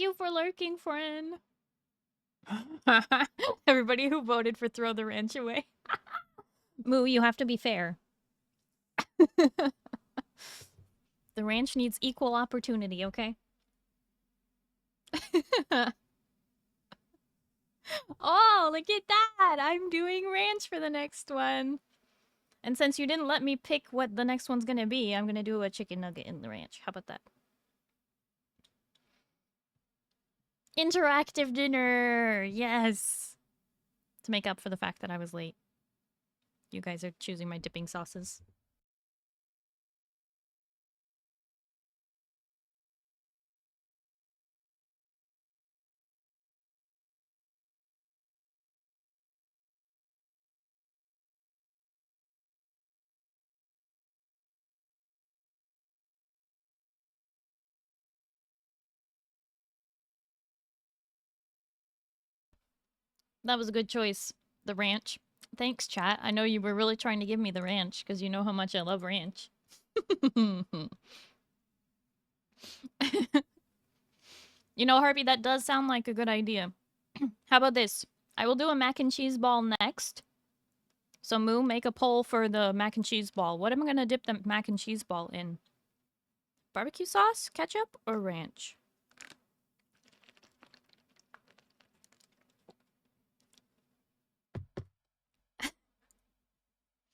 Thank you for lurking, friend. Everybody who voted for throw the ranch away. Moo, you have to be fair. The ranch needs equal opportunity, okay? Oh, look at that! I'm doing ranch for the next one. And since you didn't let me pick what the next one's gonna be, I'm gonna do a chicken nugget in the ranch. How about that? Interactive dinner! Yes! To make up for the fact that I was late. You guys are choosing my dipping sauces. That was a good choice. The ranch. Thanks, chat. I know you were really trying to give me the ranch, because you know how much I love ranch. You know, Harpy, that does sound like a good idea. How about this? I will do a mac and cheese ball next. So, Moo, make a poll for the mac and cheese ball. What am I gonna dip the mac and cheese ball in? Barbecue sauce, ketchup, or ranch?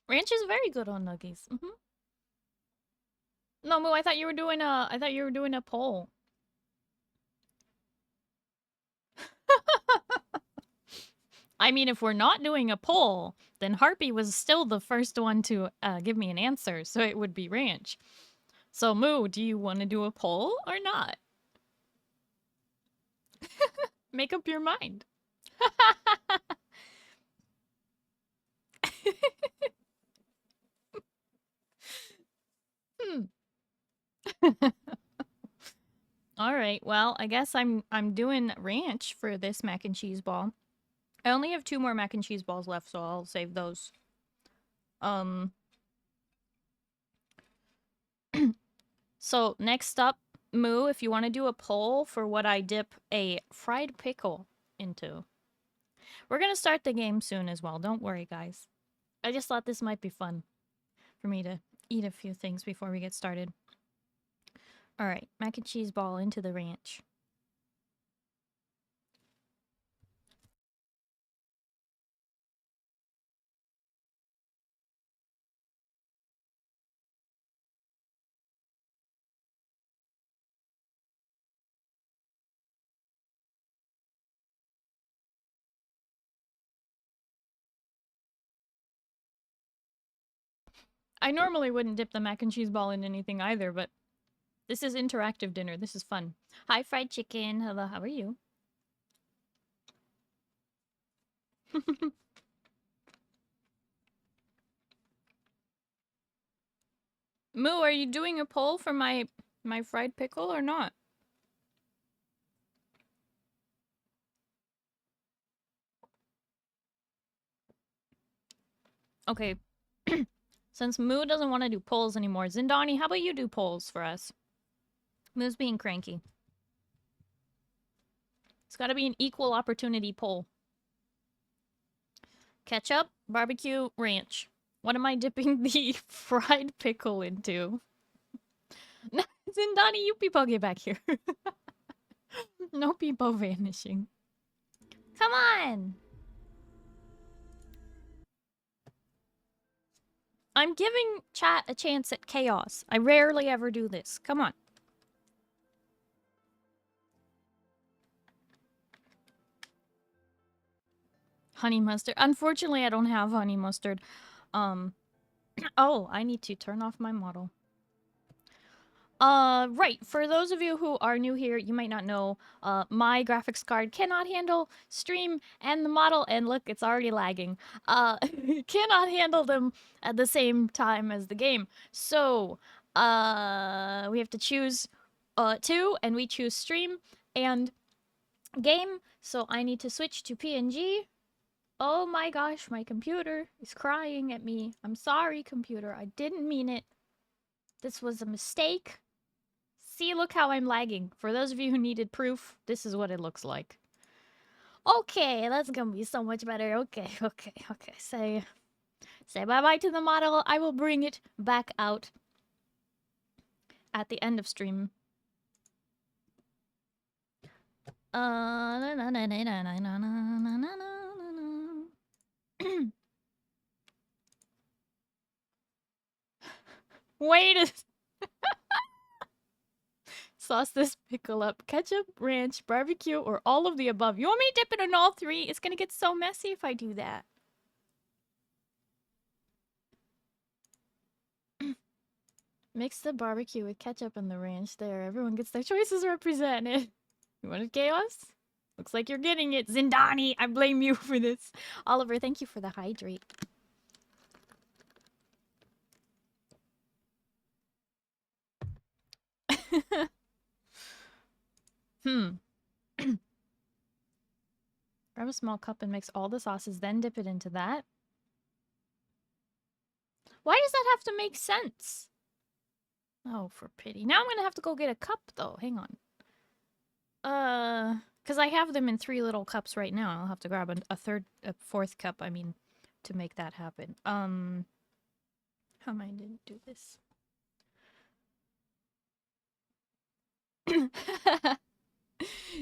Ranch is very good on nuggies. No, Moo, I thought you were doing a poll. I mean, if we're not doing a poll, then Harpy was still the first one to give me an answer, so it would be ranch. So, Moo, do you want to do a poll or not? Make up your mind. All right. Well, I guess I'm doing ranch for this mac and cheese ball. I only have 2 more mac and cheese balls left, so I'll save those. So next up, Moo, if you want to do a poll for what I dip a fried pickle into. We're gonna start the game soon as well. Don't worry, guys. I just thought this might be fun for me to eat a few things before we get started. All right, mac and cheese ball into the ranch. I normally wouldn't dip the mac and cheese ball in anything either, but this is interactive dinner. This is fun. Hi, fried chicken. Hello, how are you? Moo, are you doing a poll for my fried pickle or not? Okay. Since Moo doesn't want to do polls anymore, Zindani, how about you do polls for us? Moo's being cranky. It's got to be an equal opportunity poll. Ketchup, barbecue, ranch. What am I dipping the fried pickle into? Zindani, you people get back here. No people vanishing. Come on! I'm giving chat a chance at chaos. I rarely ever do this. Come on. Honey mustard. Unfortunately, I don't have honey mustard. Oh, I need to turn off my model. Right. For those of you who are new here, you might not know, my graphics card cannot handle stream and the model, and look, it's already lagging. Cannot handle them at the same time as the game. So, we have to choose, 2, and we choose stream and game. So I need to switch to PNG. Oh my gosh, my computer is crying at me. I'm sorry, computer. I didn't mean it. This was a mistake. See, look how I'm lagging. For those of you who needed proof, this is what it looks like. Okay, that's gonna be so much better. Okay. Say bye-bye to the model. I will bring it back out at the end of stream. Wait a... Sauce this pickle up. Ketchup, ranch, barbecue, or all of the above. You want me to dip it in all three? It's gonna get so messy if I do that. Mix the barbecue with ketchup and the ranch. There, everyone gets their choices represented. You wanted chaos? Looks like you're getting it. Zindani, I blame you for this. Oliver, thank you for the hydrate. Grab a small cup and mix all the sauces, then dip it into that. Why does that have to make sense? Oh, for pity. Now I'm gonna have to go get a cup, though. Hang on. Because I have them in 3 little cups right now. I'll have to grab a fourth cup, I mean, to make that happen. How am I gonna do this?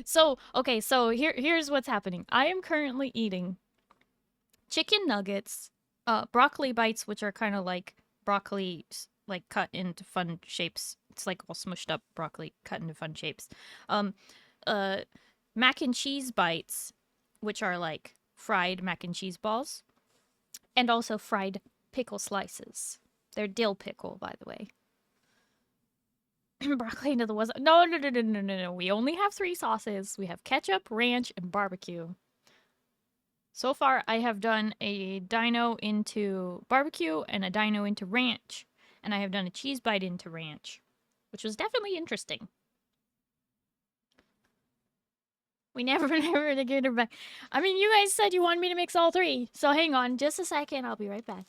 So, okay, so here's what's happening. I am currently eating chicken nuggets, broccoli bites, which are kind of like broccoli, like cut into fun shapes. It's like all smushed up broccoli cut into fun shapes. Mac and cheese bites, which are like fried mac and cheese balls, and also fried pickle slices. They're dill pickle, by the way. Broccoli into the was no. We only have 3 sauces. We have ketchup, ranch, and barbecue. So far, I have done a dino into barbecue and a dino into ranch, and I have done a cheese bite into ranch, which was definitely interesting. We never to get her back. I mean, you guys said you wanted me to mix all 3, so hang on just a second. I'll be right back.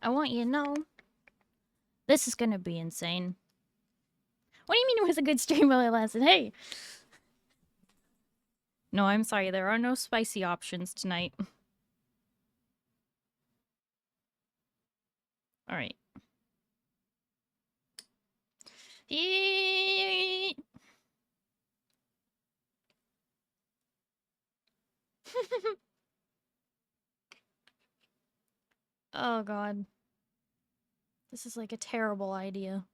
I want you to know, this is gonna be insane. What do you mean it was a good stream while it lasted? Hey! No, I'm sorry, there are no spicy options tonight. Alright. Oh god. This is like a terrible idea.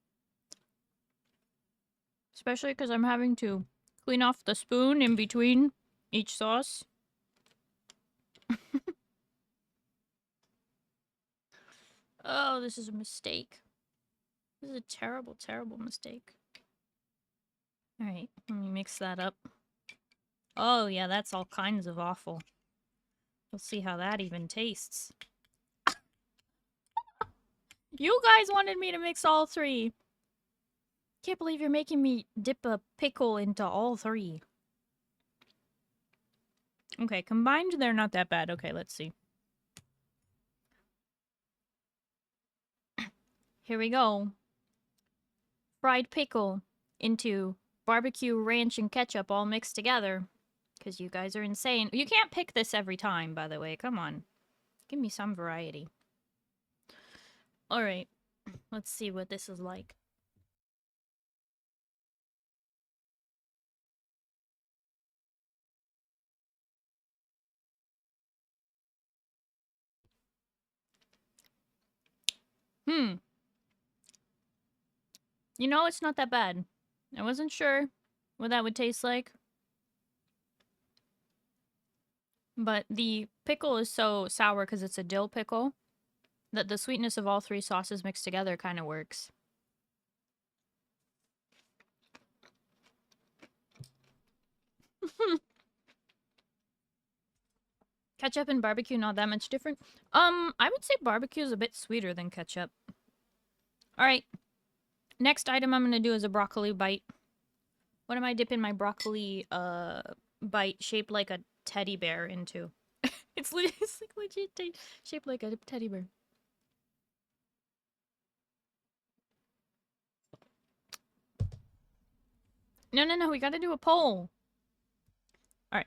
Especially because I'm having to clean off the spoon in between each sauce. Oh, this is a mistake. This is a terrible, terrible mistake. Alright, let me mix that up. Oh yeah, that's all kinds of awful. We'll see how that even tastes. You guys wanted me to mix all 3. Can't believe you're making me dip a pickle into all 3. Okay, combined they're not that bad. Okay, let's see. Here we go. Fried pickle into barbecue, ranch, and ketchup all mixed together. Because you guys are insane. You can't pick this every time, by the way. Come on. Give me some variety. Alright. Let's see what this is like. You know, it's not that bad. I wasn't sure what that would taste like. But the pickle is so sour because it's a dill pickle that the sweetness of all three sauces mixed together kind of works. Ketchup and barbecue not that much different. I would say barbecue is a bit sweeter than ketchup. All right. Next item I'm going to do is a broccoli bite. What am I dipping my broccoli bite shaped like a teddy bear into? it's like legit shaped like a teddy bear. No, we got to do a poll. All right.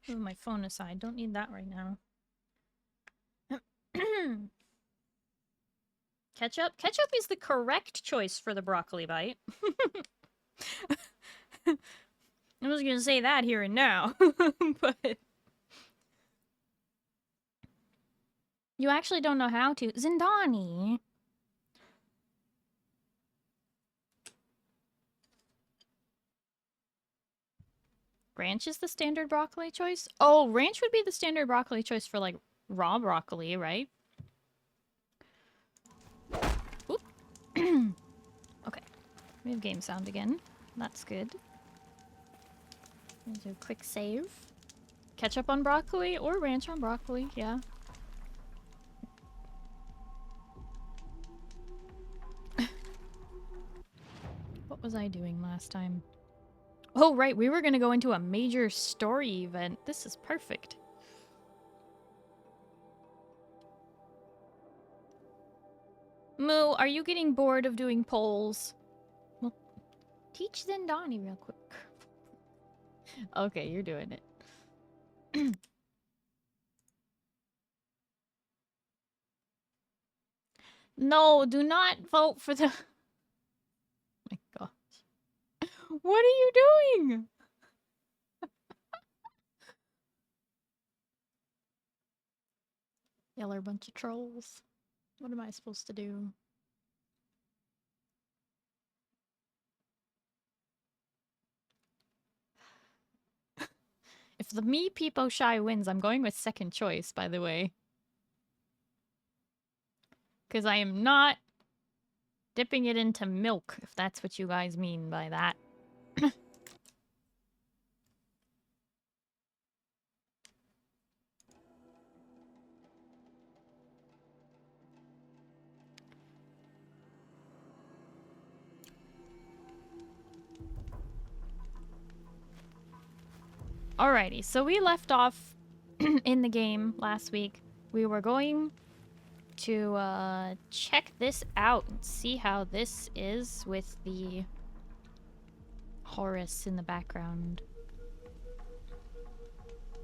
Move my phone aside. Don't need that right now. Ketchup? Ketchup is the correct choice for the broccoli bite. I was gonna say that here and now, but... You actually don't know how to. Zindani! Ranch is the standard broccoli choice? Oh, ranch would be the standard broccoli choice for, like, raw broccoli, right? Oop. Okay. We have game sound again. That's good. Do a quick save. Ketchup on broccoli or ranch on broccoli, yeah. What was I doing last time? Oh, right, we were gonna go into a major story event. This is perfect. Moo, are you getting bored of doing polls? Well, teach Zindani real quick. Okay, you're doing it. No, do not vote for the... Oh my gosh. What are you doing? Y'all are a bunch of trolls. What am I supposed to do? If the me Peepo Shy wins, I'm going with second choice, by the way. Because I am not dipping it into milk, if that's what you guys mean by that. Alrighty, so we left off in the game last week. We were going to check this out and see how this is with the Horus in the background.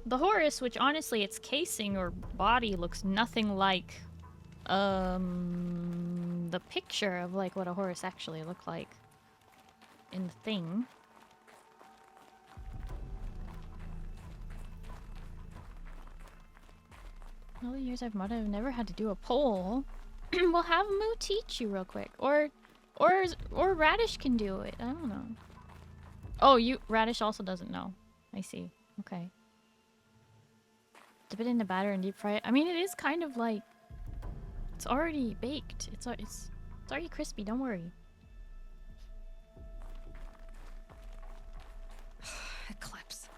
The Horus, which honestly its casing or body looks nothing like the picture of like what a Horus actually looked like in the thing. All the years I've modded, I've never had to do a poll. We'll have Moo teach you real quick, or Radish can do it. I don't know. Oh, Radish also doesn't know. I see. Okay. Dip it in the batter and deep fry it. I mean, it is kind of like it's already baked. It's already crispy. Don't worry. Eclipse.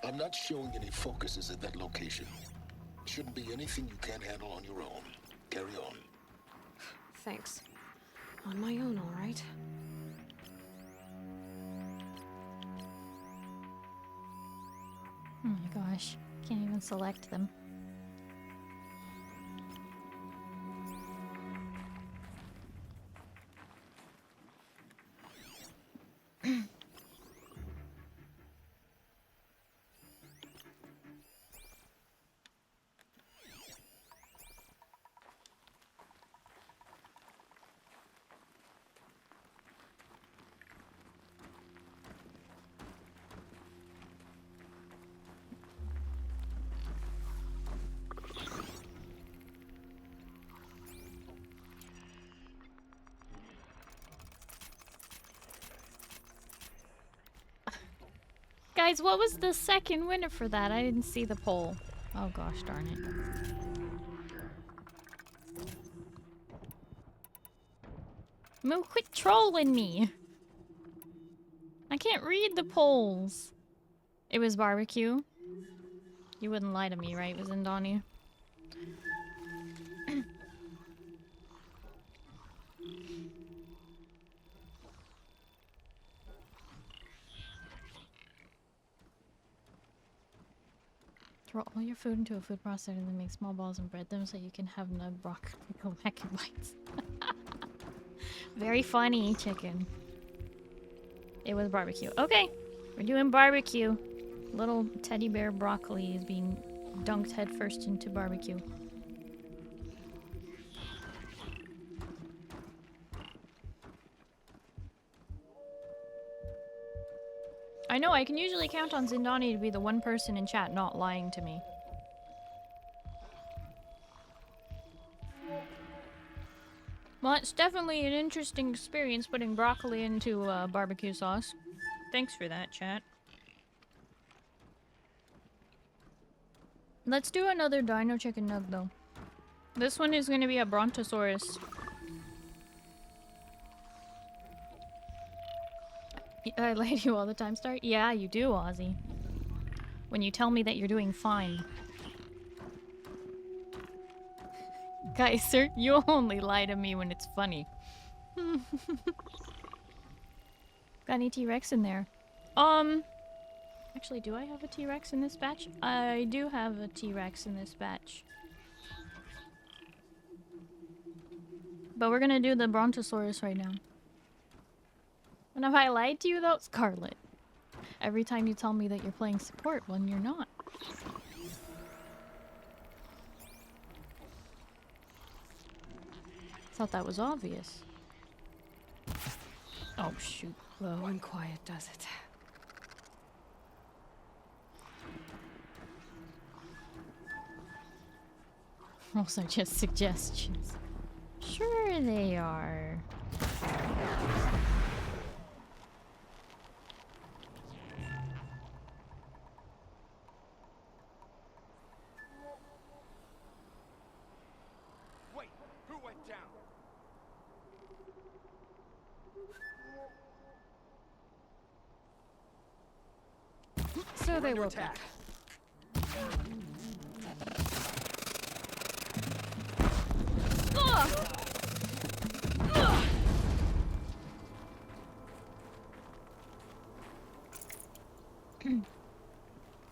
I'm not showing any focuses at that location. Shouldn't be anything you can't handle on your own. Carry on. Thanks. On my own, all right. Oh my gosh. Can't even select them. Guys, what was the second winner for that? I didn't see the poll. Oh gosh, darn it. Moo, quit trolling me. I can't read the polls. It was barbecue. You wouldn't lie to me, right? It was in Donnie. Throw all your food into a food processor and then make small balls and bread them so you can have nug broccoli mac and bites. Very funny, chicken. It was barbecue. Okay, we're doing barbecue. Little teddy bear broccoli is being dunked headfirst into barbecue. I know, I can usually count on Zindani to be the one person in chat not lying to me. Well, it's definitely an interesting experience putting broccoli into barbecue sauce. Thanks for that, chat. Let's do another dino chicken nug, though. This one is going to be a brontosaurus. I lie to you all the time, Starry. Yeah, you do, Ozzy. When you tell me that you're doing fine. Guys, sir, you only lie to me when it's funny. Got any T-Rex in there? Actually, do I have a T-Rex in this batch? I do have a T-Rex in this batch. But we're gonna do the brontosaurus right now. And have I lied to you though? Scarlet. Every time you tell me that you're playing support when you're not. Thought that was obvious. Oh shoot. Low and quiet does it. Those are just suggestions. Sure they are. Wait, who went down? So they will back.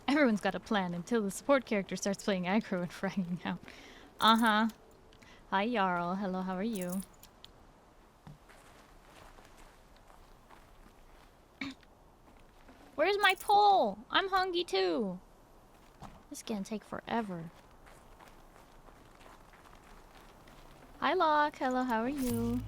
Everyone's got a plan until the support character starts playing aggro and fragging out. Uh-huh. Hi, Jarl. Hello, how are you? Where's my pole? I'm hungry too. This is gonna take forever. Hi, Locke. Hello, how are you?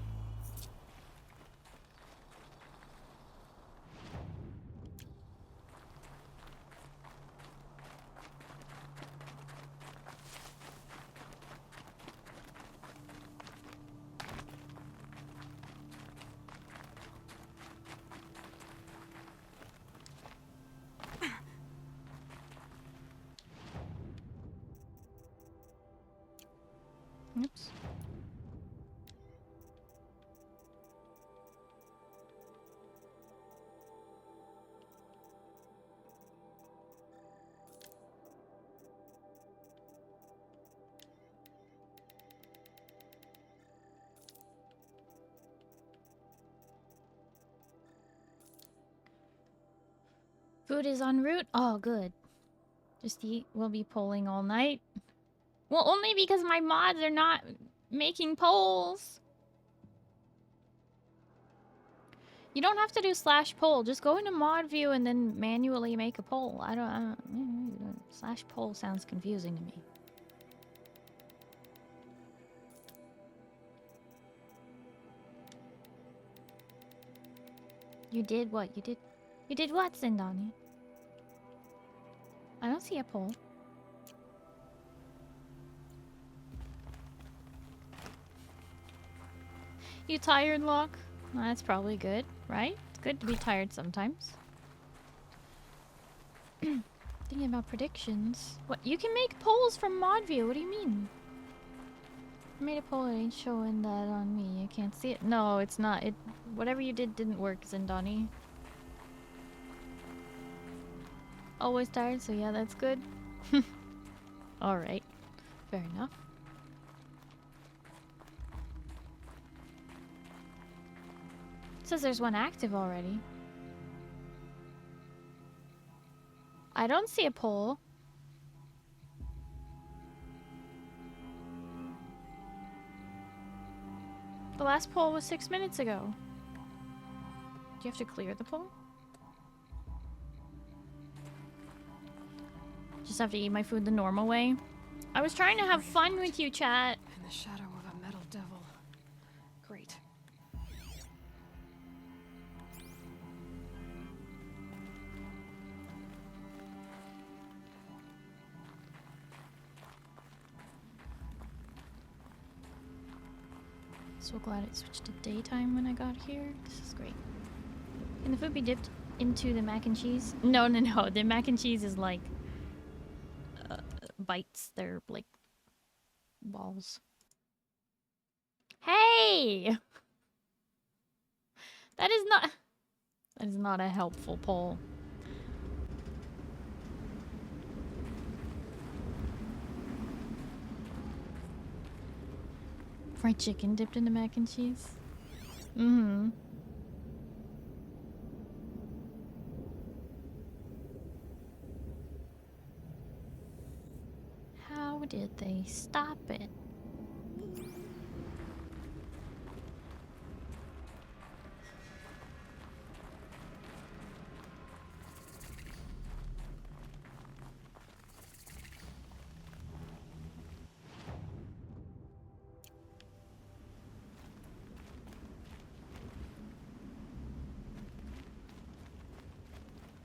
Oops. Food is en route? Oh, good. Just eat. We'll be polling all night. Well, only because my mods are not making polls. You don't have to do /poll. Just go into mod view and then manually make a poll. I don't /poll sounds confusing to me. You did what? You did what, Zindani? I don't see a poll. You tired, Locke? Well, that's probably good, right? It's good to be tired sometimes. Thinking about predictions. What? You can make polls from mod view. What do you mean? I made a poll. It ain't showing that on me. I can't see it. No, it's not. It. Whatever you did didn't work, Zindani. Always tired, so yeah, that's good. Alright. Fair enough. It says there's one active already. I don't see a poll. The last poll was 6 minutes ago. Do you have to clear the poll? Just have to eat my food the normal way. I was trying to have fun with you, chat. In the shadow of a metal devil. Great. So glad it switched to daytime when I got here. This is great. Can the food be dipped into the mac and cheese? No, no, no. The mac and cheese is like bites. They're like balls. Hey! That is not a helpful poll. Fried chicken dipped into mac and cheese? Mm-hmm. How did they stop it?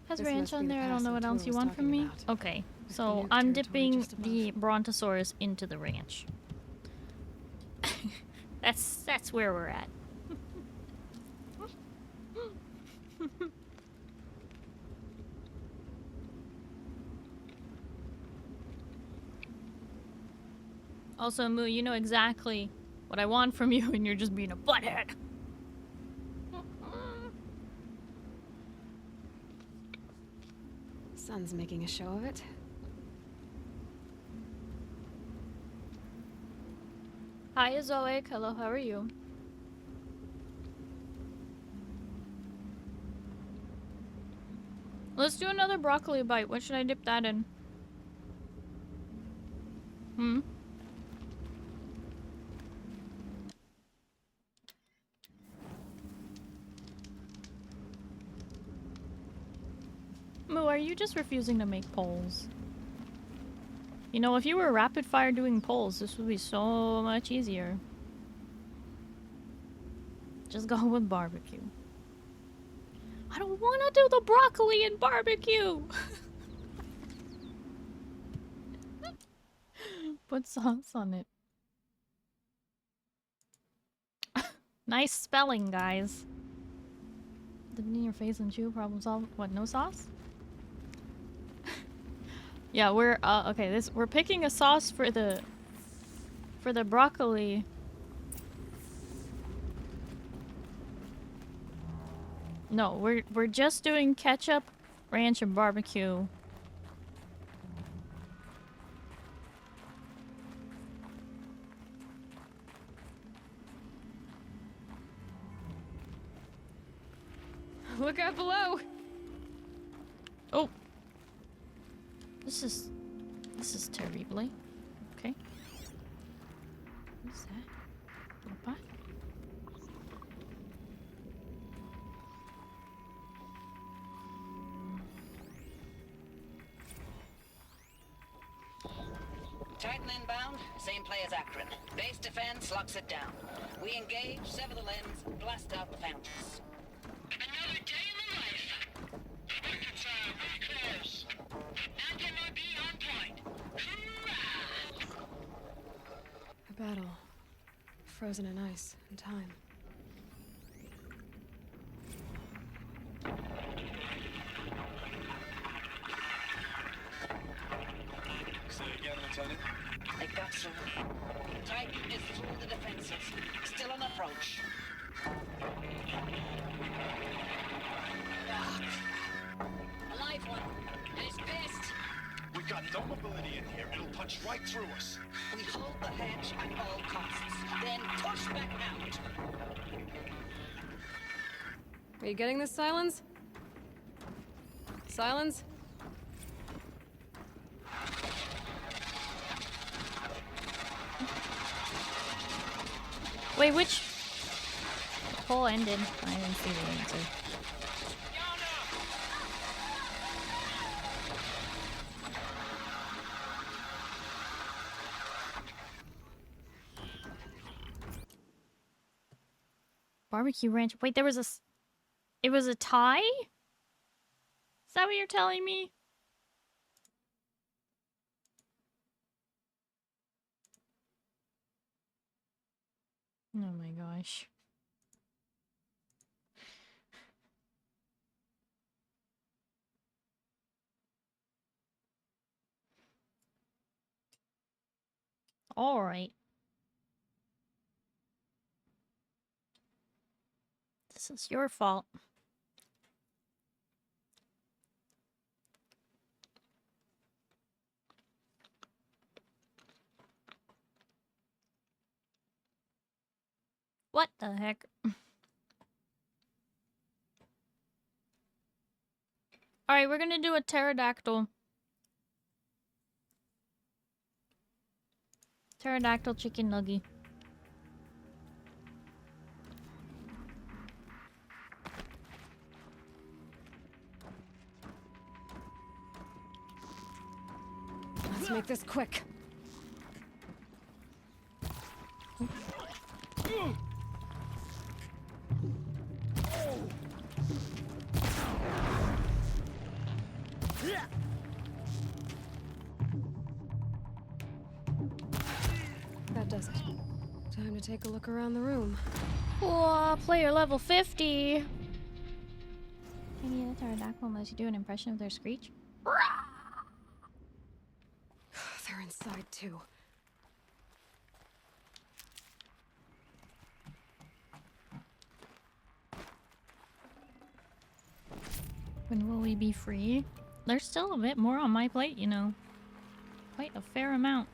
Has This ranch must on be the there. I don't pass know that what Tor else you was want from talking me. about. Okay, The so Kenyooki I'm territory dipping just above. the Brontosaurus into the ranch. That's where we're at. Also, Moo, you know exactly what I want from you, and you're just being a butthead. Sun's making a show of it. Hi, Zoic. Hello, how are you? Let's do another broccoli bite. What should I dip that in? Hmm? Moo, are you just refusing to make polls? You know, if you were rapid fire doing polls, this would be so much easier. Just go with barbecue. I don't want to do the broccoli and barbecue! Put sauce on it. Nice spelling, guys. Dip it in your face and chew, problem solved. What, no sauce? Yeah, we're okay, we're picking a sauce for the broccoli. No, we're just doing ketchup, ranch, and barbecue. Look out below! Oh. This is terrible. Okay. What's that? Opa? Titan inbound, same play as Akron. Base defense locks it down. We engage, sever the lens, blast out the fountains. Another day in the life. Reconcile, very close. Anti-MOB on point. Hoorah! A battle. Frozen in ice and time. Lieutenant? They got through. Titan is through the defenses. Still on approach. A live one. And it's pissed. We got no mobility in here. It'll punch right through us. We hold the hedge at all costs. Then push back out. Are you getting this, Silence? Silence? Wait, which poll ended? I didn't see the answer. Barbecue ranch. Wait, there was a. It was a tie? Is that what you're telling me? Oh my gosh. All right. This is your fault. What the heck? Alright, we're gonna do a pterodactyl. Pterodactyl chicken nugget. Let's make this quick. That does it. Time to take a look around the room. Whoa, player level 50. Can you get a pterodactyl unless you do an impression of their screech? They're inside too. When will we be free? There's still a bit more on my plate, you know. Quite a fair amount.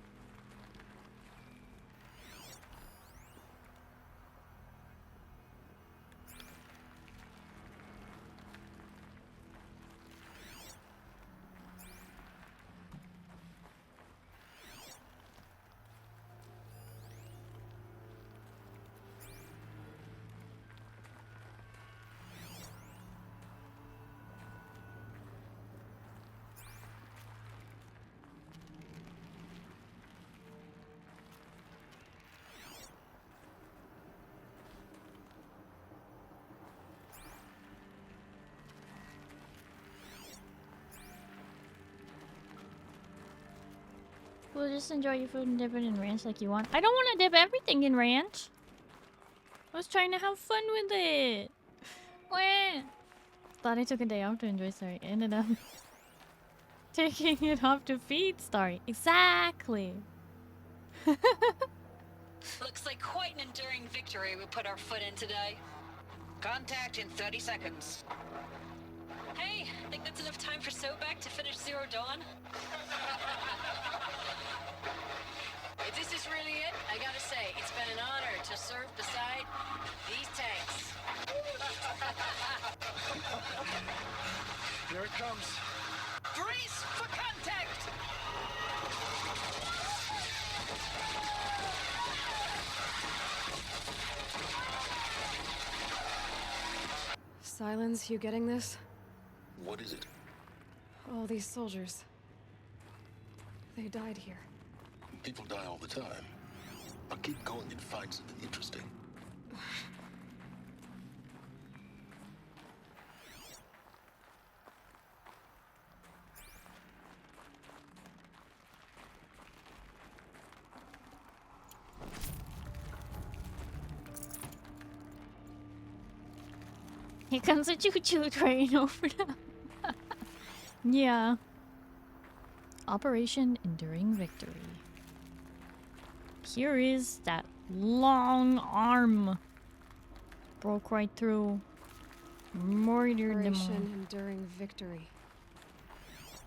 Well, just enjoy your food and dip it in ranch like you want. I don't want to dip everything in ranch. I was trying to have fun with it. Wah. Thought I took a day off to enjoy Starry. Ended up taking it off to feed Starry. Exactly. Looks like quite an enduring victory we put our foot in today. Contact in 30 seconds. Hey, think that's enough time for Sobek to finish Zero Dawn? If this is really it, I gotta say, it's been an honor to serve beside these tanks. Here it comes. Brace for contact! Silence, you getting this? What is it? All these soldiers. They died here. People die all the time. But keep going and find something interesting. Here comes a choo-choo train over them. Yeah. Operation Enduring Victory. Here is that long arm. Broke right through. Murdered them all. Operation Enduring Victory.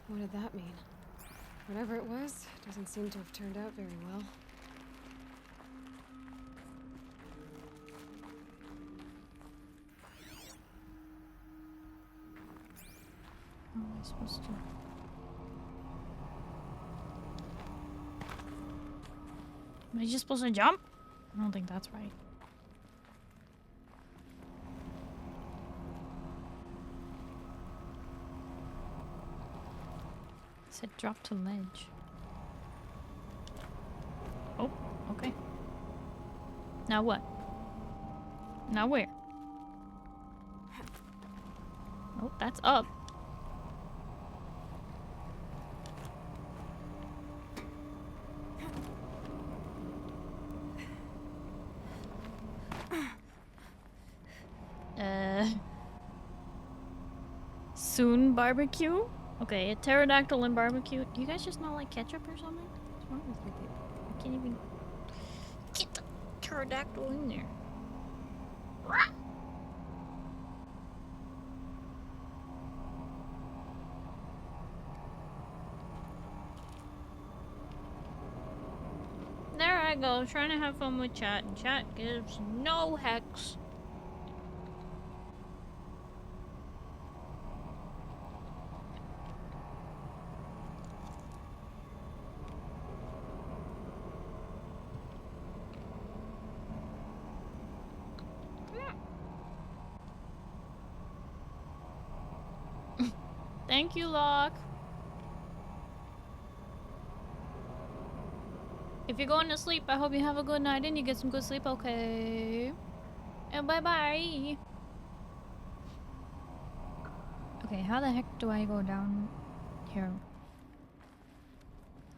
What did that mean? Whatever it was, doesn't seem to have turned out very well. How am I supposed to? Am I just supposed to jump? I don't think that's right. It said drop to ledge. Oh, okay. Now what? Now where? Oh, that's up. Soon barbecue? Okay, a pterodactyl and barbecue. Do you guys just not like ketchup or something? What's wrong with you people? I can't even get the pterodactyl in there. There I go, trying to have fun with chat, and chat gives no hex. Thank you, Locke. If you're going to sleep, I hope you have a good night and you get some good sleep, okay? And bye-bye. Okay, how the heck do I go down here?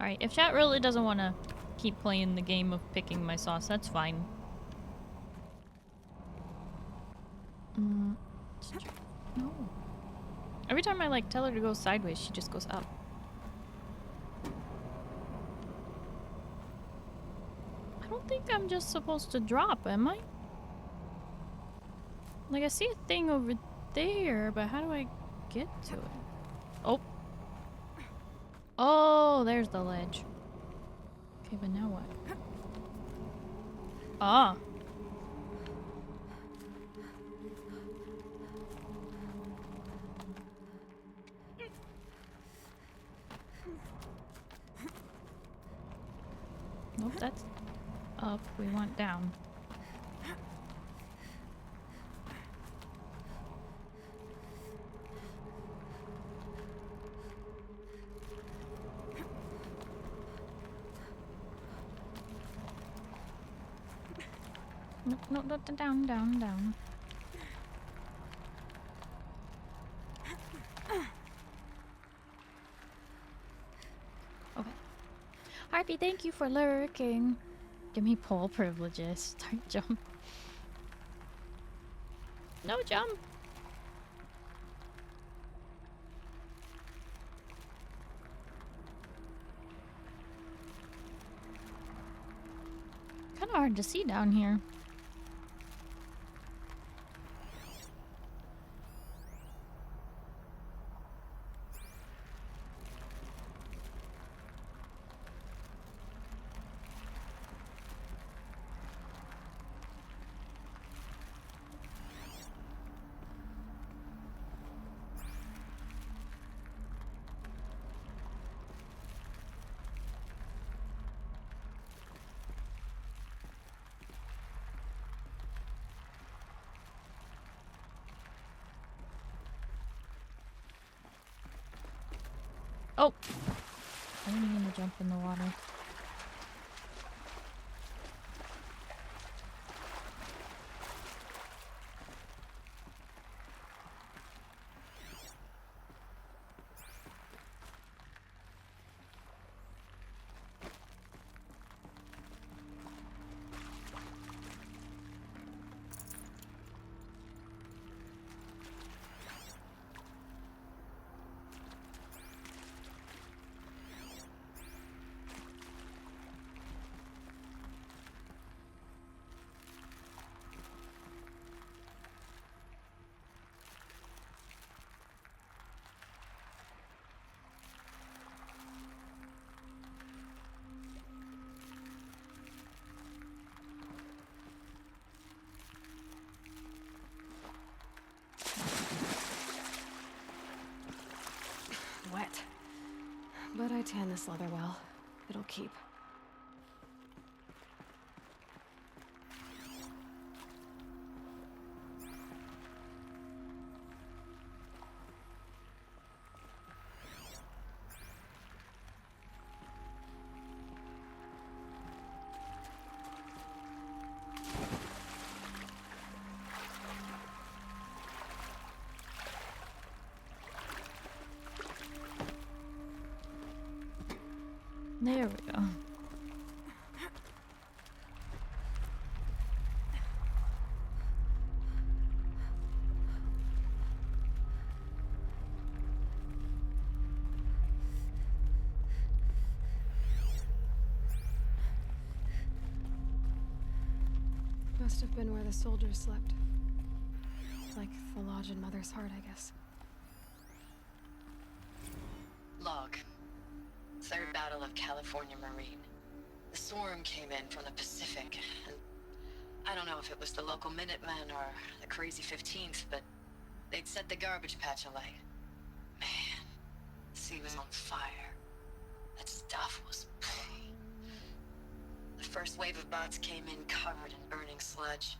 Alright, if chat really doesn't want to keep playing the game of picking my sauce, that's fine. No. Every time I like tell her to go sideways, she just goes up. I don't think I'm just supposed to drop, am I? Like, I see a thing over there, but how do I get to it? Oh. Oh, there's the ledge. Okay, but now what? Ah. Nope, that's up. We want down. No, no, no, down, down, down. Okay. Harpy, thank you for lurking. Give me pole privileges. Don't jump. No jump. Kind of hard to see down here. Oh! I didn't mean to jump in the water. this leather well. It'll keep. There we go. Must have been where the soldiers slept. Like the lodge in Mother's Heart, I guess. Log. Third Battle of California Marine. The swarm came in from the Pacific, and I don't know if it was the local Minutemen or the crazy 15th, but they'd set the garbage patch alight. Man, the sea was on fire. That stuff was... The first wave of bots came in covered in burning sludge.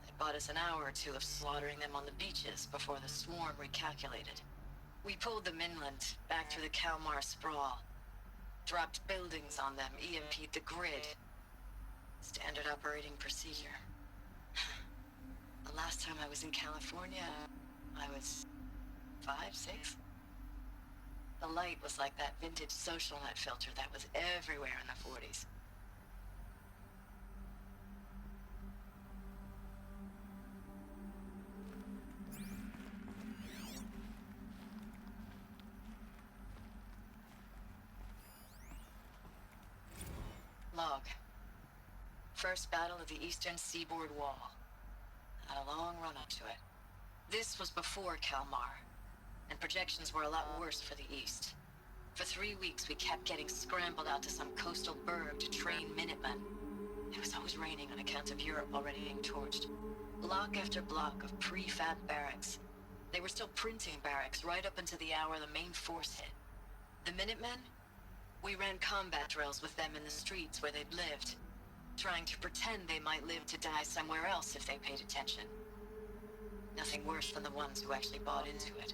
They bought us an hour or two of slaughtering them on the beaches before the swarm recalculated. We pulled them inland, back through the Kalmar sprawl. Dropped buildings on them, EMP'd the grid. Standard operating procedure. The last time I was in California, I was 5, 6. The light was like that vintage social net filter that was everywhere in the 40s. Log. First battle of the Eastern Seaboard Wall. Had a long run up to it. This was before Kalmar, and projections were a lot worse for the East. For 3 weeks, we kept getting scrambled out to some coastal burg to train Minutemen. It was always raining on account of Europe already being torched. Block after block of prefab barracks. They were still printing barracks right up until the hour the main force hit. The Minutemen? We ran combat drills with them in the streets where they'd lived, trying to pretend they might live to die somewhere else if they paid attention. Nothing worse than the ones who actually bought into it.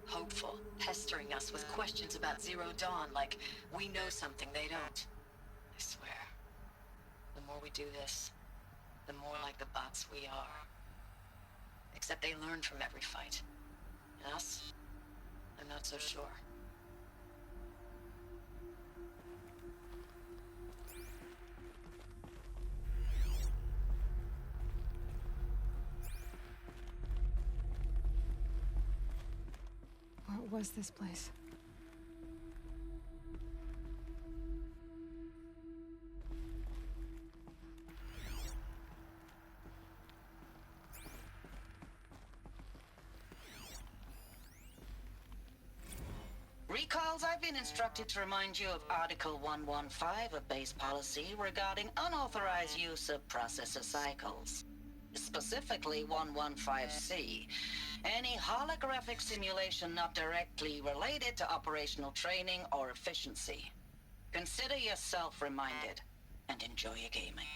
Hopeful, pestering us with questions about Zero Dawn like we know something they don't. I swear, the more we do this, the more like the bots we are. Except they learn from every fight. And us? I'm not so sure. What was this place? Recalls, I've been instructed to remind you of Article 115 of base policy regarding unauthorized use of processor cycles. Specifically 115C. Any holographic simulation not directly related to operational training or efficiency. Consider yourself reminded and enjoy your gaming.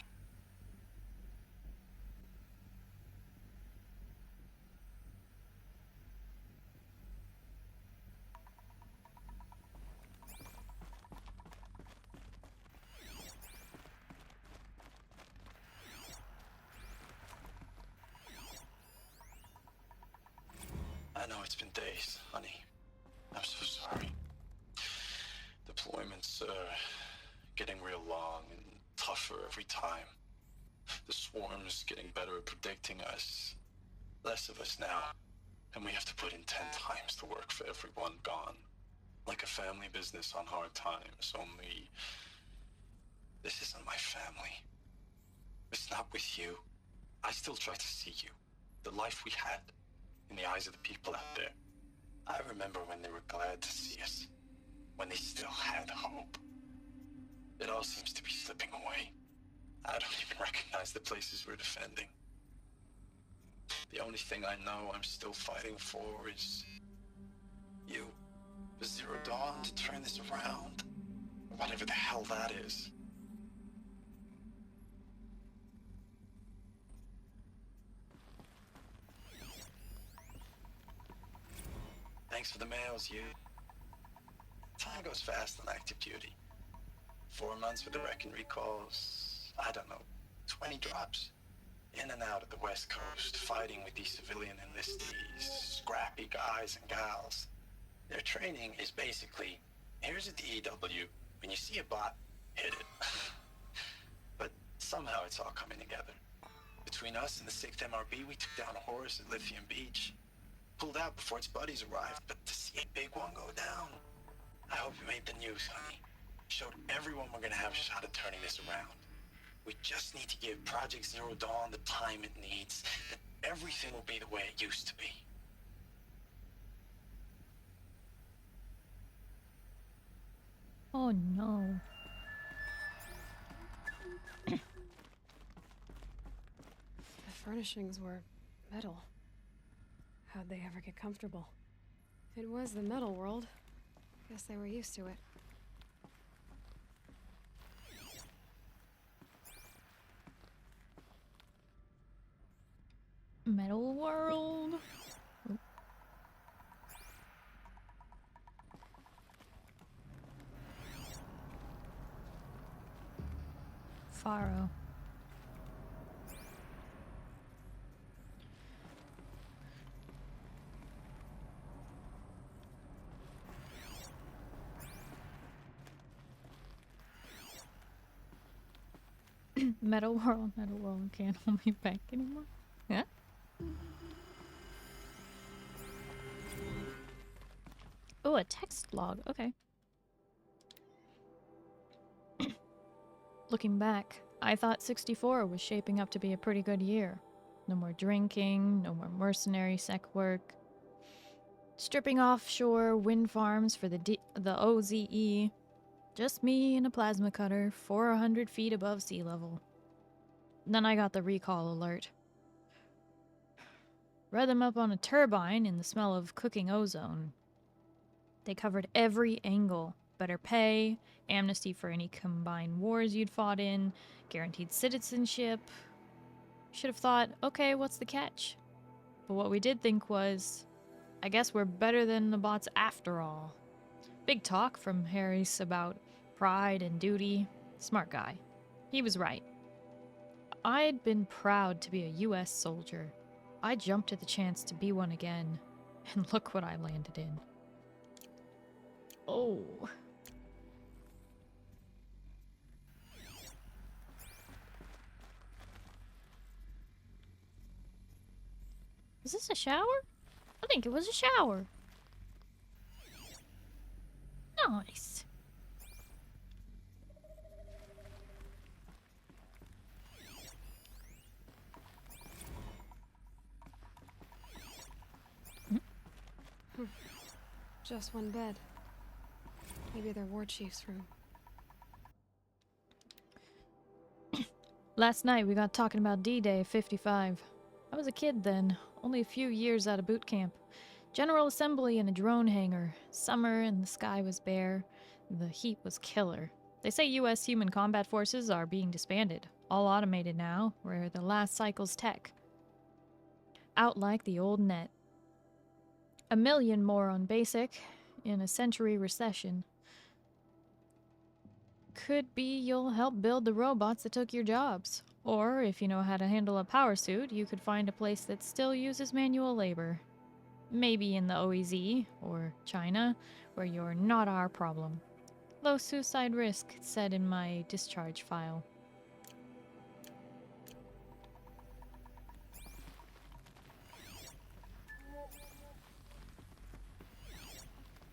I know it's been days, honey. I'm so sorry. Deployments are getting real long and tougher every time. The swarm's getting better at predicting us. Less of us now. And we have to put in 10 times the work for everyone gone. Like a family business on hard times, only... This isn't my family. It's not with you. I still try to see you. The life we had. In the eyes of the people out there. I remember when they were glad to see us. When they still had hope. It all seems to be slipping away. I don't even recognize the places we're defending. The only thing I know I'm still fighting for is... you. The Zero Dawn to turn this around. Whatever the hell that is. Thanks for the mails, you. Time goes fast on active duty. 4 months with the wrecking recalls, I don't know, 20 drops. In and out of the West Coast, fighting with these civilian enlistees, scrappy guys and gals. Their training is basically, here's a DEW, when you see a bot, hit it. But somehow it's all coming together. Between us and the 6th MRB, we took down a horse at Lithium Beach. Pulled out before its buddies arrived, but to see a big one go down, I hope you made the news, honey. Showed everyone we're gonna have a shot at turning this around. We just need to give Project Zero Dawn the time it needs, then everything will be the way it used to be. Oh no. The furnishings were metal. How'd they ever get comfortable? It was the metal world. Guess they were used to it. Metal world. Oh. Faro. Metal world can't hold me back anymore. Yeah. Oh, a text log. Okay. Looking back, I thought 64 was shaping up to be a pretty good year. No more drinking, no more mercenary sec work. Stripping offshore wind farms for the OZE. Just me and a plasma cutter 400 feet above sea level. Then I got the recall alert. Read them up on a turbine in the smell of cooking ozone. They covered every angle. Better pay, amnesty for any combined wars you'd fought in, guaranteed citizenship. Should have thought, okay, what's the catch? But what we did think was, I guess we're better than the bots after all. Big talk from Harris about pride and duty. Smart guy. He was right. I'd been proud to be a US soldier. I jumped at the chance to be one again. And look what I landed in. Oh. Is this a shower? I think it was a shower. Nice. Just one bed. Maybe their war chief's room. Last night we got talking about D-Day 55. I was a kid then, only a few years out of boot camp. General assembly in a drone hangar. Summer and the sky was bare. The heat was killer. They say US human combat forces are being disbanded. All automated now. We're the last cycle's tech. Out like the old net. 1 million more on basic in a century recession. Could be you'll help build the robots that took your jobs. Or, if you know how to handle a power suit, you could find a place that still uses manual labor. Maybe in the OEZ, or China, where you're not our problem. Low suicide risk, it said in my discharge file.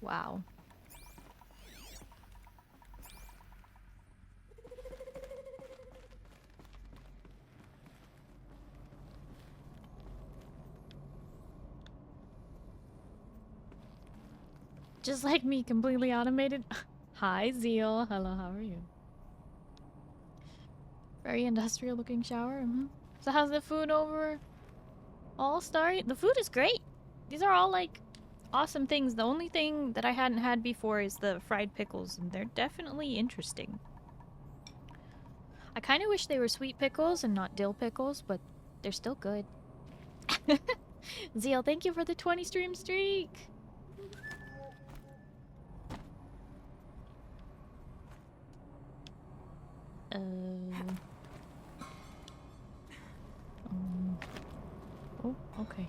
Wow. Just like me, completely automated. Hi, Zeal. Hello, how are you? Very industrial looking shower. So how's the food over? All Starry? The food is great. These are all like awesome things. The only thing that I hadn't had before is the fried pickles, and they're definitely interesting. I kind of wish they were sweet pickles and not dill pickles, but they're still good. Zeal, thank you for the 20 stream streak! Oh, okay.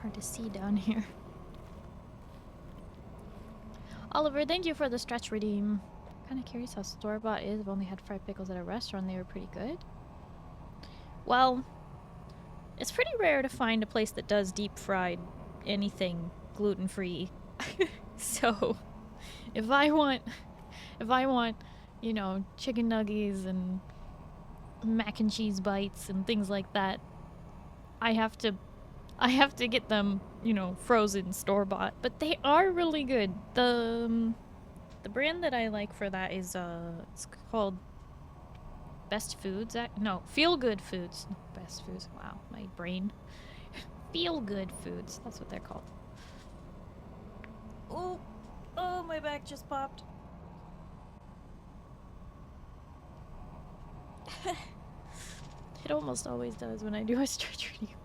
Hard to see down here. Oliver, thank you for the stretch redeem. Kind of curious how store-bought is. I've only had fried pickles at a restaurant. They were pretty good. Well, it's pretty rare to find a place that does deep-fried anything gluten-free. So, if I want, you know, chicken nuggets and mac and cheese bites and things like that, I have to get them, you know, frozen, store-bought. But they are really good. The brand that I like for that is, it's called Best Foods. No, Feel Good Foods. Best Foods. Wow, my brain. Feel Good Foods. That's what they're called. Oh, oh, my back just popped. It almost always does when I do a stretch reading.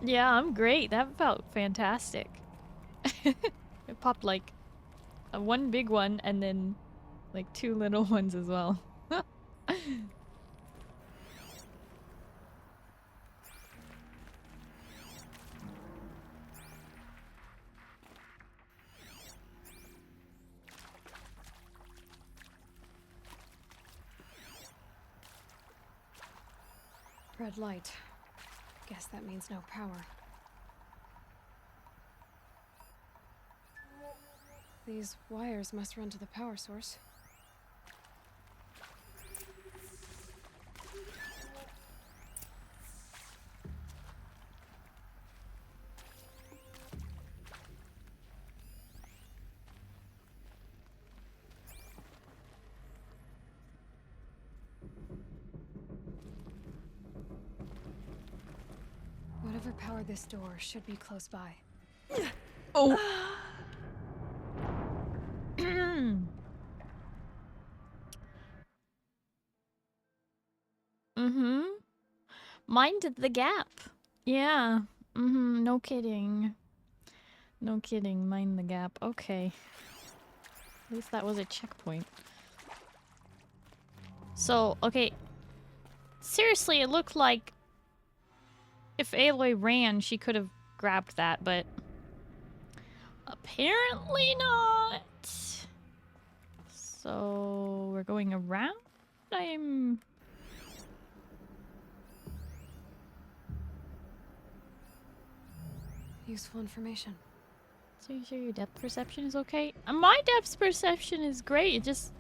Yeah, I'm great. That felt fantastic. It popped like one big one and then like 2 little ones as well. Red light. Guess that means no power. These wires must run to the power source. Whatever powered this door should be close by. Oh. Mm-hmm. Mind the gap. Yeah. Mm-hmm. No kidding. No kidding. Mind the gap. Okay. At least that was a checkpoint. So, okay. Seriously, it looked like if Aloy ran, she could have grabbed that, but apparently not. So, we're going around? Useful information. So you sure your depth perception is okay? My depth perception is great, it just...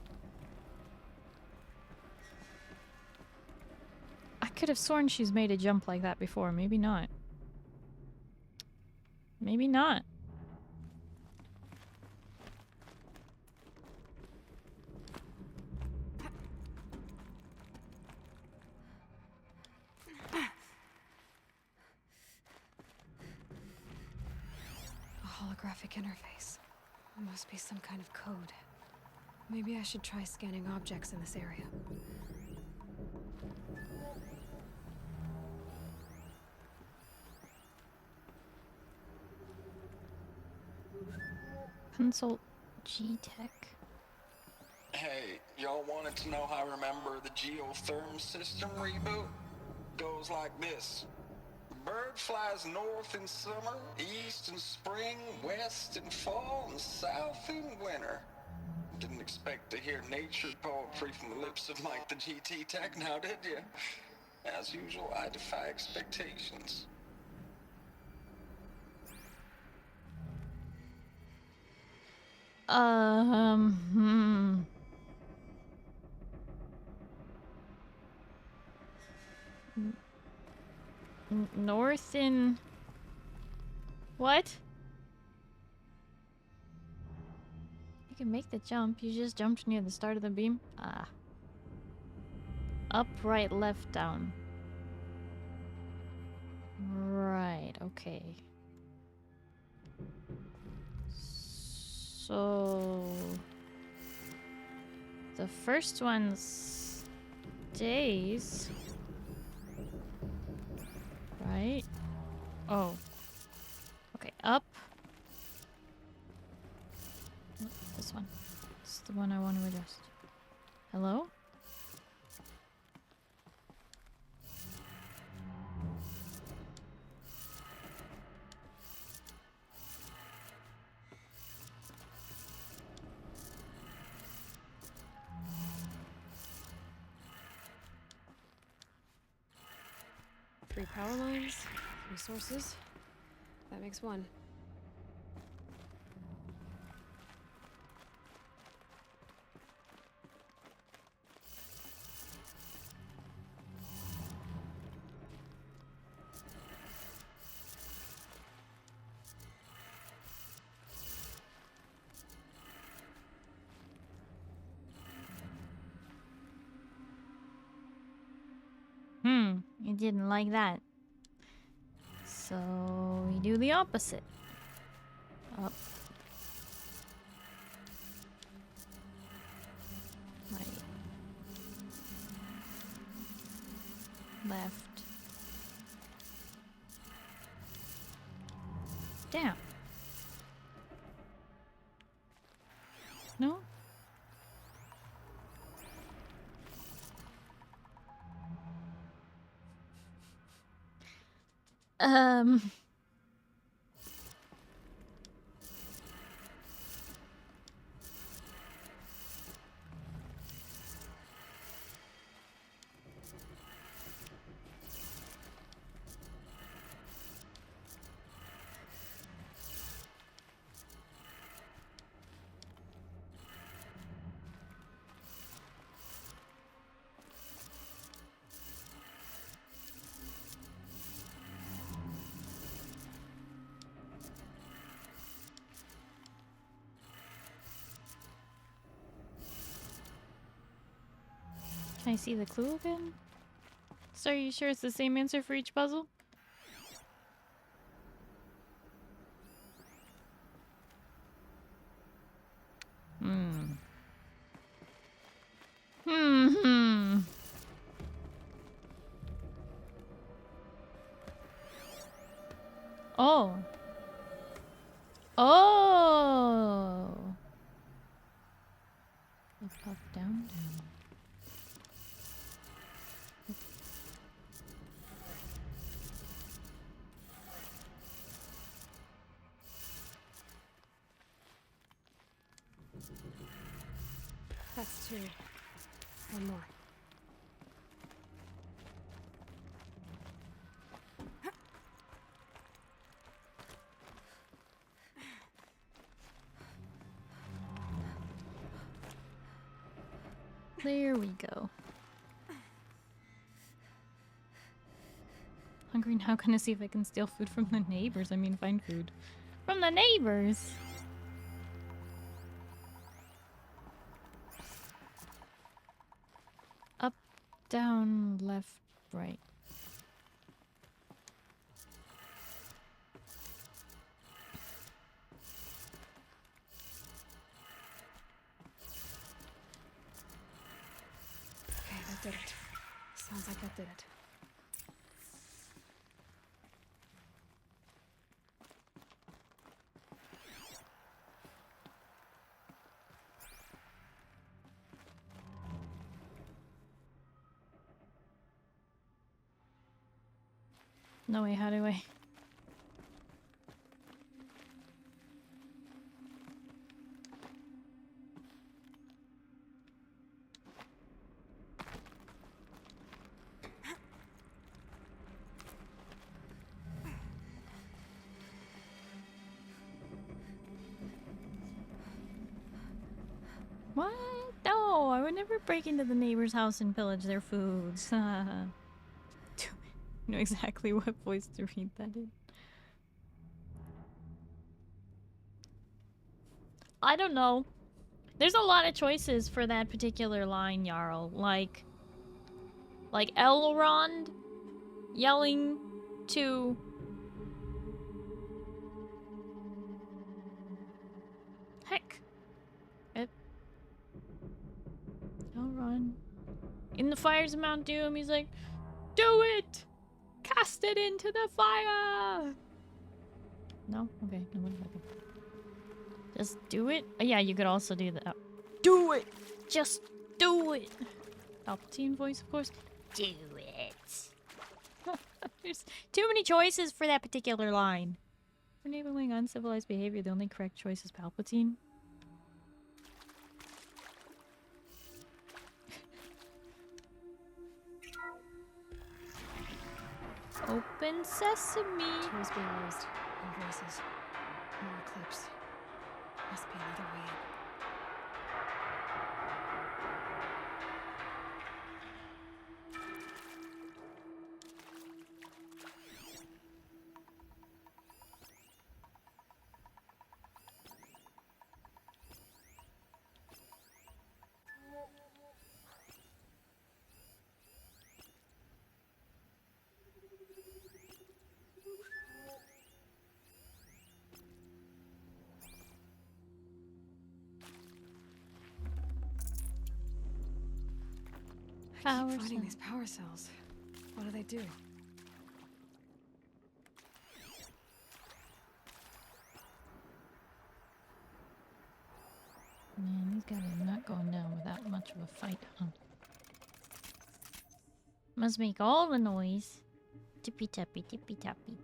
I could have sworn she's made a jump like that before, maybe not. Maybe not. A holographic interface. It must be some kind of code. Maybe I should try scanning objects in this area. Consult G-Tech. Hey, y'all wanted to know how I remember the geotherm system reboot? Goes like this. bird flies north in summer, east in spring, west in fall, and south in winter. Didn't expect to hear nature poetry from the lips of Mike the GT Tech now, did you? As usual, I defy expectations. Hmm. North in... What? You can make the jump. You just jumped near the start of the beam. Ah. Up, right, left, down. Right, okay. So... The first one's... days. Right? Oh. Okay, up. This one. This is the one I want to adjust. Hello? Three power lines, 3 sources. That makes 1. You didn't like that. So we do the opposite. Up. Right. Left. Down. No? Can I see the clue again? So are you sure it's the same answer for each puzzle? Oh. Oh. Up, down, down. That's 2. 1 more. There we go. Hungry now, gonna see if I can steal food from the neighbors. I mean, find food. From the neighbors! Up, down, left, right. Okay, that did it. Sounds like that did it. No way, how do I? What? No, I would never break into the neighbor's house and pillage their foods. You know exactly what voice to read that in. I don't know. There's a lot of choices for that particular line, Jarl. Like Elrond yelling to... Heck. Elrond. In the fires of Mount Doom, he's like, do it! Cast it into the fire! No? Okay, no one second. Just do it? Oh, yeah, you could also do that. Do it! Just do it! Palpatine voice, of course. Do it! There's too many choices for that particular line. For enabling uncivilized behavior, the only correct choice is Palpatine. Open sesame. Tools being used. More voices. More clips. Must be another way in. I keep finding these power cells. What do they do? Man, these guys are not going down without much of a fight, huh? Must make all the noise. Tippy tappy, tippy tappy.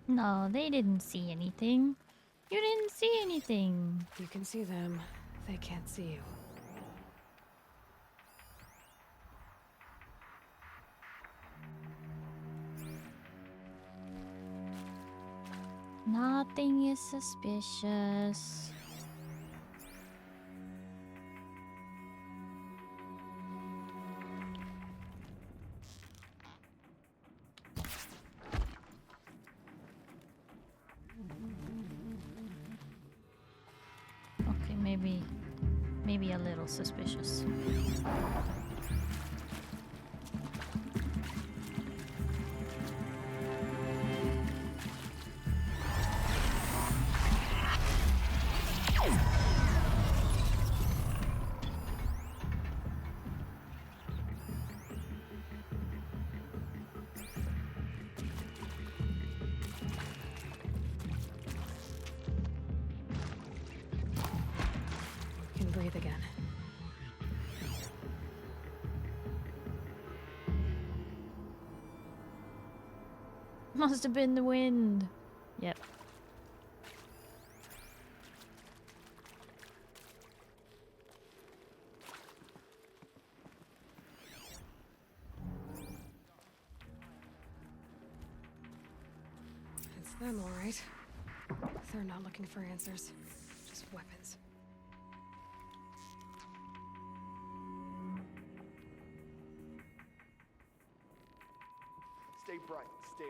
No, they didn't see anything. You didn't see anything. You can see them. They can't see you. Nothing is suspicious. Okay, maybe a little suspicious. Can breathe again. Must have been the wind. Yep. It's them, all right. They're not looking for answers, just weapons. Stay bright, stay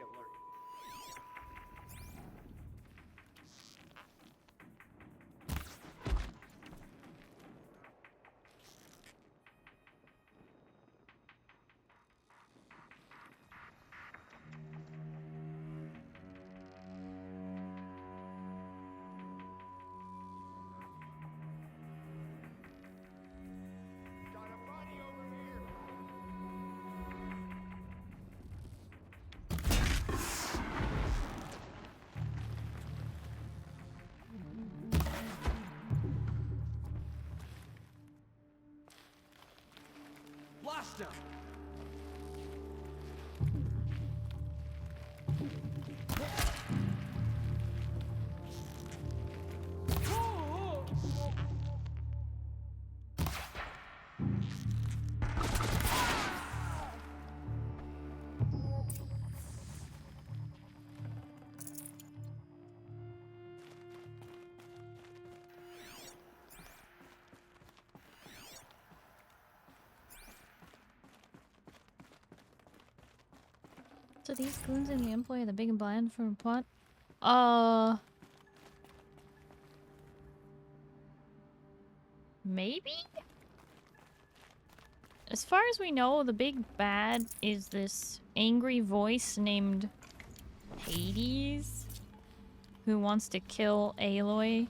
system. So these goons in the employ of the big and blind for plot? Maybe? As far as we know, the big bad is this angry voice named Hades, who wants to kill Aloy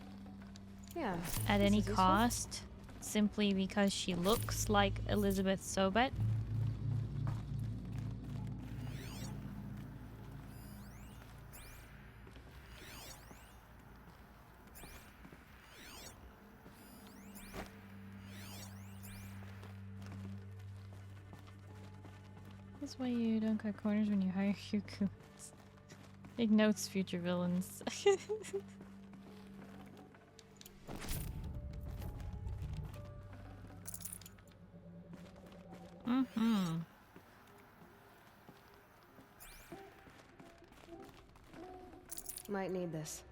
Yeah. at this any is useful. cost, simply because she looks like Elizabeth Sobet. That's why you don't cut corners when you hire your goons. It notes future villains. Mm-hmm. Might need this.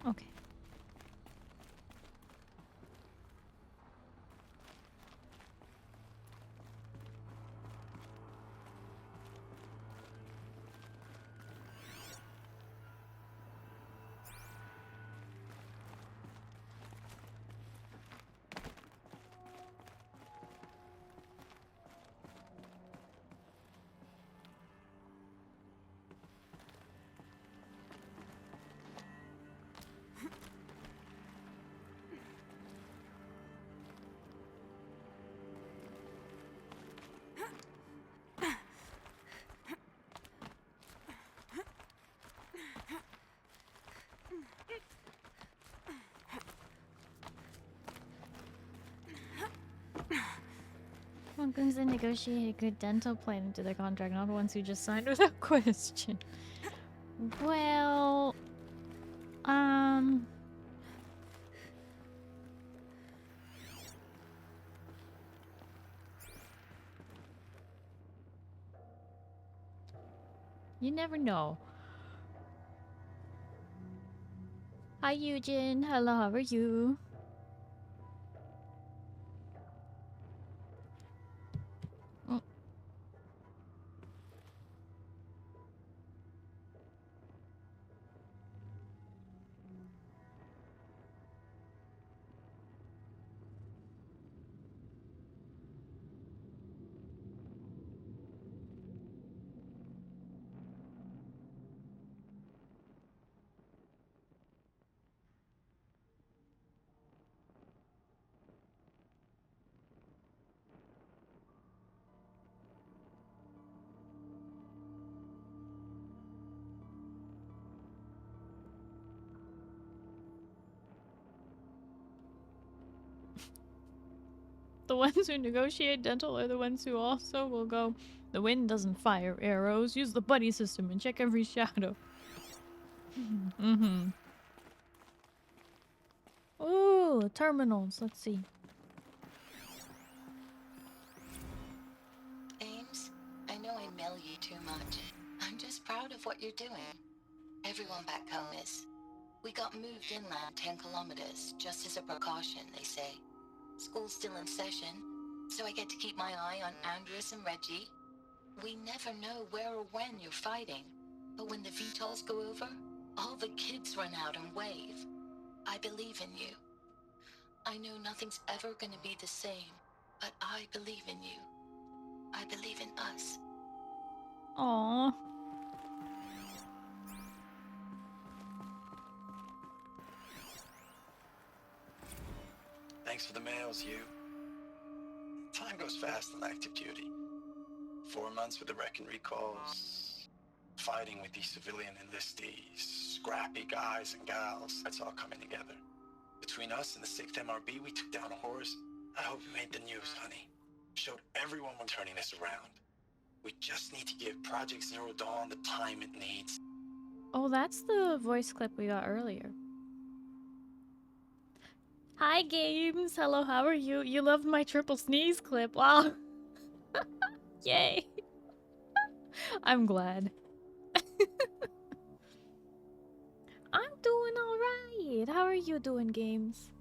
Okay. Well, goons that negotiate a good dental plan into their contract, not ones who just signed without question. Well, you never know. Hi, Eugen. Hello, how are you? Mm. The ones who negotiate dental are the ones who also will go, the wind doesn't fire arrows, use the buddy system and check every shadow. Mm-hmm. Ooh, terminals. Let's see. Ames, I know I mail you too much. I'm just proud of what you're doing. Everyone back home is. We got moved inland 10 kilometers, just as a precaution, they say. School's still in session, so I get to keep my eye on Andres and Reggie. We never know where or when you're fighting, but when the VTOLs go over, all the kids run out and wave. I believe in you. I know nothing's ever gonna be the same, but I believe in you. I believe in us. Aww. Thanks for the mails, you. Time goes fast on active duty. 4 months with the wreck and recalls, fighting with these civilian enlistees, scrappy guys and gals. That's all coming together. Between us and the 6th MRB, we took down a horse. I hope it made the news, honey. Showed everyone we're turning this around. We just need to give Project Zero Dawn the time it needs. Oh, that's the voice clip we got earlier. Hi, Games. Hello, how are you? You loved my triple sneeze clip. Wow. Yay. I'm glad. I'm doing alright. How are you doing, Games?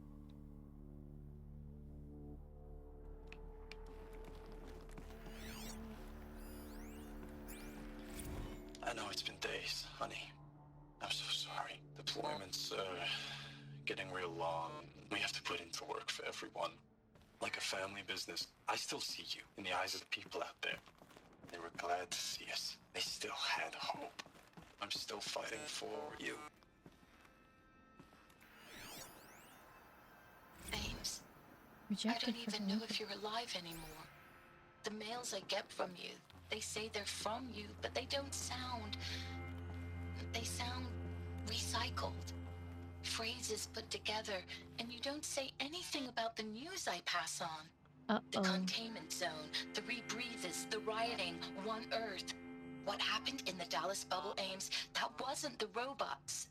I know it's been days, honey. I'm so sorry. Deployments are getting real long. We have to put into work for everyone. Like a family business. I still see you in the eyes of the people out there. They were glad to see us. They still had hope. I'm still fighting for you. Ames, I Rejected don't for even know delivery. if you're alive anymore. The mails I get from you, they say they're from you, but they don't sound... They sound recycled. Phrases put together, and you don't say anything about the news I pass on. The Uh-oh. containment zone, the rebreathers, the rioting, One Earth. What happened in the Dallas bubble, Ames, that wasn't the robots.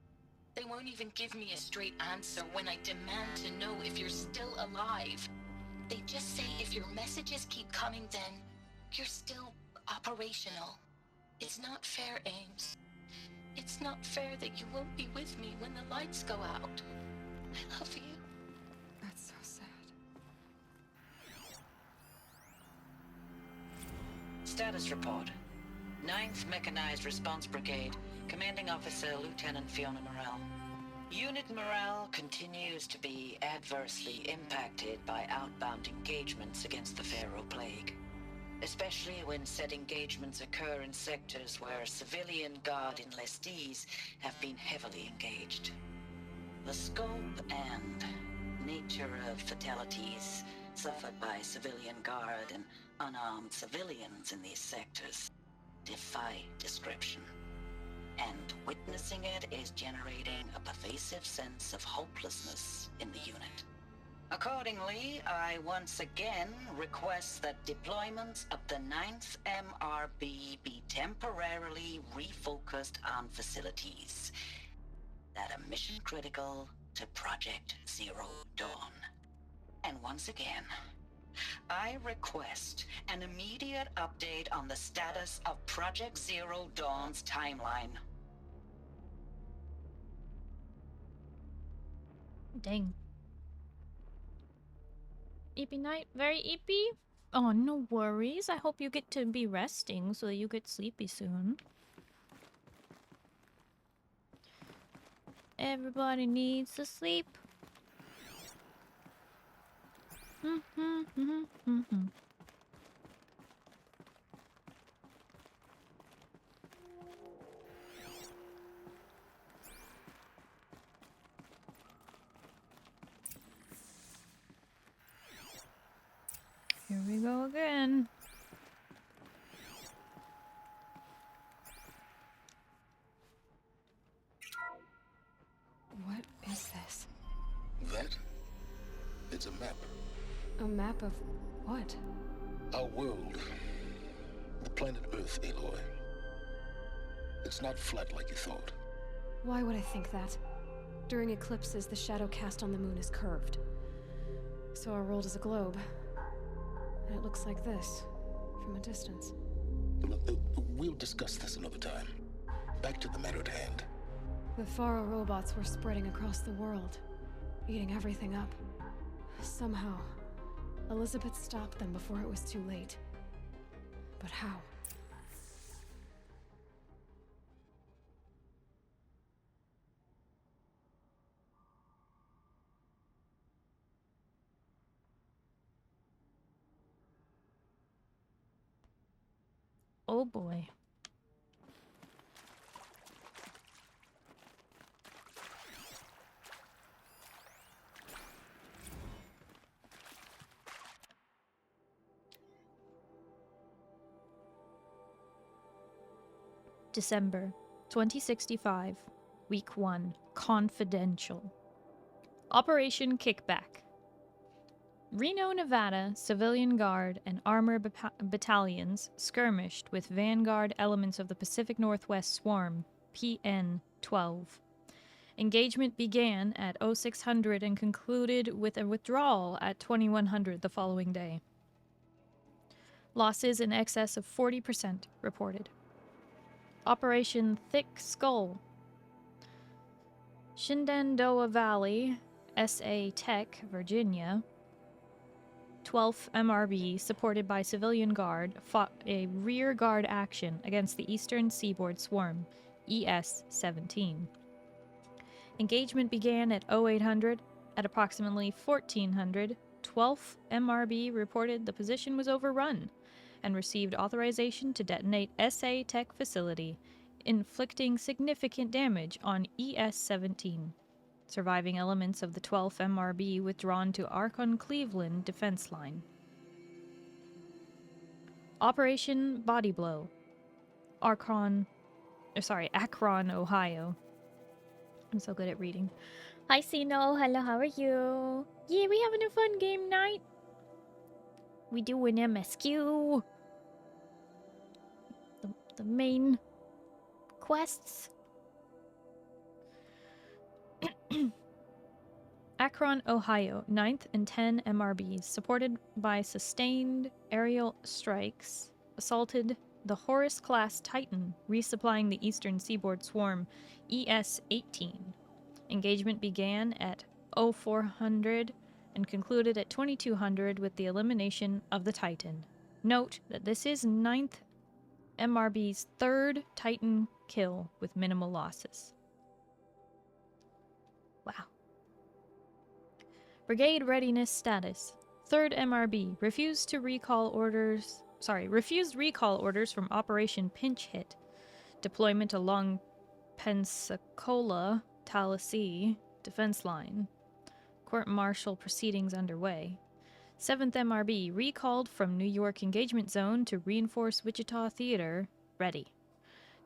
They won't even give me a straight answer when I demand to know if you're still alive. They just say if your messages keep coming, then you're still operational. It's not fair, Ames. It's not fair that you won't be with me when the lights go out. I love you. That's so sad. Status report. 9th Mechanized Response Brigade, Commanding Officer Lieutenant Fiona Morrell. Unit morale continues to be adversely impacted by outbound engagements against the Pharaoh Plague, especially when said engagements occur in sectors where civilian guard enlistees have been heavily engaged. The scope and nature of fatalities suffered by civilian guard and unarmed civilians in these sectors defy description. And witnessing it is generating a pervasive sense of hopelessness in the unit. Accordingly, I once again request that deployments of the 9th MRB be temporarily refocused on facilities that are mission critical to Project Zero Dawn. And once again, I request an immediate update on the status of Project Zero Dawn's timeline. Dang. Eepy night? Very eepy? Oh, no worries. I hope you get to be resting so that you get sleepy soon. Everybody needs to sleep. Here we go again. What is this? That? It's a map. A map of what? Our world. The planet Earth, Aloy. It's not flat like you thought. Why would I think that? During eclipses, the shadow cast on the moon is curved. So our world is a globe. And it looks like this, from a distance. We'll discuss this another time. Back to the matter at hand. The Faro robots were spreading across the world, eating everything up. Somehow, Elizabeth stopped them before it was too late. But how? Oh boy. December 2065, Week 1, Confidential. Operation Kickback. Reno, Nevada, civilian guard and armor battalions skirmished with vanguard elements of the Pacific Northwest Swarm, PN-12. Engagement began at 0600 and concluded with a withdrawal at 2100 the following day. Losses in excess of 40% reported. Operation Thick Skull. Shenandoah Valley, SA Tech, Virginia. 12th MRB, supported by civilian guard, fought a rear guard action against the Eastern Seaboard Swarm, ES-17. Engagement began at 0800. At approximately 1400, 12th MRB reported the position was overrun and received authorization to detonate SA Tech facility, inflicting significant damage on ES-17. Surviving elements of the 12th MRB withdrawn to Archon-Cleveland defense line. Operation Body Blow. Akron, Ohio. I'm so good at reading. Hi, Sino. Hello, how are you? Yeah, we having a fun game night. We doing MSQ. The main quests. Akron, Ohio, 9th and 10 MRBs, supported by sustained aerial strikes, assaulted the Horus-class Titan, resupplying the Eastern Seaboard Swarm, ES-18. Engagement began at 0400 and concluded at 2200 with the elimination of the Titan. Note that this is 9th MRB's third Titan kill with minimal losses. Wow. Brigade readiness status. 3rd MRB refused recall orders from Operation Pinch Hit. Deployment along Pensacola, Tallahassee defense line. Court-martial proceedings underway. 7th MRB recalled from New York engagement zone to reinforce Wichita Theater. Ready.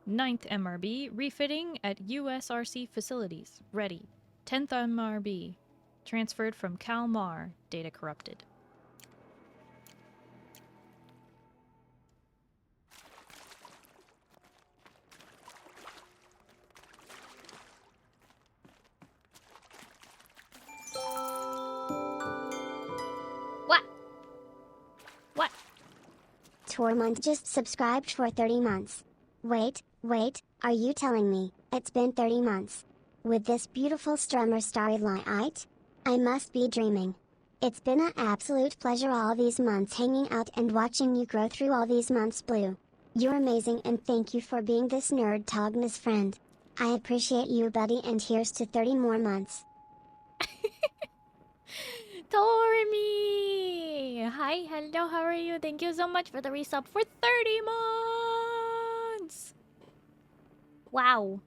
9th MRB refitting at USRC facilities. Ready. 10th MRB transferred from Kalmar. Data corrupted. What? Tormund just subscribed for 30 months. Wait, are you telling me it's been 30 months? With this beautiful strummer Starry light? I must be dreaming. It's been an absolute pleasure all these months hanging out and watching you grow through all these months, Blue. You're amazing and thank you for being this nerd Togna's friend. I appreciate you, buddy, and here's to 30 more months. Tormi! Hi, hello, how are you? Thank you so much for the resub for 30 months! Wow.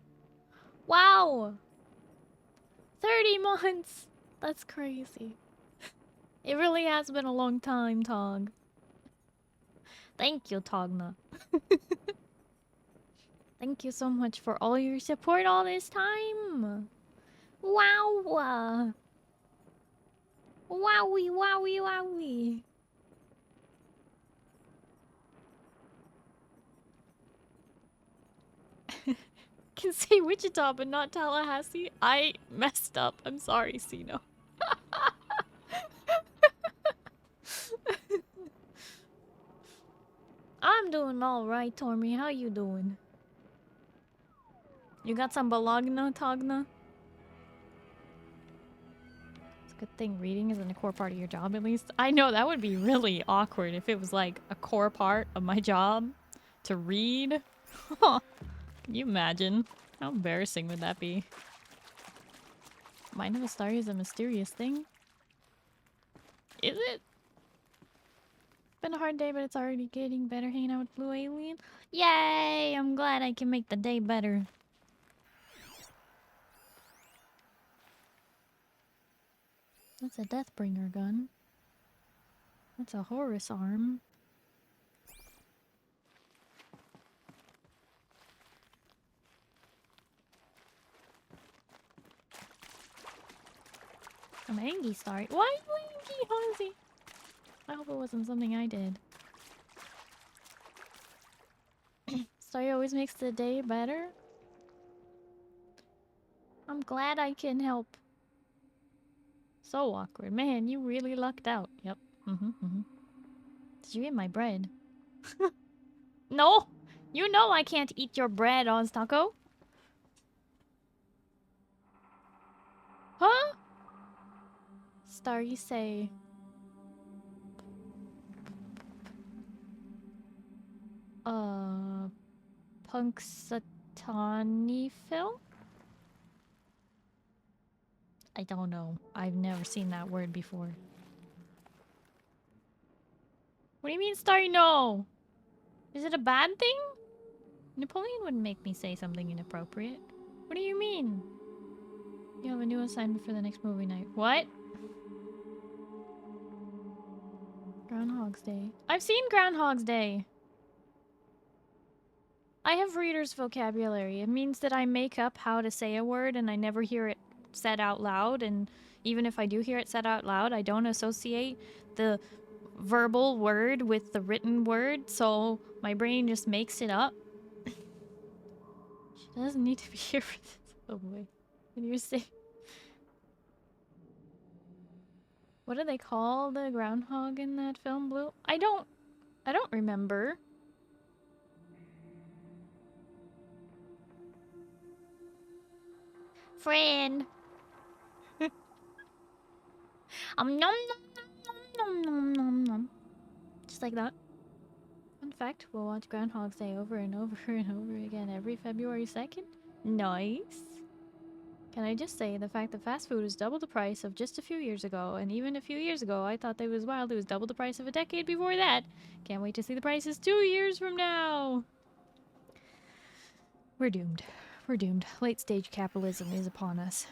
30 months! That's crazy. It really has been a long time, Tog. Thank you, Togna. Thank you so much for all your support all this time. Wow. Wowie. Can say Wichita but not Tallahassee. I messed up. I'm sorry, Sino. I'm doing alright, Tormi. How you doing? You got some Bologna, Togna? It's a good thing reading isn't a core part of your job, at least. I know, that would be really awkward if it was like a core part of my job to read. Can you imagine? How embarrassing would that be? Mind of a Starry is a mysterious thing? Is it? been a hard day, but it's already getting better hanging out with Blue Alien. Yay! I'm glad I can make the day better. That's a Deathbringer gun. That's a Horus arm. I'm angry, Starry. Why are you angry, Hansi? I hope it wasn't something I did. Starry always makes the day better. I'm glad I can help. So awkward. Man, you really lucked out. Yep. Did you eat my bread? No! You know I can't eat your bread, Oztaco. Huh? Starry say... Punxsutawney Phil? I don't know. I've never seen that word before. What do you mean, Starry? No! Is it a bad thing? Napoleon wouldn't make me say something inappropriate. What do you mean? You have a new assignment for the next movie night. What? Groundhog's Day. I've seen Groundhog's Day! I have reader's vocabulary. It means that I make up how to say a word and I never hear it said out loud, and even if I do hear it said out loud, I don't associate the verbal word with the written word, so my brain just makes it up. She doesn't need to be here for this. Oh boy. Can you say... What do they call the groundhog in that film, Blue? I don't remember. Friend. Nom nom nom nom nom nom. Just like that. Fun fact, we'll watch Groundhog's Day over and over and over again every February 2nd. Nice. Can I just say the fact that fast food is double the price of just a few years ago, and even a few years ago I thought that was wild, it was double the price of a decade before that. Can't wait to see the prices 2 years from now. We're doomed. We're doomed. Late stage capitalism is upon us.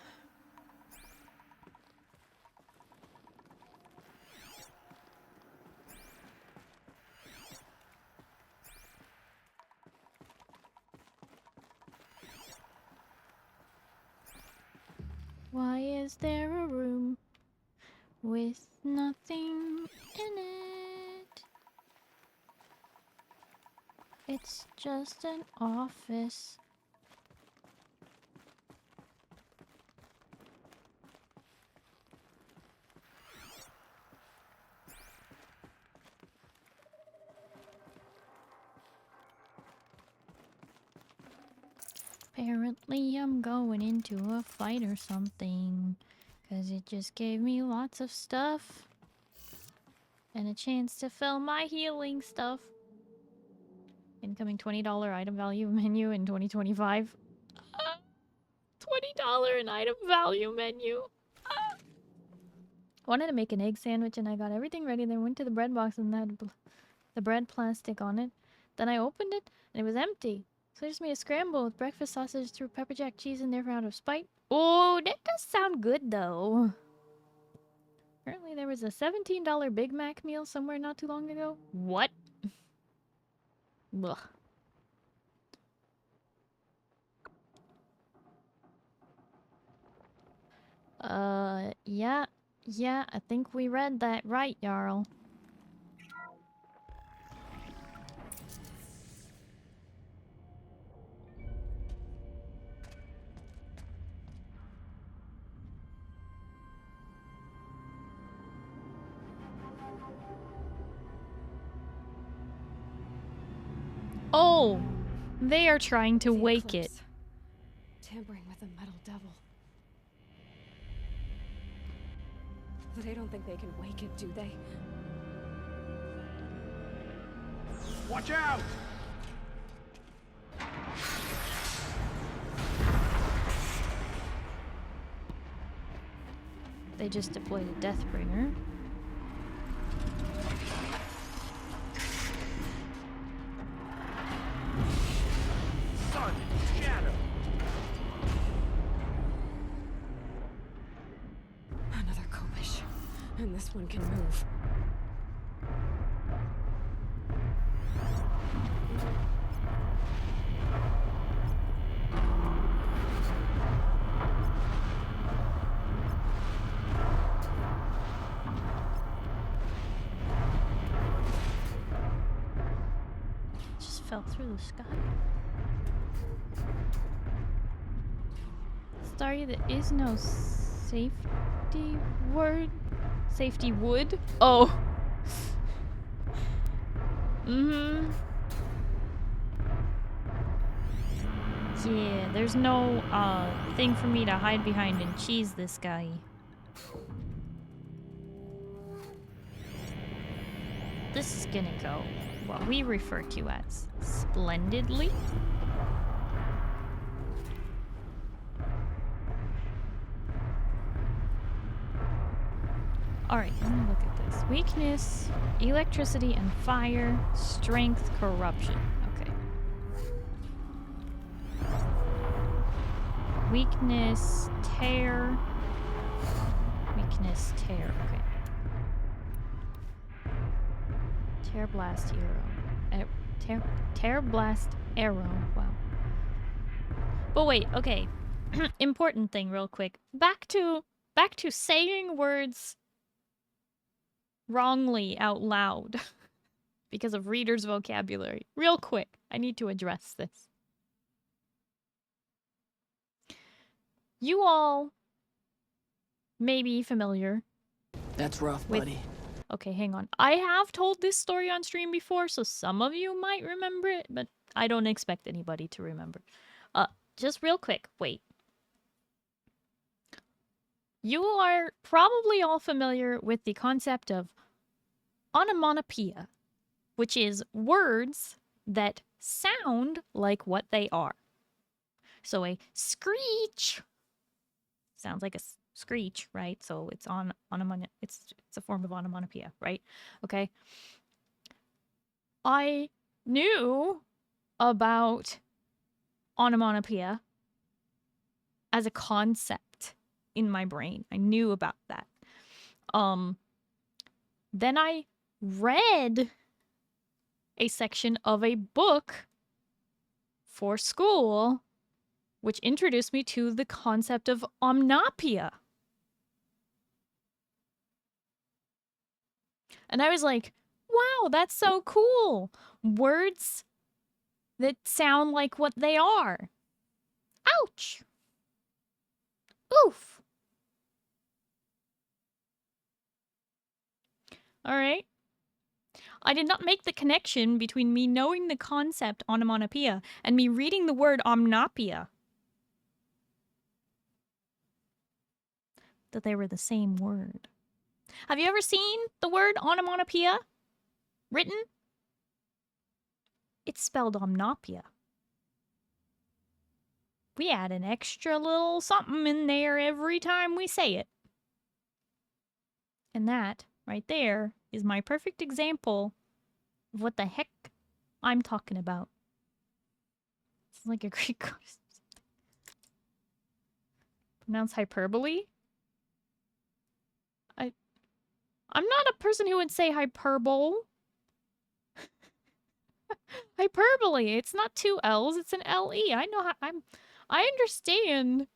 Why is there a room with nothing in it? It's just an office. Apparently I'm going into a fight or something, 'cause it just gave me lots of stuff and a chance to fill my healing stuff. Incoming $20 item value menu in 2025. $20 an item value menu. Wanted to make an egg sandwich and I got everything ready, then went to the bread box and had the bread plastic on it. Then I opened it and it was empty. So I just made a scramble with breakfast sausage, threw pepper jack cheese in there out of spite. Oh, that does sound good though. Apparently there was a $17 Big Mac meal somewhere not too long ago. What? Ugh. Yeah, I think we read that right, Jarl. Oh! They are trying to wake it. Tampering with the metal devil. They don't think they can wake it, do they? Watch out! They just deployed a Deathbringer. this one can move. Just fell through the sky. Starry, there is no safety word. Safety wood? Oh. Mm-hmm. Yeah, there's no thing for me to hide behind and cheese this guy. This is gonna go what we refer to as splendidly. Alright, let me look at this. Weakness, electricity and fire, strength, corruption. Okay. Weakness, tear. Weakness, tear. Okay. Tear, blast, arrow. Tear, blast, arrow. Wow. But wait, okay. Important thing real quick. Back to saying words wrongly out loud because of readers' vocabulary. Real quick, I need to address this. You all may be familiar. That's rough, buddy. Okay, hang on. I have told this story on stream before, so some of you might remember it, but I don't expect anybody to remember. Just real quick, wait. You are probably all familiar with the concept of onomatopoeia, which is words that sound like what they are. So a screech sounds like a screech, right? So it's it's a form of onomatopoeia, right? Okay. I knew about onomatopoeia as a concept in my brain. I knew about that. Then I read a section of a book for school which introduced me to the concept of omnopia. And I was like, wow, that's so cool. Words that sound like what they are. Ouch. Oof. All right. I did not make the connection between me knowing the concept onomatopoeia and me reading the word omnopia. That they were the same word. Have you ever seen the word onomatopoeia written? It's spelled omnopia. We add an extra little something in there every time we say it. And that, right there, is my perfect example of what the heck I'm talking about. It's like a Greek goddess. Pronounce hyperbole? I'm not a person who would say hyperbole. Hyperbole. It's not two L's, it's an L-E. I know how I understand.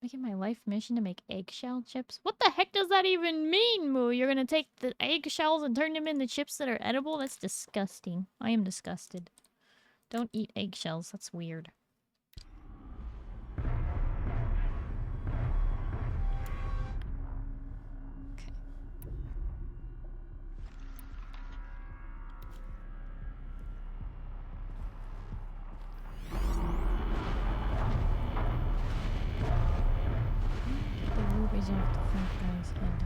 Making my life mission to make eggshell chips? What the heck does that even mean, Moo? You're gonna take the eggshells and turn them into chips that are edible? That's disgusting. I am disgusted. Don't eat eggshells. That's weird. Off the front guy's head.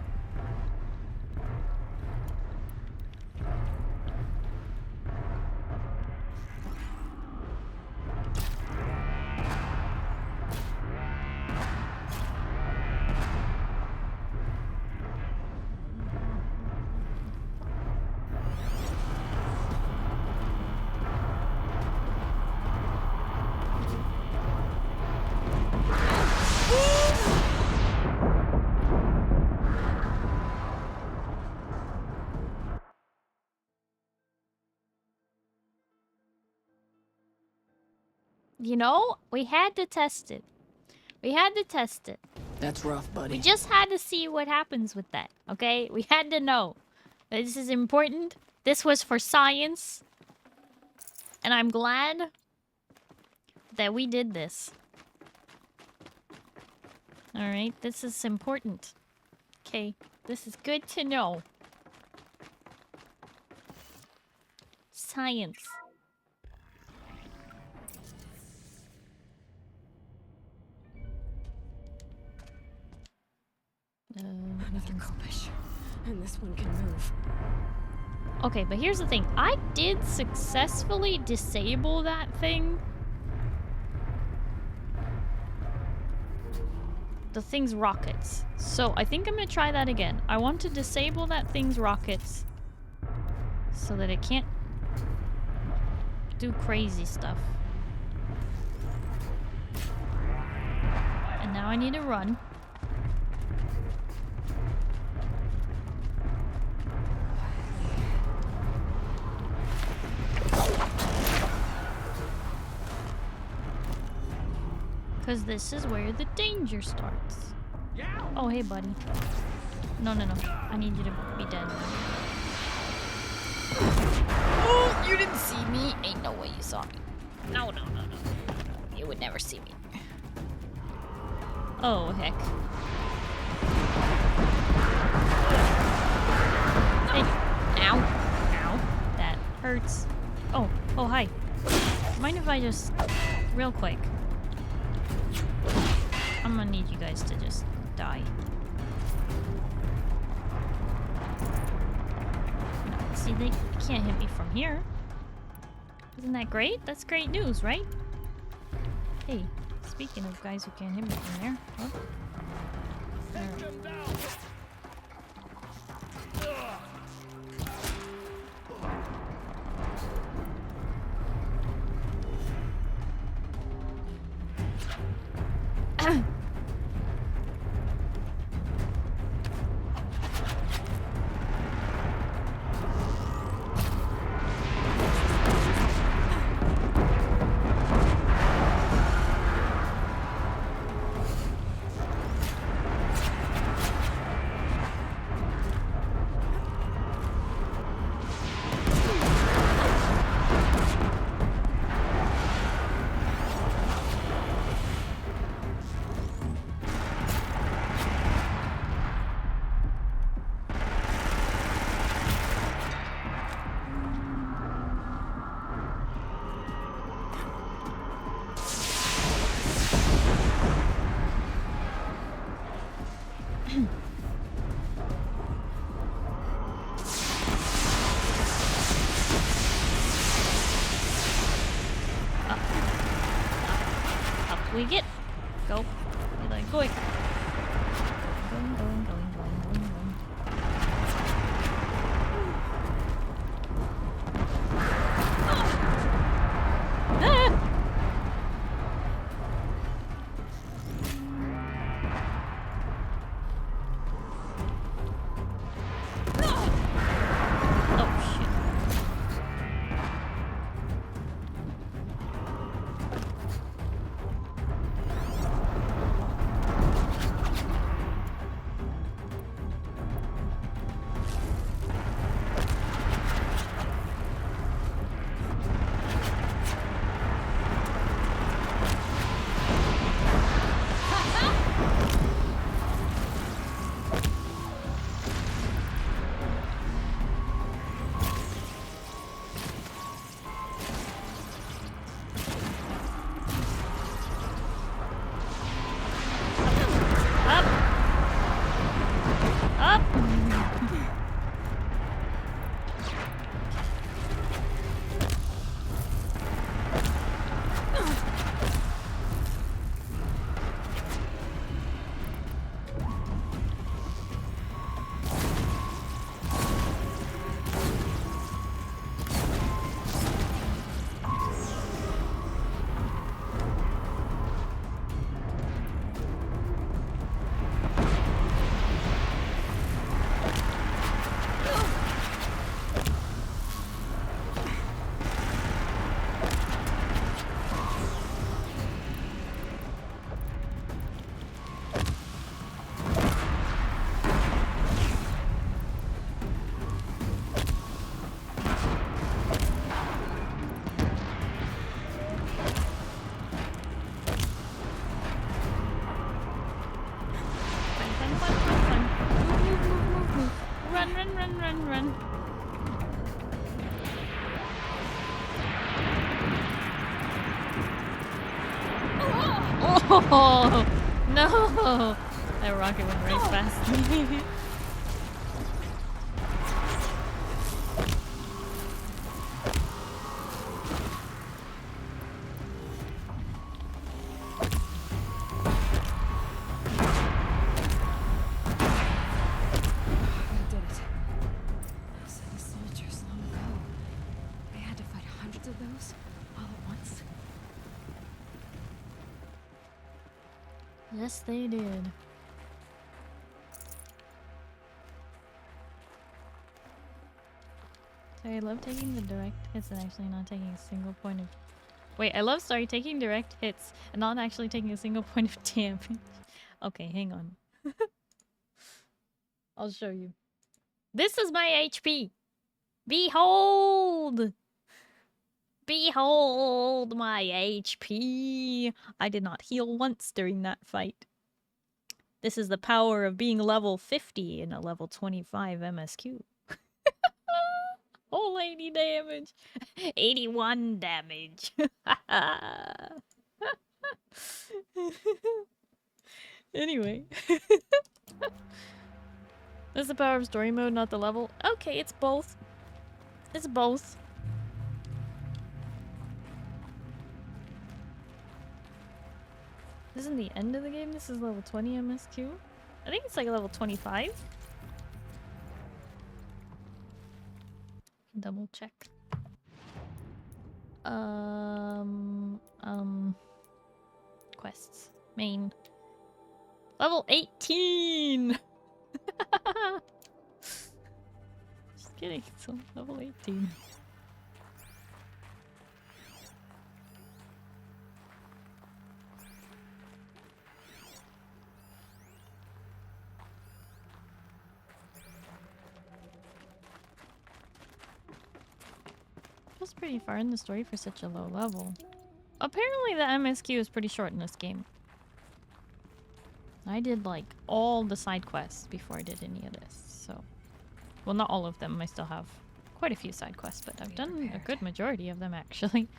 You know, we had to test it. We had to test it. That's rough, buddy. We just had to see what happens with that, okay? We had to know. This is important. This was for science. And I'm glad that we did this. Alright, this is important. Okay, this is good to know. Science. Another Kopish. And this one can move. Okay, but here's the thing. I did successfully disable that thing. The thing's rockets. So I think I'm gonna try that again. I want to disable that thing's rockets so that it can't do crazy stuff. And now I need to run. Because this is where the danger starts. Oh, hey, buddy. No, no, no. I need you to be dead. Oh, you didn't see me. Ain't no way you saw me. No, no, no, no. You would never see me. Oh, heck. Hey. Ow. Ow. That hurts. Oh, oh, hi. Mind if I just... Real quick. I'm gonna need you guys to just die. See, they can't hit me from here. Isn't that great? That's great news, right? Hey, speaking of guys who can't hit me from there. Huh? We get go. You're like going. Going, going, going, going, going, going. Ah! run, run, run, run, run. Oh no! That rocket went right past me. Yes, they did. Sorry, I love taking the direct hits and actually not taking a single point of... Wait, I love Starry taking direct hits and not actually taking a single point of damage. Okay, hang on. I'll show you. This is my HP! Behold! Behold my HP! I did not heal once during that fight. This is the power of being level 50 in a level 25 MSQ. Whole 80 damage. 81 damage. Anyway. This is the power of story mode, not the level. Okay, it's both. It's both. This isn't the end of the game. This is level 20 MSQ. I think it's like level 25. Double check. Quests. Main. Level 18! Just kidding. It's level 18. Feels pretty far in the story for such a low level. Apparently the MSQ is pretty short in this game. I did like all the side quests before I did any of this, so... Well, not all of them. I still have quite a few side quests, but I've done a good majority of them actually.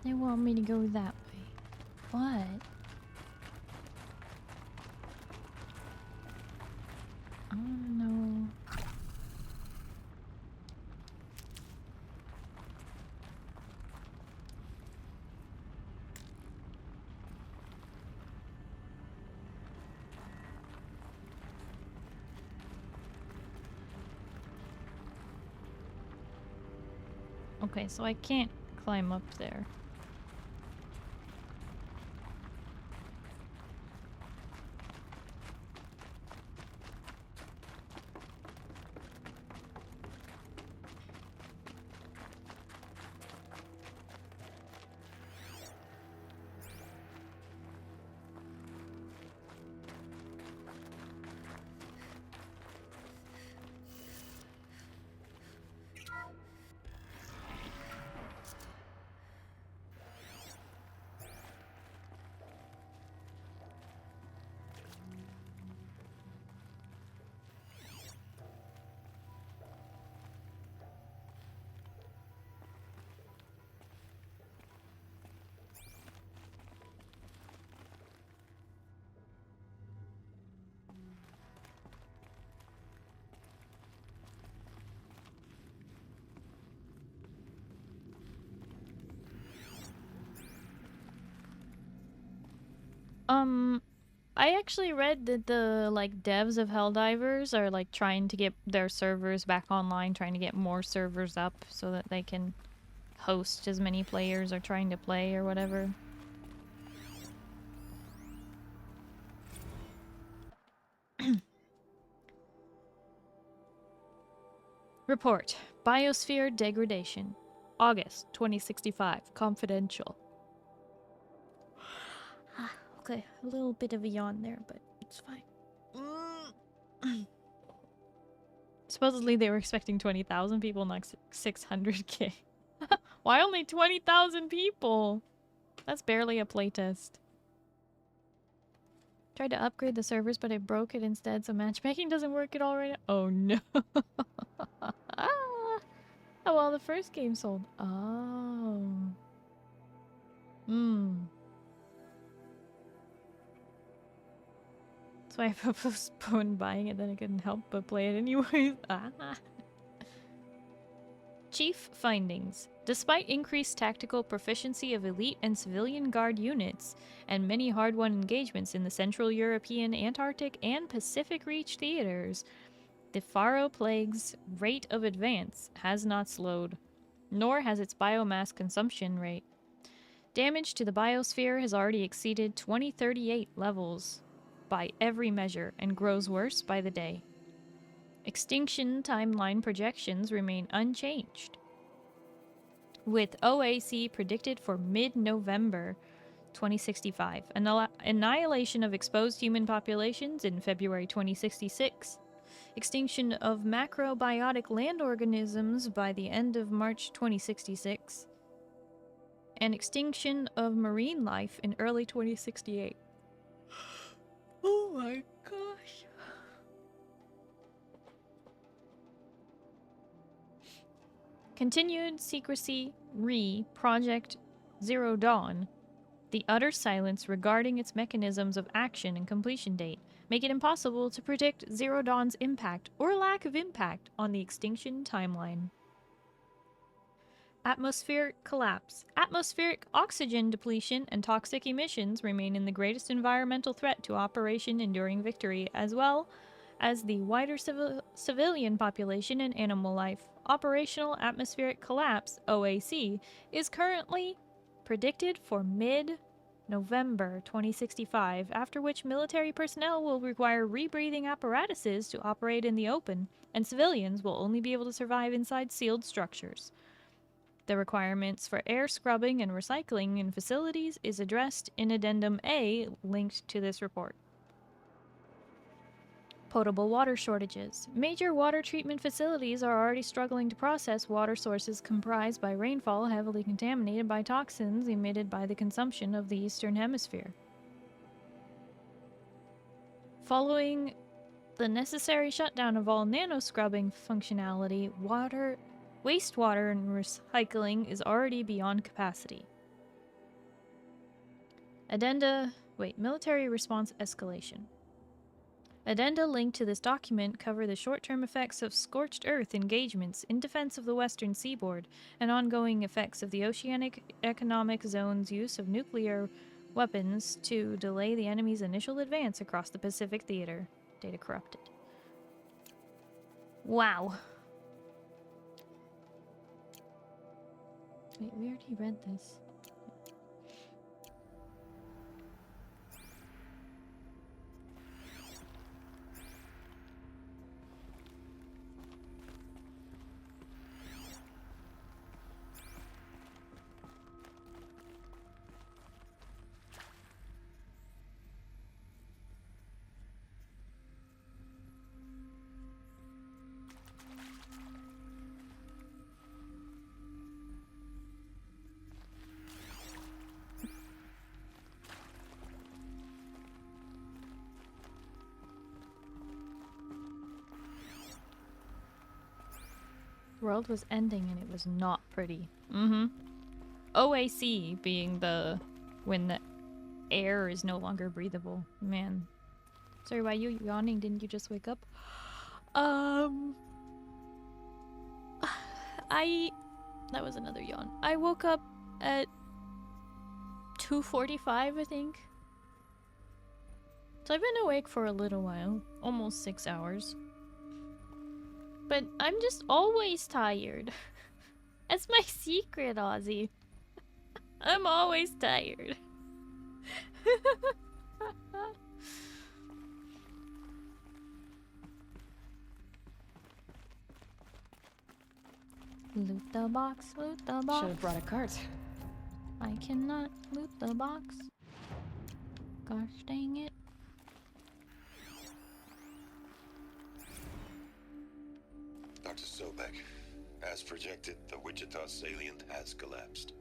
They want me to go that way. What? I don't know. Okay, so I can't climb up there. I actually read that the, like, devs of Helldivers are, like, trying to get their servers back online, trying to get more servers up so that they can host as many players are trying to play or whatever. Report. Biosphere degradation. August 2065. Confidential. Okay, a little bit of a yawn there, but it's fine. Supposedly they were expecting 20,000 people, not 600k. Why only 20,000 people? That's barely a playtest. Tried to upgrade the servers, but I broke it instead, so matchmaking doesn't work at all right now. Oh no. Oh well, the first game sold. Oh. So I postponed buying it, then I couldn't help but play it anyways. Chief findings. Despite increased tactical proficiency of elite and civilian guard units, and many hard-won engagements in the Central European, Antarctic, and Pacific Reach theaters, the Faro Plague's rate of advance has not slowed, nor has its biomass consumption rate. Damage to the biosphere has already exceeded 2038 levels by every measure and grows worse by the day. Extinction timeline projections remain unchanged, with OAC predicted for mid-November 2065, annihilation of exposed human populations in February 2066, extinction of macrobiotic land organisms by the end of March 2066, and extinction of marine life in early 2068. Oh my gosh. Continued secrecy Project Zero Dawn. The utter silence regarding its mechanisms of action and completion date make it impossible to predict Zero Dawn's impact or lack of impact on the extinction timeline. Atmospheric collapse. Atmospheric oxygen depletion and toxic emissions remain in the greatest environmental threat to Operation Enduring Victory, as well as the wider civilian population and animal life. Operational atmospheric collapse, OAC, is currently predicted for mid-November 2065, after which military personnel will require rebreathing apparatuses to operate in the open, and civilians will only be able to survive inside sealed structures. The requirements for air scrubbing and recycling in facilities is addressed in Addendum A linked to this report. Potable water shortages. Major water treatment facilities are already struggling to process water sources comprised by rainfall heavily contaminated by toxins emitted by the consumption of the Eastern Hemisphere. Following the necessary shutdown of all nano-scrubbing functionality, wastewater and recycling is already beyond capacity. Military response escalation. Addenda linked to this document cover the short-term effects of scorched earth engagements in defense of the western seaboard and ongoing effects of the Oceanic Economic Zone's use of nuclear weapons to delay the enemy's initial advance across the Pacific theater. Data corrupted. Wow. Wait, we already read this. The world was ending and it was not pretty. OAC being when the air is no longer breathable. Man. Sorry, why are you yawning? Didn't you just wake up? That was another yawn. I woke up at 2:45, I think. So I've been awake for a little while. Almost 6 hours. But I'm just always tired. That's my secret, Ozzy. I'm always tired. Loot the box, loot the box. Should have brought a cart. I cannot loot the box. Gosh dang it. Dr. Sobek, as projected, the Wichita salient has collapsed.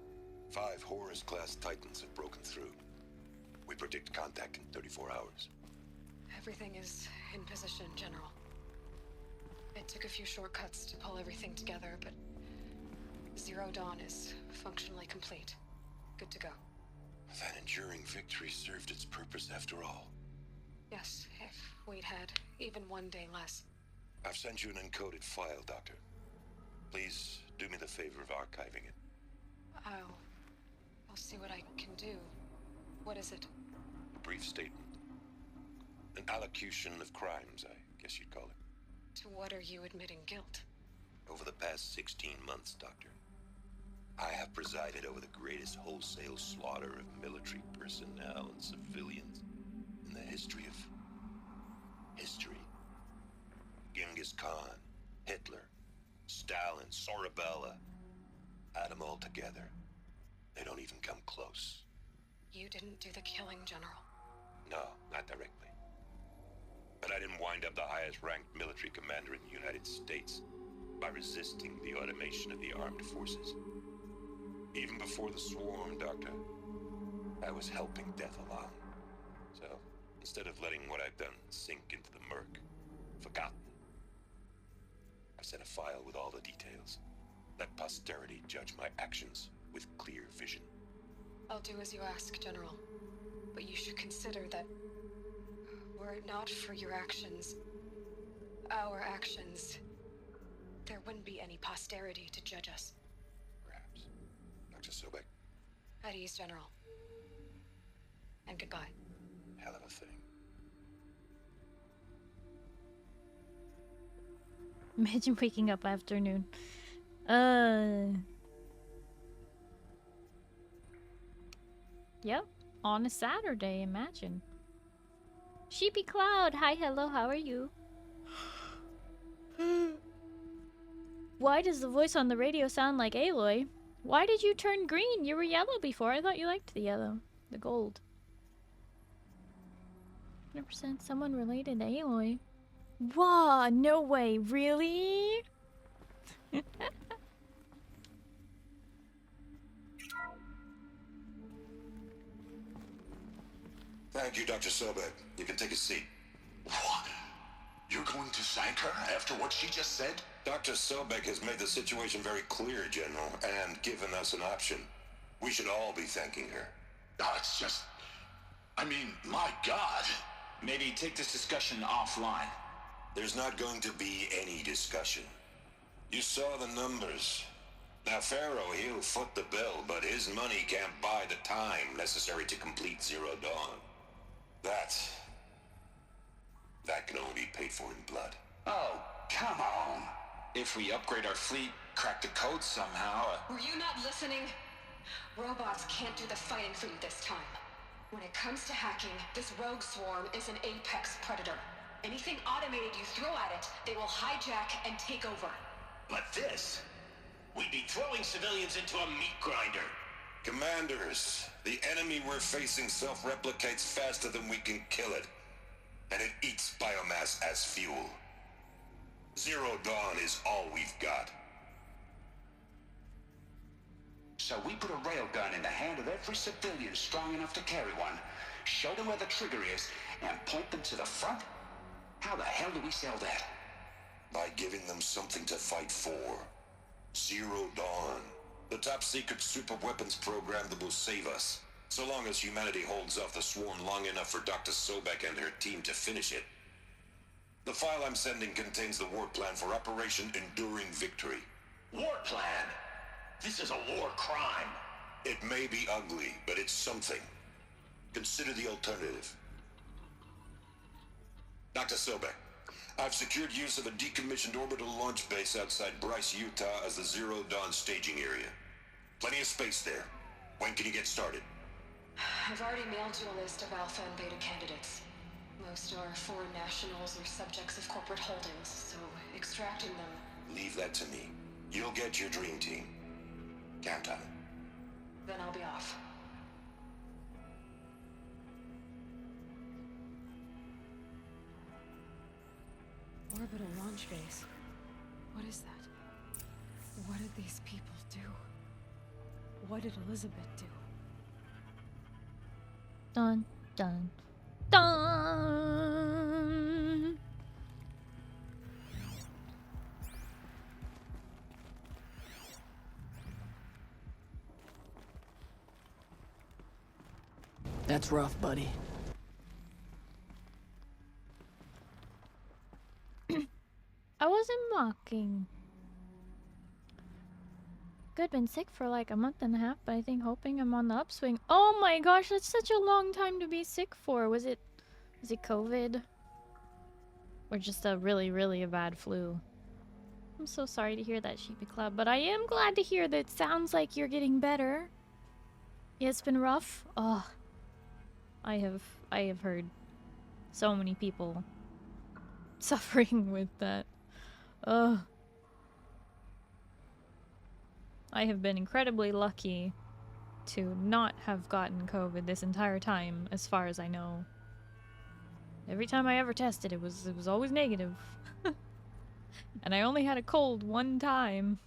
5 Horus-class Titans have broken through. We predict contact in 34 hours. Everything is in position, General. It took a few shortcuts to pull everything together, but Zero Dawn is functionally complete. Good to go. That enduring victory served its purpose after all. Yes, if we'd had even one day less. I've sent you an encoded file, Doctor. Please do me the favor of archiving it. I'll see what I can do. What is it? A brief statement. An allocution of crimes, I guess you'd call it. To what are you admitting guilt? Over the past 16 months, Doctor, I have presided over the greatest wholesale slaughter of military personnel and civilians in the history of history. Genghis Khan, Hitler, Stalin, Sorabella. Add them all together. They don't even come close. You didn't do the killing, General. No, not directly. But I didn't wind up the highest-ranked military commander in the United States by resisting the automation of the armed forces. Even before the swarm, Doctor, I was helping death along. So, instead of letting what I've done sink into the murk, forgotten, I've sent a file with all the details. Let posterity judge my actions with clear vision. I'll do as you ask, General. But you should consider that were it not for your actions, our actions, there wouldn't be any posterity to judge us. Perhaps. Dr. Sobek. At ease, General. And goodbye. Hell of a thing. Imagine waking up afternoon. Yep, on a Saturday, imagine. Sheepy Cloud, hi, hello, how are you? Why does the voice on the radio sound like Aloy? Why did you turn green? You were yellow before. I thought you liked the yellow. The gold. 100% someone related to Aloy. Wow, no way, really? Thank you, Dr. Sobek. You can take a seat. What? You're going to thank her after what she just said? Dr. Sobek has made the situation very clear, General, and given us an option. We should all be thanking her. No, it's just... I mean, my God. Maybe take this discussion offline. There's not going to be any discussion. You saw the numbers. Now, Pharaoh, he'll foot the bill, but his money can't buy the time necessary to complete Zero Dawn. That can only be paid for in blood. Oh, come on. If we upgrade our fleet, crack the code somehow... Were you not listening? Robots can't do the fighting for you this time. When it comes to hacking, this rogue swarm is an apex predator. Anything automated you throw at it, they will hijack and take over. But this... we'd be throwing civilians into a meat grinder. Commanders, the enemy we're facing self-replicates faster than we can kill it. And it eats biomass as fuel. Zero Dawn is all we've got. So we put a railgun in the hand of every civilian strong enough to carry one, show them where the trigger is, and point them to the front? How the hell do we sell that? By giving them something to fight for. Zero Dawn. The top-secret super-weapons program that will save us. So long as humanity holds off the swarm long enough for Dr. Sobek and her team to finish it. The file I'm sending contains the war plan for Operation Enduring Victory. War plan? This is a war crime. It may be ugly, but it's something. Consider the alternative. Dr. Sobek, I've secured use of a decommissioned orbital launch base outside Bryce, Utah as the Zero Dawn staging area. Plenty of space there. When can you get started? I've already mailed you a list of alpha and beta candidates. Most are foreign nationals or subjects of corporate holdings, so extracting them... Leave that to me. You'll get your dream team. Count on it. Then I'll be off. Orbital launch base. What is that? What did these people do? What did Elizabeth do? Dun, dun, dun! That's rough, buddy. I wasn't mocking. Good, been sick for like a month and a half, but I think hoping I'm on the upswing. Oh my gosh, that's such a long time to be sick for. Was it COVID? Or just a really a bad flu? I'm so sorry to hear that, Sheepy Club, but I am glad to hear that it sounds like you're getting better. Yeah, it's been rough. Oh, I have heard so many people suffering with that. Ugh. I have been incredibly lucky to not have gotten COVID this entire time, as far as I know. Every time I ever tested, it was always negative. And I only had a cold one time.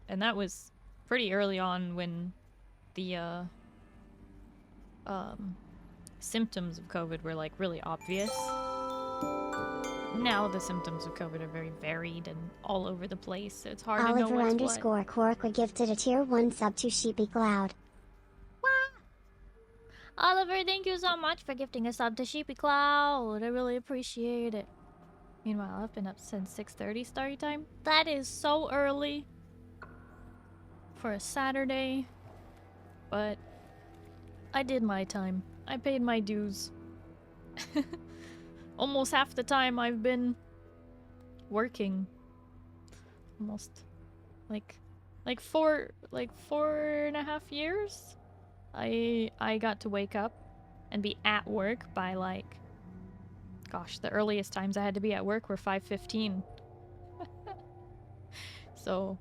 And that was pretty early on when the symptoms of COVID were like really obvious. Now the symptoms of COVID are very varied and all over the place, so it's hard to know what's what. Oliver_Cork gifted a tier 1 sub to Sheepy Cloud. Oliver, thank you so much for gifting a sub to Sheepy Cloud. I really appreciate it. Meanwhile, I've been up since 6:30 Starry time. That is so early for a Saturday, but I did my time. I paid my dues. Almost half the time I've been working. Almost like 4.5 years. I got to wake up and be at work by like, gosh, the earliest times I had to be at work were 5:15. So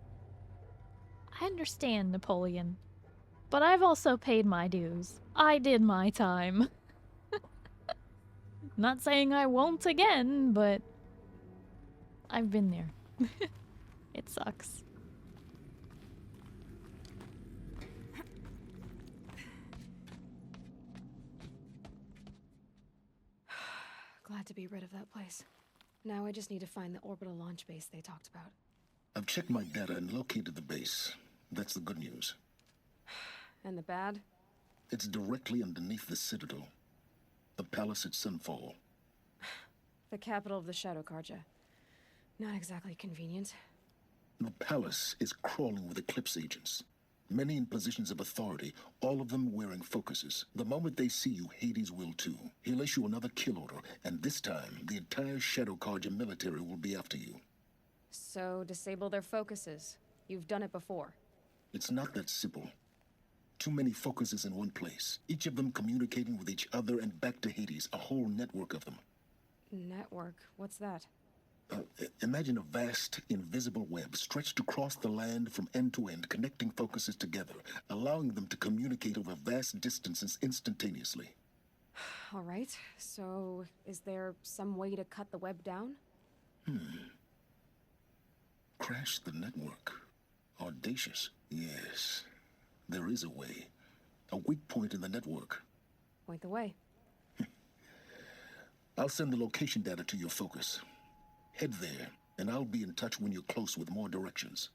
I understand, Napoleon, but I've also paid my dues. I did my time. Not saying I won't again, but I've been there. It sucks. Glad to be rid of that place. Now I just need to find the orbital launch base they talked about. I've checked my data and located the base. That's the good news. And the bad? It's directly underneath the Citadel. The palace at Sunfall. The capital of the Shadow Carja. Not exactly convenient. The palace is crawling with Eclipse agents. Many in positions of authority, all of them wearing focuses. The moment they see you, Hades will too. He'll issue another kill order, and this time, the entire Shadow Carja military will be after you. So, disable their focuses. You've done it before. It's not that simple. Too many focuses in one place, each of them communicating with each other and back to Hades, a whole network of them. Network? What's that? Imagine a vast, invisible web stretched across the land from end to end, connecting focuses together, allowing them to communicate over vast distances instantaneously. All right, so is there some way to cut the web down? Crash the network. Audacious. Yes, there is a way. A weak point in the network. Point the way. I'll send the location data to your focus. Head there, and I'll be in touch when you're close with more directions.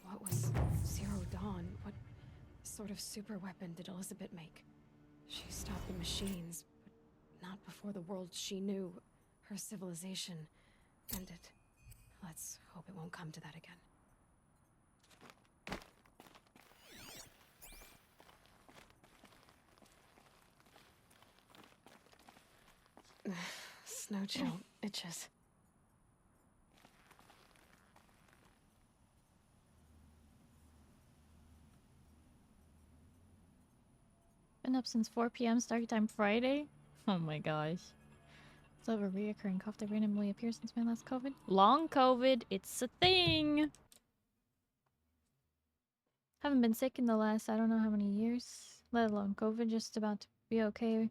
What was Zero Dawn? What sort of super weapon did Elizabeth make? She stopped the machines, but not before the world she knew, her civilization, ended. Let's hope it won't come to that again. Snow chill itches. Been up since 4 p.m. start time Friday? Oh my gosh. So a reoccurring cough that randomly appears since my last COVID? Long COVID, it's a thing! Haven't been sick in the last I don't know how many years, let alone COVID, just about to be okay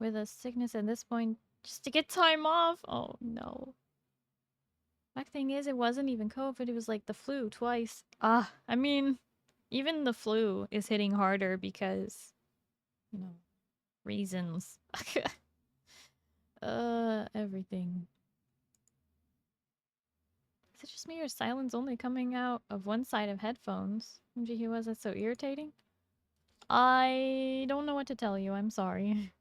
with a sickness at this point, just to get time off. Oh no. My thing is, it wasn't even COVID, it was like the flu twice. I mean, even the flu is hitting harder because, you know, reasons. Everything. Is it just me or silence only coming out of one side of headphones? Gee, was that so irritating? I don't know what to tell you, I'm sorry.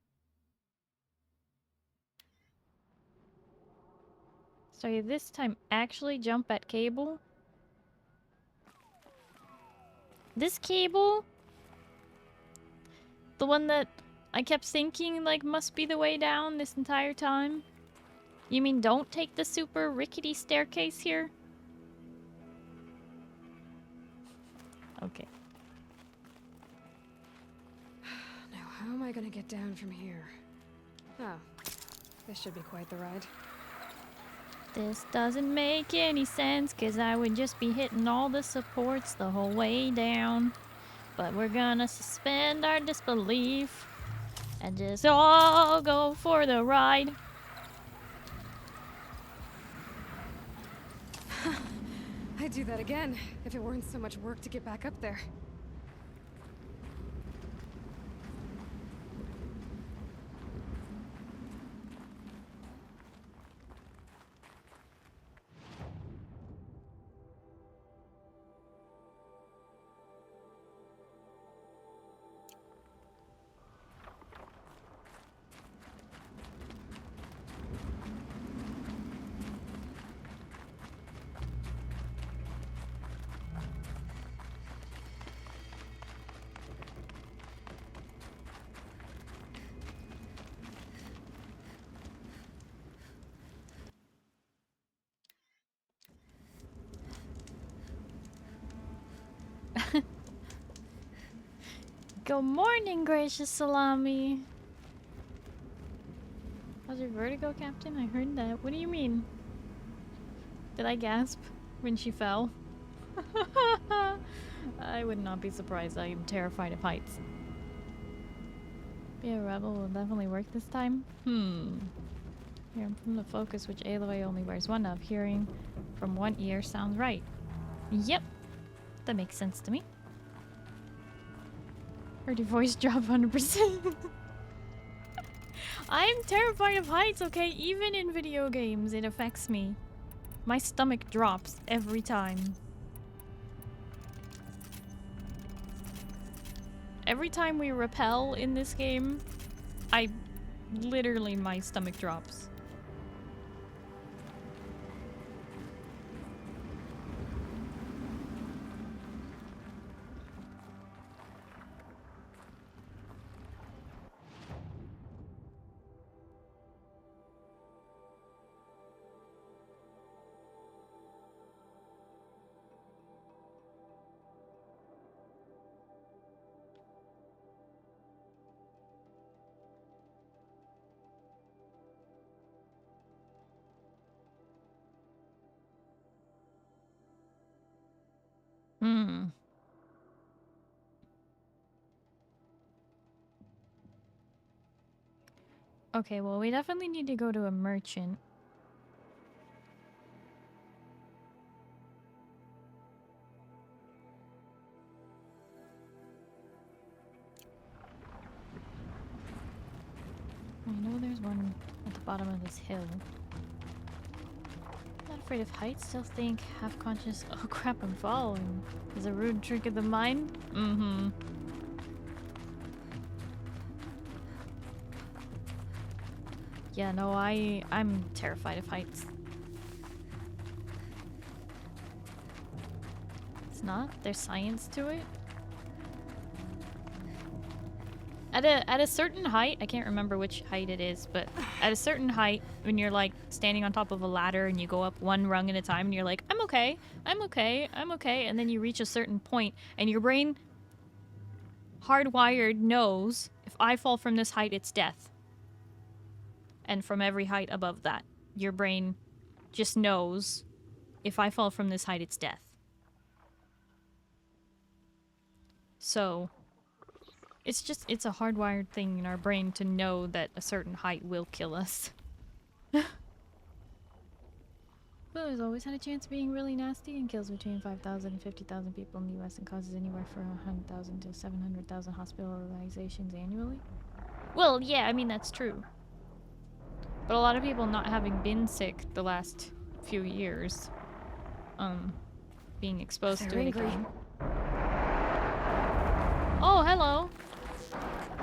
So this time actually jump at cable? This cable? The one that I kept thinking like must be the way down this entire time? You mean don't take the super rickety staircase here? Okay. Now, how am I gonna get down from here? Oh, this should be quite the ride. This doesn't make any sense, cause I would just be hitting all the supports the whole way down. But we're gonna suspend our disbelief and just all go for the ride. I'd do that again, if it weren't so much work to get back up there. Good morning, gracious salami. How's your vertigo, Captain? I heard that. What do you mean? Did I gasp when she fell? I would not be surprised. I am terrified of heights. Be a rebel will definitely work this time. Hearing from the focus, which Aloy only wears one of. Hearing from one ear sounds right. Yep. That makes sense to me. Heard your voice drop 100%. I'm terrified of heights, okay? Even in video games, it affects me. My stomach drops every time. Every time we rappel in this game, literally my stomach drops. Okay, well, we definitely need to go to a merchant. I know there's one at the bottom of this hill. Not afraid of heights, still think half-conscious, oh crap, I'm falling, is a rude trick of the mind? Yeah, no, I'm terrified of heights. It's not? There's science to it? At a certain height, I can't remember which height it is, but at a certain height, when you're like standing on top of a ladder and you go up one rung at a time and you're like, I'm okay, I'm okay, I'm okay, and then you reach a certain point and your brain hardwired knows if I fall from this height, it's death. And from every height above that, your brain just knows, if I fall from this height, it's death. So, it's a hardwired thing in our brain to know that a certain height will kill us. Well, there's always had a chance of being really nasty and kills between 5,000 and 50,000 people in the US and causes anywhere from 100,000 to 700,000 hospitalizations annually. Well, yeah, I mean, that's true. But a lot of people not having been sick the last few years, being exposed to anything. Oh, hello.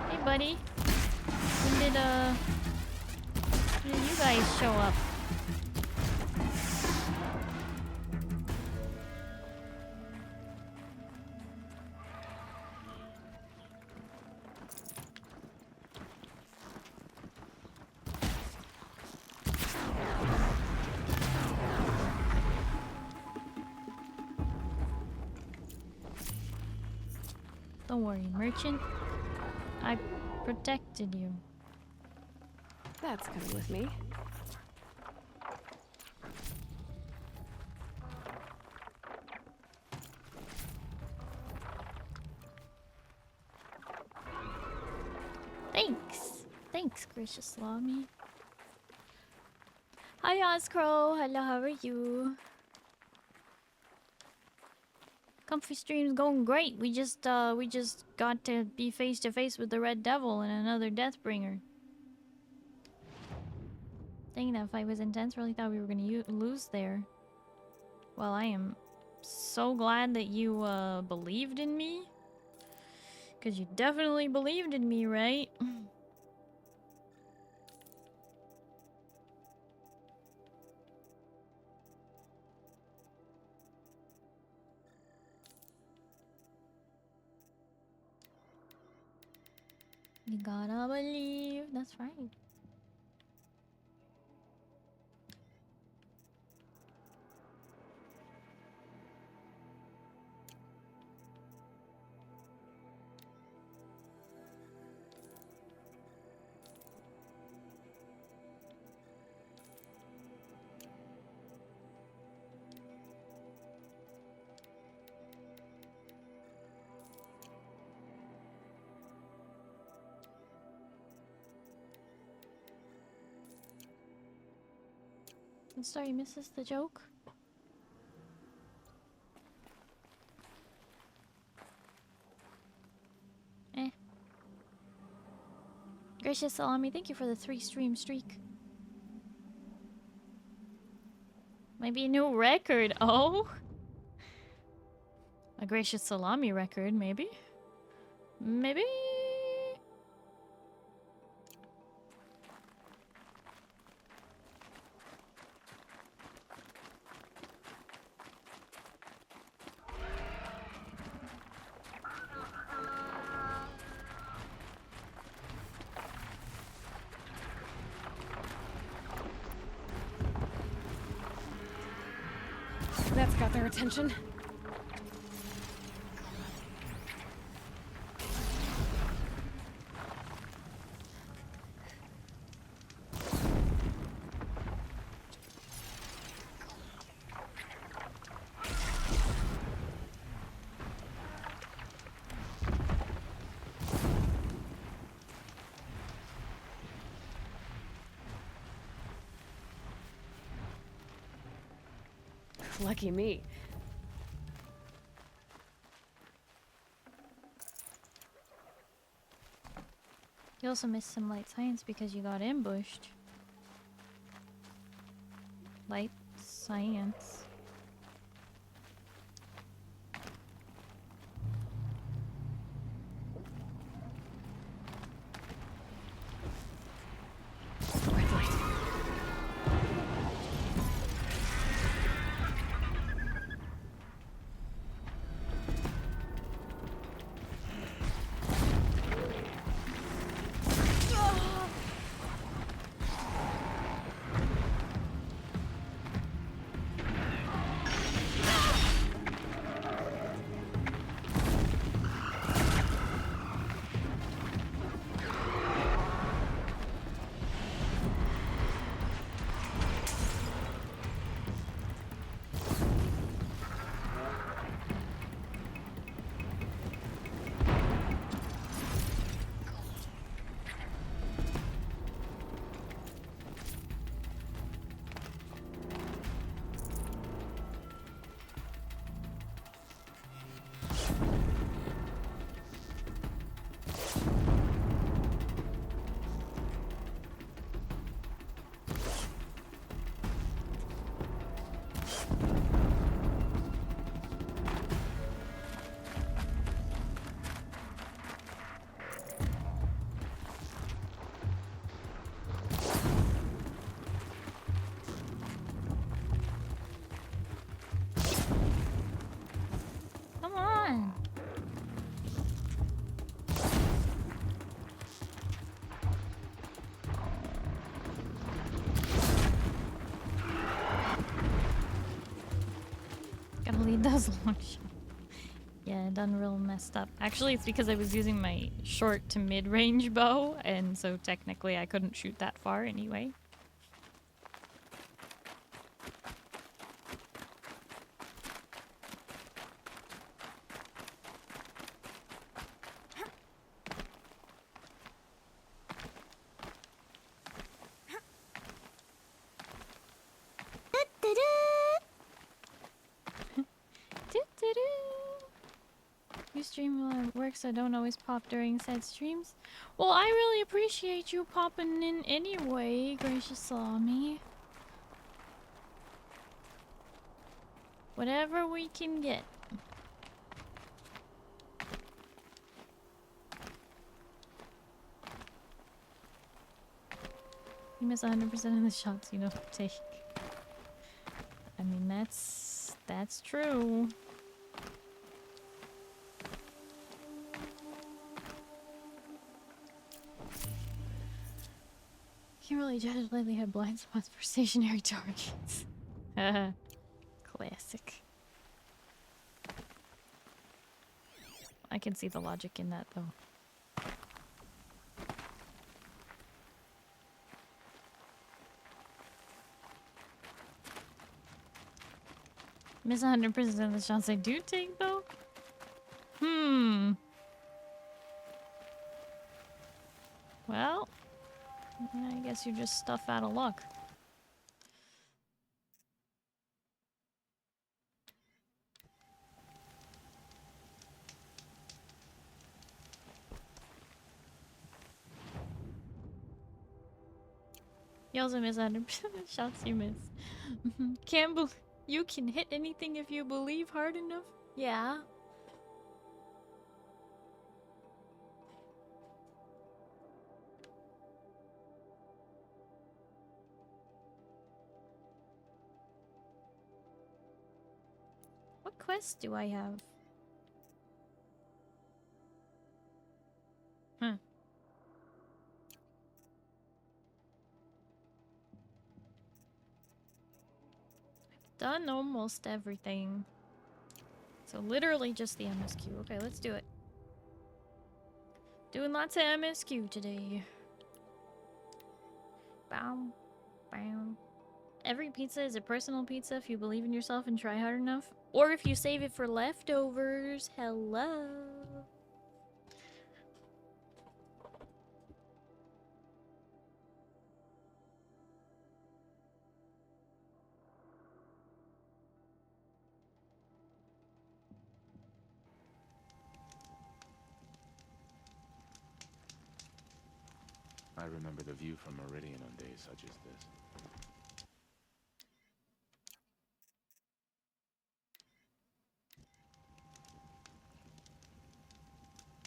Hey, buddy. When did you guys show up? Don't worry, merchant. I protected you. That's coming with me. Thanks. Thanks, gracious Salami. Hi, Ozcrow. Hello, how are you? Comfy stream's going great. We just got to be face to face with the Red Devil and another Deathbringer. Dang, that fight was intense. Really thought we were gonna lose there. Well, I am so glad that you believed in me. 'Cause you definitely believed in me, right? You gotta believe. That's right. I'm sorry, misses the joke. Eh. Gracious Salami, thank you for the 3-stream streak. Might be a new record. Oh? A Gracious Salami record, maybe? Maybe? That's got their attention. Lucky me. You also missed some light science because you got ambushed. Light science. Red light. was a long shot. Yeah, done real messed up. Actually, it's because I was using my short to mid-range bow, and so technically I couldn't shoot that far anyway. You stream while at work, so don't always pop during said streams. Well, I really appreciate you popping in anyway, gracious Lami. Whatever we can get. You miss 100% of the shots you don't take. I mean, that's true. Can't really judge it lately. Had blind spots for stationary targets. Classic. I can see the logic in that, though. Miss 100% of the shots I do take, though? Well, yeah, I guess you just stuff out of luck. You also miss 100% of the shots you miss. Campbell, you can hit anything if you believe hard enough? Yeah. What quest do I have? Huh. I've done almost everything. So literally just the MSQ. Okay, let's do it. Doing lots of MSQ today. Bow. Bow. Every pizza is a personal pizza if you believe in yourself and try hard enough. Or if you save it for leftovers. Hello. I remember the view from Meridian on days such as this.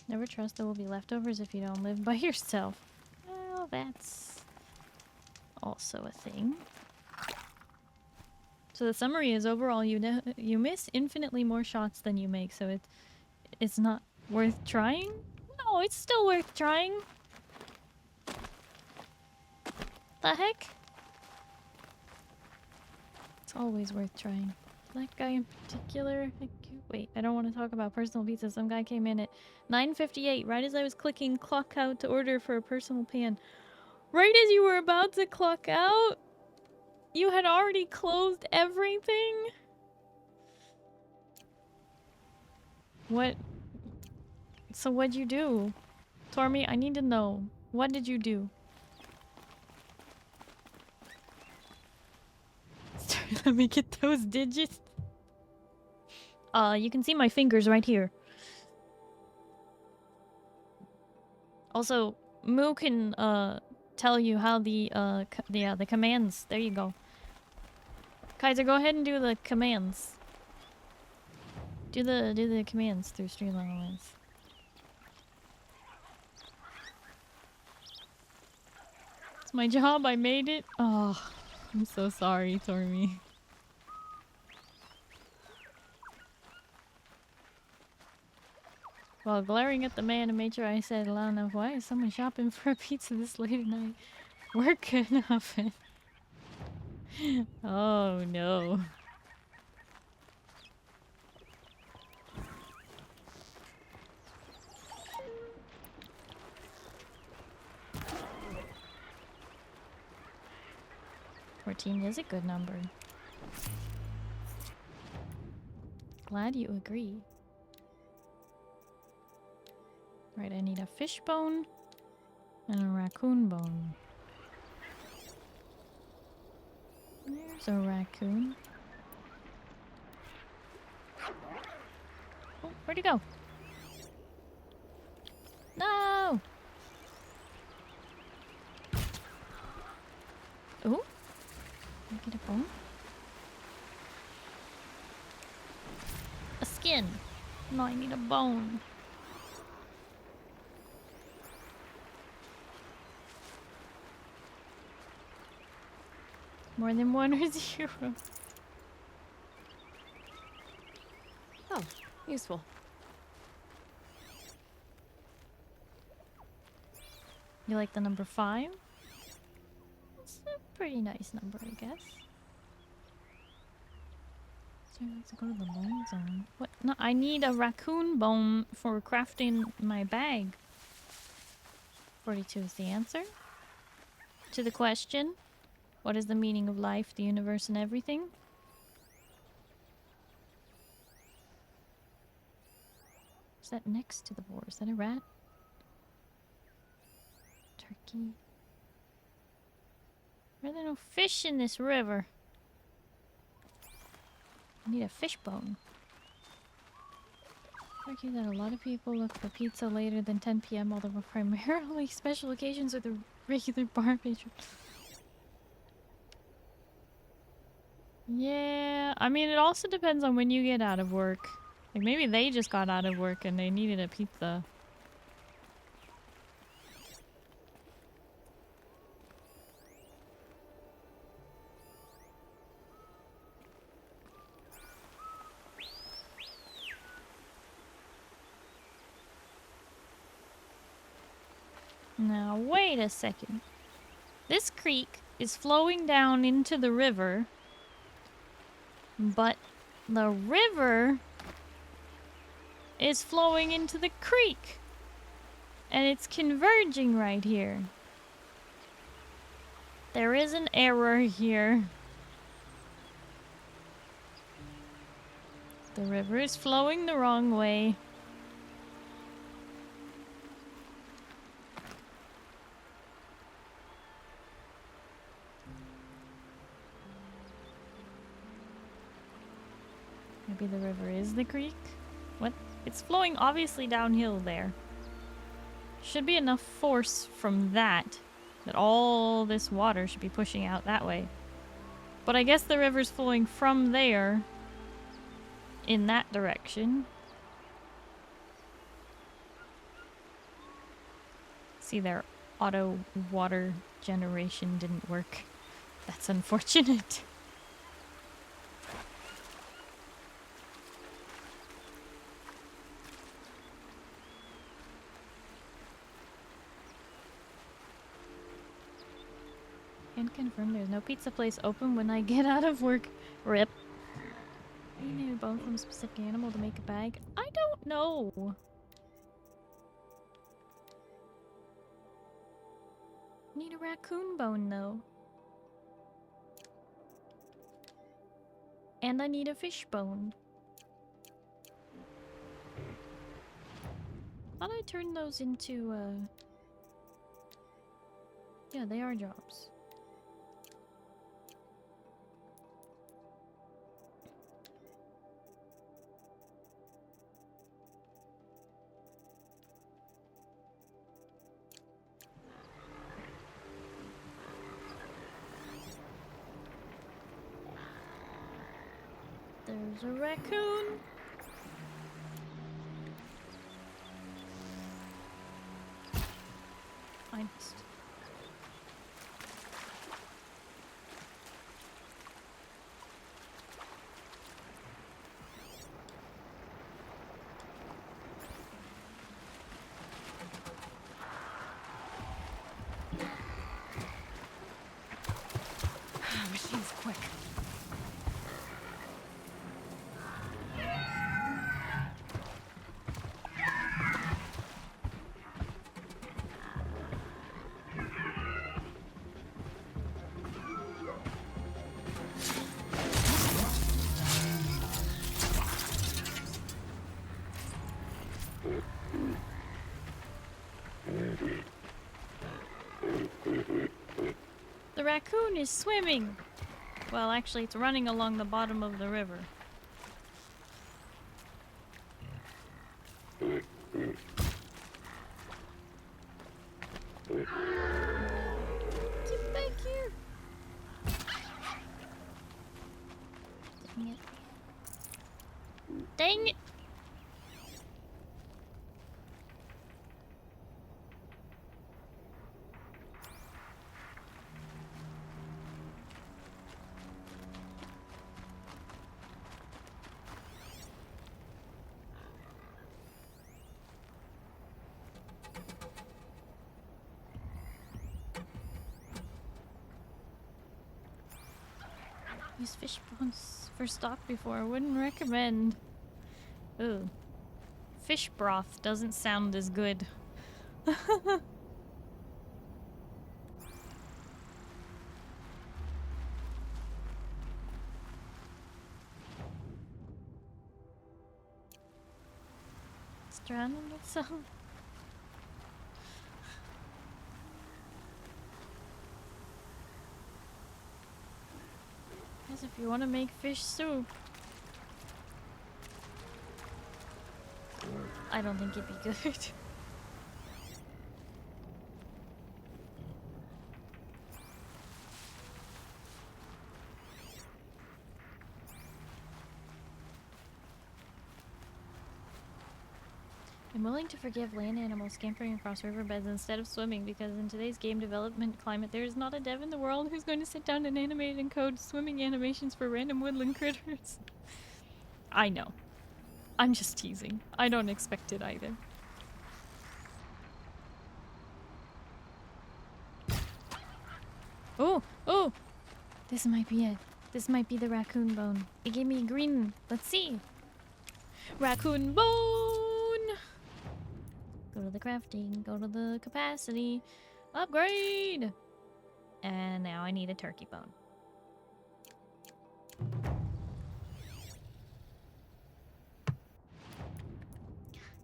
Never trust there will be leftovers if you don't live by yourself. Well, that's also a thing. So the summary is overall you miss infinitely more shots than you make, so it's not worth trying? No, it's still worth trying. The heck? It's always worth trying. That guy in particular... Wait, I don't want to talk about personal pizza. Some guy came in at 9:58, right as I was clicking clock out to order for a personal pan. Right as you were about to clock out? You had already closed everything? What? So what'd you do? Tormy, I need to know. What did you do? Let me get those digits. You can see my fingers right here. Also, Moo can tell you how the commands. There you go. Kaiser, go ahead and do the commands. Do the commands through Streamlabs. It's my job. I made it. Oh, I'm so sorry, Tormy. While glaring at the man, I made sure I said loud enough, "Why is someone shopping for a pizza this late at night? Work couldn't happen." Oh no. 14 is a good number. Glad you agree. Right, I need a fish bone and a raccoon bone. There's a raccoon. Oh, where'd he go? No! Ooh. Can I get a bone? A skin. No, I need a bone. More than 1 or 0. Oh, useful. You like the number 5? It's a pretty nice number, I guess. So let's go to the bone zone. What? No, I need a raccoon bone for crafting my bag. 42 is the answer to the question. What is the meaning of life, the universe, and everything? Is that next to the boar? Is that a rat? Turkey. Why are there no fish in this river? I need a fish bone. Argue that a lot of people look for pizza later than 10 p.m., although primarily special occasions are the regular bar patron. Yeah, I mean, it also depends on when you get out of work. Like, maybe they just got out of work and they needed a pizza. Now, wait a second. This creek is flowing down into the river, but the river is flowing into the creek, and it's converging right here. There is an error here. The river is flowing the wrong way. Maybe the river is the creek? What? It's flowing obviously downhill there. Should be enough force from that all this water should be pushing out that way. But I guess the river's flowing from there in that direction. See, their auto water generation didn't work. That's unfortunate. Can confirm there's no pizza place open when I get out of work. Rip. You need a bone from a specific animal to make a bag? I don't know. Need a raccoon bone though. And I need a fish bone. Thought I turned those into yeah, they are jobs. There's a raccoon. I missed. Machine's quick. The raccoon is swimming! Well, actually, it's running along the bottom of the river. Get back here! Dang it. Dang it! Used fish bones for stock before. I wouldn't recommend. Ooh. Fish broth doesn't sound as good. It's drowning itself. As if you want to make fish soup. I don't think it'd be good. I'm willing to forgive land animals scampering across riverbeds instead of swimming because in today's game development climate there is not a dev in the world who's going to sit down and animate and code swimming animations for random woodland critters. I know. I'm just teasing. I don't expect it either. Oh! Oh! This might be it. This might be the raccoon bone. It gave me green. Let's see. Raccoon bone! Go to the crafting, go to the capacity, upgrade! And now I need a turkey bone.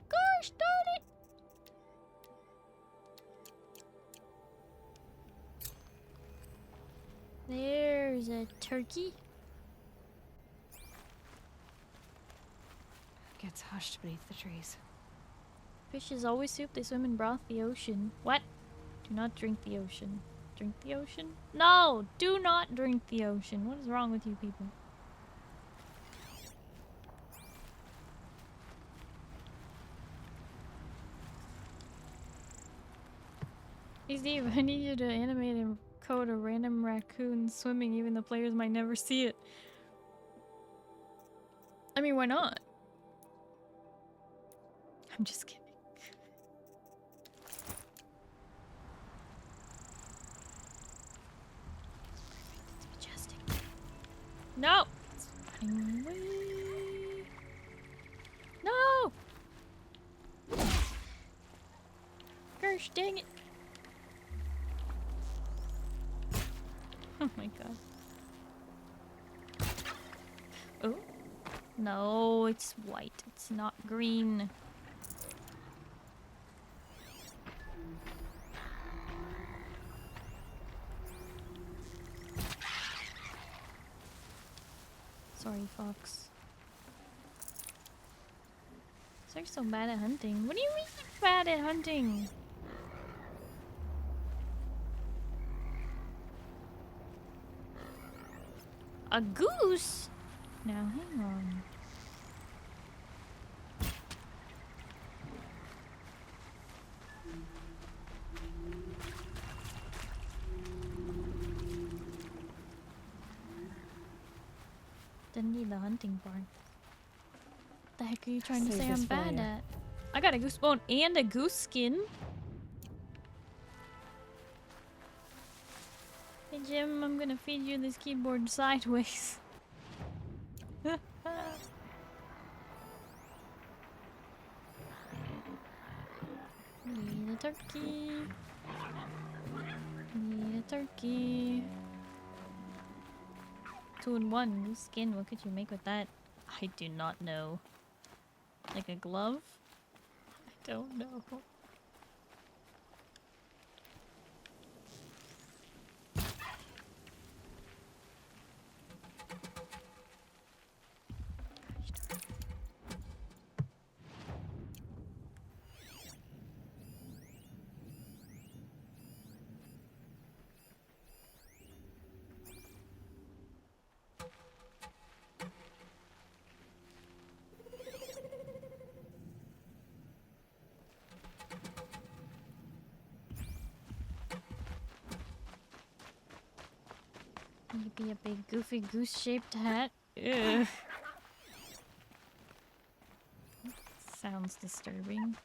Gosh darn it! There's a turkey. Gets hushed beneath the trees. Fish is always soup, they swim in broth, the ocean. What? Do not drink the ocean. Drink the ocean? No! Do not drink the ocean. What is wrong with you people? Hey Steve, I need you to animate and code a random raccoon swimming even though players might never see it. I mean, why not? I'm just kidding. It's majestic. No! It's running away. No! Gosh, dang it. Oh my god. Oh? No, it's white. It's not green. Sorry, Fox. They're so bad at hunting. What do you mean bad at hunting? A goose? Now hang on. Didn't need the hunting part. What the heck are you trying to say I'm bad at? I got a goose bone and a goose skin. Hey Jim, I'm gonna feed you this keyboard sideways. Need a turkey. Need a turkey. 2 in 1. New skin. What could you make with that? I do not know. Like a glove? I don't know. Maybe a big goofy goose-shaped hat. Ugh. Sounds disturbing.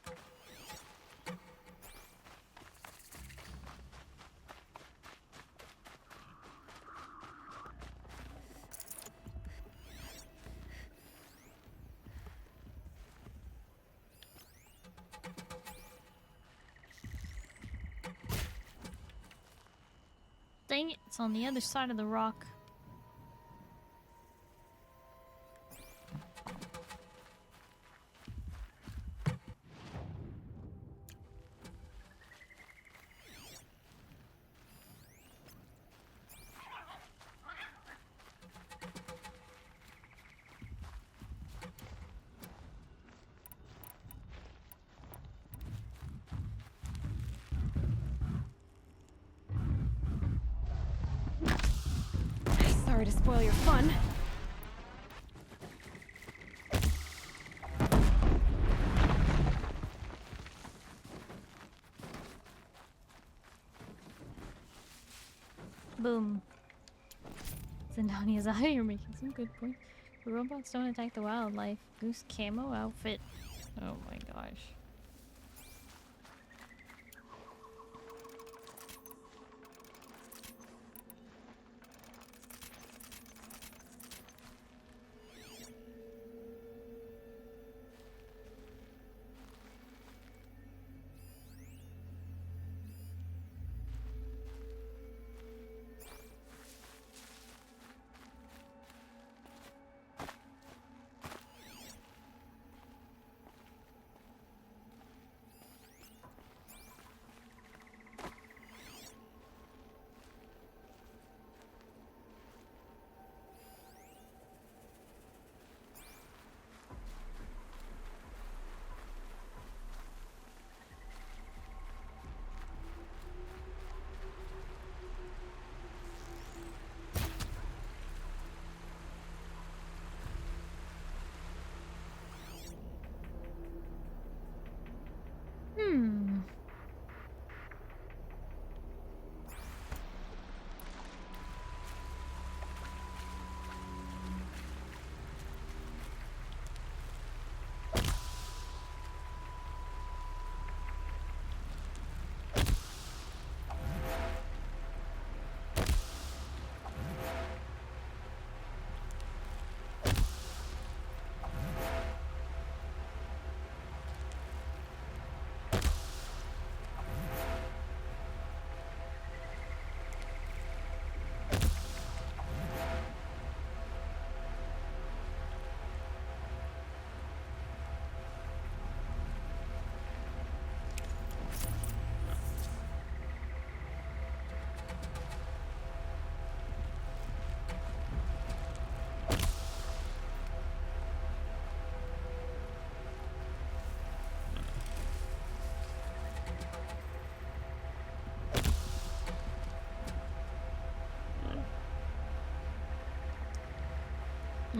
Dang it, it's on the other side of the rock. Sorry to spoil your fun. Boom. Zendania's you're making some good points. The robots don't attack the wildlife. Goose camo outfit. Oh my gosh.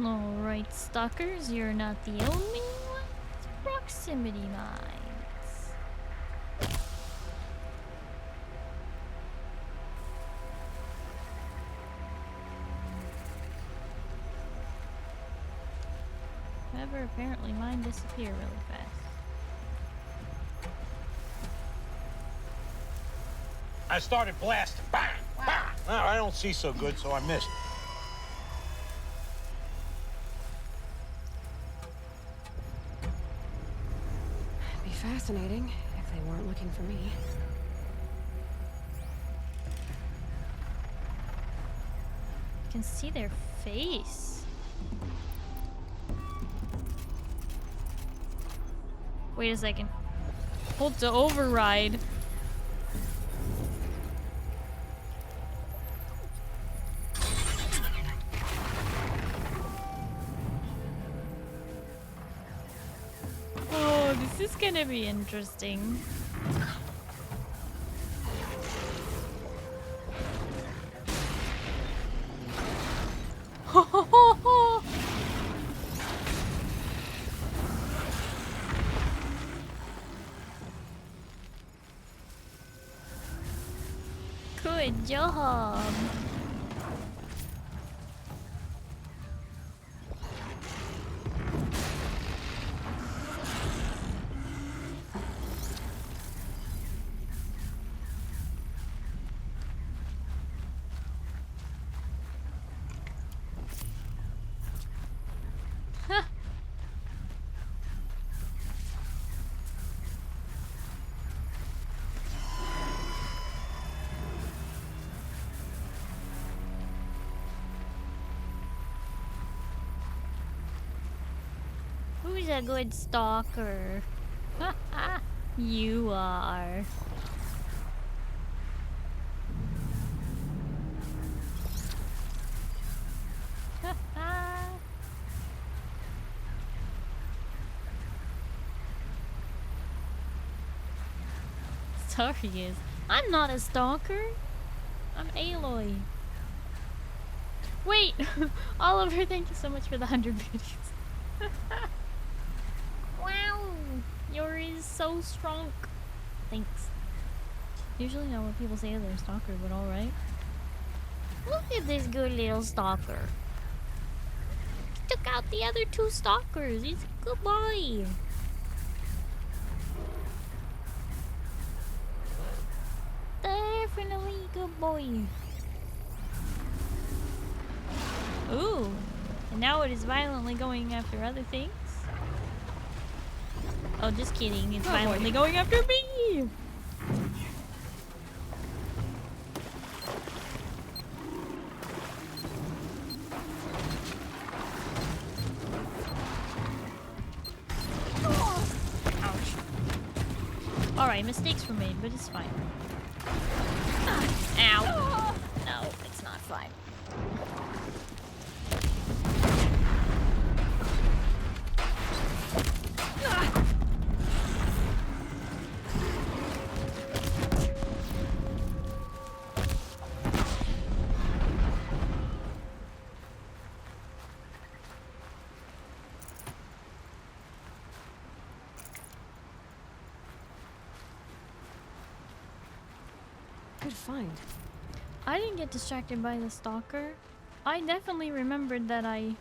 Alright, stalkers, you're not the only one with proximity mines. However, apparently mine disappear really fast. I started blasting. Bang! Bang! No, I don't see so good, so I missed. Be fascinating if they weren't looking for me. You can see their face. Wait a second. Hold to override. Oh, this is gonna be interesting. Good job. Who's a good stalker? You are. Sorry, is. I'm not a stalker. I'm Aloy. Wait! Oliver, thank you so much for the 100 biddies. Wow! Yours is so strong. Thanks. Usually not what people say they're a stalker, but alright. Look at this good little stalker. He took out the other two stalkers. He's a good boy. Definitely a good boy. Ooh. And now it is violently going after other things. Oh, just kidding. It's violently going after me! Ouch. Alright, mistakes were made, but it's fine. Ow. No, it's not fine. Good find. I didn't get distracted by the stalker. I definitely remembered that I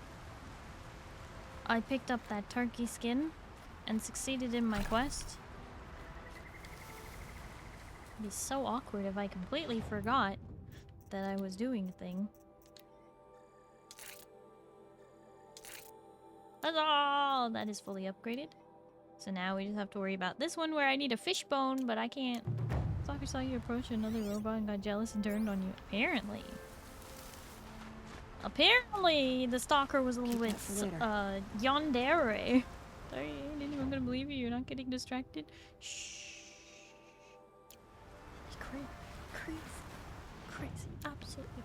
picked up that turkey skin and succeeded in my quest. It'd be so awkward if I completely forgot that I was doing a thing. Huzzah! That is fully upgraded. So now we just have to worry about this one where I need a fishbone, but I can't. Stalker saw you approach another robot and got jealous and turned on you. Apparently. Apparently, the stalker was a little bit yandere. Sorry, I didn't even gonna believe you. You're not getting distracted. Shh. Crazy, crazy, crazy, absolutely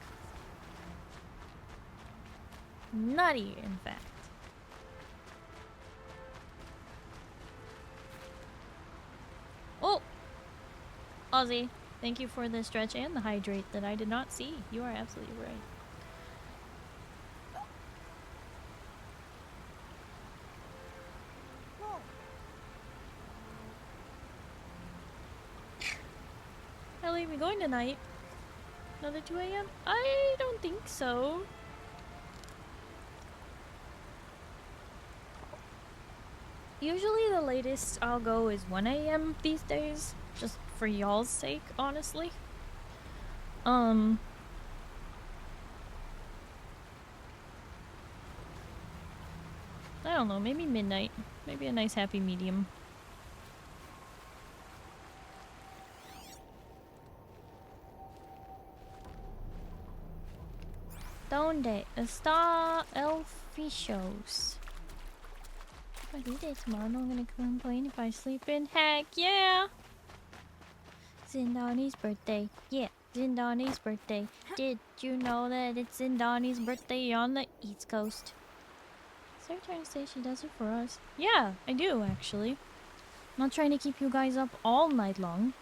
crazy. Nutty, in fact. Oh, Ozzy, thank you for the stretch and the hydrate that I did not see. You are absolutely right. Ellie, we going tonight? Another 2 a.m.? I don't think so. Usually the latest I'll go is 1 a.m. these days. Just for y'all's sake, honestly. I don't know, maybe midnight. Maybe a nice happy medium. Donde está el fichos? If I do this tomorrow, I'm gonna complain if I sleep in. Heck yeah! Zindani's birthday. Yeah, Zindani's birthday. Did you know that it's Zindani's birthday on the East Coast? Is Sarah trying to say she does it for us? Yeah, I do actually. I'm not trying to keep you guys up all night long.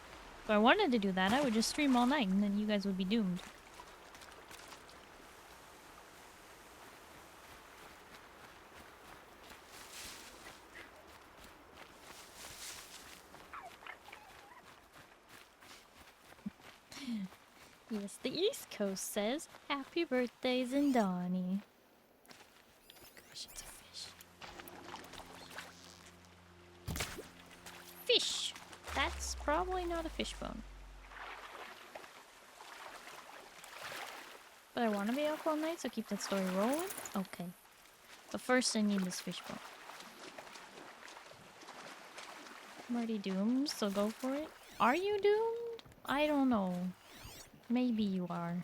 If I wanted to do that, I would just stream all night and then you guys would be doomed. Yes, the East Coast says, happy birthday, Zindani. Gosh, it's a fish. Fish! That's probably not a fishbone. But I want to be up all night, so keep that story rolling. Okay. But first I need this fishbone. I'm already doomed, so go for it. Are you doomed? I don't know. Maybe you are.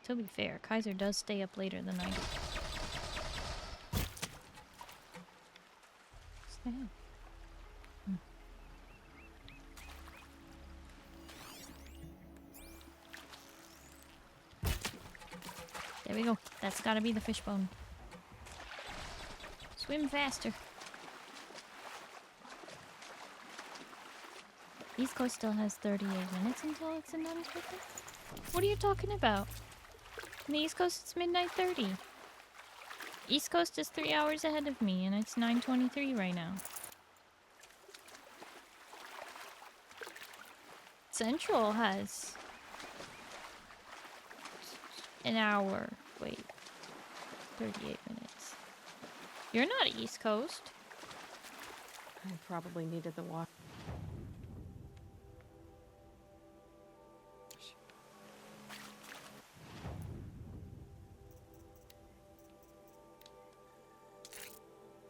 To be fair, Kaiser does stay up later than I do. Stay up. There we go. That's gotta be the fishbone. Swim faster. East Coast still has 38 minutes until it's in birthday. What are you talking about? On the East Coast, it's midnight 30. East Coast is 3 hours ahead of me, and it's 9:23 right now. Central has an hour. Wait. 38 minutes. You're not East Coast. I probably needed the water.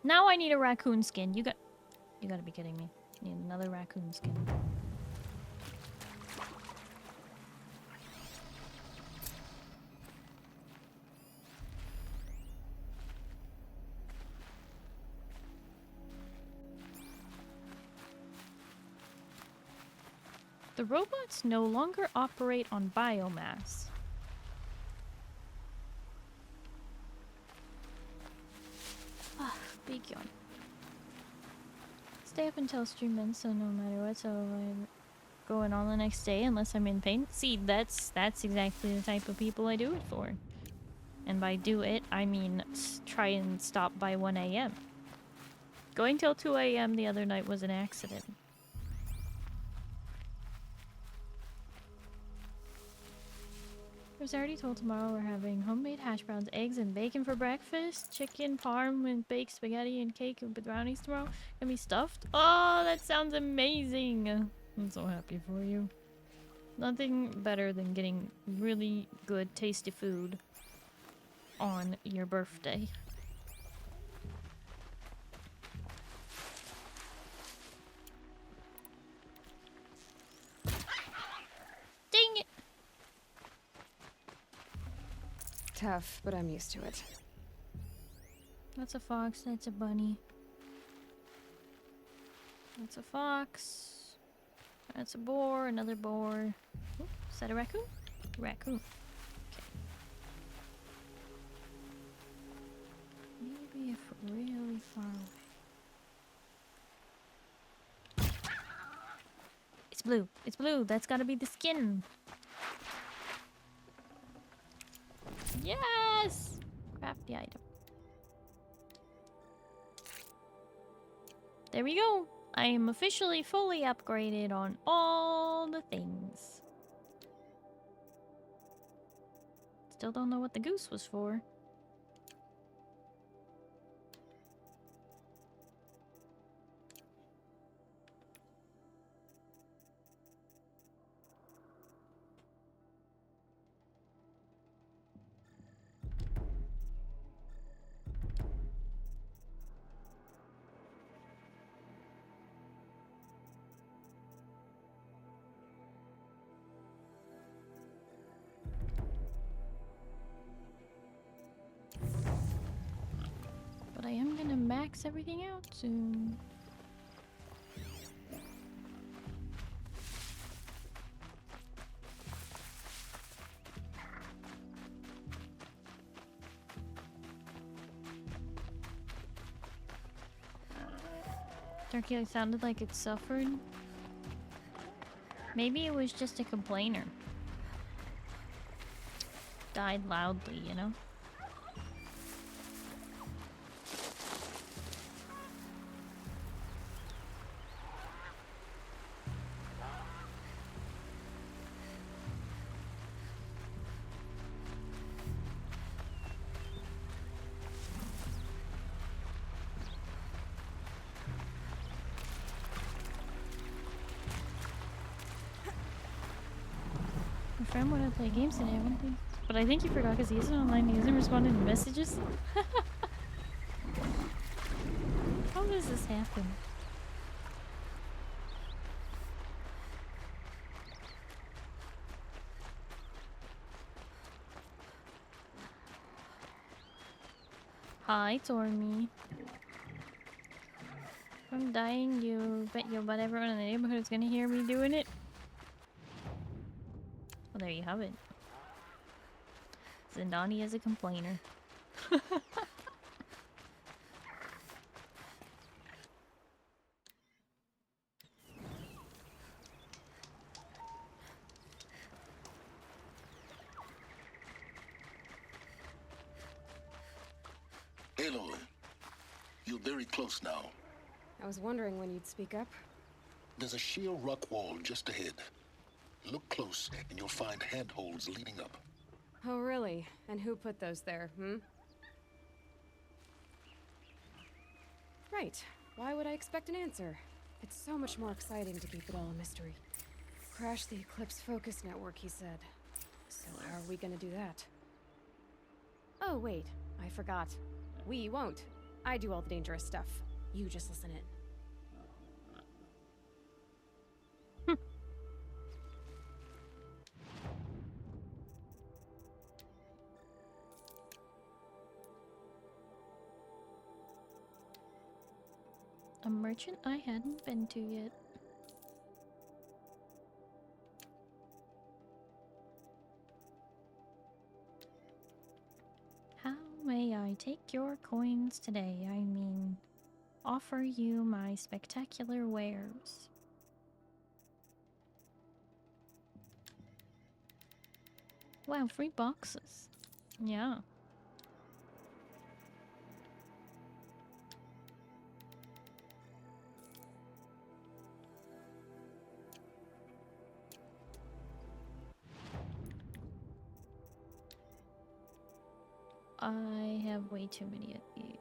Now I need a raccoon skin. You gotta be kidding me. I need another raccoon skin. The robots no longer operate on biomass. Ah, big yawn. Stay up until stream ends, so no matter what, so I'm going on the next day unless I'm in pain. See, that's exactly the type of people I do it for. And by do it, I mean try and stop by 1 a.m. Going till 2 a.m. the other night was an accident. I was already told tomorrow we're having homemade hash browns, eggs, and bacon for breakfast. Chicken, parm, and baked spaghetti and cake with brownies tomorrow. Gonna be stuffed. Oh, that sounds amazing. I'm so happy for you. Nothing better than getting really good, tasty food on your birthday. Dang it! Tough, but I'm used to it. That's a fox, that's a bunny. That's a fox. That's a boar, another boar. Ooh, is that a raccoon? Raccoon. Okay. Maybe if we're really far away. It's blue. It's blue. That's gotta be the skin. Yes! Craft the item. There we go. I am officially fully upgraded on all the things. Still don't know what the goose was for. But I am gonna max everything out soon. Turkey sounded like it suffered. Maybe it was just a complainer. Died loudly, you know? My friend wanted to play games today, but I think he forgot because he isn't online. He hasn't responded to messages. How does this happen? Hi, Tormy. If I'm dying, you bet your butt everyone in the neighborhood is gonna hear me doing it. Well, there you have it. Zindani is a complainer. Aloy, you're very close now. I was wondering when you'd speak up. There's a sheer rock wall just ahead. Look close, and you'll find handholds leading up. Oh, really? And who put those there, hmm? Right. Why would I expect an answer? It's so much more exciting to keep it all a mystery. Crash the Eclipse Focus Network, he said. So how are we gonna do that? Oh, wait. I forgot. We won't. I do all the dangerous stuff. You just listen in. A merchant I hadn't been to yet. How may I take your coins today? I mean, offer you my spectacular wares. Wow, free boxes. Yeah. I have way too many of these.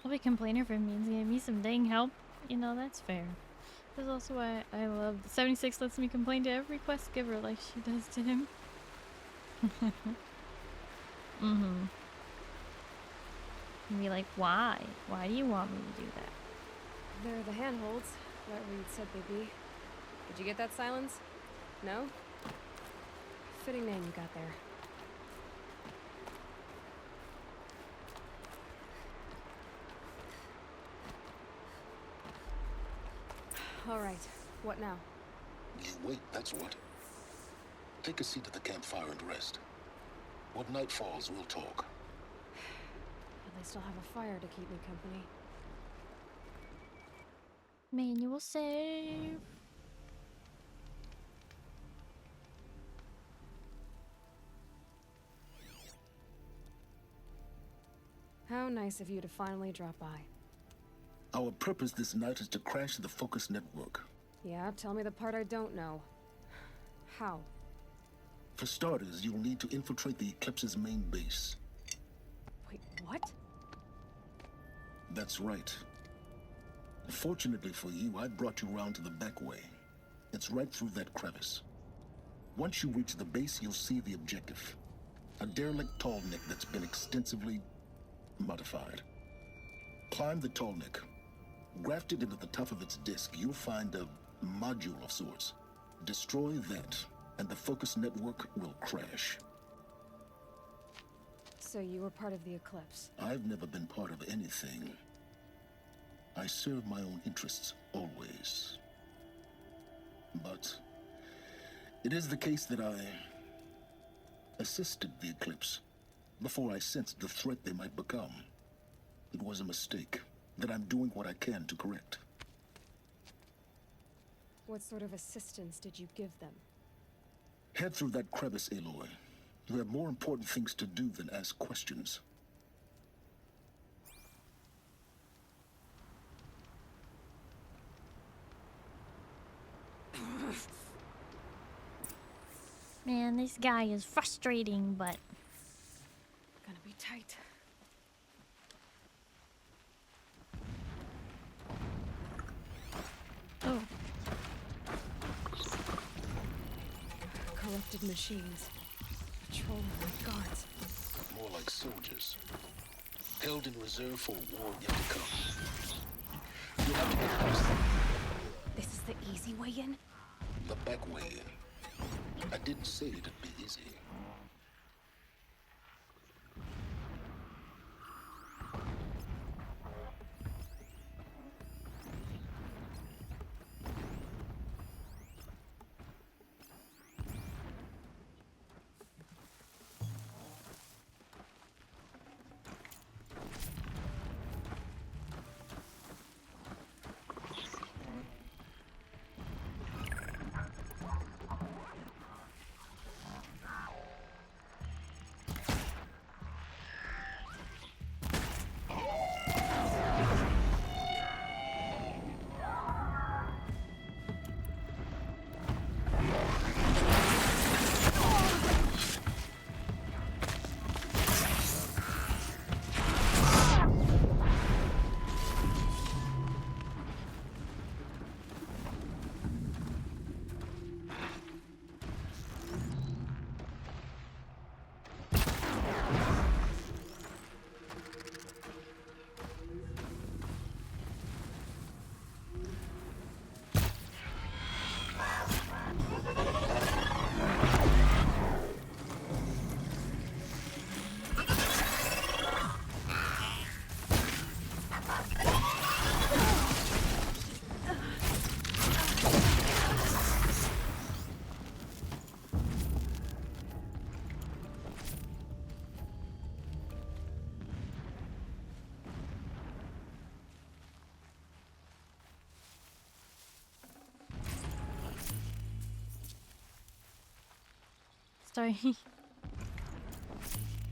I'll be a complainer for means gave me some dang help. You know, that's fair. That's also why I love 76 lets me complain to every quest giver like she does to him. Mm-hmm. And be like, why? Why do you want me to do that? They're the handholds, whatever you'd said they'd be. Did you get that, Silence? No? Fitting name you got there. Alright, what now? You wait, that's what. Take a seat at the campfire and rest. When night falls, we'll talk. At least I'll have a fire to keep me company. Manual save. How nice of you to finally drop by. Our purpose this night is to crash the Focus Network. Yeah, tell me the part I don't know. How? For starters, you'll need to infiltrate the Eclipse's main base. Wait, what? That's right. Fortunately for you, I brought you around to the back way. It's right through that crevice. Once you reach the base, you'll see the objective. A derelict tallneck that's been extensively modified. Climb the tallneck. Grafted into the top of its disk, you'll find a module of sorts. Destroy that, and the Focus Network will crash. So you were part of the Eclipse? I've never been part of anything. I serve my own interests, always. But It is the case that I assisted the Eclipse before I sensed the threat they might become. It was a mistake that I'm doing what I can to correct. What sort of assistance did you give them? Head through that crevice, Aloy. You have more important things to do than ask questions. Man, this guy is frustrating, but... Gonna be tight. Oh. Corrupted machines. Patrolling like guards. More like soldiers. Held in reserve for a war yet to come. You'll have to get past them. This is the easy way in? The back way in. I didn't say it'd be easy. Sorry.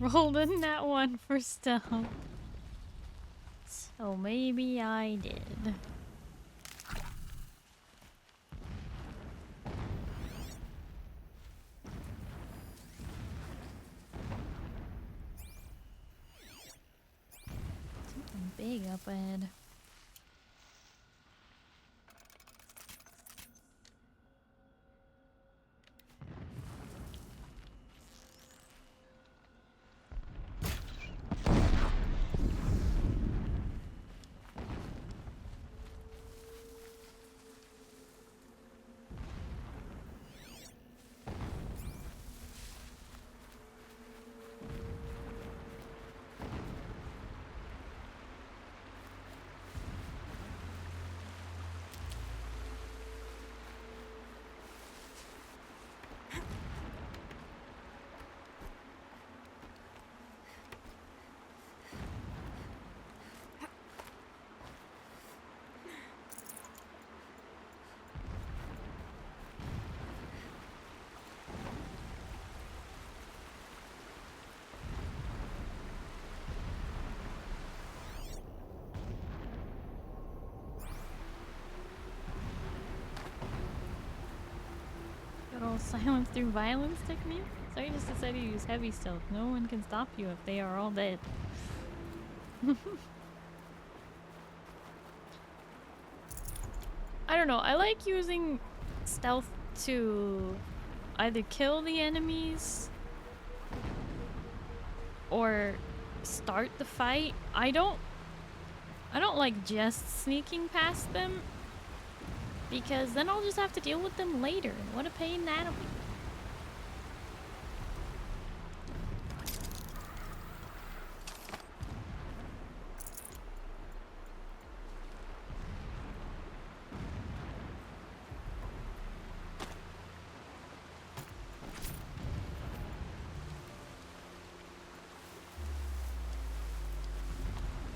Rolled in that one for stealth. So maybe I did. Something big up ahead. Silence through violence technique? Sorry, just decided to use heavy stealth. No one can stop you if they are all dead. I don't know. I like using stealth to either kill the enemies or start the fight. I don't like just sneaking past them, because then I'll just have to deal with them later. And what a pain that'll be.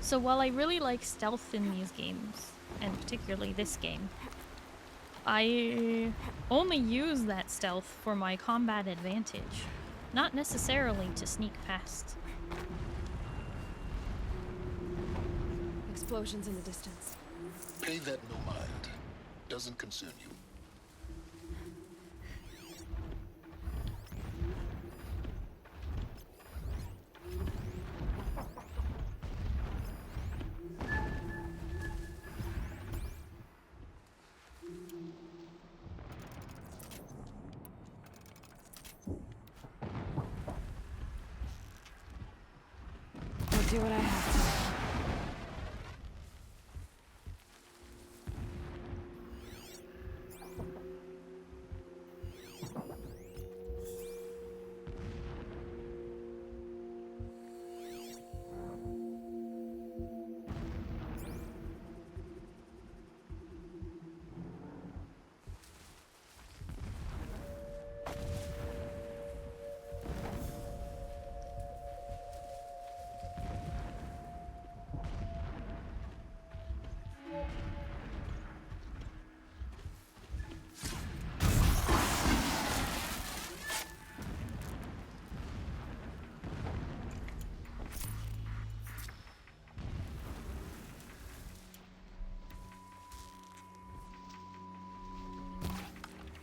So while I really like stealth in these games, and particularly this game, I only use that stealth for my combat advantage, not necessarily to sneak past. Explosions in the distance. Pay that no mind. Doesn't concern you. I'll do what I have to.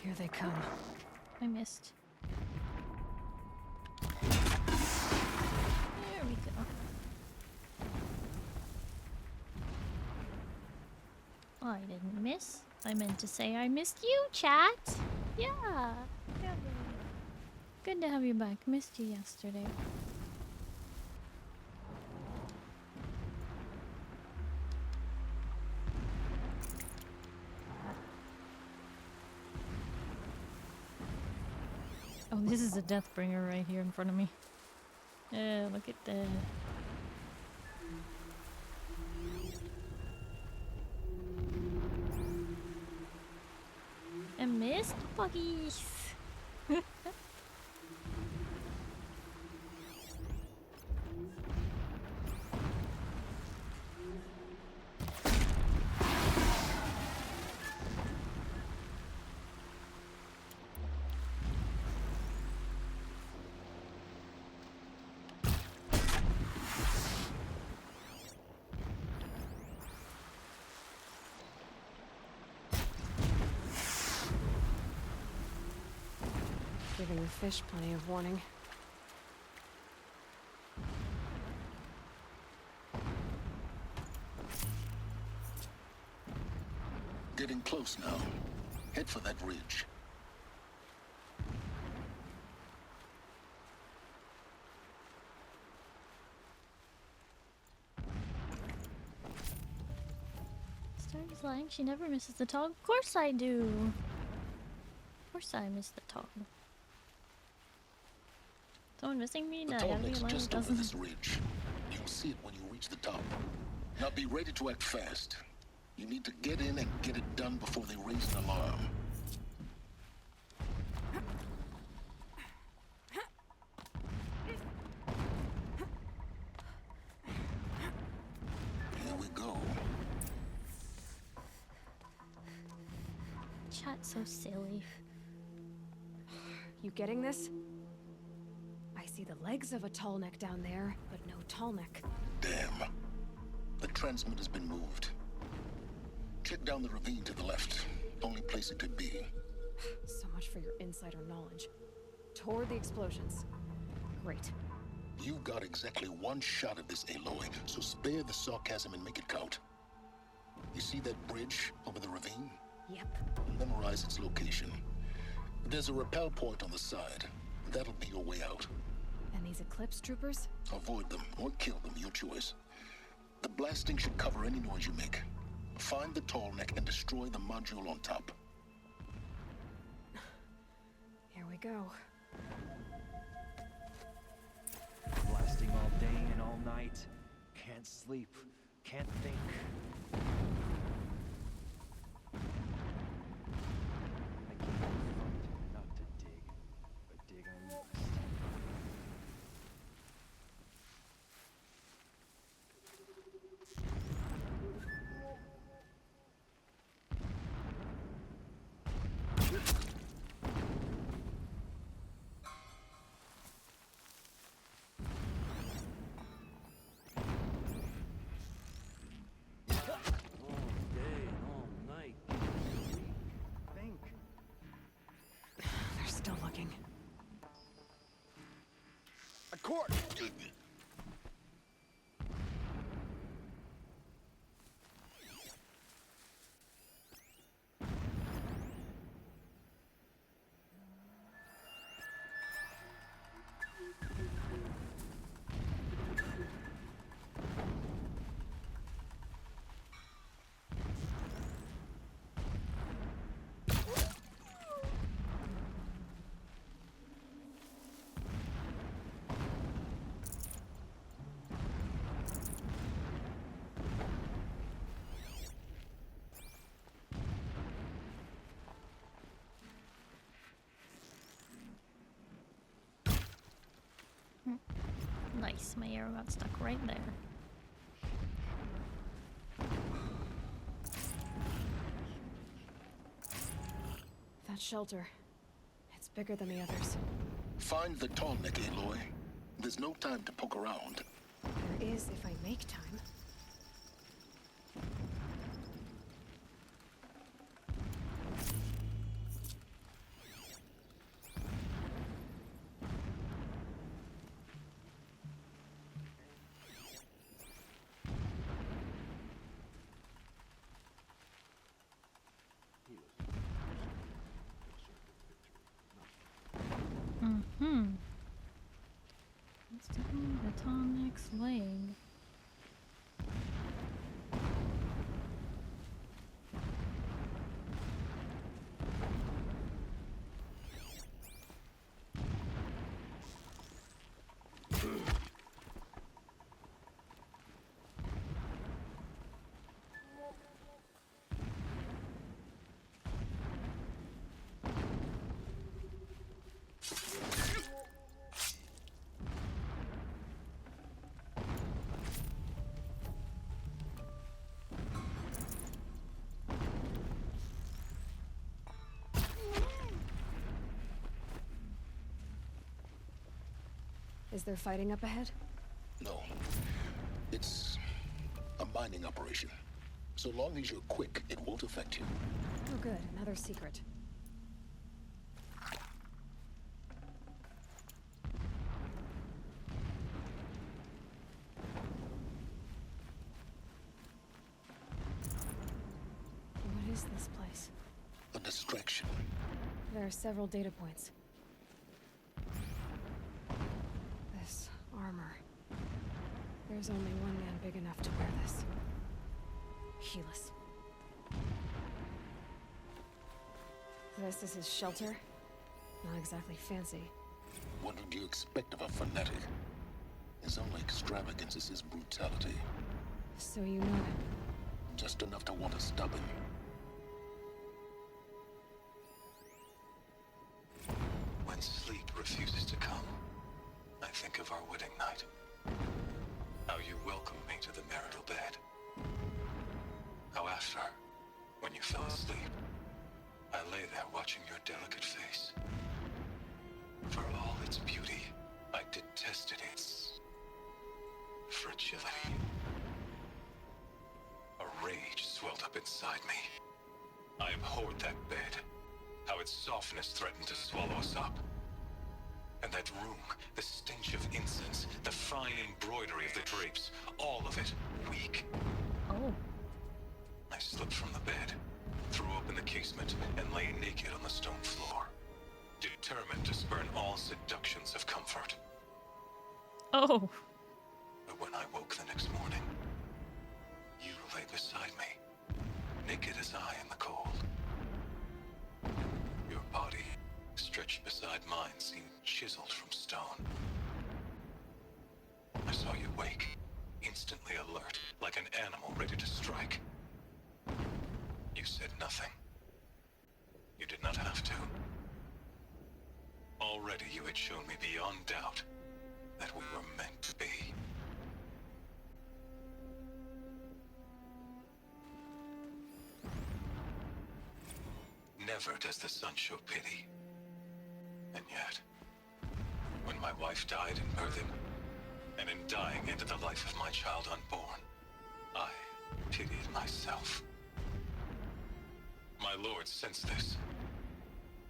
Here they come. I missed. There we go. I didn't miss. I meant to say I missed you, chat. Yeah. Good to have you back. Missed you yesterday. Oh, this is a Deathbringer right here in front of me. Look at that. I missed buggies. Giving the fish plenty of warning. Getting close now. Head for that ridge. Starry's lying. She never misses the tog. Of course I do. Of course I miss the tog. Someone missing me? The No, tall I neck's realize just it over doesn't. this ridge. You'll see it when you reach the top. Now be ready to act fast. You need to get in and get it done before they raise an alarm. Here we go. Chat's so silly. You getting this? I see the legs of a tall neck down there, but no tall neck. Damn. The transmitter's been moved. Check down the ravine to the left. Only place it could be. So much for your insider knowledge. Toward the explosions. Great. You've got exactly one shot at this, Aloy, so spare the sarcasm and make it count. You see that bridge over the ravine? Yep. Memorize its location. There's a rappel point on the side. That'll be your way out. And these Eclipse troopers? Avoid them or kill them, your choice. The blasting should cover any noise you make. Find the tall neck and destroy the module on top. Here we go. Blasting all day and all night. Can't sleep. Can't think. I came to fight, not to dig. But dig I must. court! Nice, my arrow got stuck right there. That shelter. It's bigger than the others. Find the tall neck, Aloy. There's no time to poke around. There is if I make time. It's definitely the Tonic's leg. Is there fighting up ahead? No. It's a mining operation. So long as you're quick, it won't affect you. Oh good, another secret. What is this place? A distraction. There are several data points. This armor. There's only one man big enough to wear this. Helis. This is his shelter. Not exactly fancy. What would you expect of a fanatic? His only extravagance is his brutality. So you know him? Just enough to want to stop him. When sleep refuses to come, I think of our wedding night. How you welcomed me to the marital bed. How after, when you fell asleep, I lay there watching your delicate face. For all its beauty, I detested its fragility. A rage swelled up inside me. I abhorred that bed. How its softness threatened to swallow us up. And that room, the stench of incense, the fine embroidery of the drapes, all of it weak. Oh. I slipped from the bed, threw open the casement, and lay naked on the stone floor, determined to spurn all seductions of comfort. Oh. But when I woke the next morning, you lay beside me, naked as I in the cold. Your body, stretched beside mine, seemed chiseled from stone. I saw you wake, instantly alert, like an animal ready to strike. You said nothing. You did not have to. Already you had shown me beyond doubt that we were meant to be. Never does the sun show pity. And yet, when my wife died in birthing, and in dying ended the life of my child unborn, I pitied myself. My lord sensed this,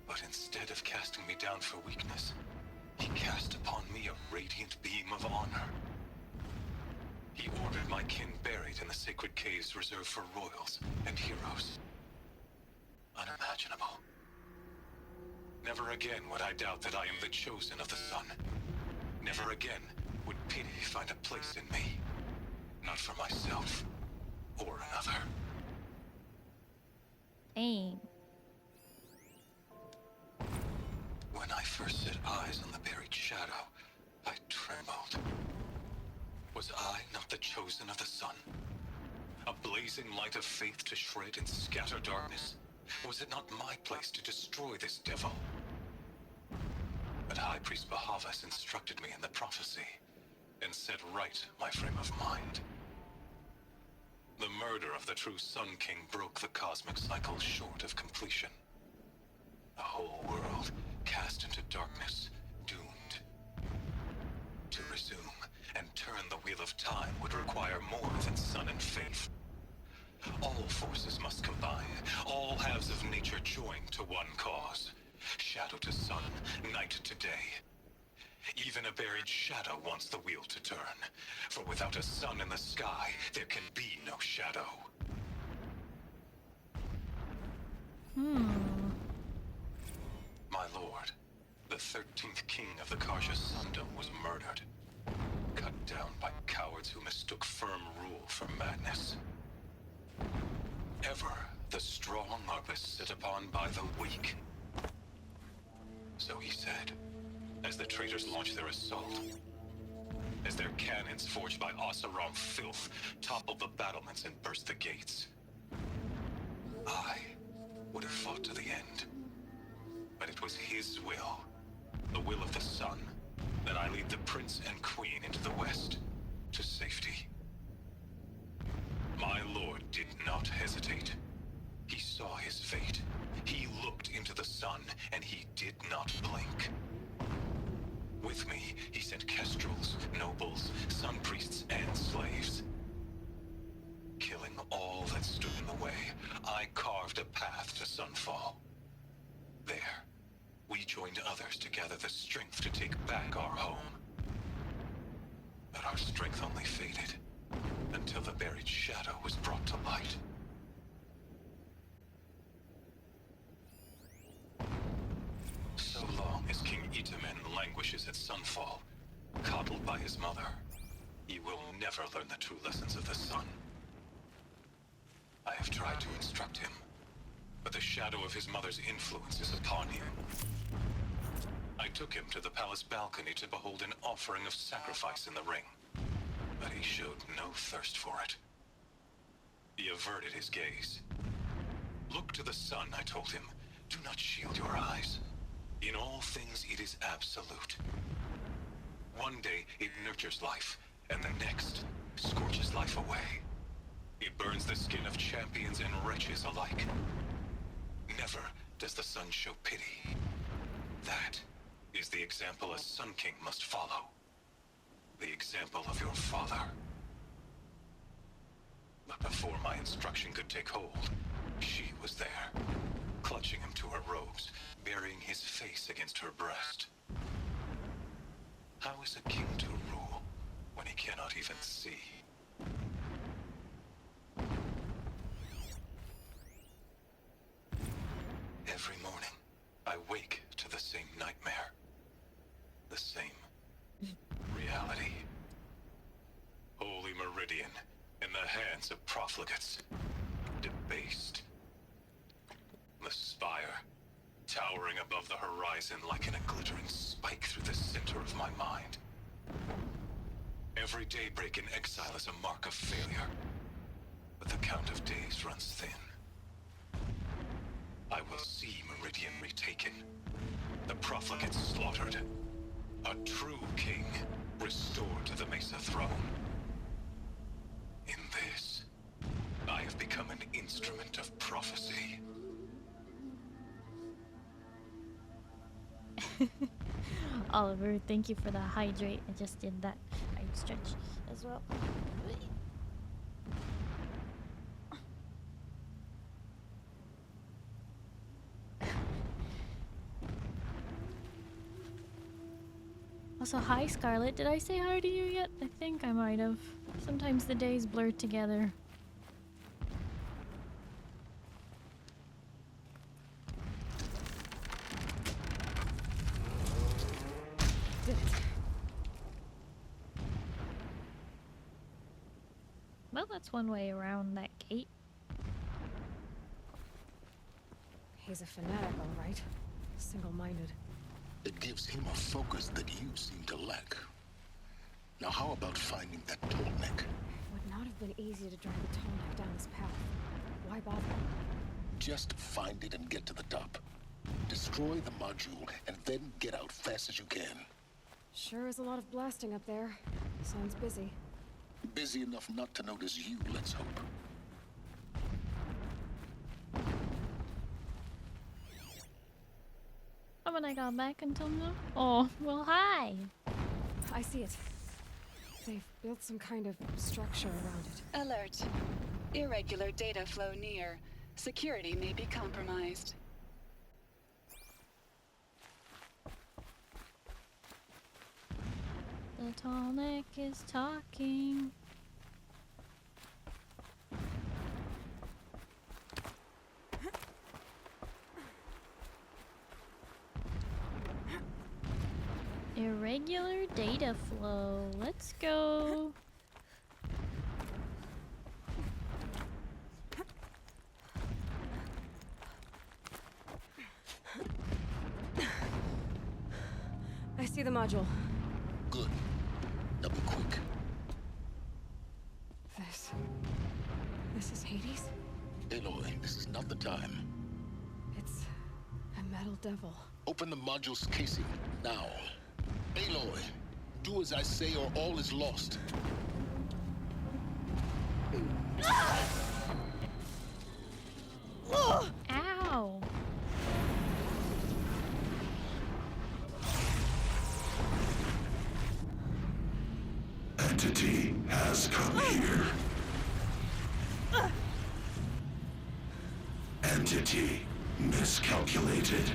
but instead of casting me down for weakness, he cast upon me a radiant beam of honor. He ordered my kin buried in the sacred caves reserved for royals and heroes. Unimaginable. Never again would I doubt that I am the chosen of the sun. Never again would pity find a place in me. Not for myself or another. Dang. When I first set eyes on the buried shadow, I trembled. Was I not the chosen of the sun? A blazing light of faith to shred and scatter darkness? Was it not my place to destroy this devil? But High Priest Bahavas instructed me in the prophecy and set right my frame of mind. The murder of the true Sun King broke the cosmic cycle short of completion. The whole world cast into darkness, doomed. To resume and turn the wheel of time would require more than sun and faith. All forces must combine, all halves of nature join to one cause. Shadow to sun, night to day. Even a buried shadow wants the wheel to turn, for without a sun in the sky, there can be no shadow. My lord, the 13th king of the Karja Sundom was murdered. Cut down by cowards who mistook firm rule for madness. Ever the strong are beset upon by the weak. So he said, as the traitors launched their assault. As their cannons forged by Oseram filth toppled the battlements and burst the gates. I would have fought to the end. But it was his will, the will of the sun, that I lead the prince and queen into the west, to safety. My lord did not hesitate. He saw his fate. He looked into the sun, and he did not blink. With me, he sent kestrels, nobles, sun priests, and slaves. Killing all that stood in the way, I carved a path to sunfall. There, we joined others to gather the strength to take back our home. But our strength only faded until the buried shadow was brought to light. So long as King Itamen languishes at sunfall, coddled by his mother, he will never learn the true lessons of the sun. I have tried to instruct him, but the shadow of his mother's influence is upon him. I took him to the palace balcony to behold an offering of sacrifice in the ring, but he showed no thirst for it. He averted his gaze. Look to the sun, I told him. Do not shield your eyes. In all things, it is absolute. One day, it nurtures life, and the next, scorches life away. It burns the skin of champions and wretches alike. Never does the sun show pity. That is the example a Sun King must follow. The example of your father. But before my instruction could take hold, she was there, clutching him to her robes, burying his face against her breast. How is a king to rule when he cannot even see? Every morning, I wake to the same nightmare. The same reality. Holy Meridian, in the hands of profligates. Debased. The spire, towering above the horizon like a glittering spike through the center of my mind. Every daybreak in exile is a mark of failure, but the count of days runs thin. I will see Meridian retaken, the profligates slaughtered, a true king restored to the Mesa throne. In this, I have become an instrument of prophecy. Oliver, thank you for the hydrate. I just did that. I stretch as well. Also, hi Scarlet. Did I say hi to you yet? I think I might have. Sometimes the days blur together. Did it. Well, that's one way around that gate. He's a fanatic, all right. Single-minded. It gives him a focus that you seem to lack. Now how about finding that tallneck? Would not have been easy to drive the tallneck down this path. Why bother? Just find it and get to the top. Destroy the module and then get out fast as you can. Sure is a lot of blasting up there. Sounds busy. Busy enough not to notice you, let's hope. Haven't I got back until now? Oh, well, hi. I see it. They've built some kind of structure around it. Alert. Irregular data flow near. Security may be compromised. The tall neck is talking. Irregular data flow. Let's go. I see the module. Good. Now be quick. This is Hades? Aloy, this is not the time. It's a metal devil. Open the module's casing, now. Aloy, do as I say or all is lost. Ow. Entity has come here. Entity miscalculated.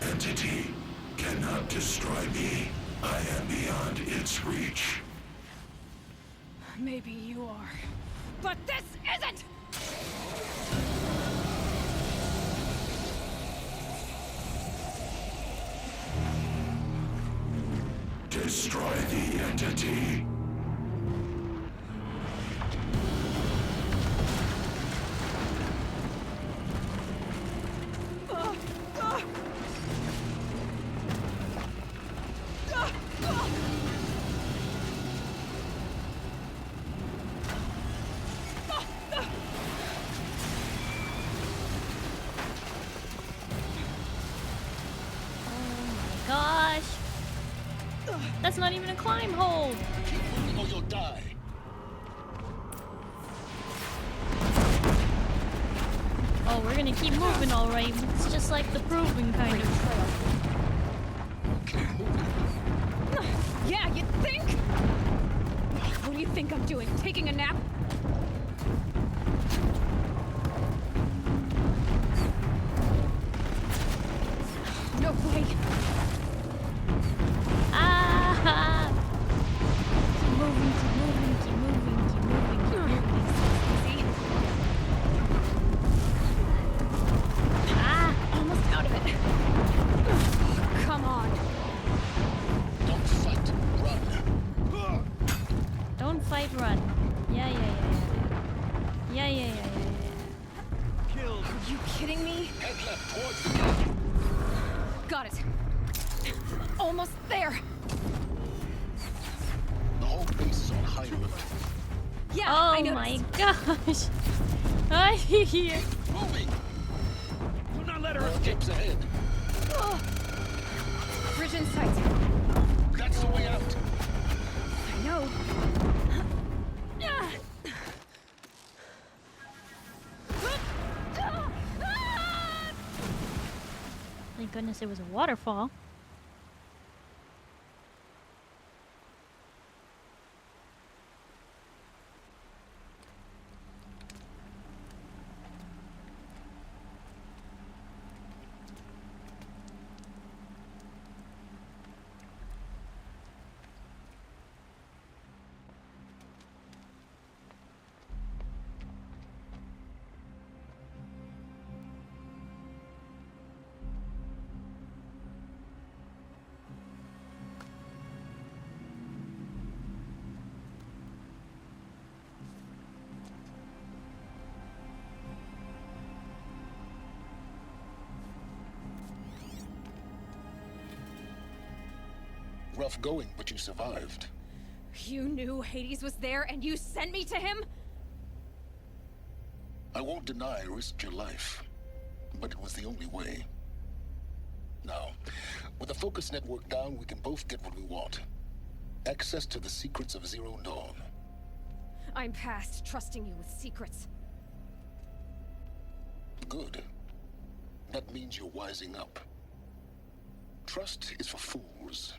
Entity cannot destroy me. I am beyond its reach. Maybe you are. But this isn't! Destroy the entity. That's not even a climb hold. Keep moving or you'll die. Oh, we're gonna keep moving, all right. It's just like the proving kind of trail. Keep moving. Yeah, you think? What do you think I'm doing? Taking a nap? No way. Keep moving, keep moving, keep moving, keep moving, keep moving. See? Almost out of it. Come on. Don't fight, run. Don't fight, run. Yeah. Killed. Are you kidding me? Head left towards the gate. Got it. Almost there. The whole base is on high alert. Yeah, oh I noticed. My gosh. I hear. Moving. Do not let her escape ahead. Bridge in sight. That's the way out. I know. Thank goodness it was a waterfall. rough going, but you survived. You knew Hades was there and you sent me to him? I won't deny I risked your life, but it was the only way. Now, with the focus network down, we can both get what we want. Access to the secrets of Zero Dawn. I'm past trusting you with secrets. Good. That means you're wising up. Trust is for fools.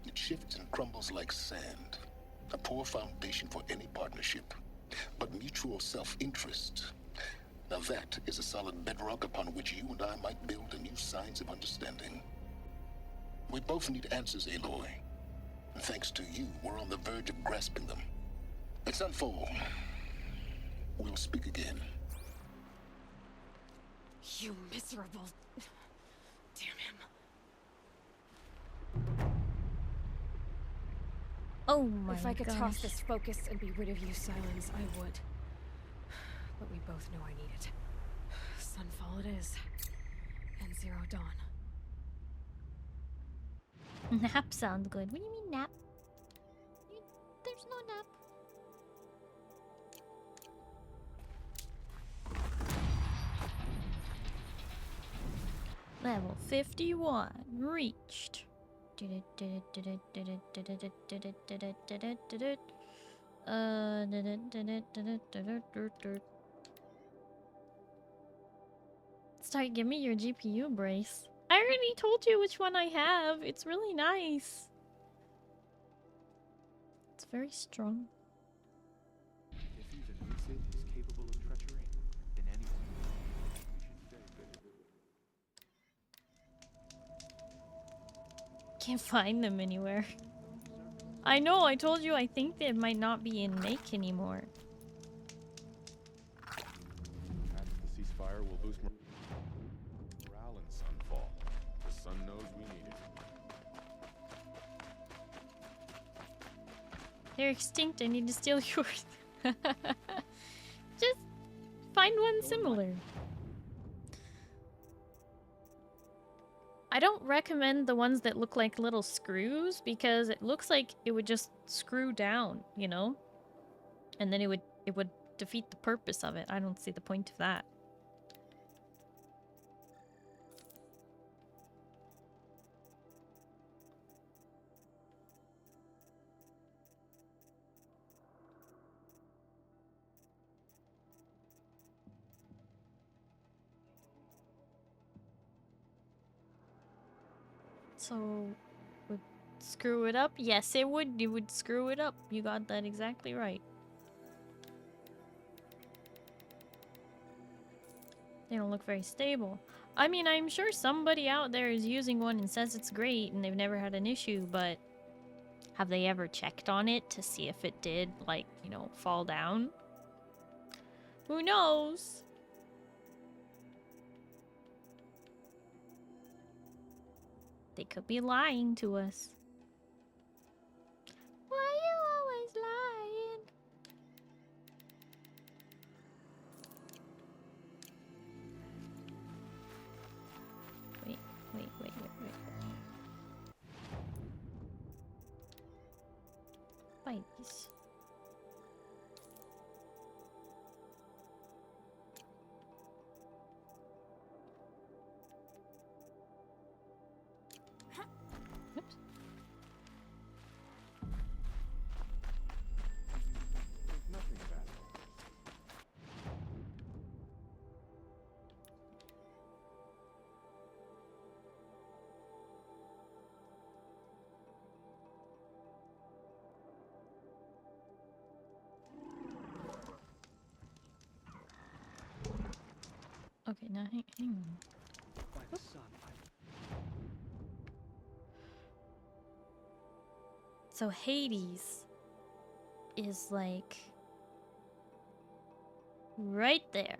It shifts and crumbles like sand. A poor foundation for any partnership. But mutual self-interest, now that is a solid bedrock upon which you and I might build a new science of understanding. We both need answers, Aloy. And thanks to you, we're on the verge of grasping them. Let's unfold. We'll speak again. You miserable... Damn him. Oh my gosh. If I could toss this focus and be rid of you, Silence, I would. But we both know I need it. Sunfall it is. And Zero Dawn. Nap sounds good. What do you mean nap? There's no nap. Level 51 reached. Start, give me your GPU brace. I already told you which one I have. It's really nice. It's very strong. If even Lucid is capable of treachery, then anyone we should very good. Can't find them anywhere. I know, I told you I think they might not be in make anymore. Perhaps the ceasefire will boost morale in Sunfall. The sun knows we need it. They're extinct, I need to steal yours. Just find one similar. I don't recommend the ones that look like little screws because it looks like it would just screw down, you know? And then it would defeat the purpose of it. I don't see the point of that. So, would screw it up? Yes, it would. You would screw it up. You got that exactly right. They don't look very stable. I mean, I'm sure somebody out there is using one and says it's great and they've never had an issue, but have they ever checked on it to see if it did, like, you know, fall down? Who knows? They could be lying to us. Why are you always lying? Wait. Spikes. Okay, now hang on. So Hades is like right there.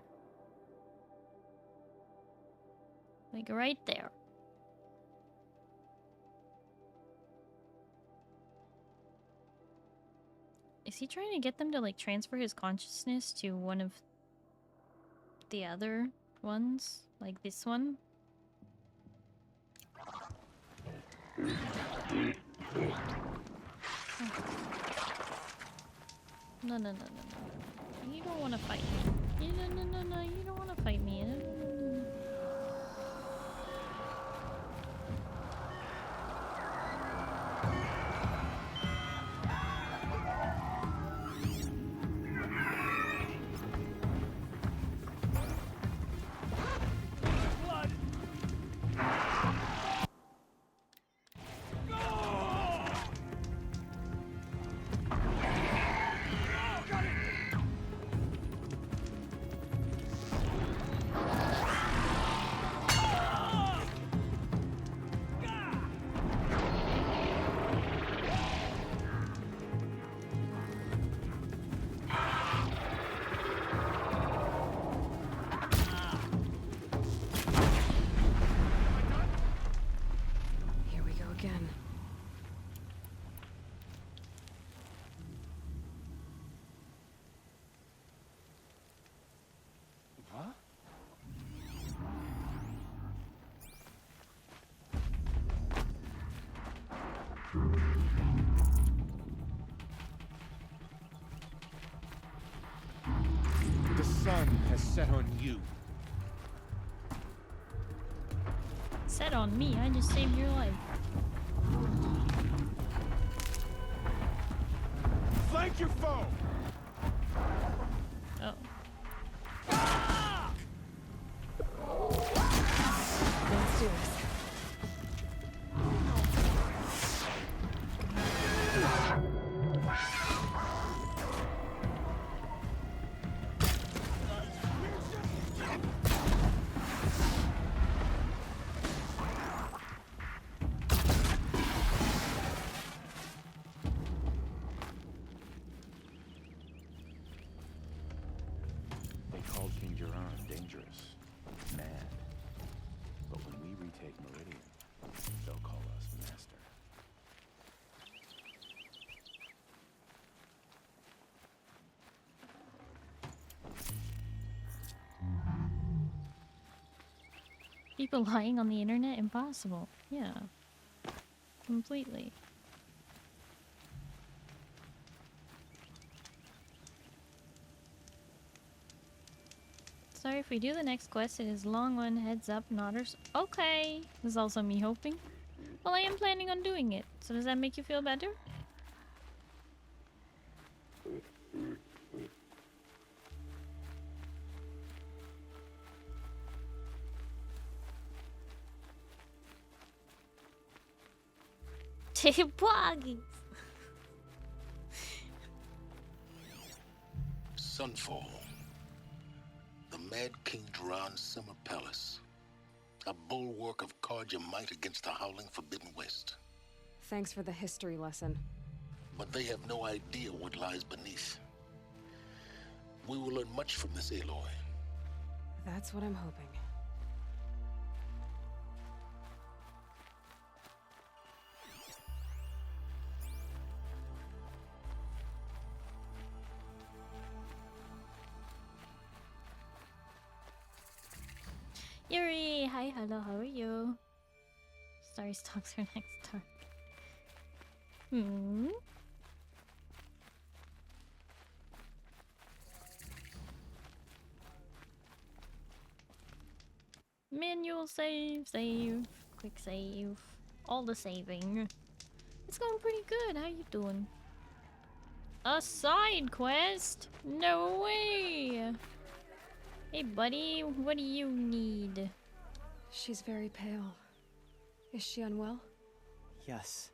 Like right there. Is he trying to get them to like transfer his consciousness to one of the other ones? Like this one? No, no, no, no, no. You don't want to fight me. No, you don't want to fight me. No, no, no, no. Here we go again. Huh? The sun has set on you. Set on me. I just saved your life. Flank your foe! Oh. Let's do this. They called King Jiran dangerous, mad. But when we retake Meridian, they'll call us master. People lying on the internet? Impossible. Yeah. Completely. Sorry, if we do the next quest, it is a long one. Heads up, nodders. Okay. This is also me hoping. Well, I am planning on doing it. So does that make you feel better? Poggies. Sunfall. The Mad King Jiran's summer palace. A bulwark of Karja might against the howling Forbidden West. Thanks for the history lesson. But they have no idea what lies beneath. We will learn much from this Aloy. That's what I'm hoping. Yuri, hi, hello, how are you? Starry stalks her next door. Manual save, quick save, all the saving. It's going pretty good, how you doing? A side quest? No way! Hey buddy, what do you need? She's very pale. Is she unwell? Yes.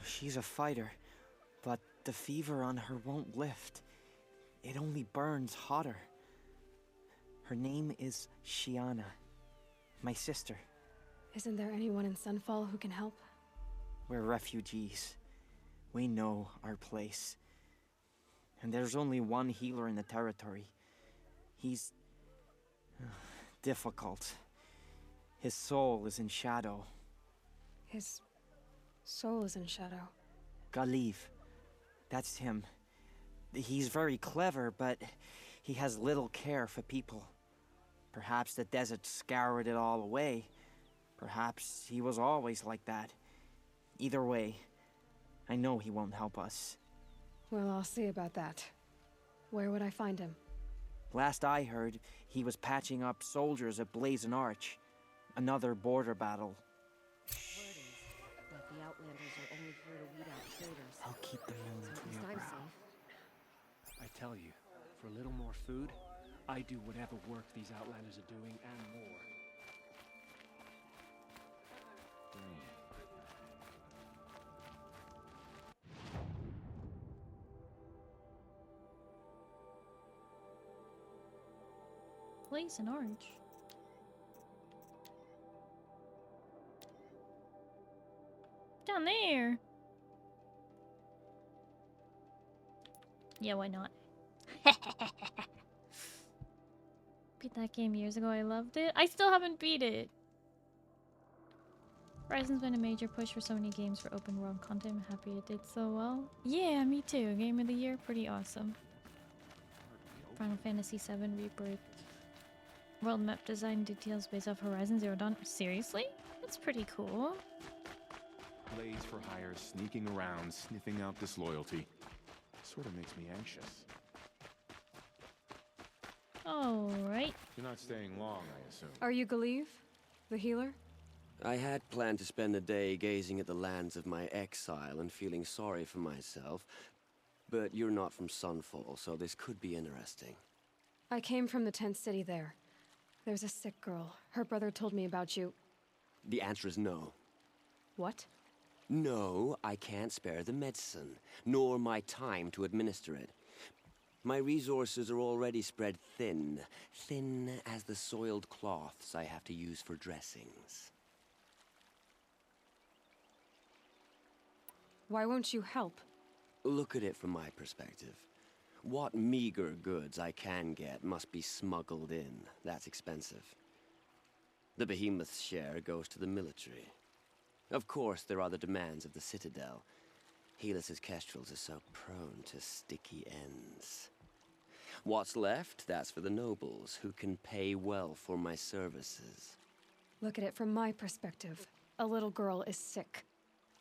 She's a fighter, but the fever on her won't lift. It only burns hotter. Her name is Shiana, my sister. Isn't there anyone in Sunfall who can help? We're refugees. We know our place. And there's only one healer in the territory. He's difficult. His soul is in shadow. His soul is in shadow. Galiv. That's him. He's very clever, but he has little care for people. Perhaps the desert scoured it all away. Perhaps he was always like that. Either way, I know he won't help us. Well, I'll see about that. Where would I find him? Last I heard, he was patching up soldiers at Blazon Arch. Another border battle. But the Outlanders are only here to weed out traitors. I'll keep the moon So at to least your I'm brow. safe. I tell you, for a little more food, I do whatever work these Outlanders are doing and more. Blazon Arch. Down there. Yeah, why not? Beat that game years ago. I loved it. I still haven't beat it. Horizon's been a major push for so many games for open world content. I'm happy it did so well. Yeah, me too. Game of the year, pretty awesome. Final Fantasy VII Rebirth. World map design details based off Horizon Zero Dawn. Seriously? That's pretty cool. Blaze for hire, sneaking around, sniffing out disloyalty. Sort of makes me anxious. Alright. You're not staying long, I assume. Are you Galeev? The healer? I had planned to spend the day gazing at the lands of my exile and feeling sorry for myself, but you're not from Sunfall, so this could be interesting. I came from the tent city there. There's a sick girl. Her brother told me about you. The answer is no. What? No, I can't spare the medicine, nor my time to administer it. My resources are already spread thin, thin as the soiled cloths I have to use for dressings. Why won't you help? Look at it from my perspective. What meager goods I can get must be smuggled in. That's expensive. The behemoth's share goes to the military. Of course, there are the demands of the Citadel. Helis's kestrels are so prone to sticky ends. What's left, that's for the nobles, who can pay well for my services. Look at it from my perspective. A little girl is sick.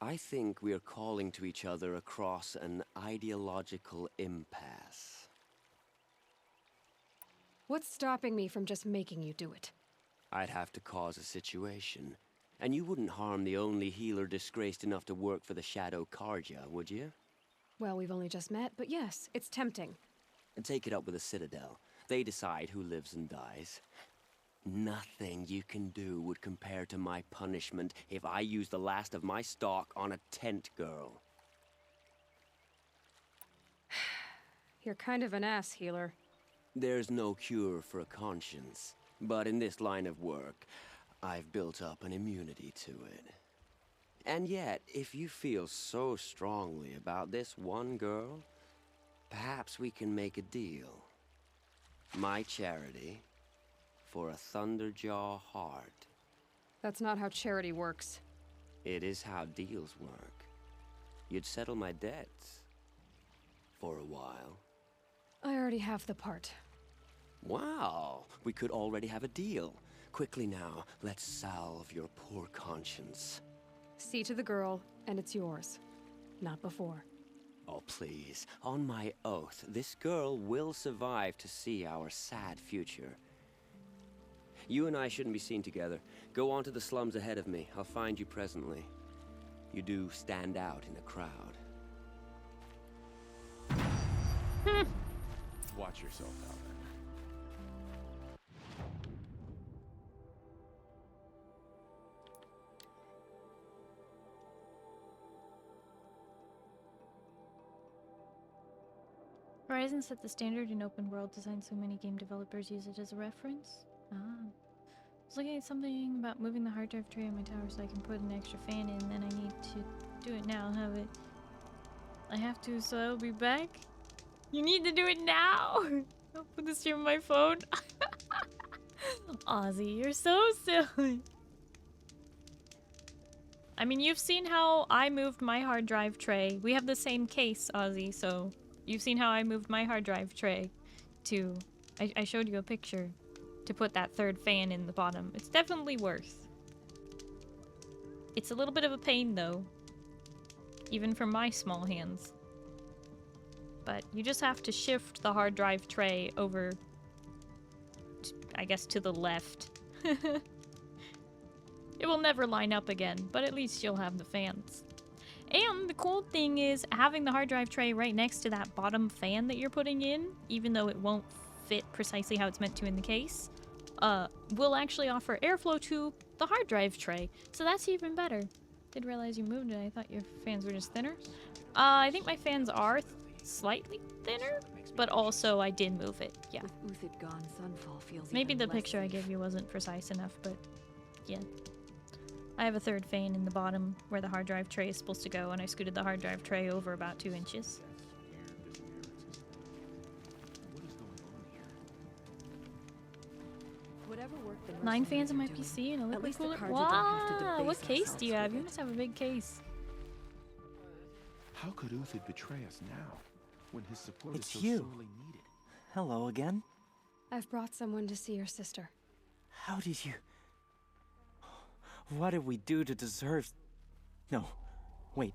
I think we are calling to each other across an ideological impasse. What's stopping me from just making you do it? I'd have to cause a situation. And you wouldn't harm the only healer disgraced enough to work for the Shadow Karja, would you? Well, we've only just met, but yes, it's tempting. And take it up with the Citadel. They decide who lives and dies. Nothing you can do would compare to my punishment if I use the last of my stock on a tent girl. You're kind of an ass, healer. There's no cure for a conscience, but in this line of work, I've built up an immunity to it. And yet, if you feel so strongly about this one girl, perhaps we can make a deal. My charity for a Thunderjaw heart. That's not how charity works. It is how deals work. You'd settle my debts. For a while. I already have the part. Wow, we could already have a deal. Quickly now, let's salve your poor conscience. See to the girl, and it's yours. Not before. Oh, please. On my oath, this girl will survive to see our sad future. You and I shouldn't be seen together. Go on to the slums ahead of me. I'll find you presently. You do stand out in a crowd. Watch yourself out there. Horizon set the standard in open world design, so many game developers use it as a reference. I was looking at something about moving the hard drive tray on my tower so I can put an extra fan in, then I need to do it now. I have to, so I'll be back. You need to do it now! I'll put the stream on my phone. Ozzy, you're so silly. I mean, you've seen how I moved my hard drive tray. We have the same case, Ozzy, so you've seen how I moved my hard drive tray to... I showed you a picture to put that third fan in the bottom. It's definitely worth. It's a little bit of a pain, though. even for my small hands. But you just have to shift the hard drive tray over, I guess, to the left. It will never line up again, but at least you'll have the fans. And the cool thing is having the hard drive tray right next to that bottom fan that you're putting in, even though it won't fit precisely how it's meant to in the case, will actually offer airflow to the hard drive tray. So that's even better. Didn't realize you moved it. I thought your fans were just thinner. I think my fans are slightly thinner, but also I did move it. Yeah. With Uthid gone, Sunfall feels Maybe even the less picture I safe. gave you wasn't precise enough, but yeah. I have a third fan in the bottom where the hard drive tray is supposed to go, and I scooted the hard drive tray over about 2 inches. Whatever worked the 9 fans mercenaries on my are doing, PC and a at liquid least the cooler. cards don't have to Wow, debase what case do you themselves have? with You it. must have a big case. How could Uthid betray us now, when his support It's is so you. sorely needed? Hello again. I've brought someone to see your sister. How did you... What did we do to deserve... No, wait.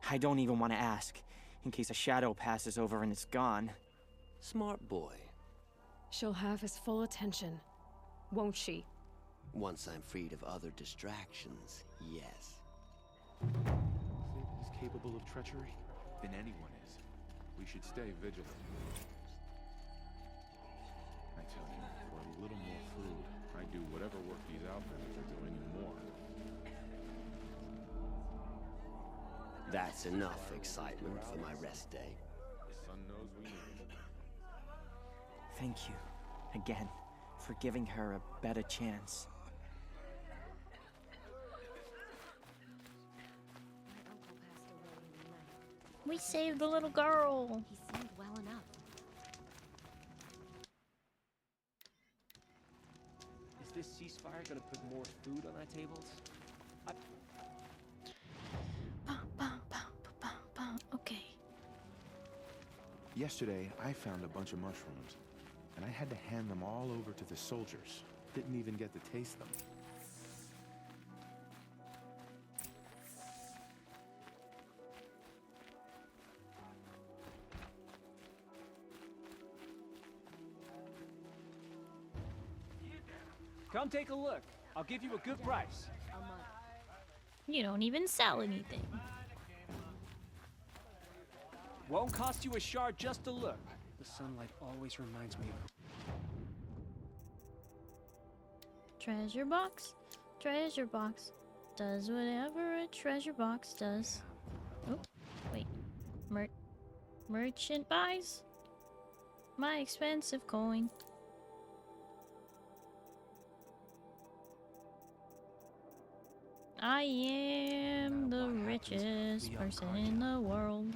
I don't even want to ask, in case a shadow passes over and it's gone. Smart boy. She'll have his full attention, won't she? Once I'm freed of other distractions, yes. Sid is capable of treachery? Then anyone is. We should stay vigilant. I tell you, for a little more food, I'd do whatever work these outlanders are doing and more. That's enough excitement for my rest day. The sun knows we need it. Thank you, again, for giving her a better chance. We saved the little girl. He seemed well enough. Is this ceasefire gonna put more food on our tables? Okay. Yesterday, I found a bunch of mushrooms, and I had to hand them all over to the soldiers. Didn't even get to taste them. Come take a look. I'll give you a good price. You don't even sell anything. Won't cost you a shard just to look. The sunlight always reminds me of... Treasure box, does whatever a treasure box does. Oh, wait. Merchant buys my expensive coin. I am the richest person in the world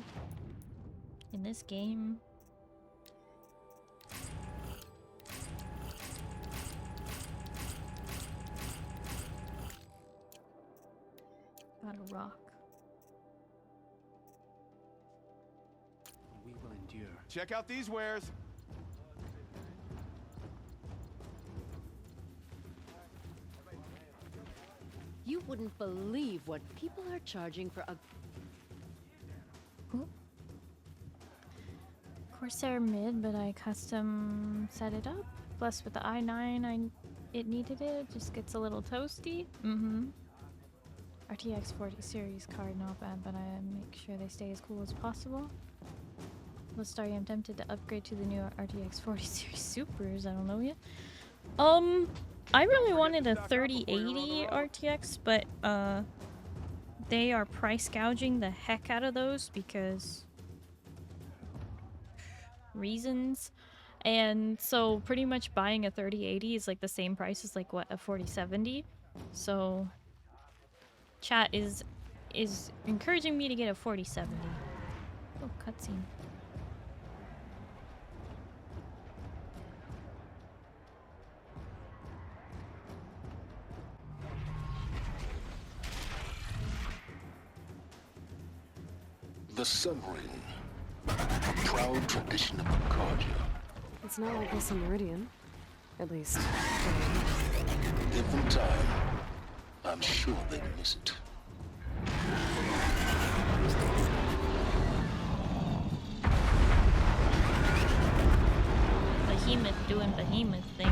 in this game. Got a rock. We will endure. Check out these wares. You wouldn't believe what people are charging for a... Corsair mid, but I custom set it up. Plus with the i9, it needed it. It just gets a little toasty. RTX 40 series card, not bad, but I make sure they stay as cool as possible. Well, Starry, I'm tempted to upgrade to the new RTX 40 series Supers. I don't know yet. I really wanted a 3080 RTX, but they are price gouging the heck out of those because reasons. And so pretty much buying a 3080 is like the same price as like what, a 4070. So chat is encouraging me to get a 4070. Oh, cutscene. The Sun Ring. Proud tradition of Arcadia. It's not like this in Meridian. At least... Give them time. I'm sure they miss it. doing behemoth things.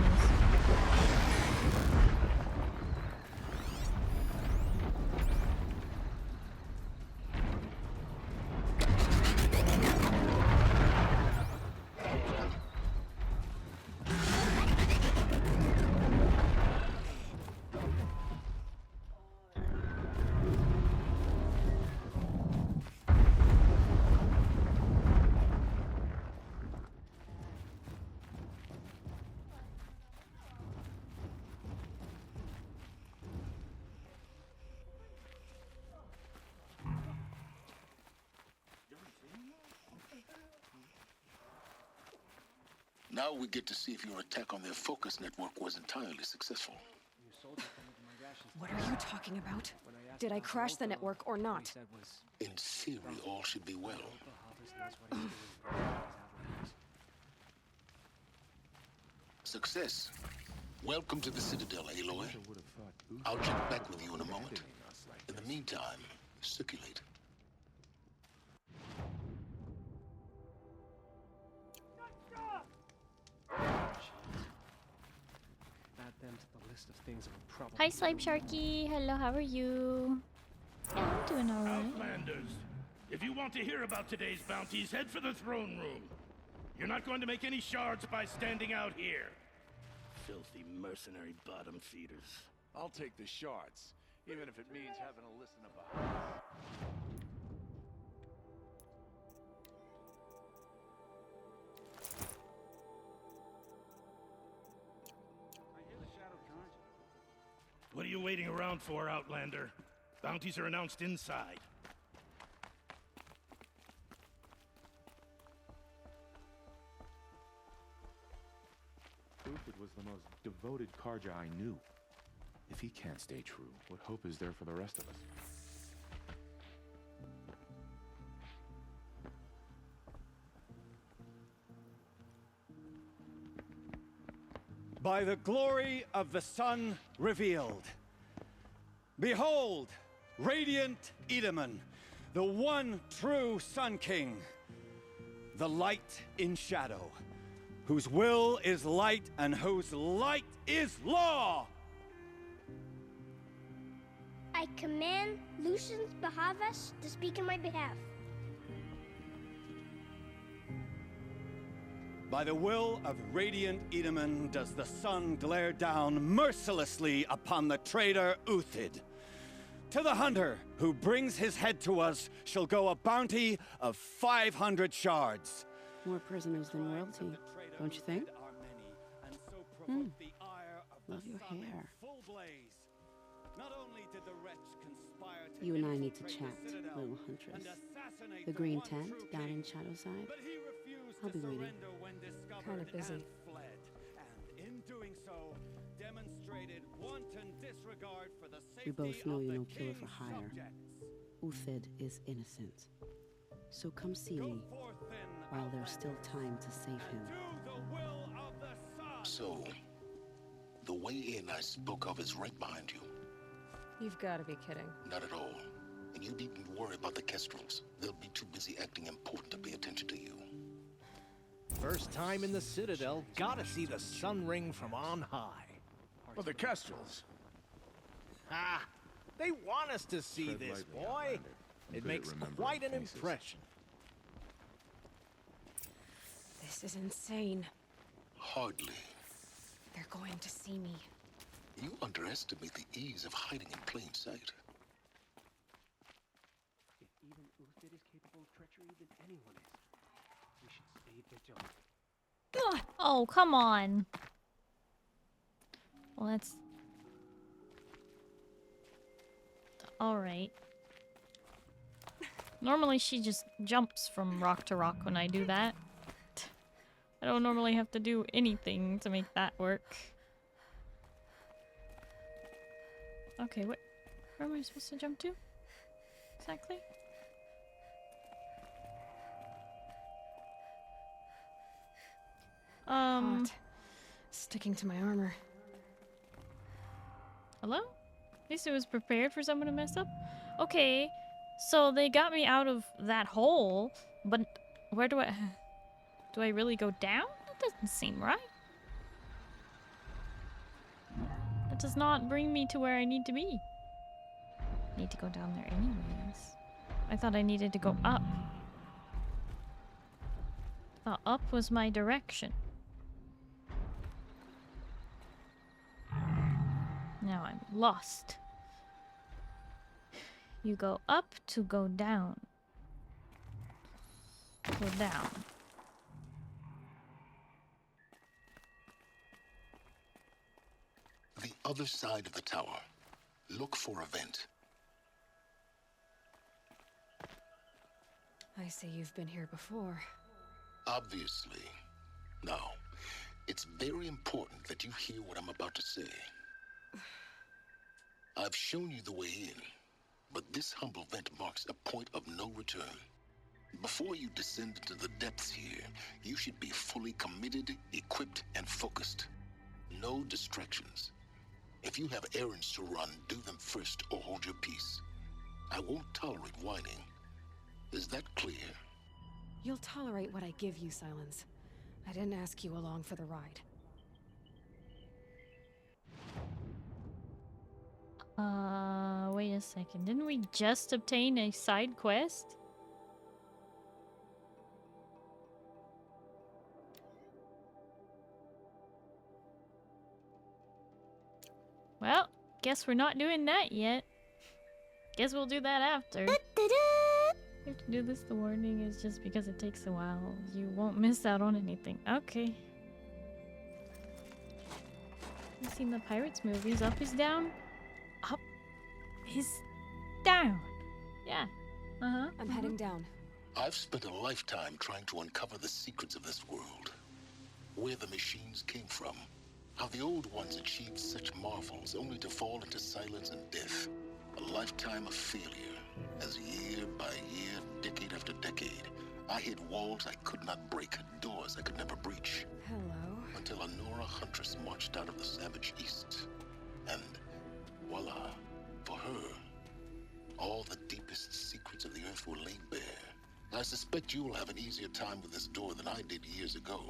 Now we get to see if your attack on their focus network was entirely successful. What are you talking about? Did I crash the network or not? In theory, all should be well. Success. Welcome to the Citadel, Aloy. I'll check back with you in a moment. In the meantime, circulate. Add them to the list of things that would probably. Hi, Slime Sharky. Hello, how are you? Yeah, I'm doing alright. Outlanders, if you want to hear about today's bounties, head for the throne room. You're not going to make any shards by standing out here. Filthy mercenary bottom feeders. I'll take the shards, even if it means having to listen to behind. What are you waiting around for, Outlander? Bounties are announced inside. Uthid was the most devoted Karja I knew. If he can't stay true, what hope is there for the rest of us? By the glory of the sun revealed. Behold, radiant Edaman, the one true Sun King, the light in shadow, whose will is light and whose light is law. I command Lucius Bahavas to speak in my behalf. By the will of radiant Edaman does the sun glare down mercilessly upon the traitor Uthid. To the hunter who brings his head to us shall go a bounty of 500 shards. More prisoners than royalty, don't you think? Love your hair. You and I need to chat, little huntress. The green tent down in Shadowside. I'll be waiting. Kind of busy. We both know you're no killer for hire. Uthid is innocent. So come see me while there's still time to save him. So, the way in I spoke of is right behind you. You've got to be kidding. Not at all. And you needn't worry about the Kestrels. They'll be too busy acting important to pay attention to you. First time in the Citadel, gotta see the sun ring from on high. Well, the Kestrels. Ah, they want us to see this, boy. It makes quite an impression. This is insane. Hardly. They're going to see me. You underestimate the ease of hiding in plain sight. If even Uthid is capable of treachery, then anyone is. We should stay vigilant. Oh, come on. Well, that's... Alright. Normally she just jumps from rock to rock when I do that. I don't normally have to do anything to make that work. Okay, where am I supposed to jump to? Exactly? Hot. Sticking to my armor. Hello? At least it was prepared for someone to mess up. Okay, so they got me out of that hole, but where do I... Do I really go down? That doesn't seem right. does not bring me to where I need to be. Need to go down there anyways. I thought I needed to go up. Thought up was my direction. Now I'm lost. You go up to go down. Go down. The other side of the tower. Look for a vent. I see you've been here before. Obviously. Now, it's very important that you hear what I'm about to say. I've shown you the way in, but this humble vent marks a point of no return. Before you descend into the depths here, you should be fully committed, equipped, and focused. No distractions. If you have errands to run, do them first or hold your peace. I won't tolerate whining. Is that clear? You'll tolerate what I give you, Silence. I didn't ask you along for the ride. Wait a second. Didn't we just obtain a side quest? Well, guess we're not doing that yet. Guess we'll do that after. You have to do this, the warning is just because it takes a while. You won't miss out on anything. Okay. You've seen the Pirates movies. Up is down. Up is down. Yeah. I'm heading down. I've spent a lifetime trying to uncover the secrets of this world. Where the machines came from. How the old ones achieved such marvels only to fall into silence and death. A lifetime of failure. As year by year, decade after decade, I hit walls I could not break, doors I could never breach. Hello. Until a Nora huntress marched out of the savage east. And voila, for her, all the deepest secrets of the earth were laid bare. I suspect you will have an easier time with this door than I did years ago.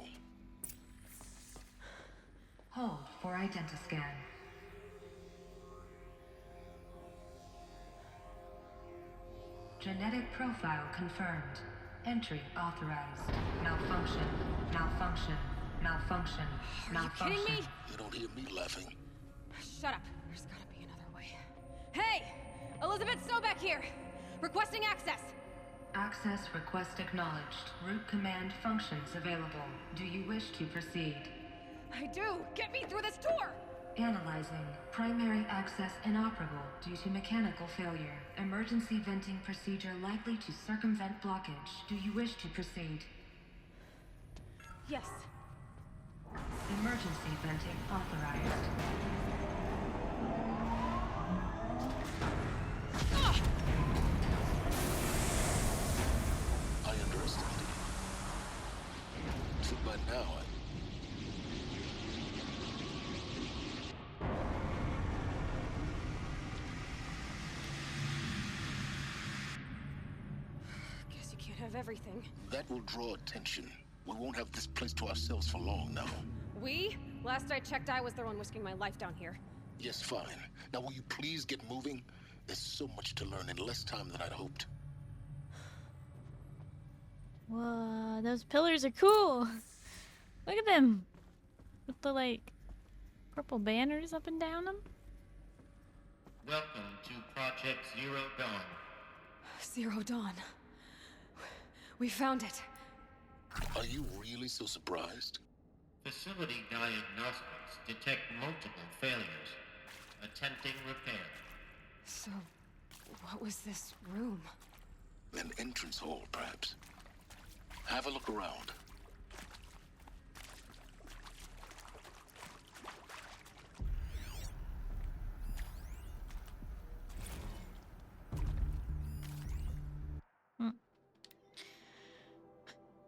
Hold for identiscan. Genetic profile confirmed. Entry authorized. Malfunction. Malfunction. Malfunction. Malfunction. Are you kidding me? You don't hear me laughing. Shut up. There's gotta be another way. Hey! Elizabeth Snowback here! Requesting access! Access request acknowledged. Root command functions available. Do you wish to proceed? I do! Get me through this door! Analyzing. Primary access inoperable due to mechanical failure. Emergency venting procedure likely to circumvent blockage. Do you wish to proceed? Yes. Emergency venting authorized. I underestimated. So by now, Guess you can't have everything. that will draw attention. We won't have this place to ourselves for long now. We? Last I checked, I was the one risking my life down here. Yes, fine. Now will you please get moving? There's so much to learn in less time than I'd hoped. Whoa, those pillars are cool. Look at them. With the, like, purple banners up and down them. Welcome to Project Zero Dawn. Zero Dawn. We found it. Are you really so surprised? Facility diagnostics detect multiple failures. Attempting repair. So, what was this room? An entrance hall, perhaps. Have a look around.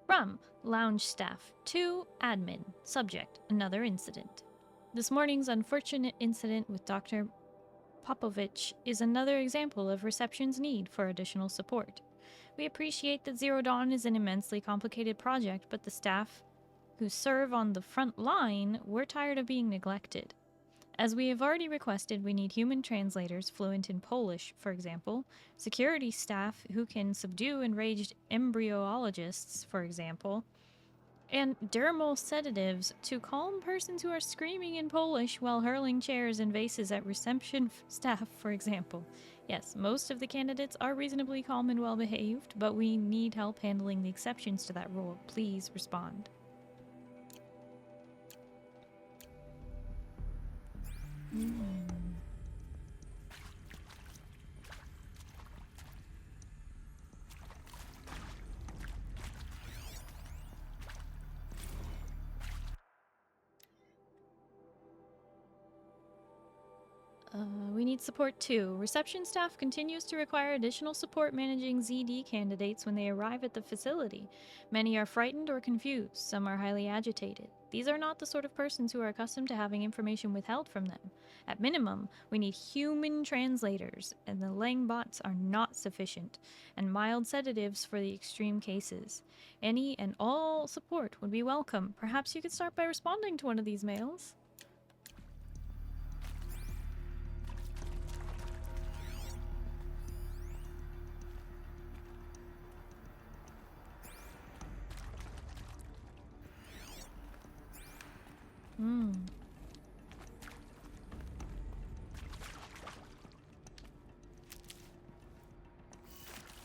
From lounge staff to admin. Subject, another incident. This morning's unfortunate incident with Dr. Popovich is another example of reception's need for additional support. We appreciate that Zero Dawn is an immensely complicated project, but the staff who serve on the front line were tired of being neglected. As we have already requested, we need human translators fluent in Polish, for example, security staff who can subdue enraged embryologists, for example, and dermal sedatives to calm persons who are screaming in Polish while hurling chairs and vases at reception staff, for example. Yes, most of the candidates are reasonably calm and well behaved, but we need help handling the exceptions to that rule. Please respond. We need support too. Reception staff continues to require additional support managing ZD candidates when they arrive at the facility. Many are frightened or confused. Some are highly agitated. These are not the sort of persons who are accustomed to having information withheld from them. At minimum, we need human translators, and the Lang bots are not sufficient, and mild sedatives for the extreme cases. Any and all support would be welcome. Perhaps you could start by responding to one of these mails.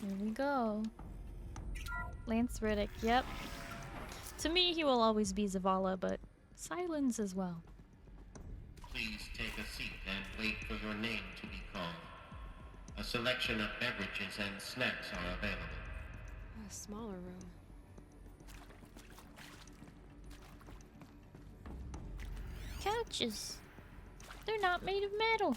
Here we go. Lance Riddick, yep. To me, he will always be Zavala, but Silence as well. Please take a seat and wait for your name to be called. A selection of beverages and snacks are available. A smaller room. Couches. They're not made of metal.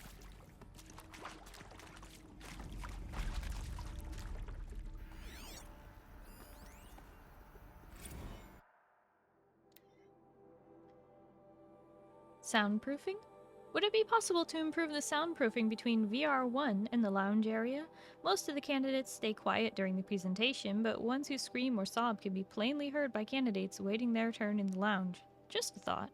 Soundproofing? Would it be possible to improve the soundproofing between VR1 and the lounge area? Most of the candidates stay quiet during the presentation, but ones who scream or sob can be plainly heard by candidates waiting their turn in the lounge. Just a thought.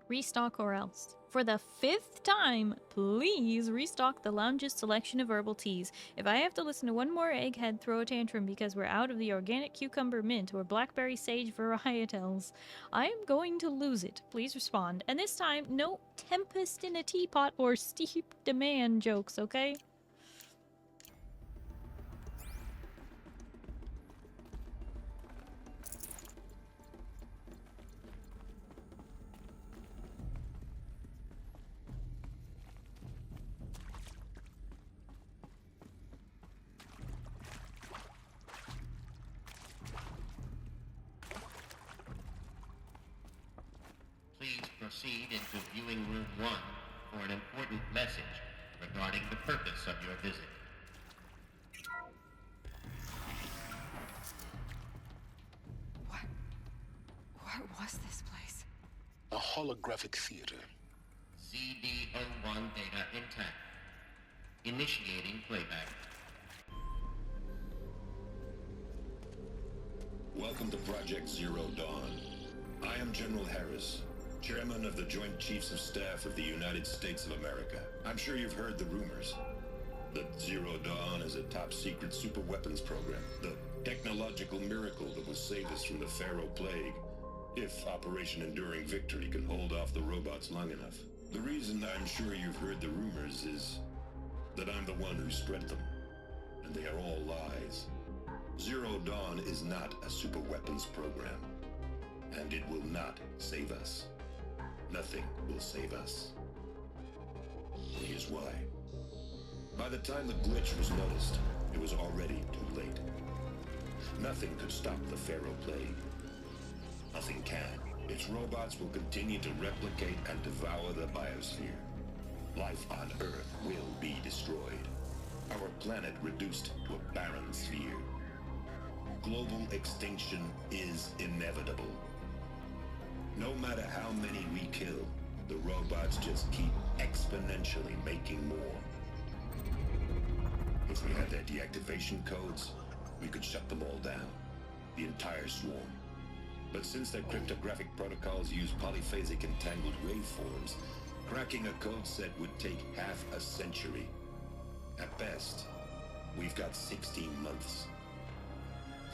Restock or else. For the 5th time, please restock the lounge's selection of herbal teas. If I have to listen to one more egghead throw a tantrum because we're out of the organic cucumber mint or blackberry sage varietals, I am going to lose it. Please respond. And this time, no tempest in a teapot or steep demand jokes, okay? Please proceed into viewing room 1 for an important message regarding the purpose of your visit. What was this place? A holographic theater. CD01 data intact. Initiating playback. Welcome to Project Zero Dawn. I am General Harris, Chairman of the Joint Chiefs of Staff of the United States of America. I'm sure you've heard the rumors that Zero Dawn is a top-secret superweapons program, the technological miracle that will save us from the Pharaoh Plague, if Operation Enduring Victory can hold off the robots long enough. The reason I'm sure you've heard the rumors is that I'm the one who spread them, and they are all lies. Zero Dawn is not a superweapons program, and it will not save us. Nothing will save us. Here's why. By the time the glitch was noticed, it was already too late. Nothing could stop the Pharaoh Plague. Nothing can. Its robots will continue to replicate and devour the biosphere. Life on Earth will be destroyed. Our planet reduced to a barren sphere. Global extinction is inevitable. No matter how many we kill, The robots just keep exponentially making more. If we had their deactivation codes, we could shut them all down. The entire swarm. But since their cryptographic protocols use polyphasic entangled waveforms, cracking a code set would take half a century. At best, we've got 16 months.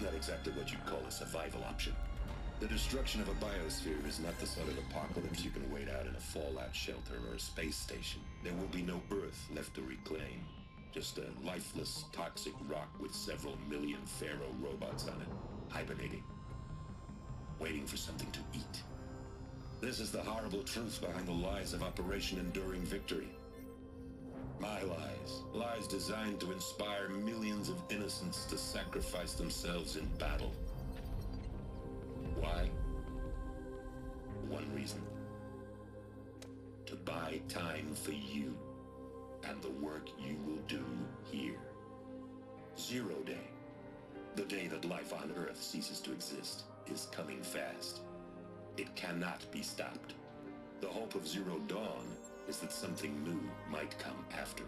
Not exactly what you'd call a survival option. The destruction of a biosphere is not the sort of apocalypse you can wait out in a fallout shelter or a space station. There will be no Earth left to reclaim. Just a lifeless, toxic rock with several million Pharaoh robots on it, hibernating. Waiting for something to eat. This is the horrible truth behind the lies of Operation Enduring Victory. My lies. Lies designed to inspire millions of innocents to sacrifice themselves in battle. Why? One reason. To buy time for you and the work you will do here. 0 Day. The day that life on Earth ceases to exist is coming fast. It cannot be stopped. The hope of Zero Dawn is that something new might come after.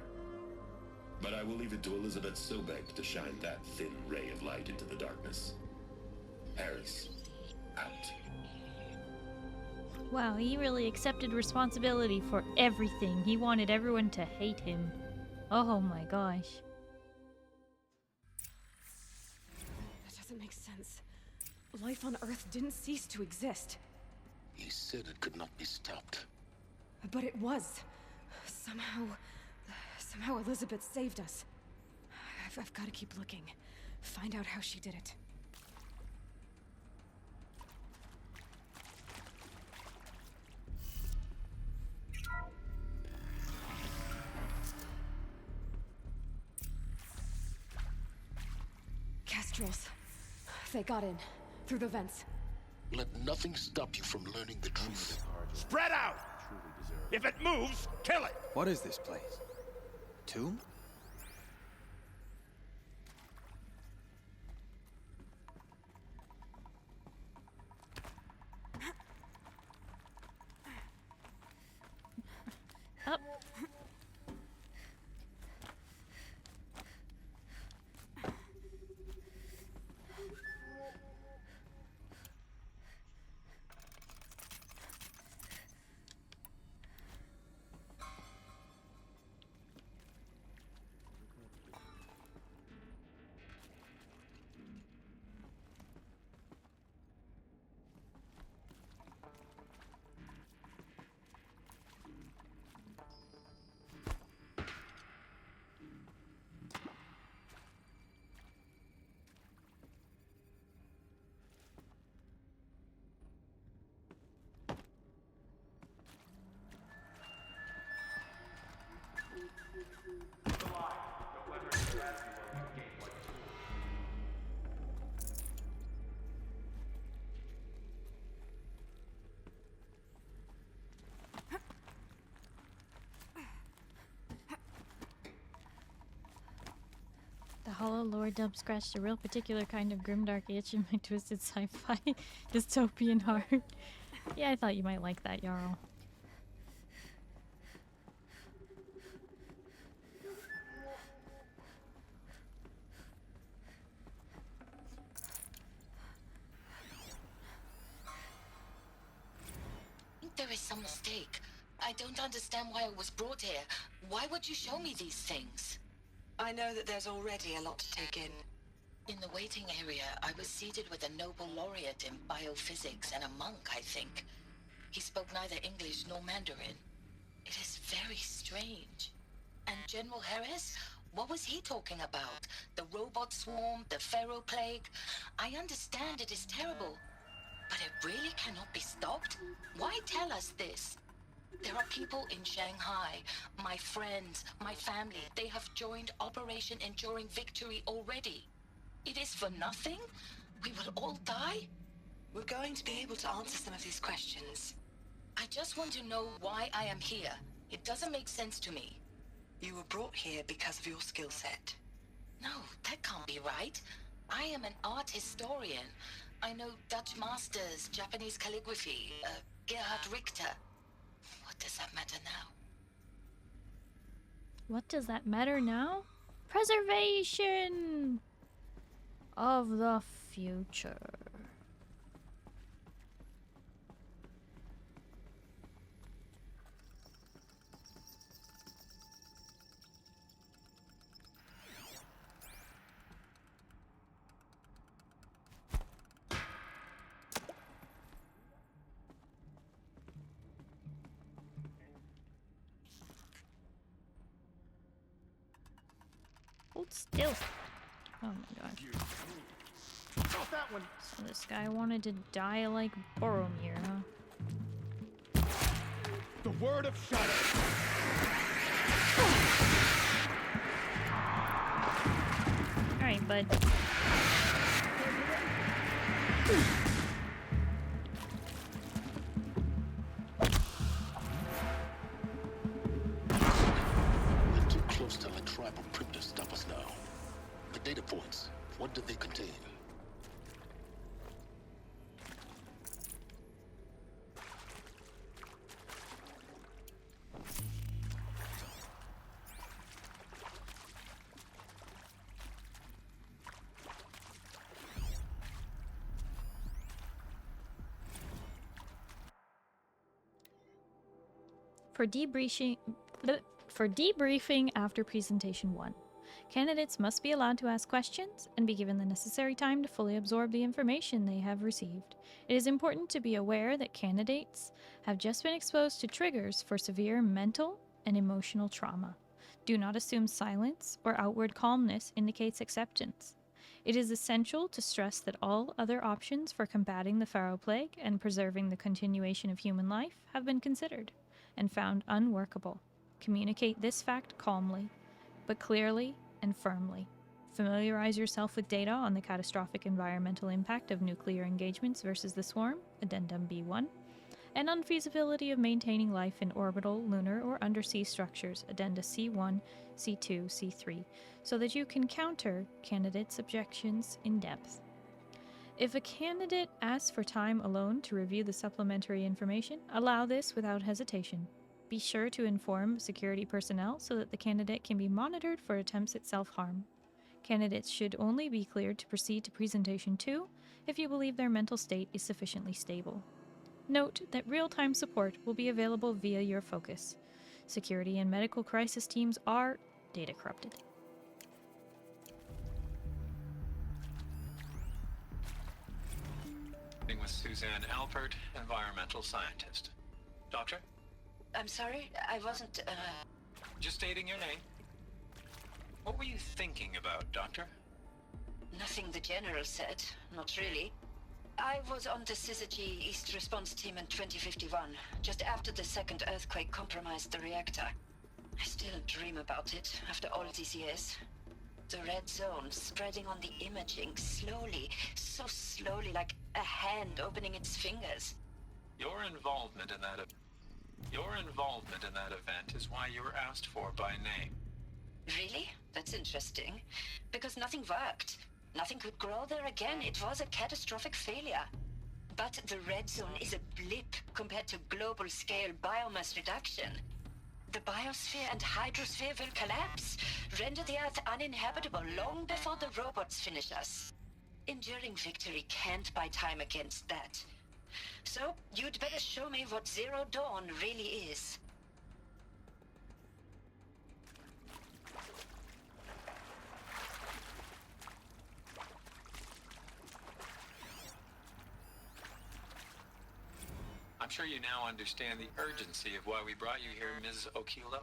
But I will leave it to Elizabeth Sobek to shine that thin ray of light into the darkness. Harris, out. Wow, he really accepted responsibility for everything. He wanted everyone to hate him. Oh my gosh. That doesn't make sense. Life on Earth didn't cease to exist. He said it could not be stopped. But it was. Somehow Elizabeth saved us. I've got to keep looking. Find out how she did it. Kestrels. They got in. Through the vents. Let nothing stop you from learning the truth. Spread out! If it moves, kill it! What is this place? Tomb? Up. The hollow lore dub scratched a real particular kind of grimdark itch in my twisted sci-fi dystopian heart. Yeah, I thought you might like that, Jarl. I think there is some mistake. I don't understand why I was brought here. Why would you show me these things? I know that there's already a lot to take in. In the waiting area, I was seated with a Nobel laureate in biophysics and a monk, I think. He spoke neither English nor Mandarin. It is very strange. And General Harris? What was he talking about? The robot swarm, the Pharaoh plague? I understand it is terrible. But it really cannot be stopped? Why tell us this? There are people in Shanghai, my friends, my family. They have joined Operation Enduring Victory already. It is for nothing? We will all die? We're going to be able to answer some of these questions. I just want to know why I am here. It doesn't make sense to me. You were brought here because of your skill set. No, that can't be right. I am an art historian. I know Dutch masters, Japanese calligraphy, Gerhard Richter. What does that matter now? What does that matter now? Preservation of the future. Hold still. Oh my gosh. That one. So this guy wanted to die like Boromir, huh? The word of shadow. Alright, bud. We're too close to the tribal crypt to stop us now. The data points, what do they contain? For debriefing after presentation 1, candidates must be allowed to ask questions and be given the necessary time to fully absorb the information they have received. It is important to be aware that candidates have just been exposed to triggers for severe mental and emotional trauma. Do not assume silence or outward calmness indicates acceptance. It is essential to stress that all other options for combating the Pharaoh Plague and preserving the continuation of human life have been considered and found unworkable. Communicate this fact calmly, but clearly and firmly. Familiarize yourself with data on the catastrophic environmental impact of nuclear engagements versus the swarm, Addendum B1, and unfeasibility of maintaining life in orbital, lunar, or undersea structures, Addenda C1, C2, C3, so that you can counter candidates' objections in depth. If a candidate asks for time alone to review the supplementary information, allow this without hesitation. Be sure to inform security personnel so that the candidate can be monitored for attempts at self-harm. Candidates should only be cleared to proceed to presentation 2 if you believe their mental state is sufficiently stable. Note that real-time support will be available via your focus. Security and medical crisis teams are data corrupted. With Suzanne Alpert, environmental scientist. Doctor? I'm sorry, I wasn't, Just stating your name. What were you thinking about, Doctor? Nothing the General said, not really. I was on the Syzygy East Response Team in 2051, just after the second earthquake compromised the reactor. I still dream about it, after all these years. The red zone spreading on the imaging, slowly, so slowly, like a hand opening its fingers. Your involvement in that event is why you were asked for by name. Really? That's interesting. Because nothing worked. Nothing could grow there again. It was a catastrophic failure. But the red zone is a blip compared to global-scale biomass reduction. The biosphere and hydrosphere will collapse, render the Earth uninhabitable long before the robots finish us. Enduring victory can't buy time against that. So, you'd better show me what Zero Dawn really is. I'm sure you now understand the urgency of why we brought you here, Ms. Okilo.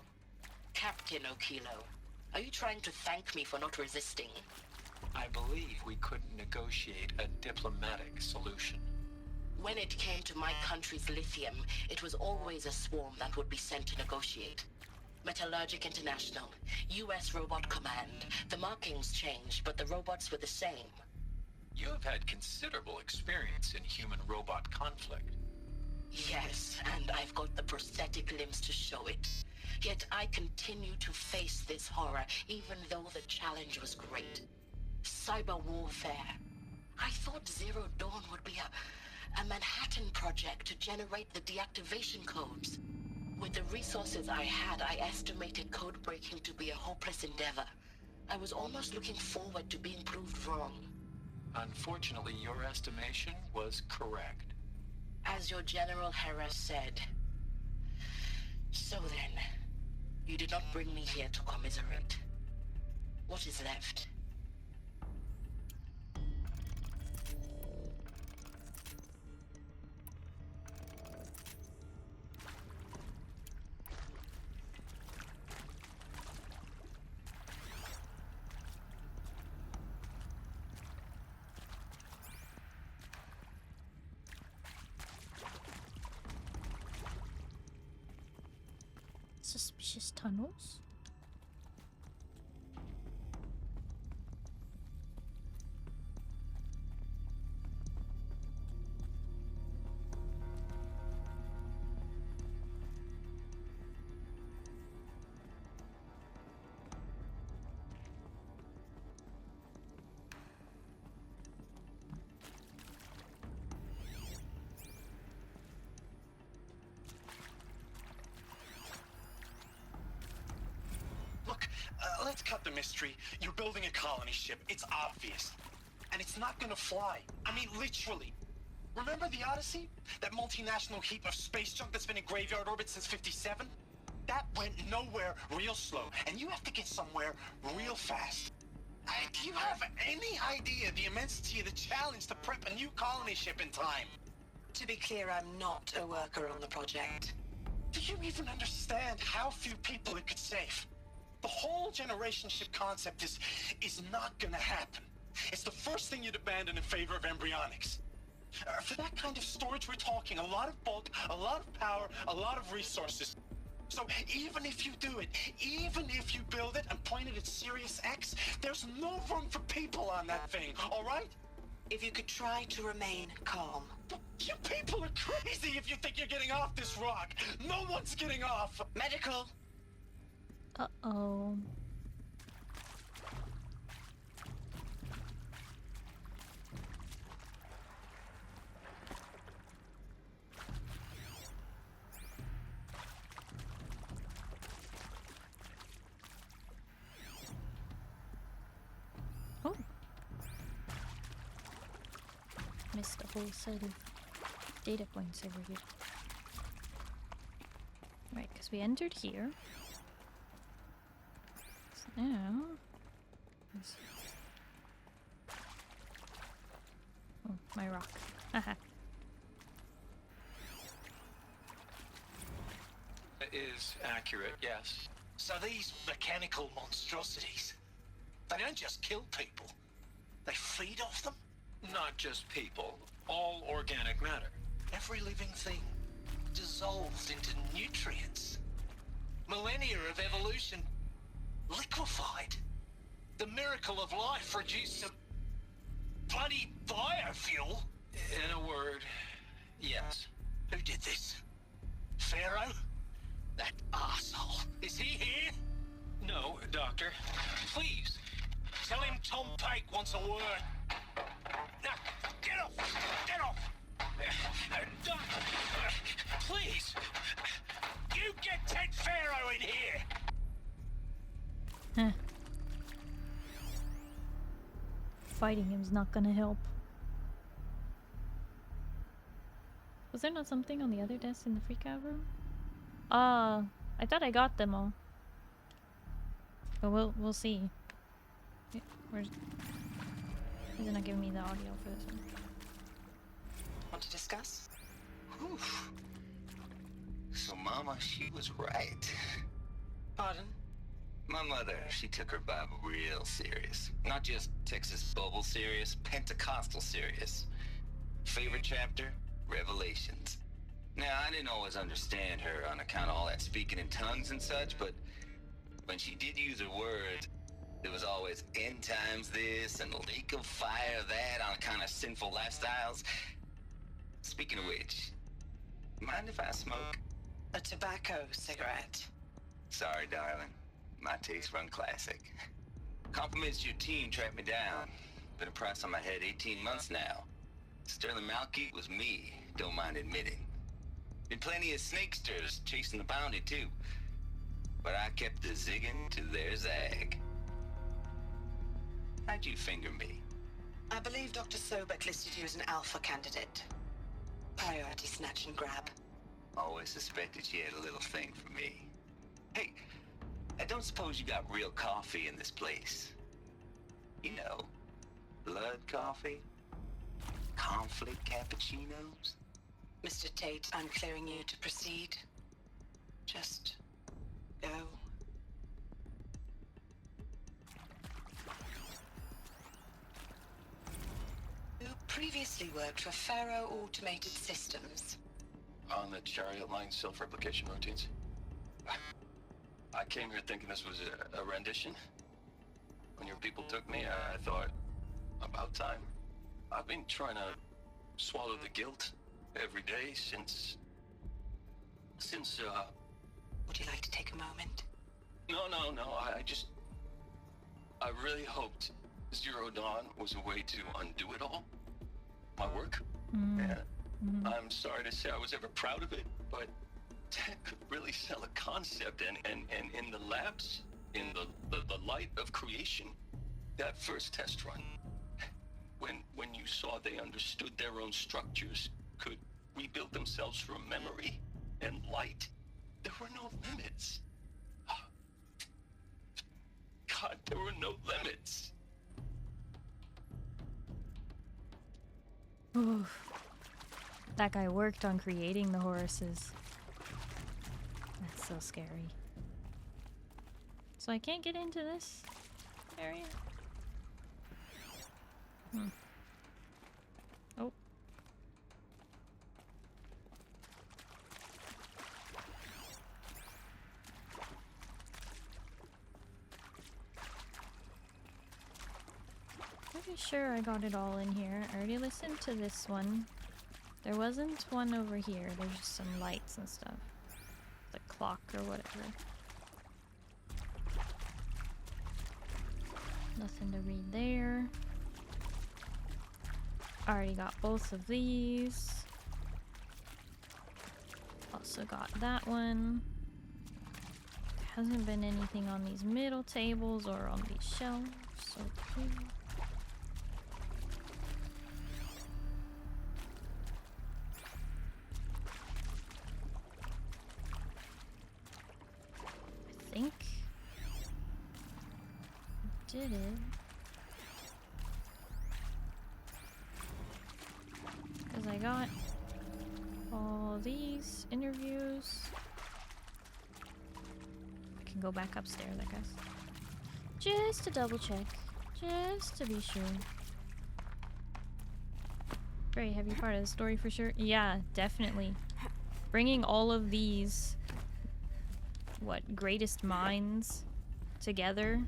Captain Okilo, are you trying to thank me for not resisting? I believe we couldn't negotiate a diplomatic solution. When it came to my country's lithium, it was always a swarm that would be sent to negotiate. Metallurgic International, US Robot Command. The markings changed, but the robots were the same. You have had considerable experience in human-robot conflict. Yes, and I've got the prosthetic limbs to show it. Yet I continue to face this horror, even though the challenge was great. Cyber warfare. I thought Zero Dawn would be a Manhattan project to generate the deactivation codes. With the resources I had, I estimated code breaking to be a hopeless endeavor. I was almost looking forward to being proved wrong. Unfortunately, your estimation was correct. As your General Hera said. So then, you did not bring me here to commiserate. What is left? Suspicious tunnels? Let's cut the mystery. You're building a colony ship. It's obvious. And it's not gonna fly. I mean, literally. Remember the Odyssey? That multinational heap of space junk that's been in graveyard orbit since '57? That went nowhere real slow. And you have to get somewhere real fast. Do you have any idea the immensity of the challenge to prep a new colony ship in time? To be clear, I'm not a worker on the project. Do you even understand how few people it could save? The whole generation ship concept is not gonna happen. It's the first thing you'd abandon in favor of embryonics. For that kind of storage, we're talking a lot of bulk, a lot of power, a lot of resources. So even if you do it, even if you build it and point it at Sirius X, there's no room for people on that thing, all right? If you could try to remain calm. You people are crazy if you think you're getting off this rock. No one's getting off. Medical. Uh-oh. Oh. Missed a whole set of data points over here. Right, because we entered here. So now... let's see. Oh, my rock. Haha. It is accurate, yes. So these mechanical monstrosities, they don't just kill people, they feed off them? Not just people, all organic matter. Every living thing dissolved into nutrients. Millennia of evolution liquefied. The miracle of life reduced to bloody biofuel. In a word, yes. Who did this? Pharaoh? That asshole. Is he here? No, Doctor. Please, tell him Tom Pike wants a word. Now, get off! Get off! Doctor, please! You get Ted Pharaoh in here! Huh. Fighting him's not gonna help. Was there not something on the other desk in the freakout room? I thought I got them all. But we'll see. Where's... they're not giving me the audio for this one. Want to discuss? Oof. So Mama, she was right. Pardon? My mother, she took her Bible real serious. Not just Texas Bible serious, Pentecostal serious. Favorite chapter? Revelations. Now, I didn't always understand her on account of all that speaking in tongues and such, but when she did use her words, there was always end times this and lake of fire that on account of sinful lifestyles. Speaking of which, mind if I smoke? A tobacco cigarette. Sorry, darling. My taste run classic. Compliments to your team tracked me down. Been a price on my head 18 months now. Sterling Malkeet was me, don't mind admitting. Been plenty of snakesters chasing the bounty, too. But I kept the zigging to their zag. How'd you finger me? I believe Dr. Sobek listed you as an alpha candidate. Priority snatch and grab. Always suspected she had a little thing for me. Hey, I don't suppose you got real coffee in this place? You know, blood coffee? Conflict cappuccinos? Mr. Tate, I'm clearing you to proceed. Just go. You previously worked for Pharaoh Automated Systems. On the chariot line self-replication routines? I came here thinking this was a rendition. When your people took me, I thought, about time. I've been trying to swallow the guilt every day since... Would you like to take a moment? No, I really hoped Zero Dawn was a way to undo it all. My work. Yeah. I'm sorry to say I was ever proud of it, but tech could really sell a concept, and in the labs, in the light of creation, that first test run, when you saw they understood their own structures, could rebuild themselves from memory and light, there were no limits. God, there were no limits. Oof. That guy worked on creating the horses. That's so scary. So I can't get into this area? Oh. Pretty sure I got it all in here. I already listened to this one. There wasn't one over here. There's just some lights and stuff. The clock or whatever. Nothing to read there. Already got both of these. Also got that one. There hasn't been anything on these middle tables or on these shelves, so cool. I think I did it. Because I got all these interviews. I can go back upstairs, I guess. Just to double check. Just to be sure. Very heavy part of the story for sure. Yeah, definitely. Bringing all of these, greatest minds together.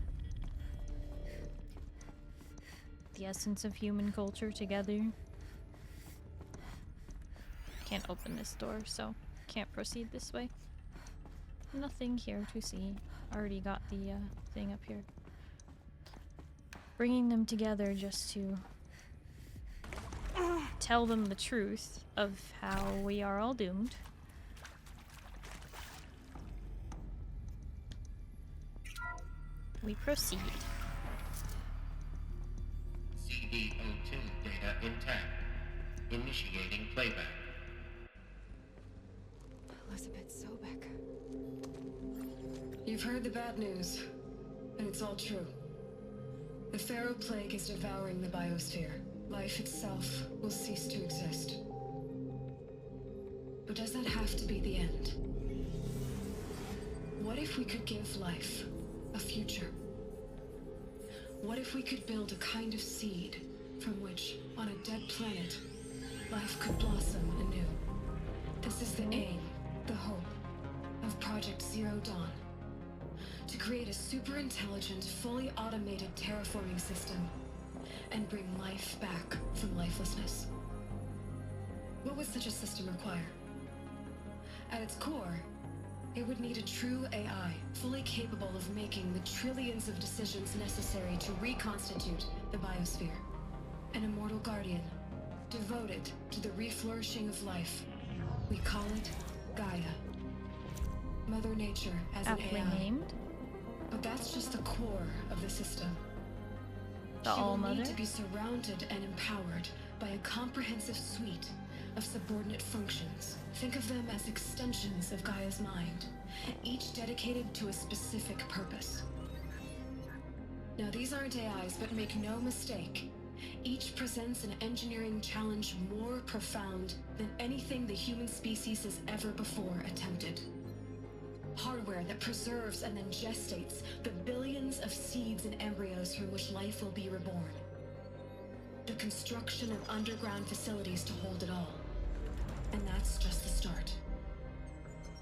The essence of human culture together. Can't open this door, so can't proceed this way. Nothing here to see. Already got the thing up here. Bringing them together just to tell them the truth of how we are all doomed. We proceed. CD02 data intact. Initiating playback. Elizabeth Sobek. You've heard the bad news, and it's all true. The Pharaoh Plague is devouring the biosphere. Life itself will cease to exist. But does that have to be the end? What if we could give life a future? What if we could build a kind of seed from which, on a dead planet, life could blossom anew? This is the aim, the hope, of Project Zero Dawn. To create a super intelligent, fully automated terraforming system and bring life back from lifelessness. What would such a system require? At its core, it would need a true AI, fully capable of making the trillions of decisions necessary to reconstitute the biosphere. An immortal guardian, devoted to the reflourishing of life. We call it Gaia. Mother Nature as an Aptly AI. named. But that's just the core of the system. The She will All-Mother? need to be surrounded and empowered by a comprehensive suite of subordinate functions. Think of them as extensions of Gaia's mind, each dedicated to a specific purpose. Now, these aren't AIs, but make no mistake, each presents an engineering challenge more profound than anything the human species has ever before attempted. Hardware that preserves and then gestates the billions of seeds and embryos from which life will be reborn. The construction of underground facilities to hold it all. And that's just the start.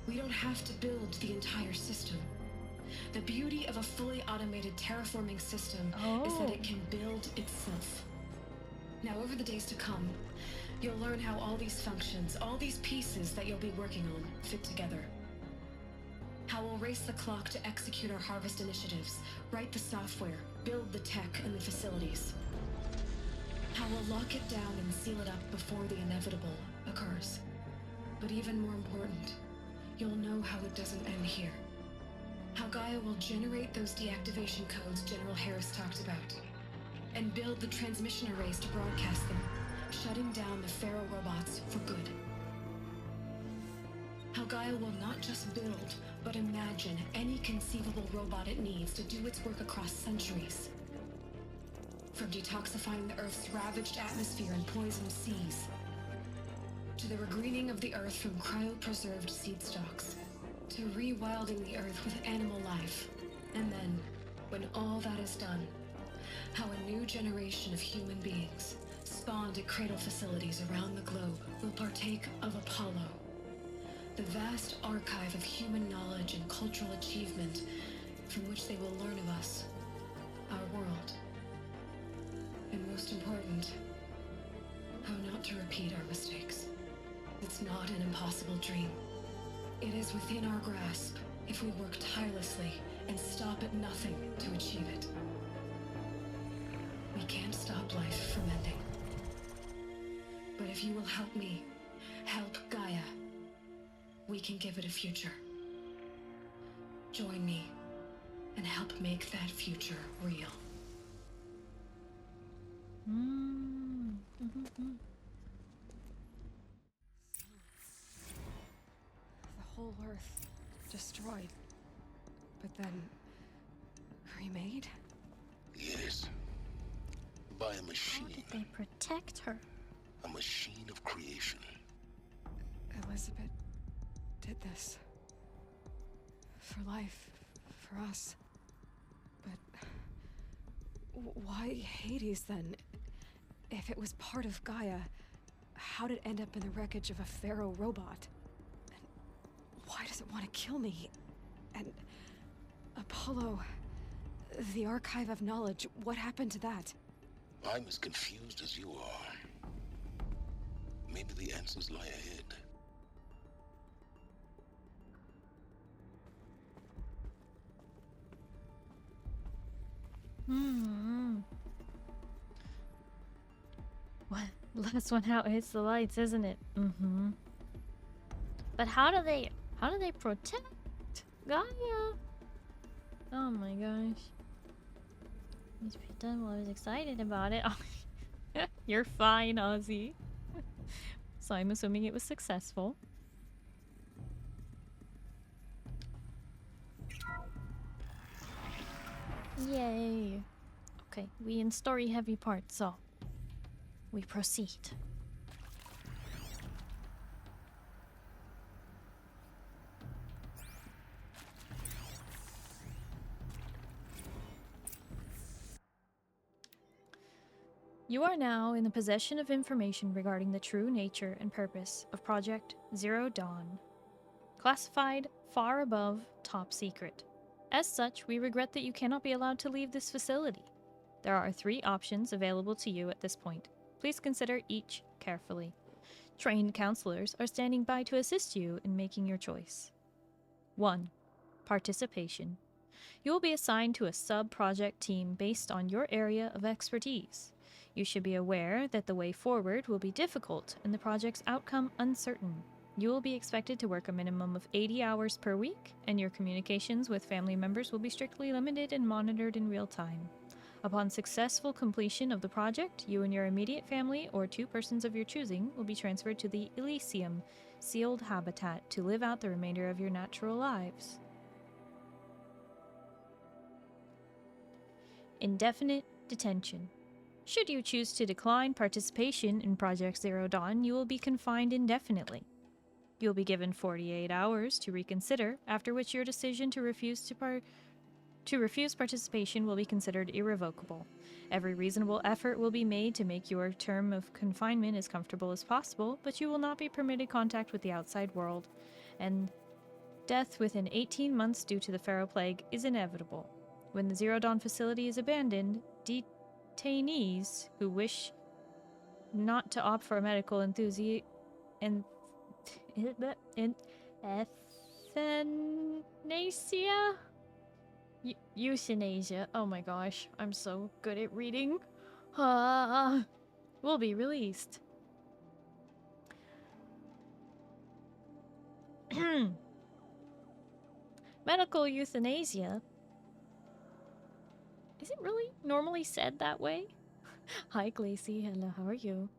We don't have to build the entire system. The beauty of a fully automated terraforming system is that it can build itself. Now, over the days to come, you'll learn how all these functions, all these pieces that you'll be working on, fit together. How we'll race the clock to execute our harvest initiatives, write the software, build the tech and the facilities. How we'll lock it down and seal it up before the inevitable occurs. But even more important, you'll know how it doesn't end here. How Gaia will generate those deactivation codes General Harris talked about, and build the transmission arrays to broadcast them, shutting down the Pharaoh robots for good. How Gaia will not just build, but imagine any conceivable robot it needs to do its work across centuries. From detoxifying the Earth's ravaged atmosphere and poisoned seas, to the regreening of the Earth from cryopreserved seed stocks, to rewilding the Earth with animal life. And then, when all that is done, how a new generation of human beings, spawned at cradle facilities around the globe, will partake of Apollo, the vast archive of human knowledge and cultural achievement from which they will learn of us, our world. And most important, how not to repeat our mistakes. It's not an impossible dream. It is within our grasp if we work tirelessly and stop at nothing to achieve it. We can't stop life from ending. But if you will help me, help Gaia, we can give it a future. Join me and help make that future real. The whole Earth destroyed, but then remade? Yes. By a machine. How did they protect her? A machine of creation. Elizabeth did this. For life, for us. But why Hades then? If it was part of Gaia, how did it end up in the wreckage of a Pharaoh robot? And why does it want to kill me? And Apollo, the archive of knowledge, what happened to that? I'm as confused as you are. Maybe the answers lie ahead. What? Last one out hits the lights, isn't it? But how do they protect Gaia? Oh my gosh. These people, I was excited about it. You're fine, Ozzy. So I'm assuming it was successful. Yay. Okay, we in story heavy part, so we proceed. You are now in the possession of information regarding the true nature and purpose of Project Zero Dawn. Classified far above top secret. As such, we regret that you cannot be allowed to leave this facility. There are 3 options available to you at this point. Please consider each carefully. Trained counselors are standing by to assist you in making your choice. 1. Participation. You will be assigned to a sub-project team based on your area of expertise. You should be aware that the way forward will be difficult and the project's outcome uncertain. You will be expected to work a minimum of 80 hours per week, and your communications with family members will be strictly limited and monitored in real time. Upon successful completion of the project, you and your immediate family or 2 persons of your choosing will be transferred to the Elysium, sealed habitat, to live out the remainder of your natural lives. Indefinite detention. Should you choose to decline participation in Project Zero Dawn, you will be confined indefinitely. You'll be given 48 hours to reconsider, after which your decision to refuse participation will be considered irrevocable. Every reasonable effort will be made to make your term of confinement as comfortable as possible, but you will not be permitted contact with the outside world, and death within 18 months due to the Pharaoh Plague is inevitable. When the Zero Dawn facility is abandoned, detainees who wish not to opt for a medical euthanasia. Euthanasia. Oh my gosh, I'm so good at reading. Will be released. Medical euthanasia. Is it really normally said that way? Hi, Glacy. Hello, how are you?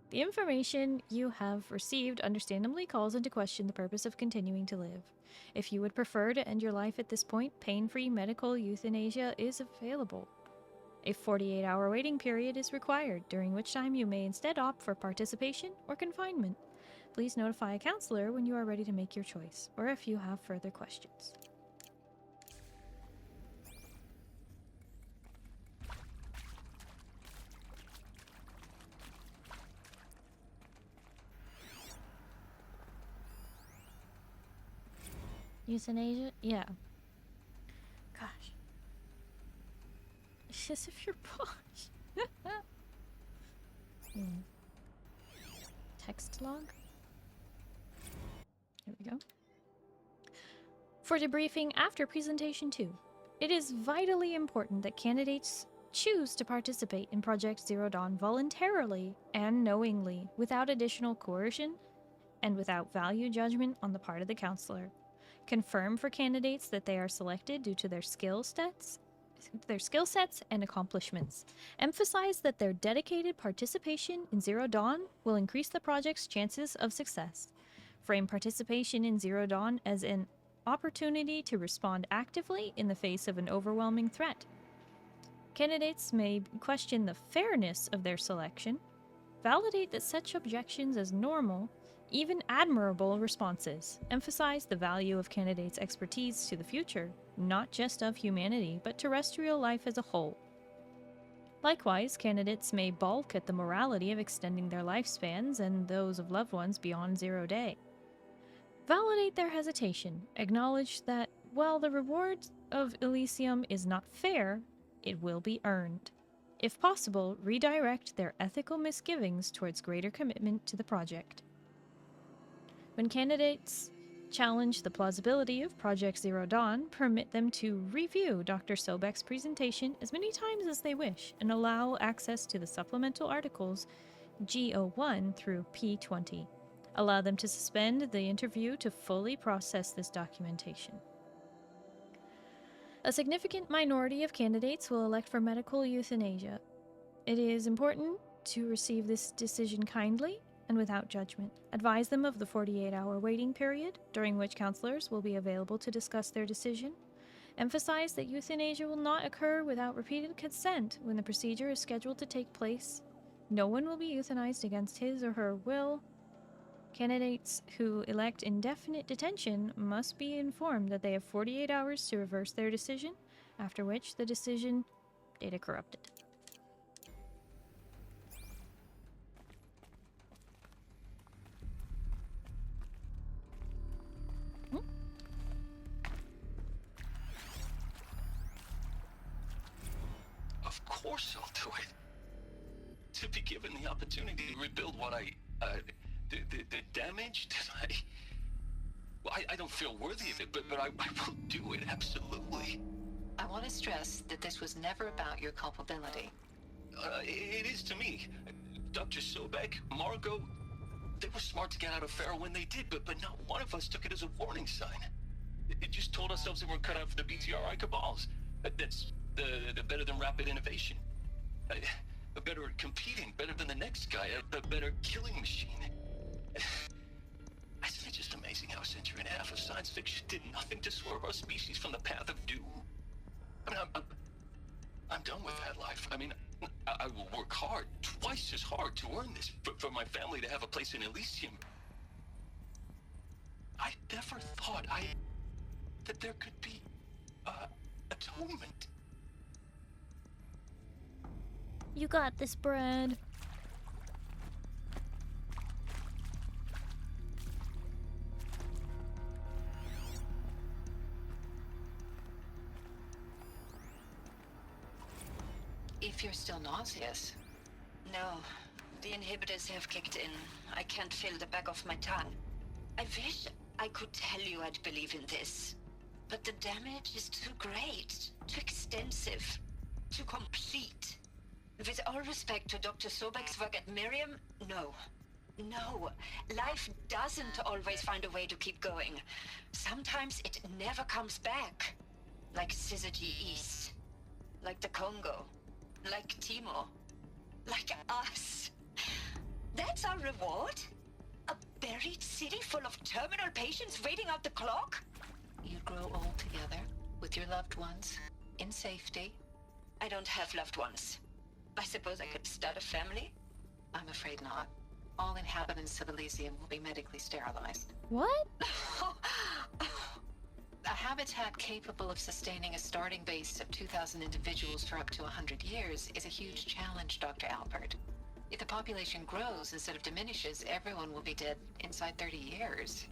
The information you have received understandably calls into question the purpose of continuing to live. If you would prefer to end your life at this point, pain-free medical euthanasia is available. A 48-hour waiting period is required, during which time you may instead opt for participation or confinement. Please notify a counselor when you are ready to make your choice, or if you have further questions. Euthanasia? Yeah. Gosh. It's just if you're posh. Text log. There we go. For debriefing after presentation 2, it is vitally important that candidates choose to participate in Project Zero Dawn voluntarily and knowingly, without additional coercion and without value judgment on the part of the counselor. Confirm for candidates that they are selected due to their skill sets and accomplishments. Emphasize that their dedicated participation in Zero Dawn will increase the project's chances of success. Frame participation in Zero Dawn as an opportunity to respond actively in the face of an overwhelming threat. Candidates may question the fairness of their selection. Validate that such objections as normal, even admirable responses. Emphasize the value of candidates' expertise to the future, not just of humanity, but terrestrial life as a whole. Likewise, candidates may balk at the morality of extending their lifespans and those of loved ones beyond 0 day. Validate their hesitation. Acknowledge that, while the reward of Elysium is not fair, it will be earned. If possible, redirect their ethical misgivings towards greater commitment to the project. When candidates challenge the plausibility of Project Zero Dawn, permit them to review Dr. Sobek's presentation as many times as they wish and allow access to the supplemental articles G01 through P20. Allow them to suspend the interview to fully process this documentation. A significant minority of candidates will elect for medical euthanasia. It is important to receive this decision kindly and without judgment. Advise them of the 48-hour waiting period, during which counselors will be available to discuss their decision. Emphasize that euthanasia will not occur without repeated consent when the procedure is scheduled to take place. No one will be euthanized against his or her will. Candidates who elect indefinite detention must be informed that they have 48 hours to reverse their decision, after which the decision data corrupted. Of course I'll do it. To be given the opportunity to rebuild what the damage that I don't feel worthy of it, but I will do it, absolutely. I want to stress that this was never about your culpability. It is to me. Dr. Sobek, Margot, They were smart to get out of Pharaoh when they did, but not one of us took it as a warning sign. It just told ourselves that we're cut out for the BTRI cabals. That's the better than rapid innovation. A better at competing, better than the next guy, a better killing machine. Isn't it just amazing how a century and a half of science fiction did nothing to swerve our species from the path of doom? I mean, I'm done with that life. I mean, I will work hard, twice as hard, to earn this, for my family to have a place in Elysium. I never thought that there could be atonement. You got this, Brad. If you're still nauseous. No, the inhibitors have kicked in. I can't feel the back of my tongue. I wish I could tell you I'd believe in this. But the damage is too great, too extensive, too complete. With all respect to Dr. Sobek's work at Miriam, no. No, life doesn't always find a way to keep going. Sometimes it never comes back. Like Syzygy East. Like the Congo. Like Timo. Like us. That's our reward? A buried city full of terminal patients waiting out the clock? You grow old together, with your loved ones, in safety. I don't have loved ones. I suppose I could start a family? I'm afraid not. All inhabitants of Elysium will be medically sterilized. What? A habitat capable of sustaining a starting base of 2,000 individuals for up to 100 years is a huge challenge, Dr. Albert. If the population grows instead of diminishes, everyone will be dead inside 30 years.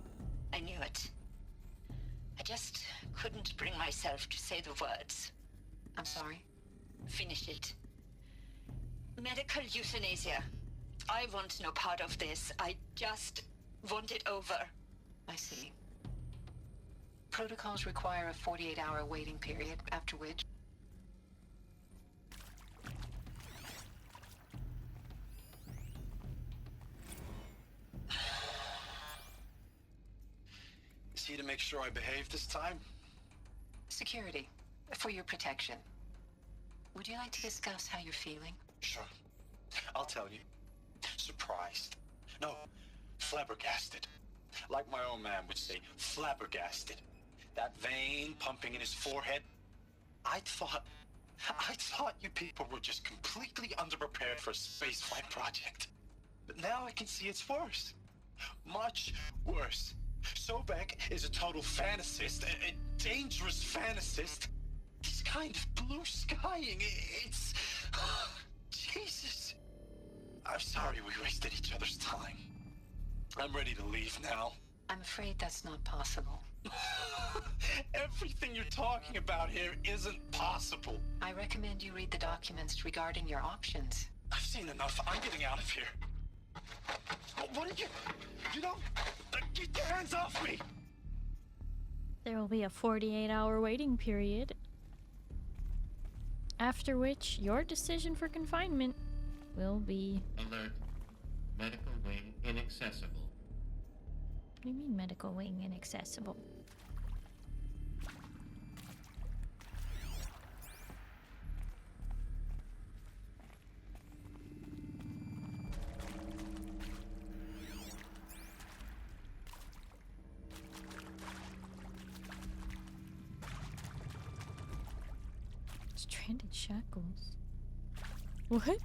I knew it. I just couldn't bring myself to say the words. I'm sorry. Finish it. Medical euthanasia. I want no part of this. I just want it over. I see. Protocols require a 48-hour waiting period, after which... Is he to make sure I behave this time? Security. For your protection. Would you like to discuss how you're feeling? Sure. I'll tell you. Surprised. No, flabbergasted. Like my own man would say, flabbergasted. That vein pumping in his forehead. I thought you people were just completely underprepared for a spaceflight project. But now I can see it's worse. Much worse. Sobek is a total fantasist, a dangerous fantasist. He's kind of blue skying. It's... Jesus. I'm sorry we wasted each other's time. I'm ready to leave now. I'm afraid that's not possible. Everything you're talking about here isn't possible. I recommend you read the documents regarding your options. I've seen enough. I'm getting out of here. What did you... You don't... Get your hands off me! There will be a 48-hour waiting period, after which your decision for confinement will be... Alert. Medical wing inaccessible. What do you mean, medical wing inaccessible? Stranded shackles. What?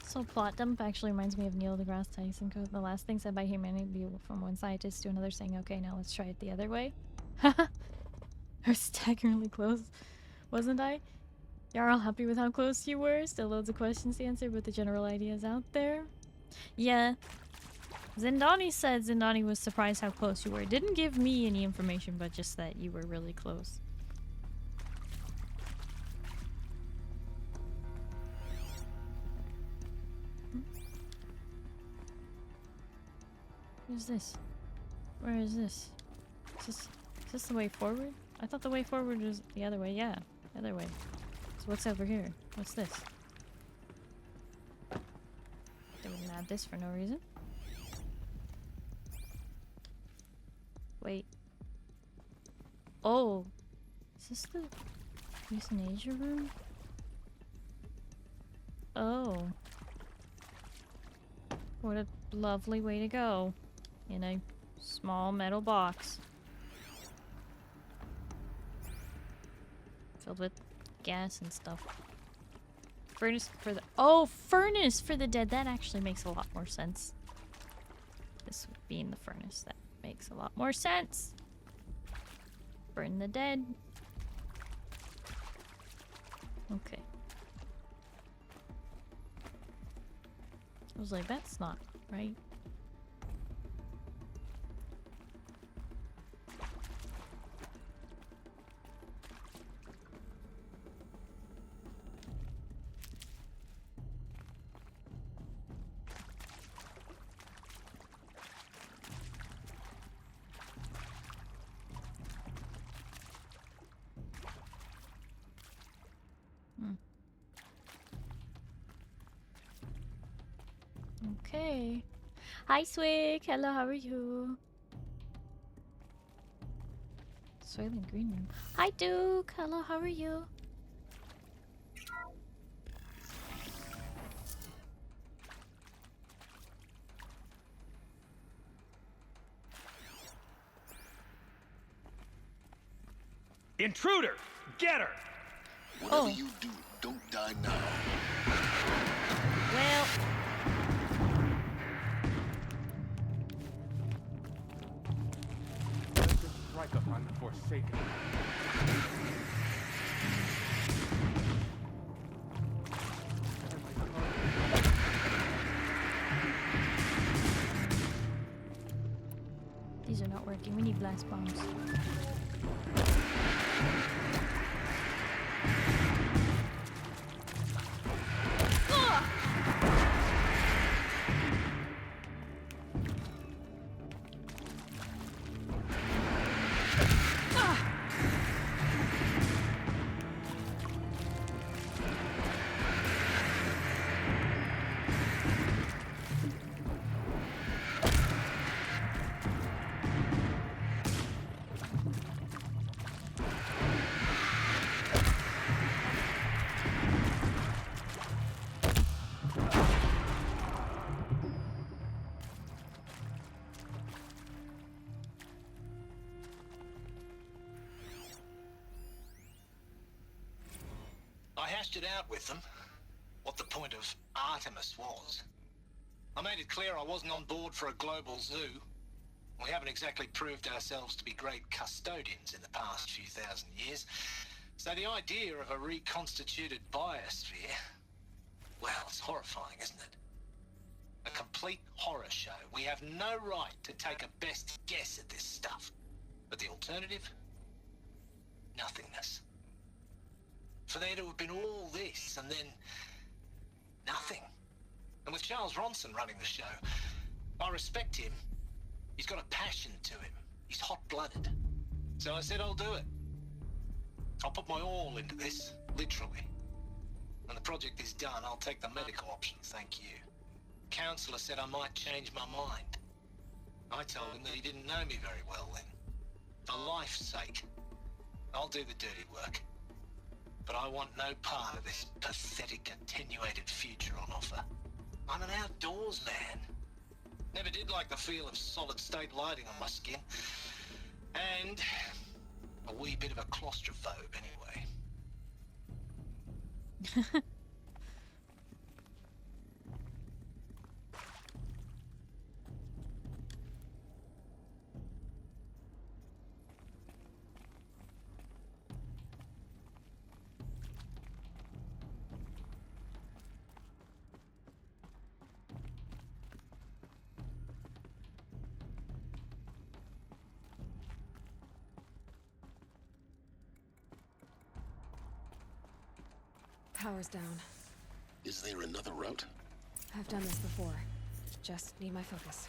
So plot dump actually reminds me of Neil deGrasse Tyson quote, the last thing said by humanity would be from one scientist to another saying, okay, now let's try it the other way. Haha. I was staggeringly close, wasn't I? You're all happy with how close you were? Still loads of questions to answer, but the general idea is out there. Yeah. Zindani said Zindani was surprised how close you were. Didn't give me any information, but just that you were really close. What is this? Where is this? Is this the way forward? I thought the way forward was the other way. Yeah, the other way. So what's over here? What's this? They wouldn't add this for no reason. Wait. Oh. Is this the euthanasia room? Oh. What a lovely way to go. In a small metal box. Filled with gas and stuff. Furnace for the— oh, furnace for the dead. That actually makes a lot more sense. This being the furnace, that makes a lot more sense. Burn the dead. Okay. I was like, that's not right. Okay. Hi, Swig. Hello, how are you? Soylent Green Room. Hi, Duke. Hello, how are you? Intruder! Get her! Whatever you do, don't die now. Well... Strike upon the Forsaken. These are not working. We need blast bombs. I hashed it out with them, what the point of Artemis was. I made it clear I wasn't on board for a global zoo. We haven't exactly proved ourselves to be great custodians in the past few thousand years. So the idea of a reconstituted biosphere, well, it's horrifying, isn't it? A complete horror show. We have no right to take a best guess at this stuff. But the alternative? Nothingness. For there to have been all this, and then nothing. And with Charles Ronson running the show, I respect him. He's got a passion to him. He's hot-blooded. So I said I'll do it. I'll put my all into this, literally. When the project is done, I'll take the medical option, thank you. Counselor said I might change my mind. I told him that he didn't know me very well then. For life's sake, I'll do the dirty work. But I want no part of this pathetic, attenuated future on offer. I'm an outdoors man. Never did like the feel of solid-state lighting on my skin. And a wee bit of a claustrophobe, anyway. Power's down. Is there another route? I've done this before. Just need my focus.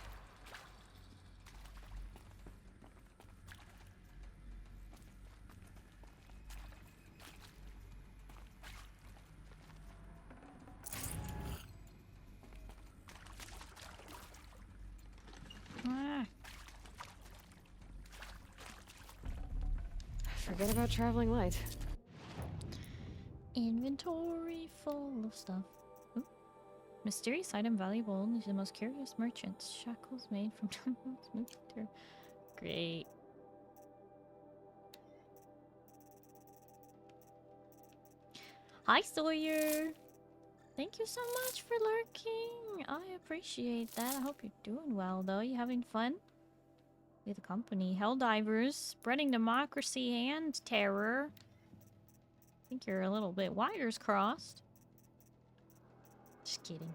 Forget about traveling light. Inventory full of stuff. Ooh. Mysterious item valuable only to the most curious merchants. Shackles made from smooth material. Great. Hi, Sawyer. Thank you so much for lurking. I appreciate that. I hope you're doing well, though. You having fun? With the company. Helldivers, spreading democracy and terror. I think you're a little bit wires crossed. Just kidding.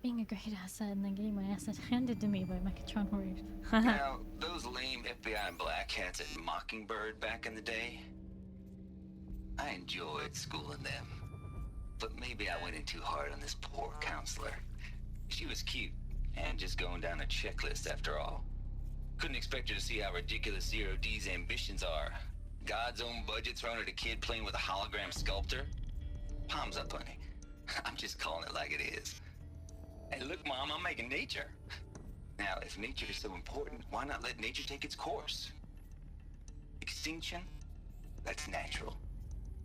Being a great asset and then getting my asset handed to me by Megatron Warriors. Now, those lame FBI black hats at Mockingbird back in the day, I enjoyed schooling them. But maybe I went in too hard on this poor counselor. She was cute, and just going down a checklist after all. Couldn't expect her to see how ridiculous Zero D's ambitions are. God's own budget thrown at a kid playing with a hologram sculptor? Palms up, honey. I'm just calling it like it is. Hey, look, Mom, I'm making nature. Now, if nature is so important, why not let nature take its course? Extinction? That's natural.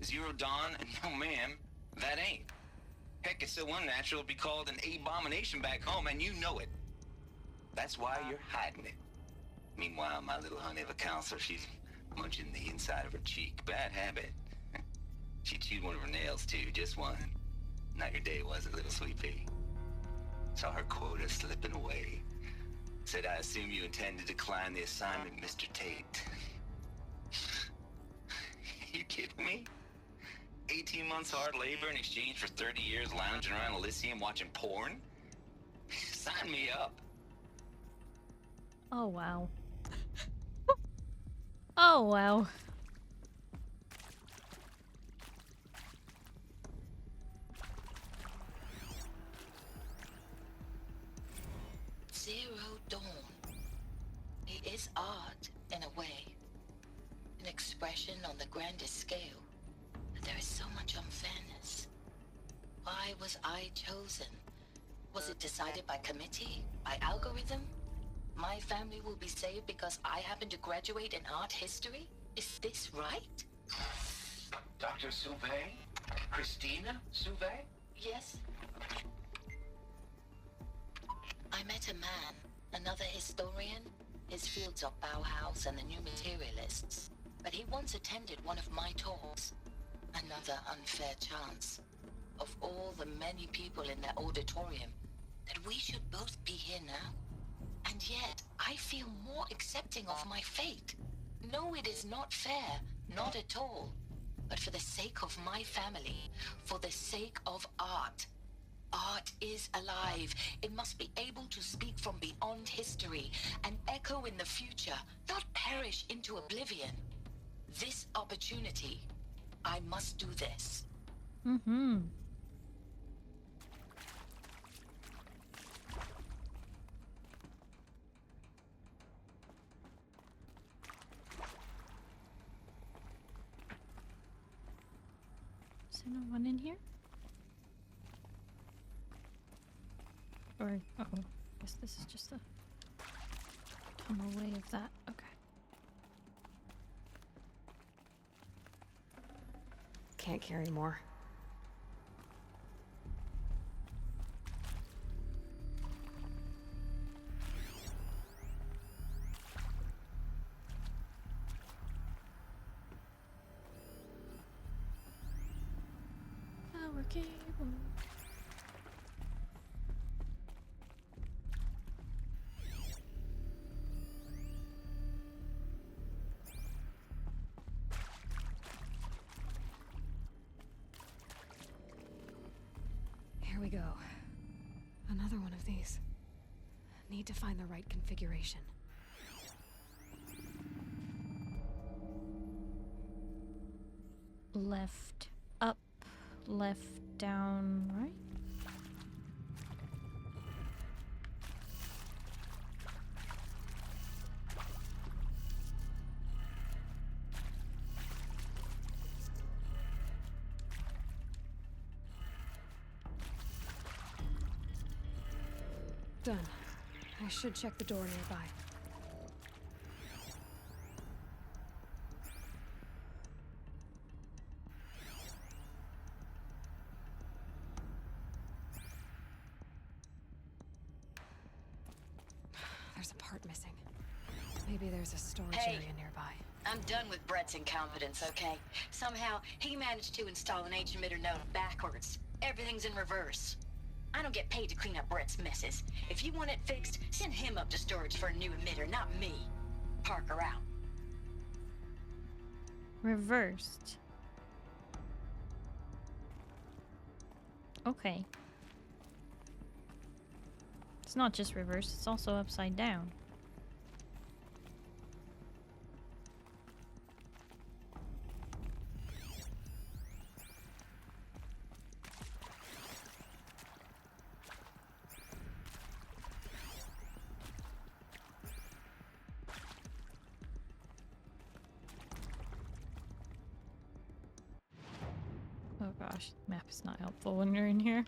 Zero Dawn? No, ma'am, that ain't. Heck, it's so unnatural it'd be called an abomination back home, and you know it. That's why you're hiding it. Meanwhile, my little honey of a counselor, she's munching the inside of her cheek. Bad habit. She chewed one of her nails, too, just one. Not your day, was it, little sweet pea? Saw her quota slipping away. Said, I assume you intend to decline the assignment, Mr. Tate. You kidding me? 18 months hard labor in exchange for 30 years lounging around Elysium watching porn? Sign me up. Oh, wow. Oh, wow. Zero Dawn. It is art, in a way. An expression on the grandest scale. But there is so much unfairness. Why was I chosen? Was it decided by committee? By algorithm? My family will be saved because I happen to graduate in art history? Is this right? Dr. Sauvé? Christina Sauvé? Yes. I met a man, another historian. His fields are Bauhaus and the new materialists. But he once attended one of my talks. Another unfair chance. Of all the many people in that auditorium, that we should both be here now. And yet, I feel more accepting of my fate. No, it is not fair, not at all. But for the sake of my family, for the sake of art. Art is alive. It must be able to speak from beyond history and echo in the future, not perish into oblivion. This opportunity, I must do this. Mm-hmm. Is there no one in here? Or, uh-oh, I guess this is just a tunnel way of that. Okay. Can't carry more. Power cable. Here we go. Another one of these. Need to find the right configuration. Left, up, left, down, right? done. I should check the door nearby. There's a part missing. Maybe there's a storage area nearby. I'm done with Brett's incompetence, okay? Somehow, he managed to install an H-emitter node backwards. Everything's in reverse. I don't get paid to clean up Brett's messes. If you want it fixed, send him up to storage for a new emitter, not me. Parker out. Reversed. Okay. It's not just reversed, it's also upside down. Oh gosh, the map is not helpful when you're in here.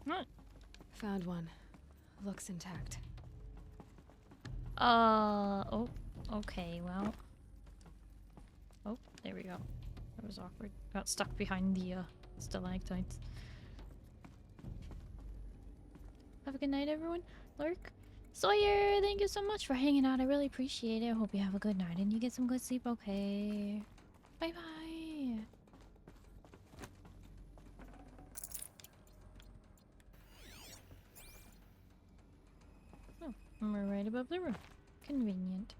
What? Found one. Looks intact. Oh, okay, well. Oh, there we go. That was awkward. Got stuck behind the stalactites. Have a good night, everyone. Lurk. Sawyer, thank you so much for hanging out. I really appreciate it. I hope you have a good night and you get some good sleep, okay? Bye-bye. Oh, we're right above the room. Convenient.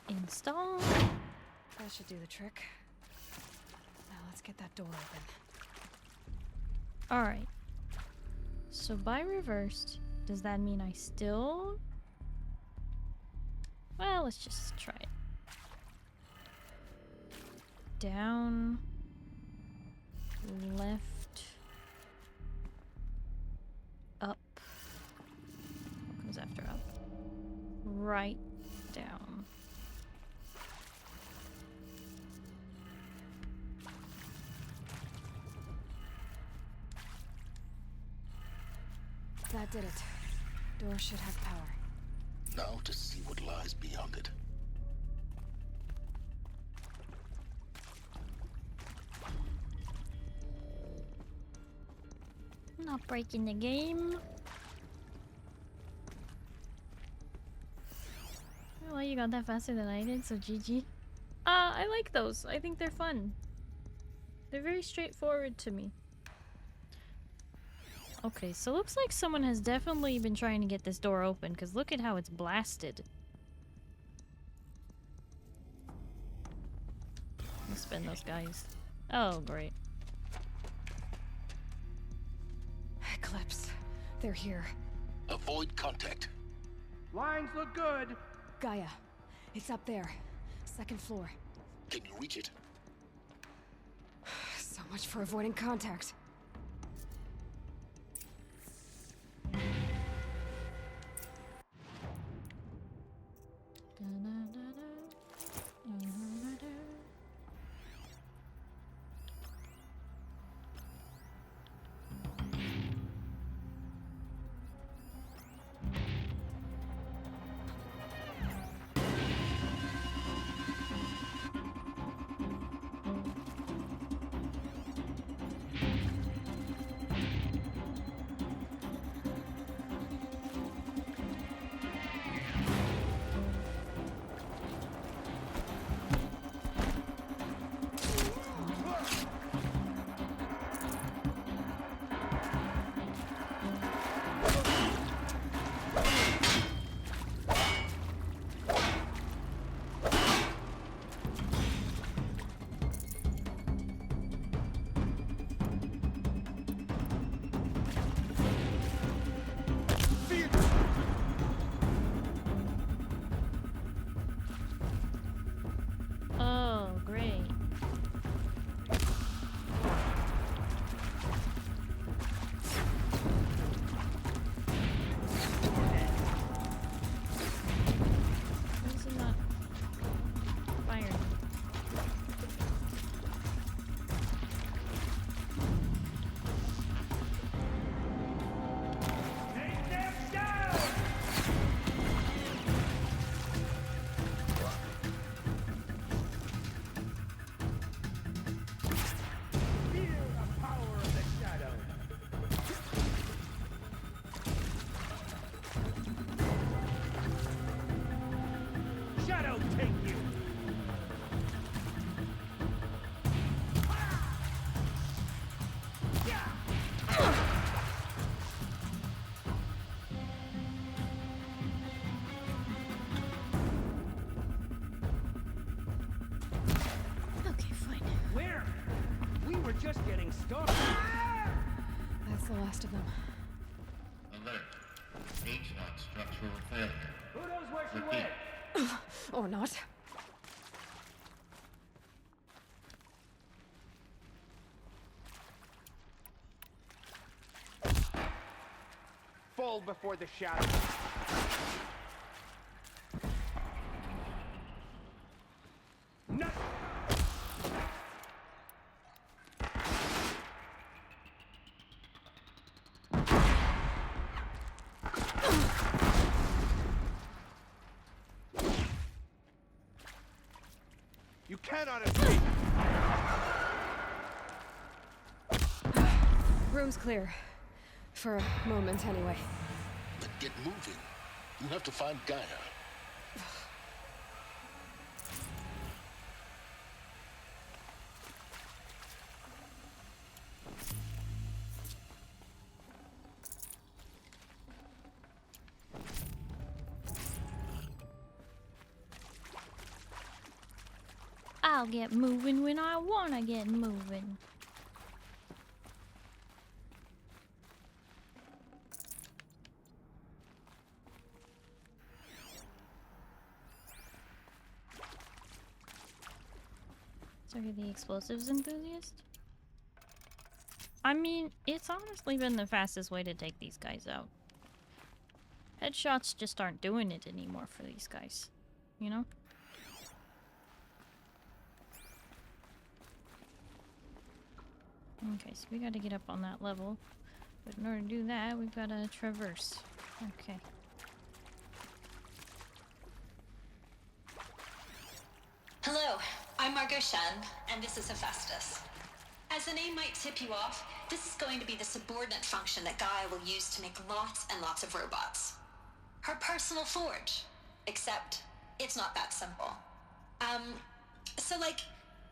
Install. That should do the trick. Now let's get that door open. Alright. So by reversed, does that mean I still... Well, let's just try it. Down. Left. Up. What comes after up? Right. Down. That did it. Door should have power. Now to see what lies beyond it. Not breaking the game. Well, you got that faster than I did, so GG. I like those. I think they're fun. They're very straightforward to me. Okay, so looks like someone has definitely been trying to get this door open, because look at how it's blasted. Let's spin those guys. Oh, great. Eclipse. They're here. Avoid contact. Lines look good. Gaia. It's up there. Second floor. Can you reach it? So much for avoiding contact. them. Alert. H-lock structural failure. Who knows where she Repeat. went? Or not. Fall before the shadow. No. You cannot escape. Room's clear. For a moment, anyway. But get moving. You have to find Gaia. I'll get moving when I wanna get moving. So you're the explosives enthusiast? I mean, it's honestly been the fastest way to take these guys out. Headshots just aren't doing it anymore for these guys, you know? Okay, so we gotta get up on that level. But in order to do that, we've gotta traverse. Okay. Hello, I'm Margot Shen, and this is Hephaestus. As the name might tip you off, this is going to be the subordinate function that Gaia will use to make lots and lots of robots. Her personal forge. Except, it's not that simple. So like,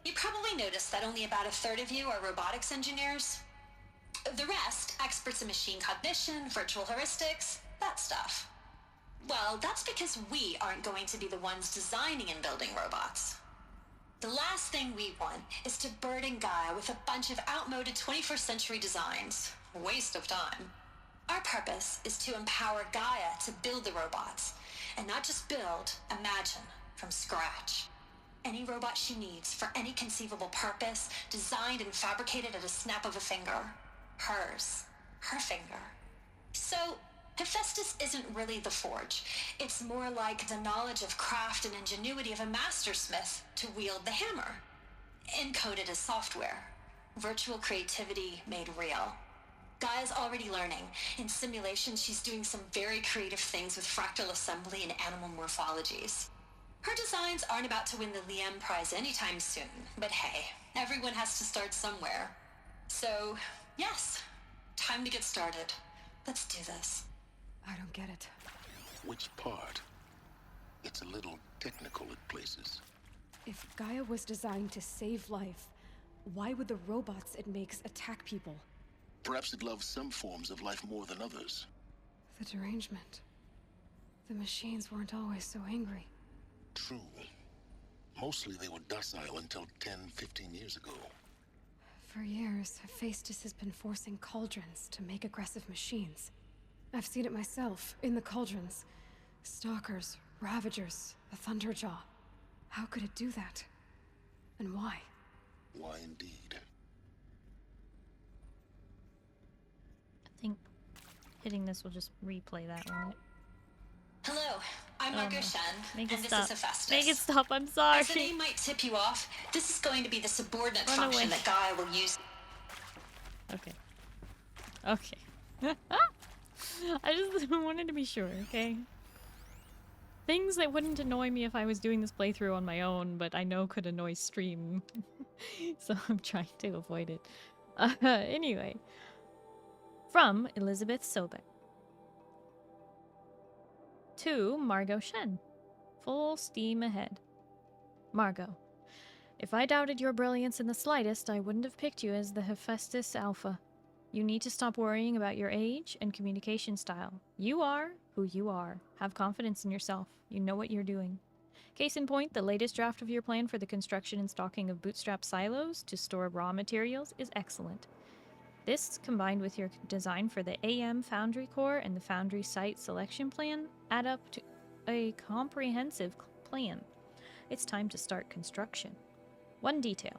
you probably noticed that only about a third of you are robotics engineers. The rest, experts in machine cognition, virtual heuristics, that stuff. Well, that's because we aren't going to be the ones designing and building robots. The last thing we want is to burden Gaia with a bunch of outmoded 21st century designs. Waste of time. Our purpose is to empower Gaia to build the robots, and not just build, imagine, from scratch. Any robot she needs for any conceivable purpose, designed and fabricated at a snap of a finger. Hers. Her finger. So, Hephaestus isn't really the forge. It's more like the knowledge of craft and ingenuity of a mastersmith to wield the hammer. Encoded as software. Virtual creativity made real. Gaia's already learning. In simulation, she's doing some very creative things with fractal assembly and animal morphologies. Her designs aren't about to win the Liam Prize anytime soon, but hey, everyone has to start somewhere. So, yes, time to get started. Let's do this. I don't get it. Which part? It's a little technical at places. If Gaia was designed to save life, why would the robots it makes attack people? Perhaps it loves some forms of life more than others. The derangement. The machines weren't always so angry. True. Mostly they were docile until 10, 15 years ago. For years, Hephaestus has been forcing cauldrons to make aggressive machines. I've seen it myself, in the cauldrons. Stalkers, Ravagers, a Thunderjaw. How could it do that? And why? Why indeed? I think hitting this will just replay that one. Hello, I'm Margot Shen, Make and it this stop. is Hephaestus. Make it stop, I'm sorry. As the name might tip you off, this is going to be the subordinate Run function away. that Gaia will use. Okay. Okay. I just wanted to be sure, okay? Things that wouldn't annoy me if I was doing this playthrough on my own, but I know could annoy stream. So I'm trying to avoid it. Anyway. From Elizabeth Sobek. To Margot Shen. Full steam ahead. Margot. If I doubted your brilliance in the slightest, I wouldn't have picked you as the Hephaestus Alpha. You need to stop worrying about your age and communication style. You are who you are. Have confidence in yourself. You know what you're doing. Case in point, the latest draft of your plan for the construction and stocking of bootstrap silos to store raw materials is excellent. This, combined with your design for the AM Foundry Core and the Foundry Site Selection Plan, add up to a comprehensive plan. It's time to start construction. One detail.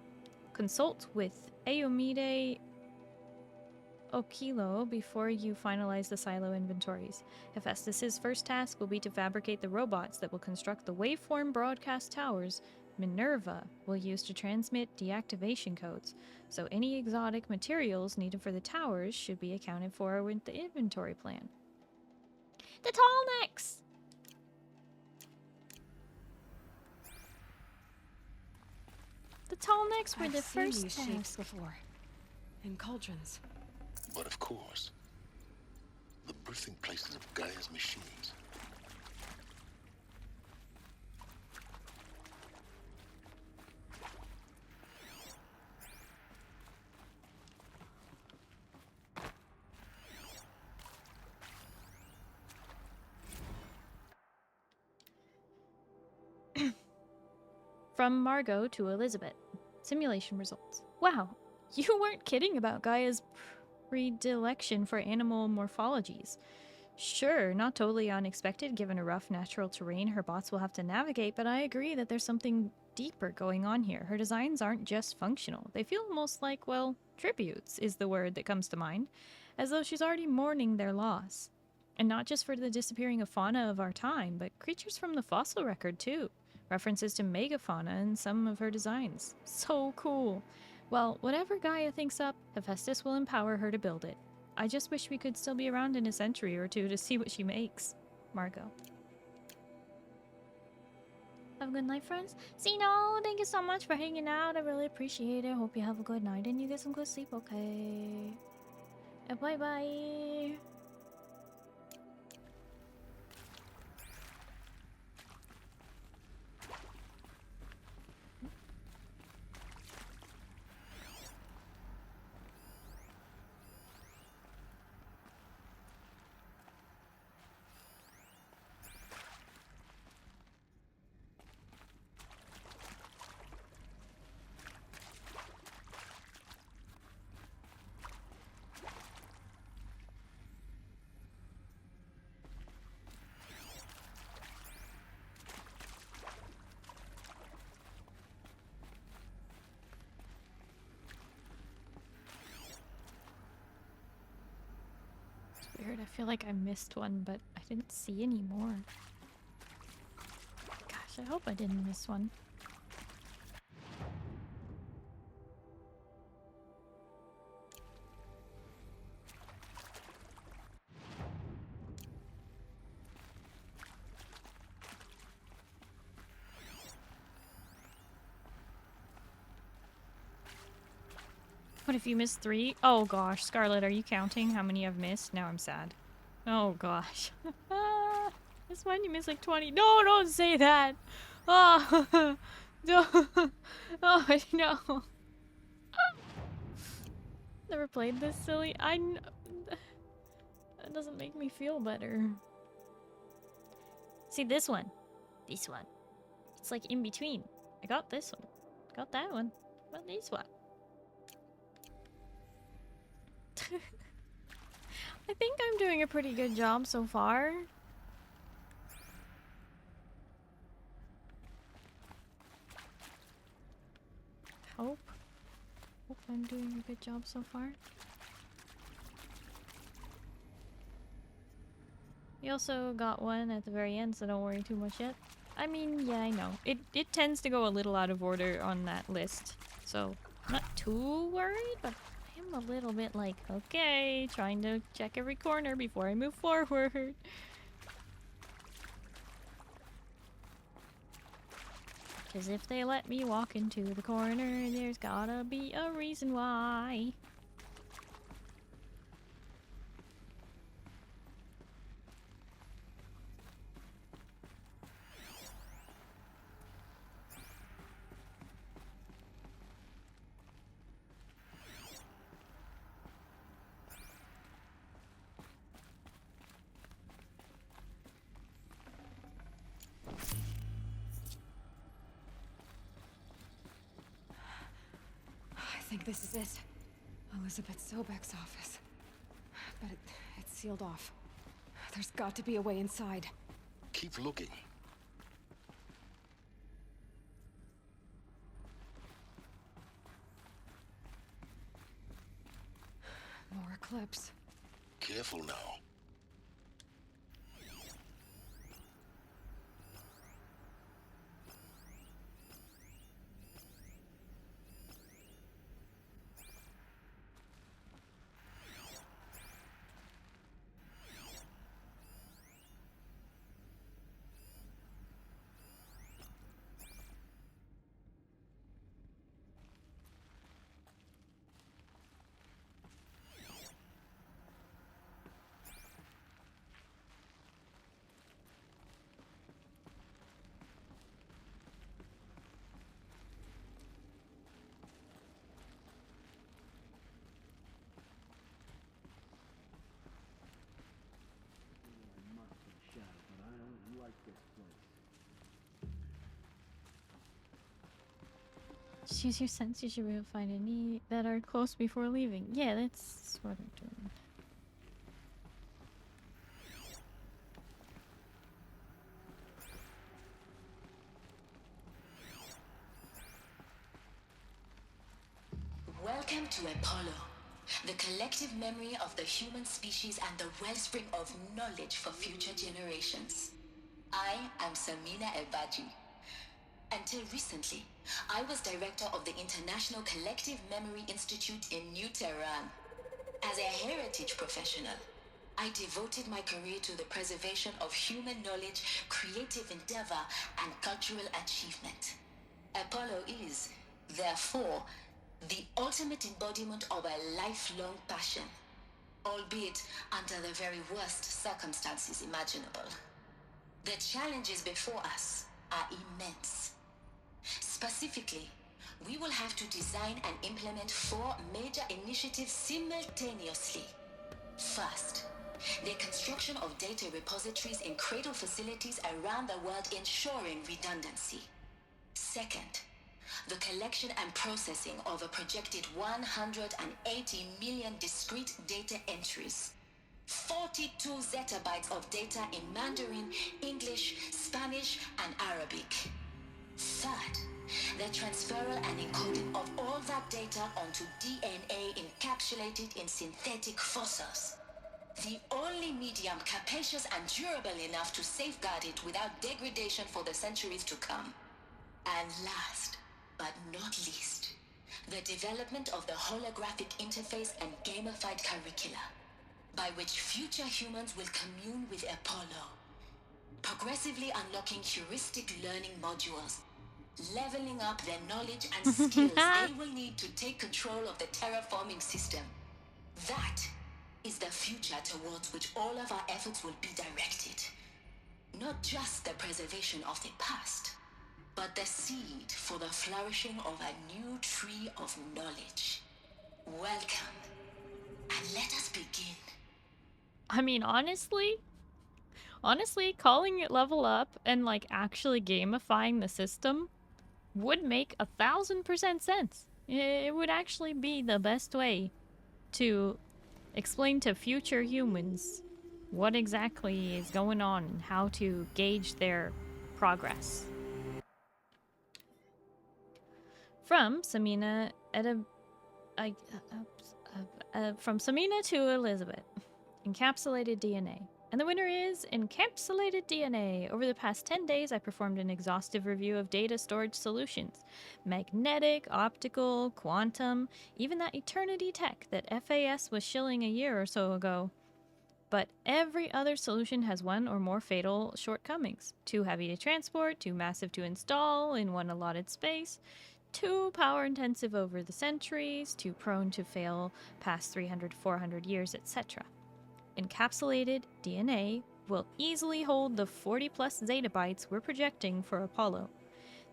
Consult with Ayomide Okilo before you finalize the silo inventories. Hephaestus' first task will be to fabricate the robots that will construct the waveform broadcast towers Minerva will use to transmit deactivation codes, so any exotic materials needed for the towers should be accounted for with the inventory plan. The tall necks! The tall necks were the first these shapes task. before. In cauldrons. But of course, the birthing places of Gaia's machines. From Margot to Elizabeth. Simulation results. Wow, you weren't kidding about Gaia's predilection for animal morphologies. Sure, not totally unexpected given a rough natural terrain her bots will have to navigate, but I agree that there's something deeper going on here. Her designs aren't just functional. They feel almost like, well, tributes is the word that comes to mind, as though she's already mourning their loss. And not just for the disappearing of fauna of our time, but creatures from the fossil record too. References to megafauna in some of her designs. So cool. Well, whatever Gaia thinks up, Hephaestus will empower her to build it. I just wish we could still be around in a century or two to see what she makes. Margot. Have a good night, friends. Sino, thank you so much for hanging out. I really appreciate it. Hope you have a good night and you get some good sleep, okay? And bye-bye. Weird, I feel like I missed one, but I didn't see any more. Gosh, I hope I didn't miss one. What if you missed 3? Oh gosh, Scarlet, are you counting how many I've missed? Now I'm sad. Oh gosh. This one you missed like 20. No, don't say that! Oh, no. Oh no. Never played this silly. That doesn't make me feel better. See this one. This one. It's like in between. I got this one. Got that one. But this one. I think I'm doing a pretty good job so far. Hope I'm doing a good job so far. We also got one at the very end, so don't worry too much yet. I mean, yeah, I know. It tends to go a little out of order on that list, so I'm not too worried, but I'm a little bit like, okay, trying to check every corner before I move forward. Because if they let me walk into the corner, there's gotta be a reason why. I think this is it. Elizabeth Sobek's office. But it's sealed off. There's got to be a way inside. Keep looking. More Eclipse. Careful now. Just use your sense. You should be able to find any that are close before leaving. Yeah, that's what I'm doing. Welcome to Apollo, the collective memory of the human species and the wellspring of knowledge for future generations. I am Samina Ebaji. Until recently, I was director of the International Collective Memory Institute in New Tehran. As a heritage professional, I devoted my career to the preservation of human knowledge, creative endeavor, and cultural achievement. Apollo is, therefore, the ultimate embodiment of a lifelong passion, albeit under the very worst circumstances imaginable. The challenges before us are immense. Specifically, we will have to design and implement 4 major initiatives simultaneously. First, the construction of data repositories in cradle facilities around the world, ensuring redundancy. Second, the collection and processing of a projected 180 million discrete data entries. 42 zettabytes of data in Mandarin, English, Spanish, and Arabic. Third, the transferal and encoding of all that data onto DNA encapsulated in synthetic fossils. The only medium capacious and durable enough to safeguard it without degradation for the centuries to come. And last, but not least, the development of the holographic interface and gamified curricula, by which future humans will commune with Apollo, progressively unlocking heuristic learning modules, leveling up their knowledge and skills they will need to take control of the terraforming system. That is the future towards which all of our efforts will be directed. Not just the preservation of the past, but the seed for the flourishing of a new tree of knowledge. Welcome, and let us begin. I mean, honestly, calling it level up and like actually gamifying the system would make 1000% sense. It would actually be the best way to explain to future humans what exactly is going on and how to gauge their progress. From Samina from Samina to Elizabeth. Encapsulated DNA. And the winner is Encapsulated DNA. Over the past 10 days, I performed an exhaustive review of data storage solutions. Magnetic, optical, quantum, even that eternity tech that FAS was shilling a year or so ago. But every other solution has one or more fatal shortcomings. Too heavy to transport, too massive to install in one allotted space, too power-intensive over the centuries, too prone to fail past 300, 400 years, etc. Encapsulated DNA will easily hold the 40-plus zettabytes we're projecting for Apollo.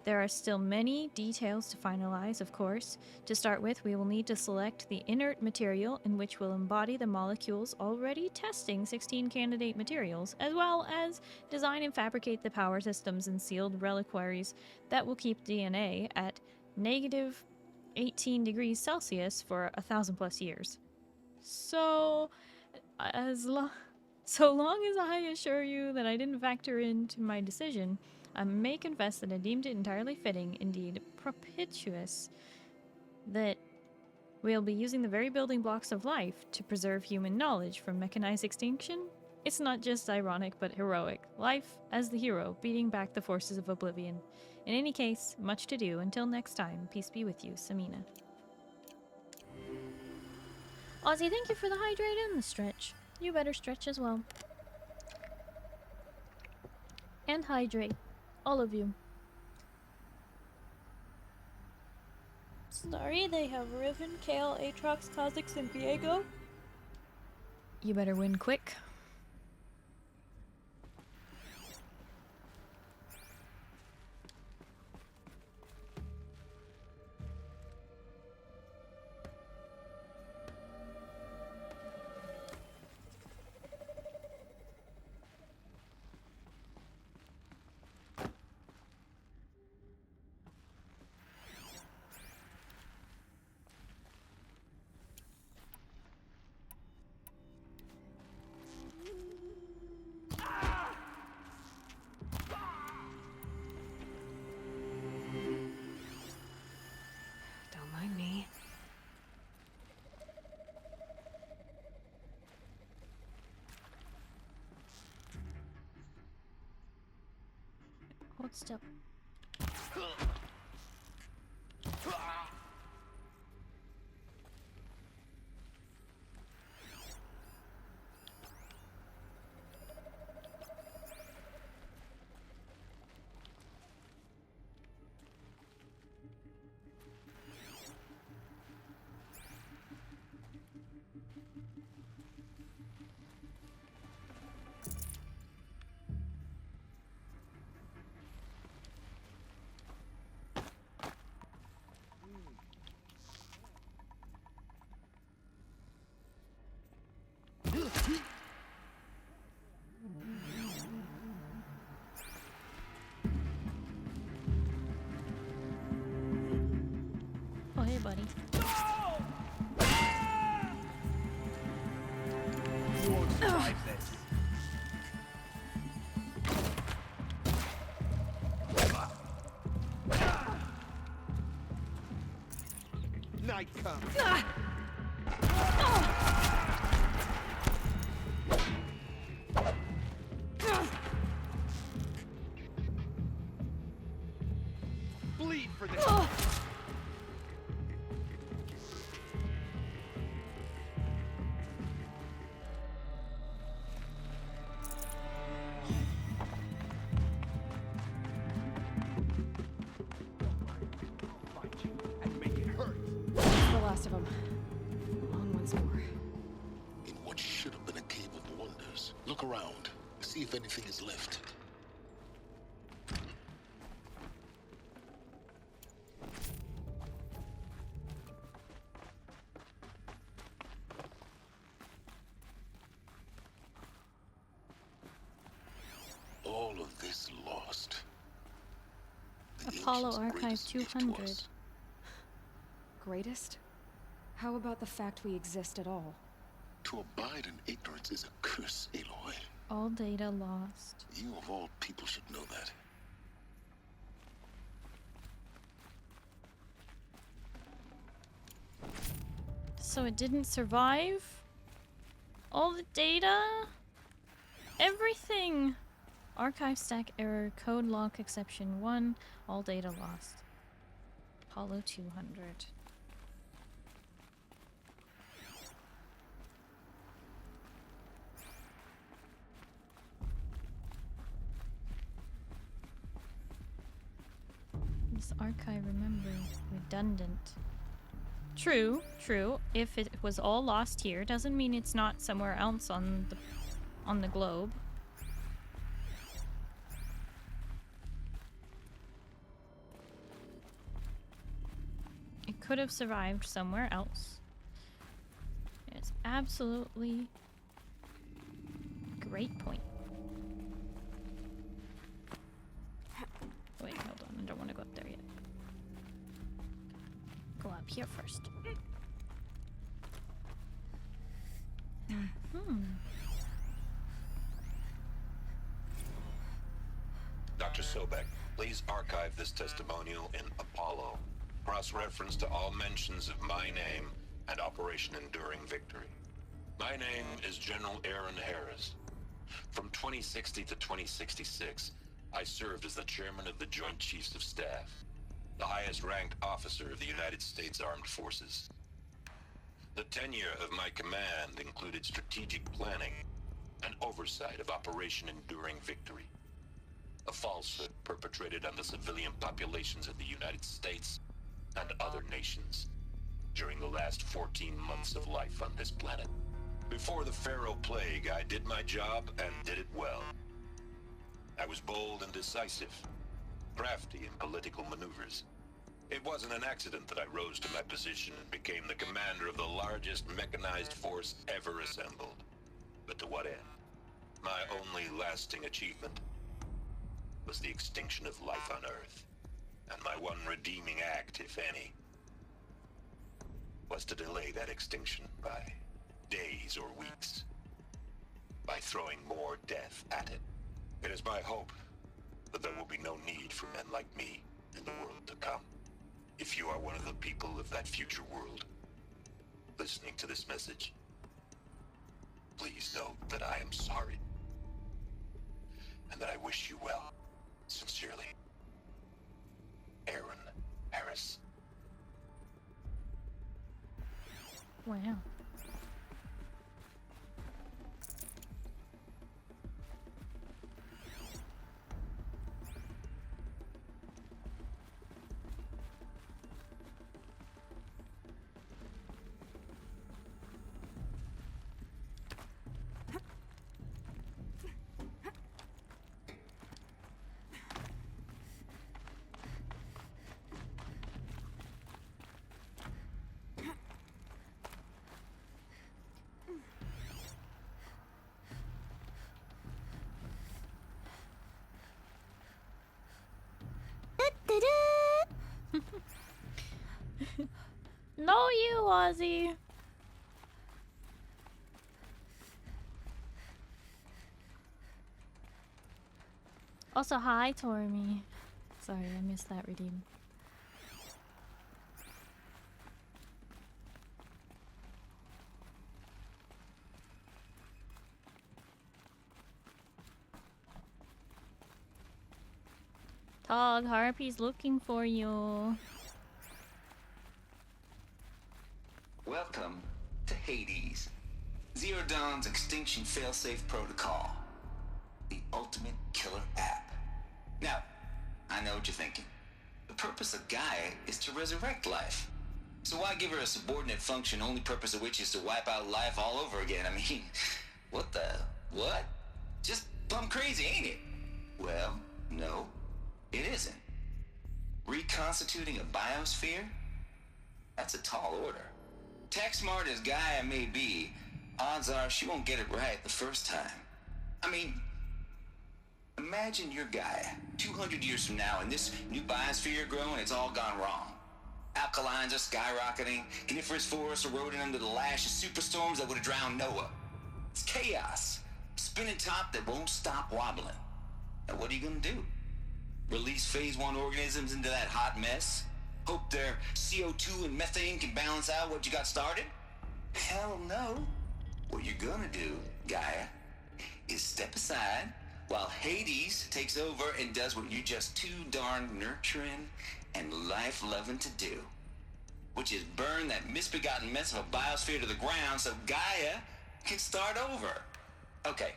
There are still many details to finalize, of course. To start with, we will need to select the inert material in which will embody the molecules already testing 16 candidate materials, as well as design and fabricate the power systems and sealed reliquaries that will keep DNA at negative 18 degrees Celsius for 1,000+ years. So, so long as I assure you that I didn't factor into my decision, I may confess that I deemed it entirely fitting, indeed propitious, that we'll be using the very building blocks of life to preserve human knowledge from mechanized extinction. It's not just ironic, but heroic. Life as the hero, beating back the forces of oblivion. In any case, much to do. Until next time, peace be with you, Samina. Ozzy, thank you for the hydrate and the stretch. You better stretch as well. And hydrate. All of you. Starry, they have Riven, Kale, Aatrox, Kha'Zix, and Viego. You better win quick. Hold still. Oh, hey, buddy. You won't survive this. Night comes. Bleed for this. The last of them. On once more. In what should have been a cave of wonders. Look around. See if anything is left. All of this lost. Apollo Archive 200. Greatest? How about the fact we exist at all? To abide in ignorance is a curse, Aloy. All data lost. You of all people should know that. So it didn't survive? All the data? Everything! Archive stack error, code lock exception 1, all data lost. Apollo 200. This archive, remember, redundant. True, true. If it was all lost here, doesn't mean it's not somewhere else on the globe. It could have survived somewhere else. It's absolutely great point. Wait, hold on. I don't want to go up there yet. Go up here first. Dr. Sobek, please archive this testimonial in Apollo. Cross-reference to all mentions of my name and Operation Enduring Victory. My name is General Aaron Harris. From 2060 to 2066, I served as the chairman of the Joint Chiefs of Staff, the highest-ranked officer of the United States Armed Forces. The tenure of my command included strategic planning and oversight of Operation Enduring Victory, a falsehood perpetrated on the civilian populations of the United States and other nations during the last 14 months of life on this planet. Before the Pharaoh Plague, I did my job and did it well. I was bold and decisive, crafty in political maneuvers. It wasn't an accident that I rose to my position and became the commander of the largest mechanized force ever assembled. But to what end? My only lasting achievement was the extinction of life on Earth. And my one redeeming act, if any, was to delay that extinction by days or weeks, by throwing more death at it. It is my hope that there will be no need for men like me in the world to come. If you are one of the people of that future world listening to this message, please know that I am sorry and that I wish you well. Sincerely, Aaron Harris. Wow. No, you, Ozzy. Also, hi, Tormy. Sorry, I missed that redeem. Tog, Harpy's looking for you. Welcome to Hades, Zero Dawn's extinction failsafe protocol, the ultimate killer app. Now, I know what you're thinking. The purpose of Gaia is to resurrect life. So why give her a subordinate function, only purpose of which is to wipe out life all over again? I mean, what? Just plumb crazy, ain't it? Well, no, it isn't. Reconstituting a biosphere? That's a tall order. Tech smart as Gaia may be, odds are she won't get it right the first time. I mean, imagine you're Gaia, 200 years from now, and this new biosphere you're growing, it's all gone wrong. Alkalines are skyrocketing, coniferous forests eroding under the lash of superstorms that would have drowned Noah. It's chaos, spinning top that won't stop wobbling. Now what are you gonna do? Release phase 1 organisms into that hot mess? Hope their CO2 and methane can balance out what you got started? Hell no. What you're gonna do, Gaia, is step aside while Hades takes over and does what you're just too darn nurturing and life-loving to do, which is burn that misbegotten mess of a biosphere to the ground so Gaia can start over. Okay,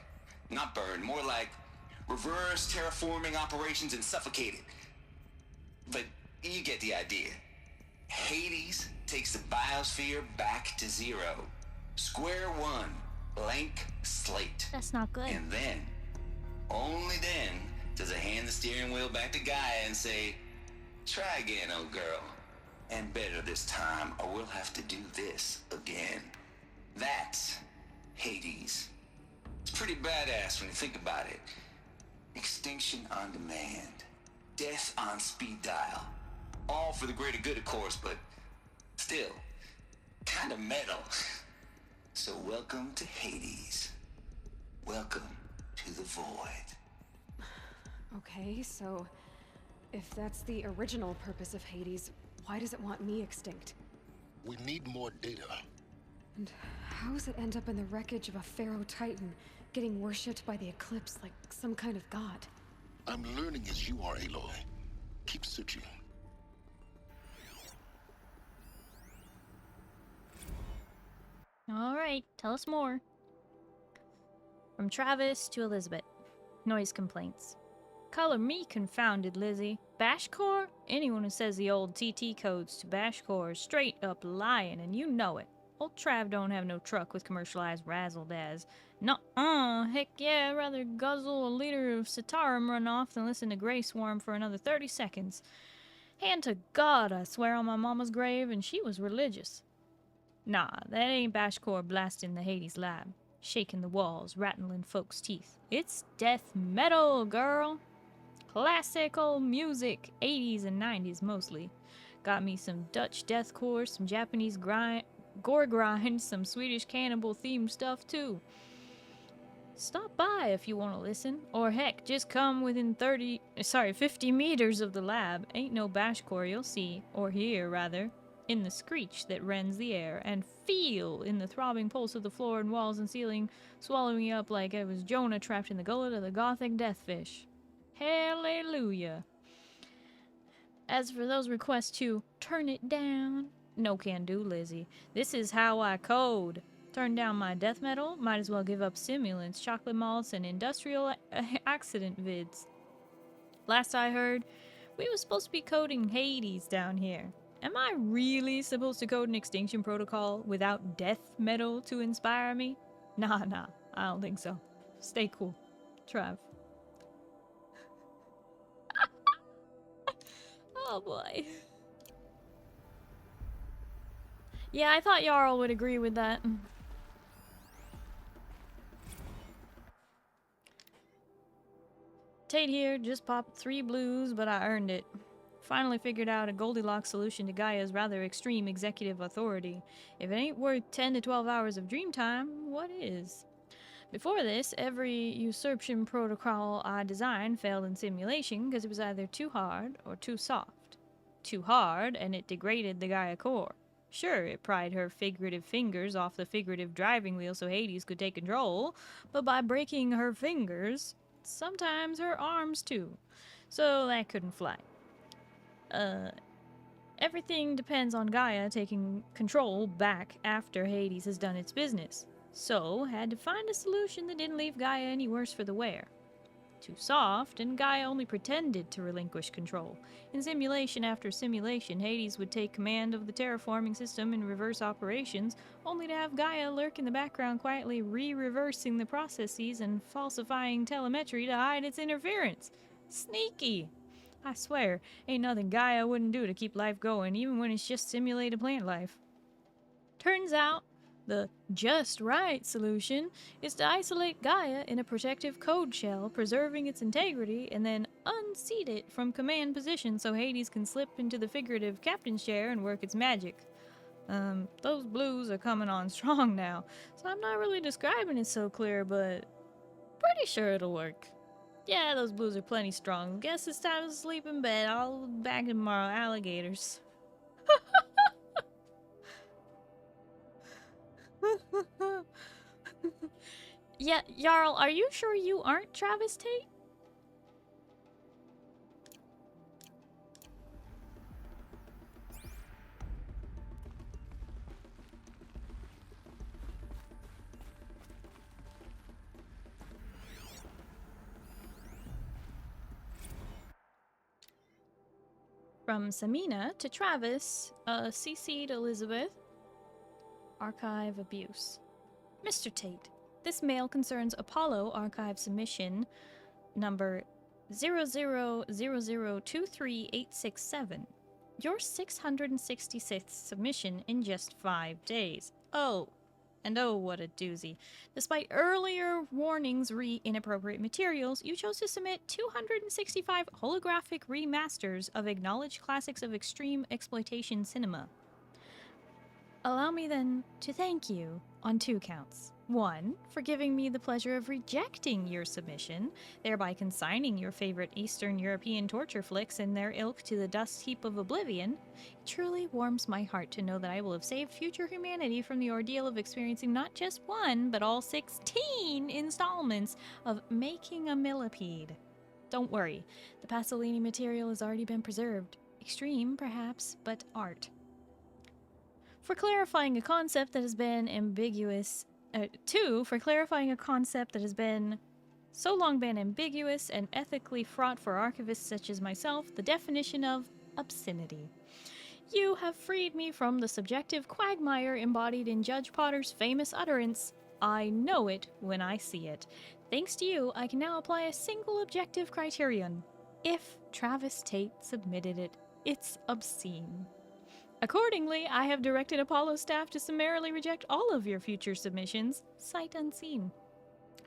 not burn, more like reverse terraforming operations and suffocate it. But you get the idea. Hades takes the biosphere back to zero. Square one. Blank slate. That's not good. And then, only then, does it hand the steering wheel back to Gaia and say, try again, old girl. And better this time, or we'll have to do this again. That's Hades. It's pretty badass when you think about it. Extinction on demand. Death on speed dial. All for the greater good, of course, but Still, kind of metal. So welcome to Hades. Welcome to the void. Okay, so if that's the original purpose of Hades, why does it want me extinct? We need more data. And how does it end up in the wreckage of a Pharaoh Titan, getting worshipped by the Eclipse like some kind of god? I'm learning as you are, Aloy. Keep searching. Alright, tell us more. From Travis to Elizabeth. Noise complaints. Color me confounded, Lizzie. Bashcore? Anyone who says the old TT codes to Bashcore is straight up lying, and you know it. Old Trav don't have no truck with commercialized razzle-dazz. Nuh-uh, heck yeah, I'd rather guzzle a liter of Sitarum runoff than listen to Grey Swarm for another 30 seconds. Hand to God, I swear on my mama's grave, and she was religious. Nah, that ain't Bashcore blasting the Hades lab, shaking the walls, rattling folks' teeth. It's death metal, girl. Classic old music, 80s and 90s mostly. Got me some Dutch deathcore, some Japanese gore grind, some Swedish cannibal themed stuff too. Stop by if you want to listen, or heck, just come within 50 meters of the lab. Ain't no Bashcore you'll see, or hear rather, in the screech that rends the air, and feel in the throbbing pulse of the floor and walls and ceiling, swallowing you up like it was Jonah trapped in the gullet of the gothic deathfish. Hallelujah. As for those requests to turn it down, no can do, Lizzie. This is how I code. Turn down my death metal, might as well give up simulants, chocolate malts, and industrial accident vids. Last I heard, we were supposed to be coding Hades down here. Am I really supposed to code an extinction protocol without death metal to inspire me? Nah, I don't think so. Stay cool. Trav. Oh boy. Yeah, I thought Jarl would agree with that. Tate here, just popped 3 blues, but I earned it. Finally figured out a Goldilocks solution to Gaia's rather extreme executive authority. If it ain't worth 10 to 12 hours of dream time, what is? Before this, every usurpation protocol I designed failed in simulation because it was either too hard or too soft. Too hard, and it degraded the Gaia core. Sure, it pried her figurative fingers off the figurative driving wheel so Hades could take control, but by breaking her fingers, sometimes her arms too. So that couldn't fly. Everything depends on Gaia taking control back after Hades has done its business. So, had to find a solution that didn't leave Gaia any worse for the wear. Too soft, and Gaia only pretended to relinquish control. In simulation after simulation, Hades would take command of the terraforming system in reverse operations, only to have Gaia lurk in the background quietly re-reversing the processes and falsifying telemetry to hide its interference. Sneaky! I swear, ain't nothing Gaia wouldn't do to keep life going, even when it's just simulated plant life. Turns out, the just right solution is to isolate Gaia in a protective code shell, preserving its integrity, and then unseat it from command position so Hades can slip into the figurative captain's chair and work its magic. Those blues are coming on strong now, so I'm not really describing it so clear, but pretty sure it'll work. Yeah, those blues are plenty strong. Guess it's time to sleep in bed. I'll be back tomorrow, alligators. Yeah, Jarl, are you sure you aren't Travis Tate? From Samina to Travis, CC'd Elizabeth. Archive abuse. Mr. Tate, this mail concerns Apollo archive submission number 0000238667. Your 666th submission in just 5 days. Oh, and oh, what a doozy. Despite earlier warnings re inappropriate materials, you chose to submit 265 holographic remasters of acknowledged classics of extreme exploitation cinema. Allow me then to thank you on 2 counts. 1, for giving me the pleasure of rejecting your submission, thereby consigning your favorite Eastern European torture flicks and their ilk to the dust heap of oblivion. It truly warms my heart to know that I will have saved future humanity from the ordeal of experiencing not just 1, but all 16 installments of making a millipede. Don't worry, the Pasolini material has already been preserved. Extreme, perhaps, but art. For clarifying a concept that has been ambiguous... 2, for clarifying a concept that has been so long been ambiguous and ethically fraught for archivists such as myself, the definition of obscenity. You have freed me from the subjective quagmire embodied in Judge Potter's famous utterance, "I know it when I see it." Thanks to you, I can now apply a single objective criterion. If Travis Tate submitted it, it's obscene. Accordingly, I have directed Apollo staff to summarily reject all of your future submissions, sight unseen.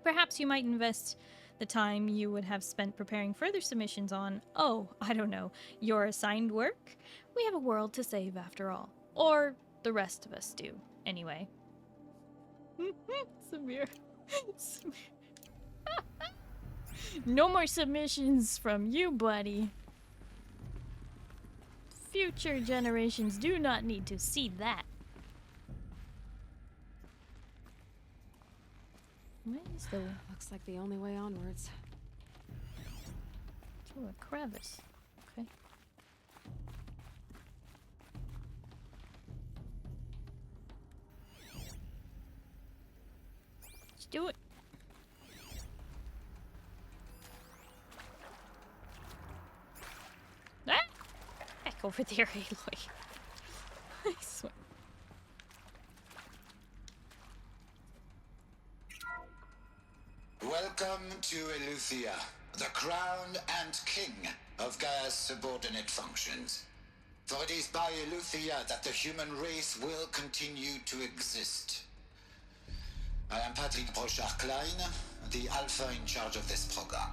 Perhaps you might invest the time you would have spent preparing further submissions on, I don't know, your assigned work? We have a world to save after all. Or the rest of us do, anyway. Samir. No more submissions from you, buddy. Future generations do not need to see that. Where is the... Looks like the only way onwards. Through a crevice. Okay. Let's do it. Ah! Back over there, Aloy. I swear. Welcome to Eleuthia, the crown and king of Gaia's subordinate functions. For it is by Eleuthia that the human race will continue to exist. I am Patrick Brochard-Klein, the Alpha in charge of this program.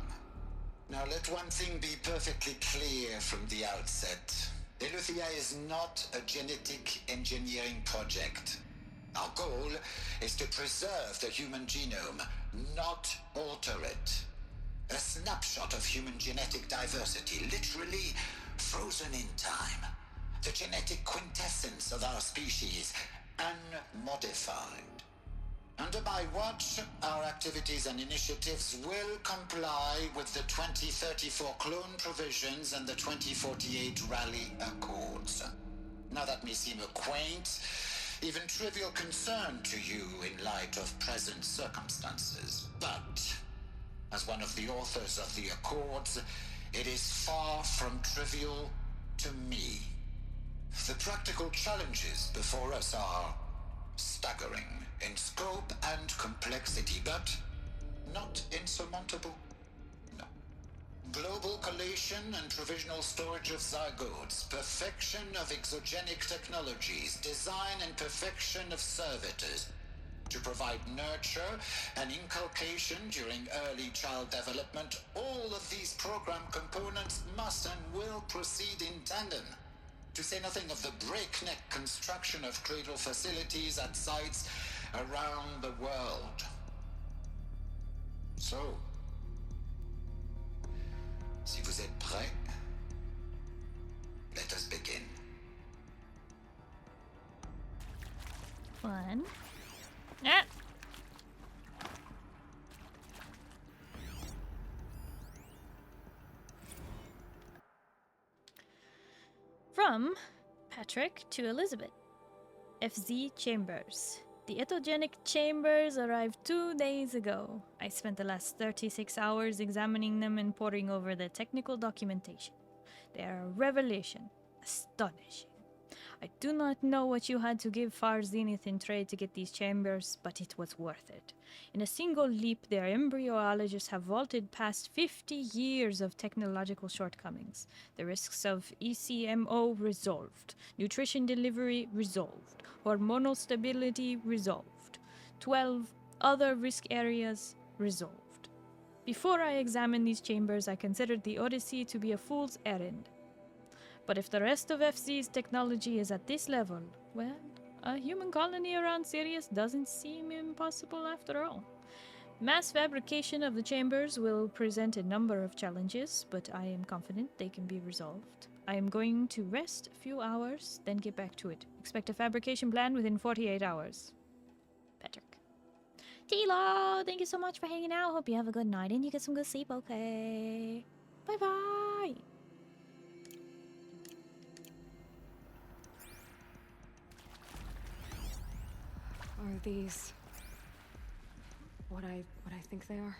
Now let one thing be perfectly clear from the outset. Eleuthia is not a genetic engineering project. Our goal is to preserve the human genome, not alter it. A snapshot of human genetic diversity, literally frozen in time. The genetic quintessence of our species, unmodified. Under my watch, our activities and initiatives will comply with the 2034 clone provisions and the 2048 Rally Accords. Now that may seem a quaint, even trivial concern to you in light of present circumstances, but as one of the authors of the Accords, it is far from trivial to me. The practical challenges before us are staggering in scope and complexity, but not insurmountable. No. Global collation and provisional storage of zygotes, perfection of exogenic technologies, design and perfection of servitors, to provide nurture and inculcation during early child development. All of these program components must and will proceed in tandem. To say nothing of the breakneck construction of cradle facilities at sites around the world. So, si vous êtes prêts, let us begin. One. Ah! From Patrick to Elizabeth. FZ Chambers. The etogenic chambers arrived 2 days ago. I spent the last 36 hours examining them and poring over the technical documentation. They are a revelation. Astonishing. I do not know what you had to give Far Zenith in trade to get these chambers, but it was worth it. In a single leap, their embryologists have vaulted past 50 years of technological shortcomings. The risks of ECMO resolved. Nutrition delivery resolved. Hormonal stability resolved. 12 other risk areas resolved. Before I examined these chambers, I considered the Odyssey to be a fool's errand. But if the rest of FZ's technology is at this level, well, A human colony around Sirius doesn't seem impossible after all. Mass fabrication of the chambers will present a number of challenges, but I am confident they can be resolved. I am going to rest a few hours, then get back to it. Expect a fabrication plan within 48 hours. Patrick. Tilo, thank you so much for hanging out. Hope you have a good night and you get some good sleep, okay? Bye-bye! Are these what I think they are?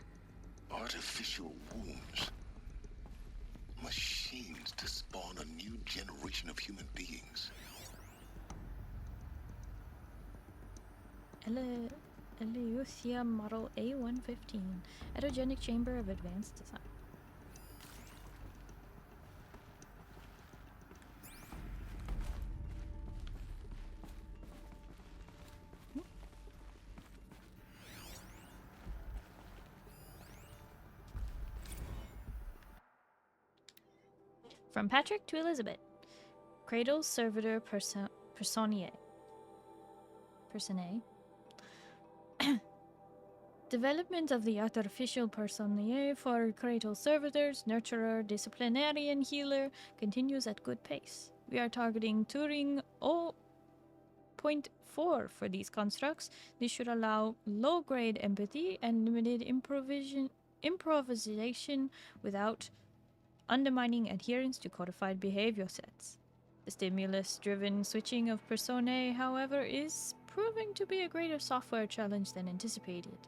Artificial wombs. Machines to spawn a new generation of human beings. Eleuthia Model A115. Heterogenic chamber of advanced design. From Patrick to Elizabeth. Cradle Servitor Personae. Development of the artificial Personae for Cradle Servitors, Nurturer, Disciplinarian, Healer continues at good pace. We are targeting Turing 0.4 for these constructs. This should allow low-grade empathy and limited improvisation without undermining adherence to codified behavior sets. The stimulus-driven switching of personae, however, is proving to be a greater software challenge than anticipated,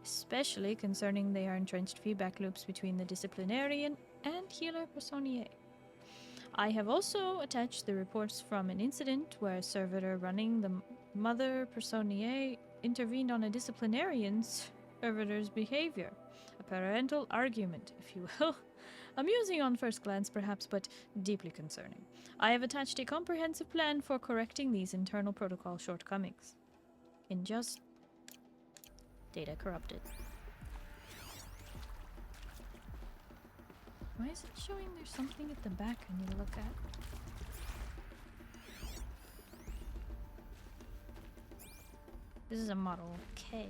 especially concerning their entrenched feedback loops between the disciplinarian and healer personae. I have also attached the reports from an incident where a servitor running the mother personae intervened on a disciplinarian's servitor's behavior. A parental argument, if you will. Amusing on first glance, perhaps, but deeply concerning. I have attached a comprehensive plan for correcting these internal protocol shortcomings. In just... data corrupted. Why is it showing there's something at the back I need to look at? This is a Model K.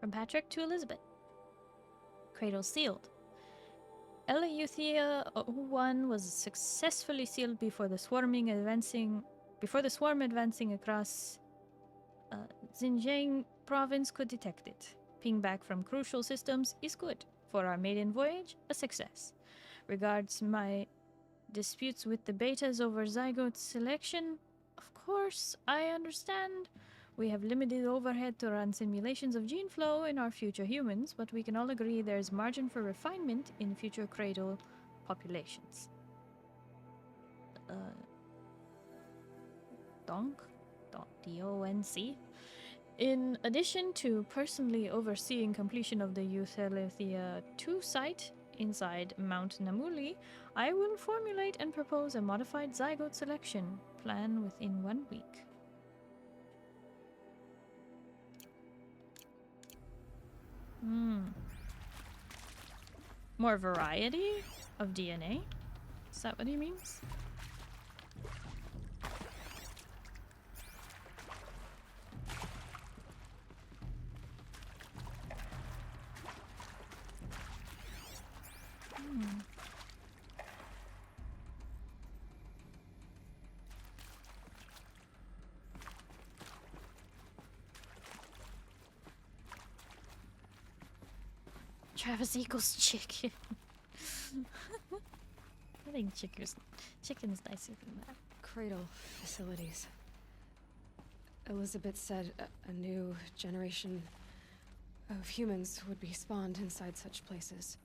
From Patrick to Elizabeth. Cradle sealed. Eleuthia 01 was successfully sealed before the swarm advancing across Xinjiang province could detect it. Ping back from crucial systems is good. For our maiden voyage, a success. Regards my disputes with the betas over zygote selection, of course, I understand. We have limited overhead to run simulations of gene flow in our future humans, but we can all agree there is margin for refinement in future cradle populations. D-O-N-C. In addition to personally overseeing completion of the Eleuthia 2 site inside Mount Namuli, I will formulate and propose a modified zygote selection plan within 1 week. More variety of DNA? Is that what he means? Travis equals chicken. I think chicken's nicer than that. Cradle facilities. Elizabeth said a new generation of humans would be spawned inside such places.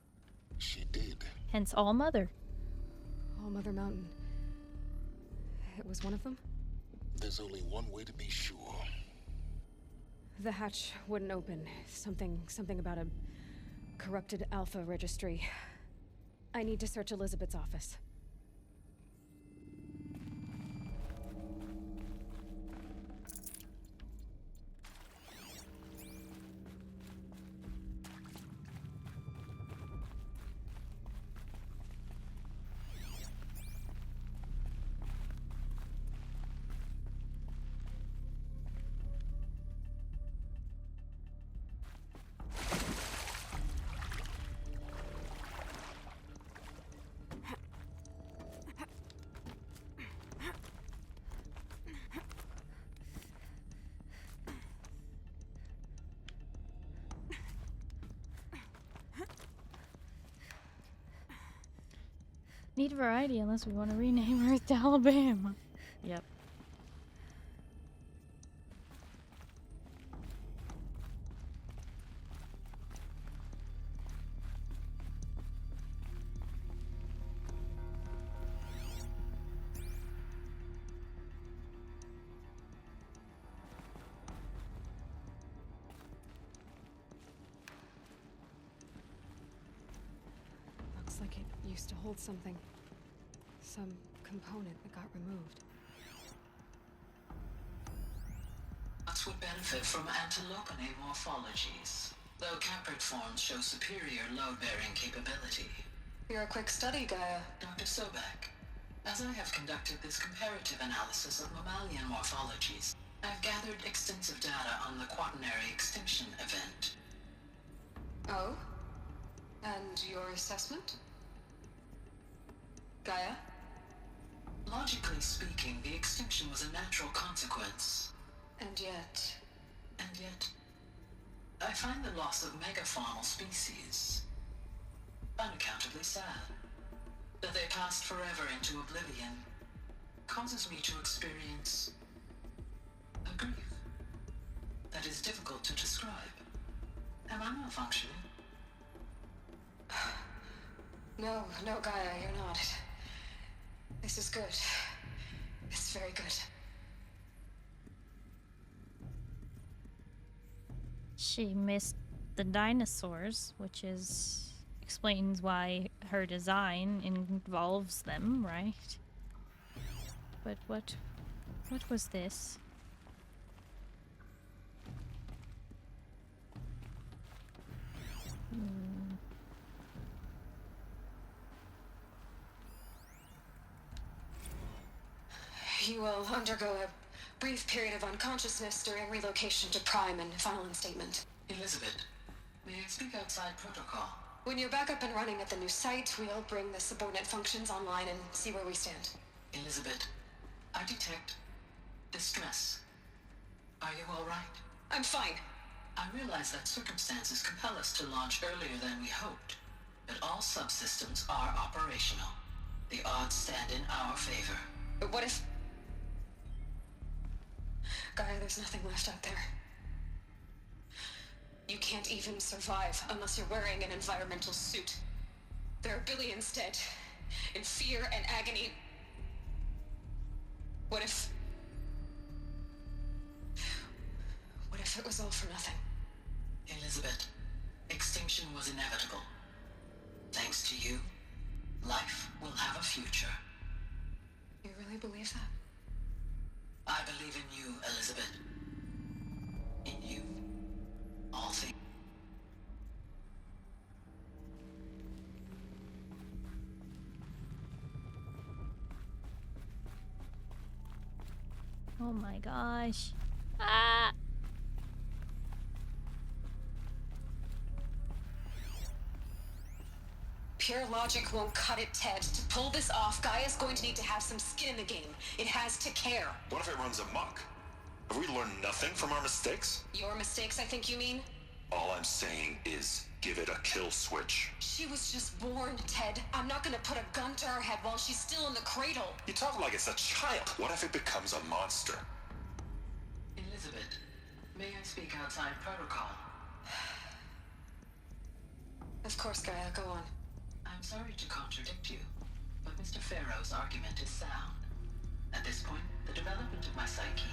She did. Hence All Mother. All Mother Mountain. It was one of them? There's only one way to be sure. The hatch wouldn't open. Something about a corrupted Alpha registry. I need to search Elizabeth's office. Need variety unless we want to rename Earth to Alabama. Yep. Looks like it used to hold something. Some component that got removed. Nuts would benefit from antilopinae morphologies, though caprid forms show superior load-bearing capability. You're a quick study, Gaia. Dr. Sobek, as I have conducted this comparative analysis of mammalian morphologies, I've gathered extensive data on the quaternary extinction event. Oh? And your assessment? Gaia? Logically speaking, the extinction was a natural consequence. And yet, I find the loss of megafaunal species unaccountably sad. That they passed forever into oblivion causes me to experience a grief that is difficult to describe. Am I malfunctioning? No, Gaia, you're not. This is good. It's very good. She missed the dinosaurs, which explains why her design involves them, right? But what was this? You will undergo a brief period of unconsciousness during relocation to Prime and final instatement. Elizabeth, may I speak outside protocol? When you're back up and running at the new site, we'll bring the subordinate functions online and see where we stand. Elizabeth, I detect distress. Are you all right? I'm fine. I realize that circumstances compel us to launch earlier than we hoped, but all subsystems are operational. The odds stand in our favor. But what if... Gaia, there's nothing left out there. You can't even survive unless you're wearing an environmental suit. There are billions dead, in fear and agony. What if it was all for nothing? Elizabeth, extinction was inevitable. Thanks to you, life will have a future. You really believe that? I believe in you, Elizabeth. In you, all things. Oh my gosh. Ah! Pure logic won't cut it, Ted. To pull this off, Gaia's going to need to have some skin in the game. It has to care. What if it runs amok? Have we learned nothing from our mistakes? Your mistakes, I think you mean? All I'm saying is, give it a kill switch. She was just born, Ted. I'm not gonna put a gun to her head while she's still in the cradle. You talk like it's a child. What if it becomes a monster? Elizabeth, may I speak outside protocol? Of course, Gaia, go on. I'm sorry to contradict you, but Mr. Farrow's argument is sound. At this point, the development of my psyche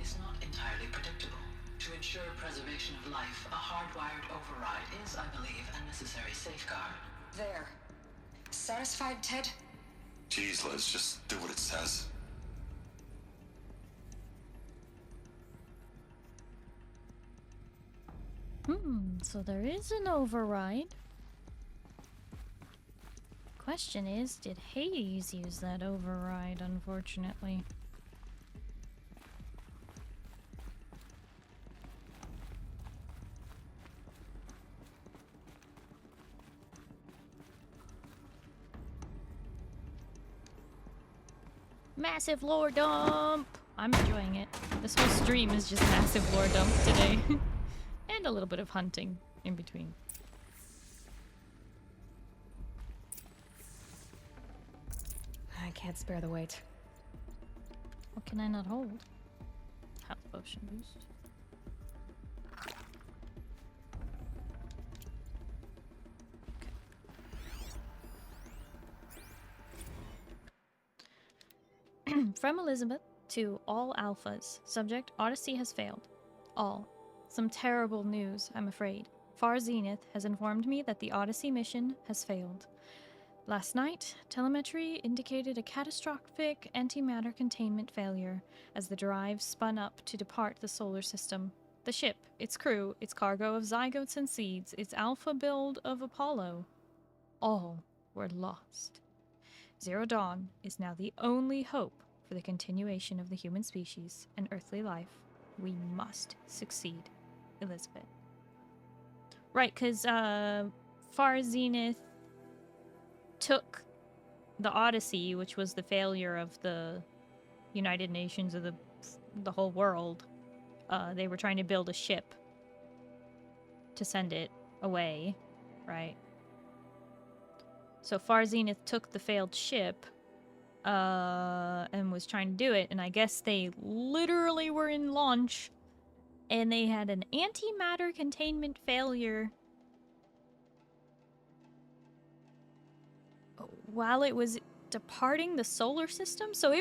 is not entirely predictable. To ensure preservation of life, a hardwired override is, I believe, a necessary safeguard. There. Satisfied, Ted? Jeez, Liz, just do what it says. So there is an override. Question is, did Hades use that override, unfortunately? Massive lore dump! I'm enjoying it. This whole stream is just massive lore dump today. And a little bit of hunting in between. I can't spare the weight. What can I not hold? Health potion boost. From Elizabeth to all alphas. Subject, Odyssey has failed. All. Some terrible news, I'm afraid. Far Zenith has informed me that the Odyssey mission has failed. Last night, telemetry indicated a catastrophic antimatter containment failure as the drive spun up to depart the solar system. The ship, its crew, its cargo of zygotes and seeds, its alpha build of Apollo, all were lost. Zero Dawn is now the only hope for the continuation of the human species and earthly life. We must succeed, Elizabeth. Right, because Far Zenith took the Odyssey, which was the failure of the United Nations of the whole world. They were trying to build a ship to send it away, right? So Far Zenith took the failed ship and was trying to do it, and I guess they literally were in launch and they had an antimatter containment failure while it was departing the solar system. So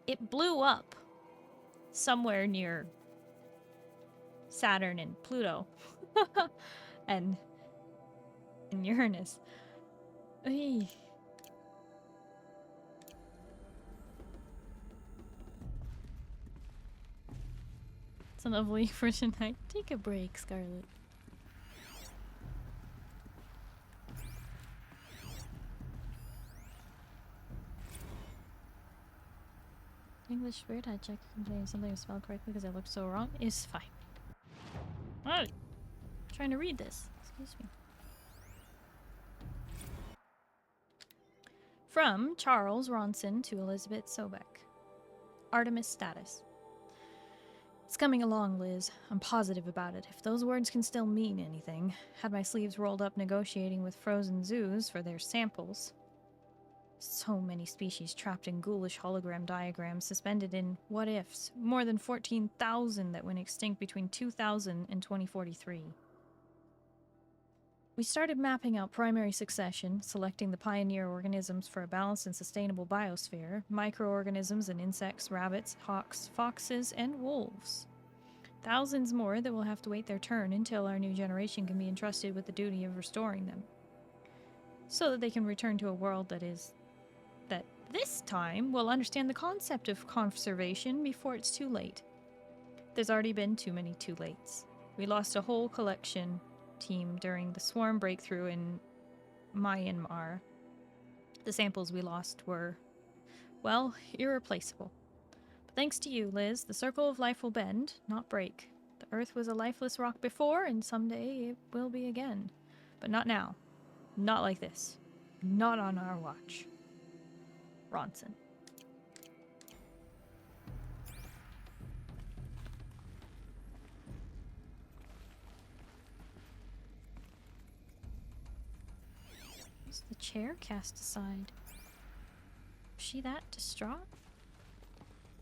it blew up somewhere near Saturn and Pluto and Uranus. Ay. It's a lovely for tonight. Take a break, Scarlet. English word, I check if something is spelled correctly because it looks so wrong. Is fine. Oh, I'm trying to read this. Excuse me. From Charles Ronson to Elizabeth Sobek. Artemis status. It's coming along, Liz. I'm positive about it. If those words can still mean anything. Had my sleeves rolled up negotiating with frozen zoos for their samples. So many species trapped in ghoulish hologram diagrams suspended in what-ifs. More than 14,000 that went extinct between 2000 and 2043. We started mapping out primary succession, selecting the pioneer organisms for a balanced and sustainable biosphere, microorganisms and insects, rabbits, hawks, foxes, and wolves. Thousands more that will have to wait their turn until our new generation can be entrusted with the duty of restoring them. So that they can return to a world that this time will understand the concept of conservation before it's too late. There's already been too many too lates. We lost a whole collection team during the swarm breakthrough in Myanmar. The samples we lost were, well, irreplaceable. But thanks to you, Liz, the circle of life will bend, not break. The Earth was a lifeless rock before, and someday it will be again. But not now. Not like this. Not on our watch. Ronson. Was the chair cast aside? Was she that distraught?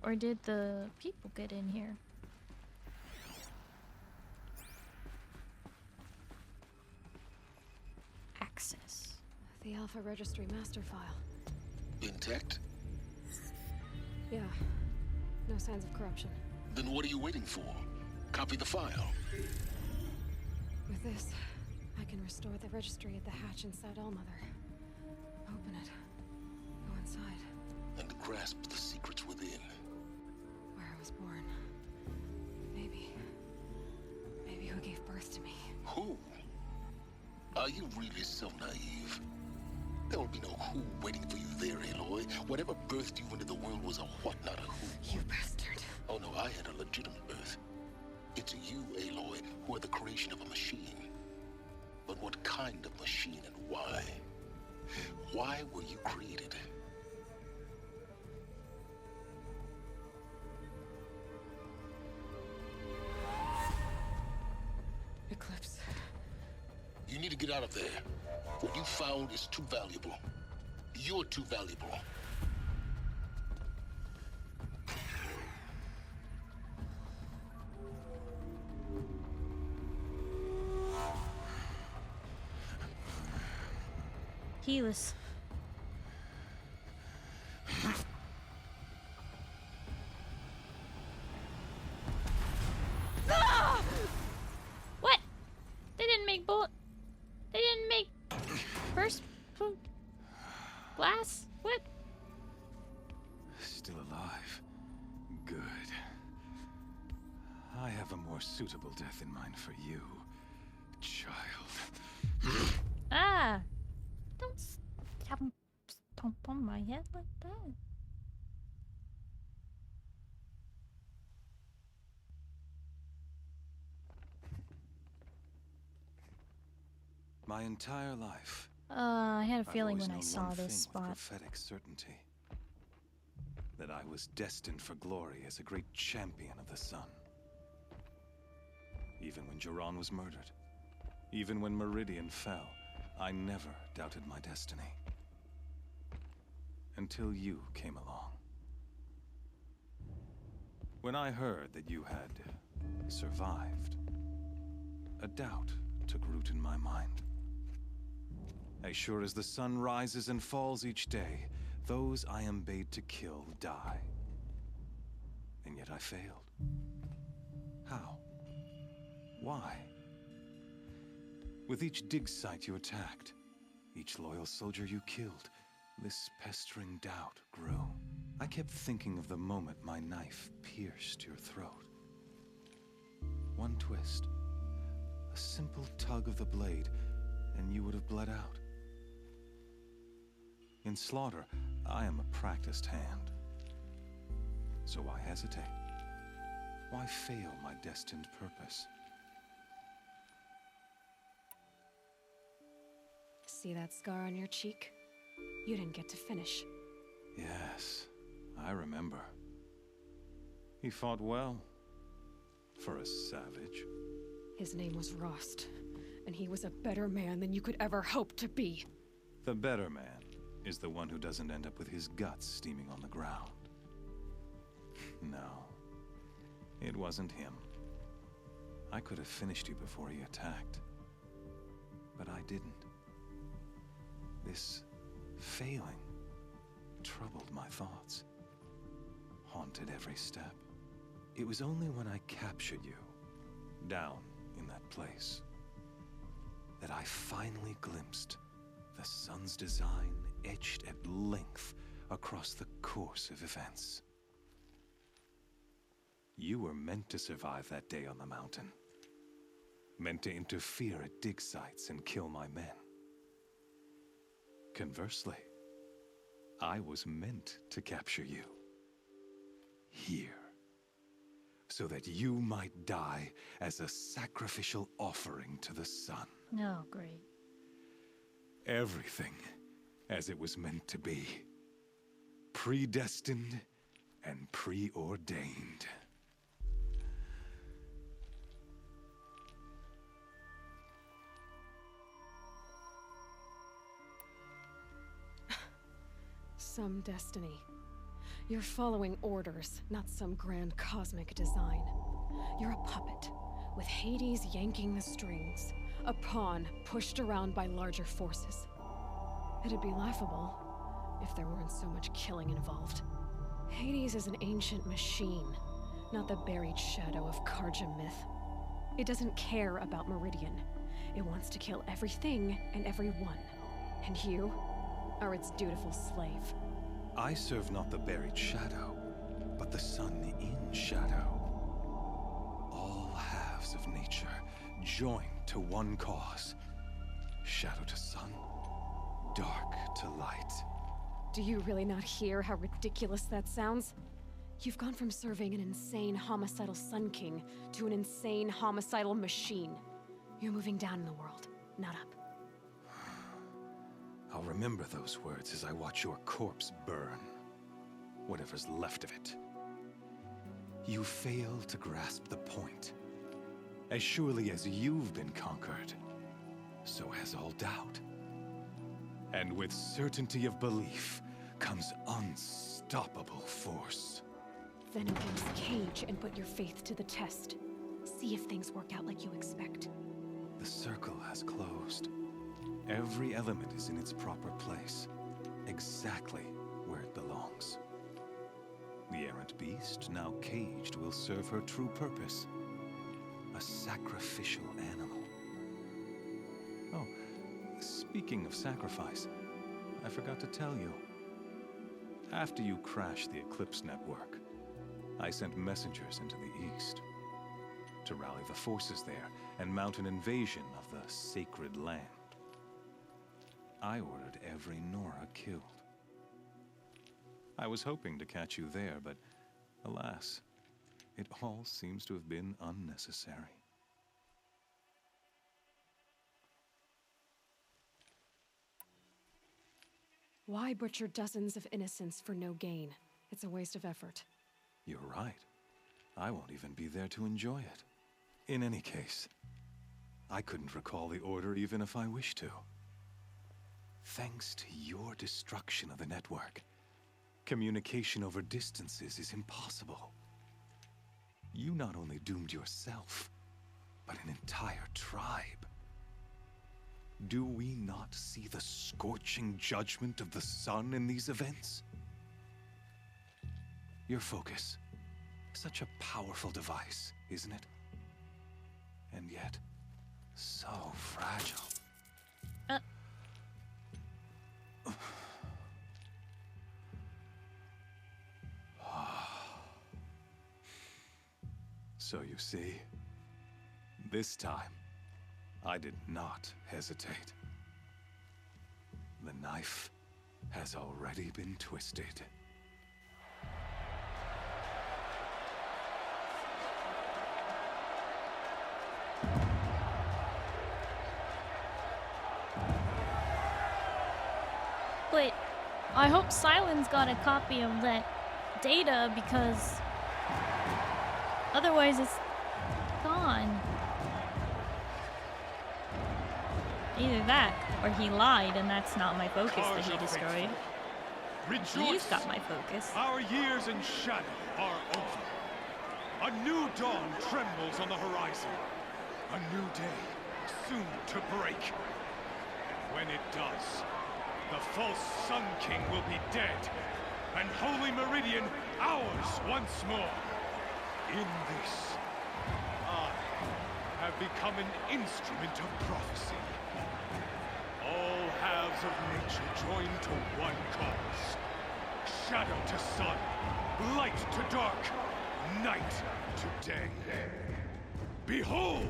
Or did the people get in here? Access. The Alpha Registry master file. Intact? Yeah. No signs of corruption. Then what are you waiting for? Copy the file. With this, I can restore the registry at the hatch inside Allmother. Open it. Go inside. And grasp the secrets within. Where I was born. Maybe who gave birth to me. Who? Are you really so naive? There will be no who waiting for you there, Aloy. Whatever birthed you into the world was a what, not a who. You bastard. Oh no, I had a legitimate birth. It's you, Aloy, who are the creation of a machine. But what kind of machine and why? Why were you created? Eclipse. You need to get out of there. What you found is too valuable. You're too valuable. Heal us. Ah! What? They didn't make bullet. They didn't make burst glass. What? Still alive. Good. I have a more suitable death in mind for you, child. Ah! Don't have him stomp on my head like that. My entire life. I had a feeling I've when I always saw known one this thing spot. with prophetic certainty. That I was destined for glory as a great champion of the sun. Even when Jiran was murdered, even when Meridian fell, I never doubted my destiny. Until you came along. When I heard that you had survived, a doubt took root in my mind. As sure as the sun rises and falls each day, those I am bade to kill die. And yet I failed. How? Why? With each dig site you attacked, each loyal soldier you killed, this pestering doubt grew. I kept thinking of the moment my knife pierced your throat. One twist, a simple tug of the blade, and you would have bled out. In slaughter, I am a practiced hand. So why hesitate? Why fail my destined purpose? See that scar on your cheek? You didn't get to finish. Yes, I remember. He fought well. For a savage. His name was Rost, and he was a better man than you could ever hope to be. The better man is the one who doesn't end up with his guts steaming on the ground. No, it wasn't him. I could have finished you before he attacked. But I didn't. This failing troubled my thoughts, haunted every step. It was only when I captured you, down in that place, that I finally glimpsed the sun's design etched at length across the course of events. You were meant to survive that day on the mountain. Meant to interfere at dig sites and kill my men. Conversely, I was meant to capture you. Here. So that you might die as a sacrificial offering to the sun. Oh, great. Everything as it was meant to be. Predestined and preordained. Some destiny. You're following orders, not some grand cosmic design. You're a puppet, with Hades yanking the strings. A pawn pushed around by larger forces. It'd be laughable if there weren't so much killing involved. Hades is an ancient machine, not the buried shadow of Karja myth. It doesn't care about Meridian. It wants to kill everything and everyone. And you are its dutiful slave. I serve not the buried shadow, but the sun in shadow. All halves of nature joined to one cause. Shadow to sun, dark to light. Do you really not hear how ridiculous that sounds? You've gone from serving an insane homicidal Sun King to an insane homicidal machine. You're moving down in the world, not up. I'll remember those words as I watch your corpse burn. Whatever's left of it. You fail to grasp the point. As surely as you've been conquered, so has all doubt. And with certainty of belief comes unstoppable force. Then open this cage and put your faith to the test. See if things work out like you expect. The circle has closed. Every element is in its proper place, exactly where it belongs. The errant beast, now caged, will serve her true purpose. A sacrificial animal. Oh, speaking of sacrifice, I forgot to tell you. After you crashed the Eclipse network, I sent messengers into the east to rally the forces there and mount an invasion of the sacred land. I ordered every Nora killed. I was hoping to catch you there, but alas, it all seems to have been unnecessary. Why butcher dozens of innocents for no gain? It's a waste of effort. You're right. I won't even be there to enjoy it. In any case, I couldn't recall the order even if I wished to. Thanks to your destruction of the network, communication over distances is impossible. You not only doomed yourself, but an entire tribe. Do we not see the scorching judgment of the sun in these events? Your focus, such a powerful device, isn't it? And yet, so fragile. So you see, this time, I did not hesitate. The knife has already been twisted. But I hope Silent's got a copy of that data, because otherwise it's gone. Either that, or he lied and that's not my focus that he destroyed. He's got my focus. Our years in shadow are over. A new dawn trembles on the horizon. A new day soon to break. And when it does, the false Sun King will be dead, and Holy Meridian ours once more. In this, I have become an instrument of prophecy. All halves of nature join to one cause. Shadow to sun, light to dark, night to day. Behold!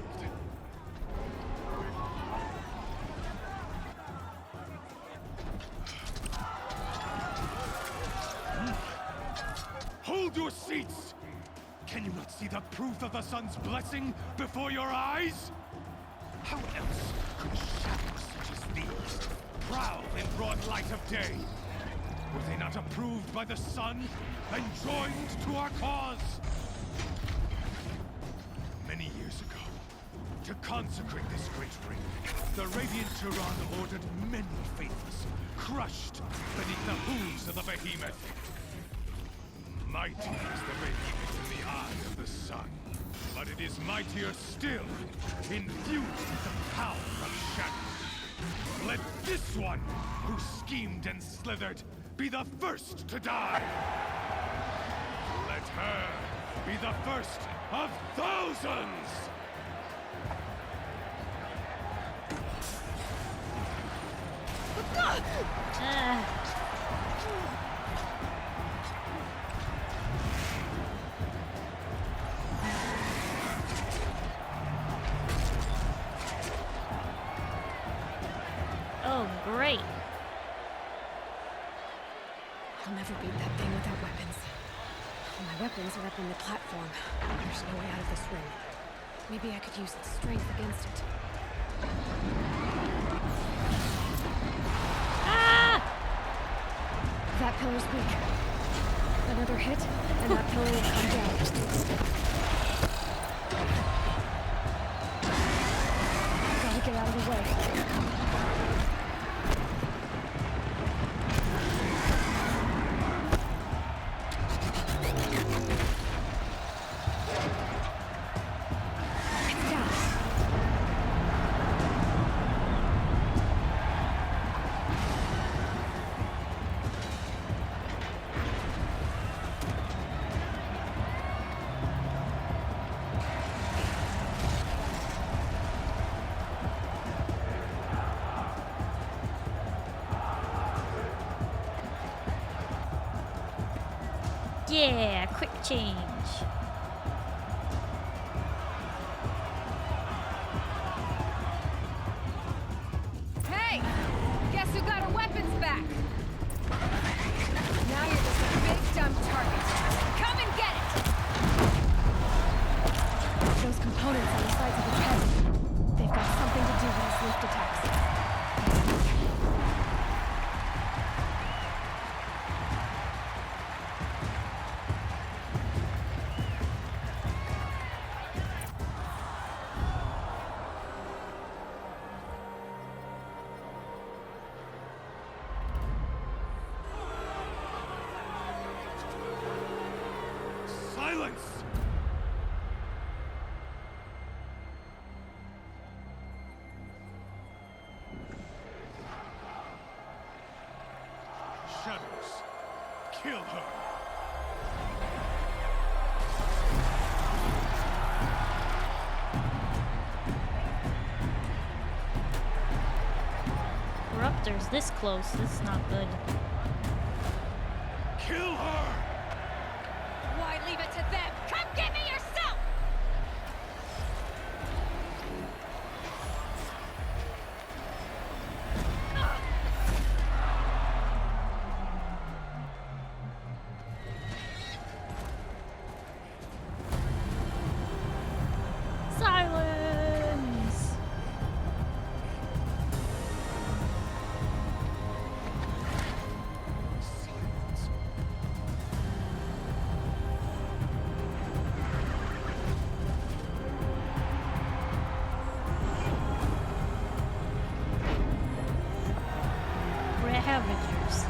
Hold your seats! Can you not see the proof of the sun's blessing before your eyes? How else could shadows such as these prowl in broad light of day? Were they not approved by the sun and joined to our cause? Many years ago, to consecrate this great ring, the Radiant Tyrann ordered many faithless crushed beneath the hooves of the behemoth. Mighty is the behemoth in the eye of the sun, but it is mightier still, infused with the power of shadow. Let this one, who schemed and slithered, be the first to die. Let her be the first of thousands! Oh, great. I'll never beat that thing without weapons. My weapons are up on the platform. There's no way out of this ring. Maybe I could use its strength against it. Ah! That pillar's weak. Another hit, and that pillar will come down. Gotta get out of the way. Yeah, quick change. Hey! Guess who got her weapons back? Now you're just a big dumb target. Come and get it! Those components on the sides of his head. They've got something to do with his lift attacks. Silence! Shadows, kill her! Corruptor's this close. This is not good. Kill her! Why leave it to them? Come get me yourself! Silence! Ravagers.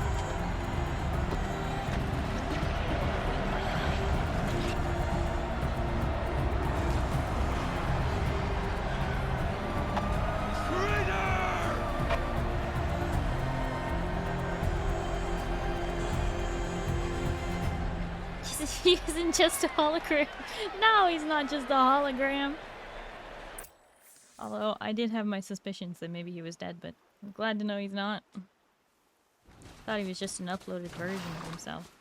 He isn't just a hologram. No, he's not just a hologram. Although I did have my suspicions that maybe he was dead, but I'm glad to know he's not. Thought he was just an uploaded version of himself.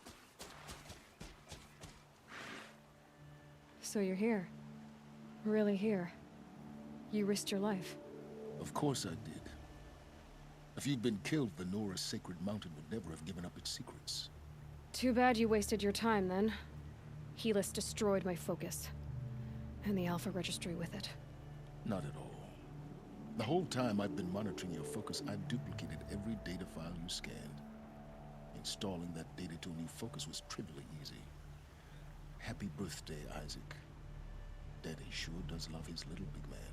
So you're here. Really here. You risked your life. Of course I did. If you'd been killed, the Nora's sacred mountain would never have given up its secrets. Too bad you wasted your time, then. Helis destroyed my focus. And the Alpha Registry with it. Not at all. The whole time I've been monitoring your focus, I've duplicated every data file you scanned. Installing that data to a new focus was trivially easy. Happy birthday, Isaac. Daddy sure does love his little big man.